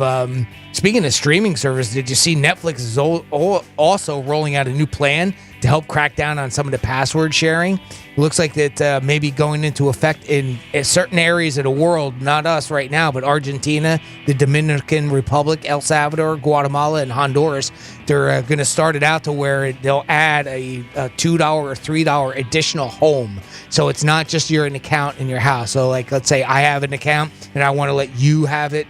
streaming service, did you see Netflix is also rolling out a new plan to help crack down on some of the password sharing? It looks like that may be going into effect in certain areas of the world, not us right now, but Argentina, the Dominican Republic, El Salvador, Guatemala, and Honduras. They're going to start it out to where they'll add a $2 or $3 additional home. So it's not just you're an account in your house. So like, let's say I have an account and I want to let you have it,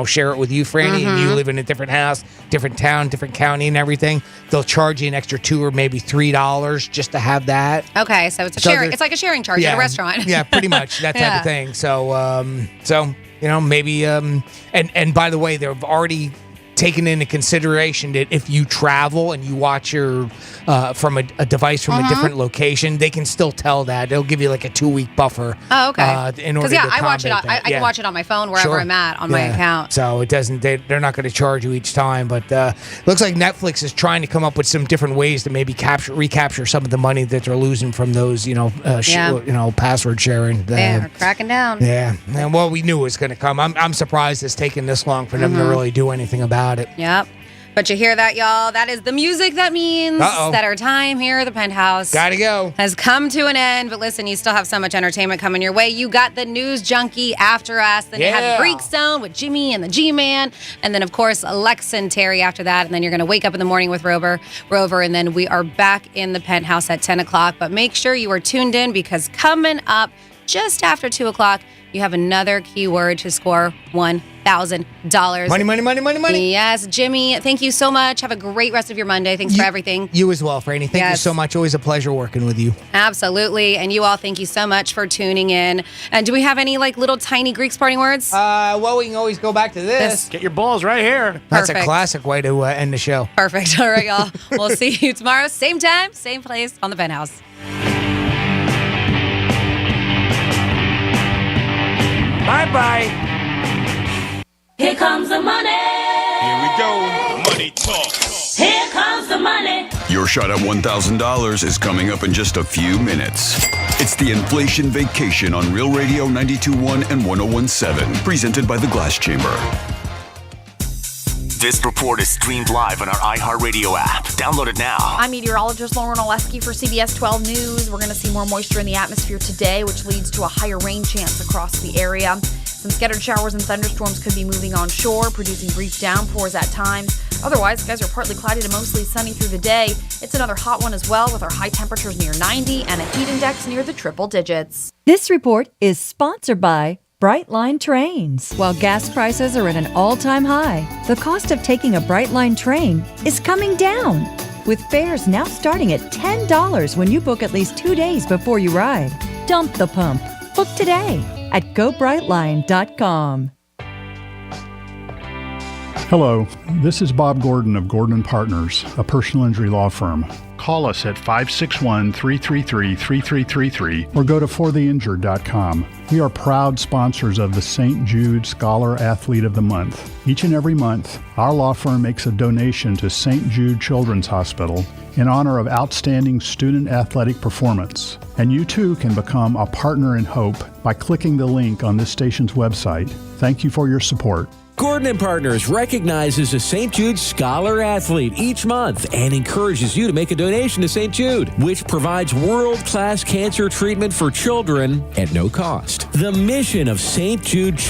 share it with you, Franny, and you live in a different house, different town, different county and everything. They'll charge you an extra $2 or maybe $3 just to have that. Okay, so it's it's like a sharing charge at a restaurant. Yeah, pretty much that type of thing. So maybe and by the way, they've already taken into consideration that if you travel and you watch your from a device from a different location, they can still tell that. They'll give you like a 2-week buffer. Oh, okay. In order to I watch it. I can watch it on my phone wherever I'm at on my account. So it doesn't. They're not going to charge you each time. But looks like Netflix is trying to come up with some different ways to maybe recapture some of the money that they're losing from those password sharing. They're cracking down. Yeah. And well, we knew it was going to come. I'm surprised it's taken this long for them to really do anything about it. Yep. But you hear that, y'all? That is the music that means that our time here at the Penthouse gotta go has come to an end. But listen, you still have so much entertainment coming your way. You got the News Junkie after us. Then you have Greek Zone with Jimmy and the G-Man. And then, of course, Alexa and Terry after that. And then you're going to wake up in the morning with Rover. And then we are back in the Penthouse at 10 o'clock. But make sure you are tuned in because coming up just after 2 o'clock, you have another keyword to score $1,000. Money, money, money, money, money. Yes, Jimmy, thank you so much. Have a great rest of your Monday. Thanks for everything. You as well, Franny. Thank you so much. Always a pleasure working with you. Absolutely. And you all, thank you so much for tuning in. And do we have any little tiny Greek parting words? Well, we can always go back to this. Get your balls right here. That's a classic way to end the show. Perfect. All right, y'all. We'll see you tomorrow. Same time, same place on the Penthouse. Bye-bye. Here comes the money. Here we go. Money talk. Here comes the money. Your shot at $1,000 is coming up in just a few minutes. It's the Inflation Vacation on Real Radio 92.1 and 101.7, presented by the Glass Chamber. This report is streamed live on our iHeartRadio app. Download it now. I'm meteorologist Lauren Oleski for CBS 12 News. We're going to see more moisture in the atmosphere today, which leads to a higher rain chance across the area. Some scattered showers and thunderstorms could be moving onshore, producing brief downpours at times. Otherwise, skies are partly cloudy to mostly sunny through the day. It's another hot one as well, with our high temperatures near 90 and a heat index near the triple digits. This report is sponsored by Brightline Trains. While gas prices are at an all-time high, the cost of taking a Brightline train is coming down, with fares now starting at $10 when you book at least 2 days before you ride. Dump the pump. Book today at GoBrightline.com. Hello, this is Bob Gordon of Gordon & Partners, a personal injury law firm. Call us at 561-333-3333 or go to fortheinjured.com. We are proud sponsors of the St. Jude Scholar Athlete of the Month. Each and every month, our law firm makes a donation to St. Jude Children's Hospital in honor of outstanding student athletic performance. And you too can become a partner in hope by clicking the link on this station's website. Thank you for your support. Gordon & Partners recognizes a St. Jude Scholar Athlete each month and encourages you to make a donation to St. Jude, which provides world-class cancer treatment for children at no cost. The mission of St. Jude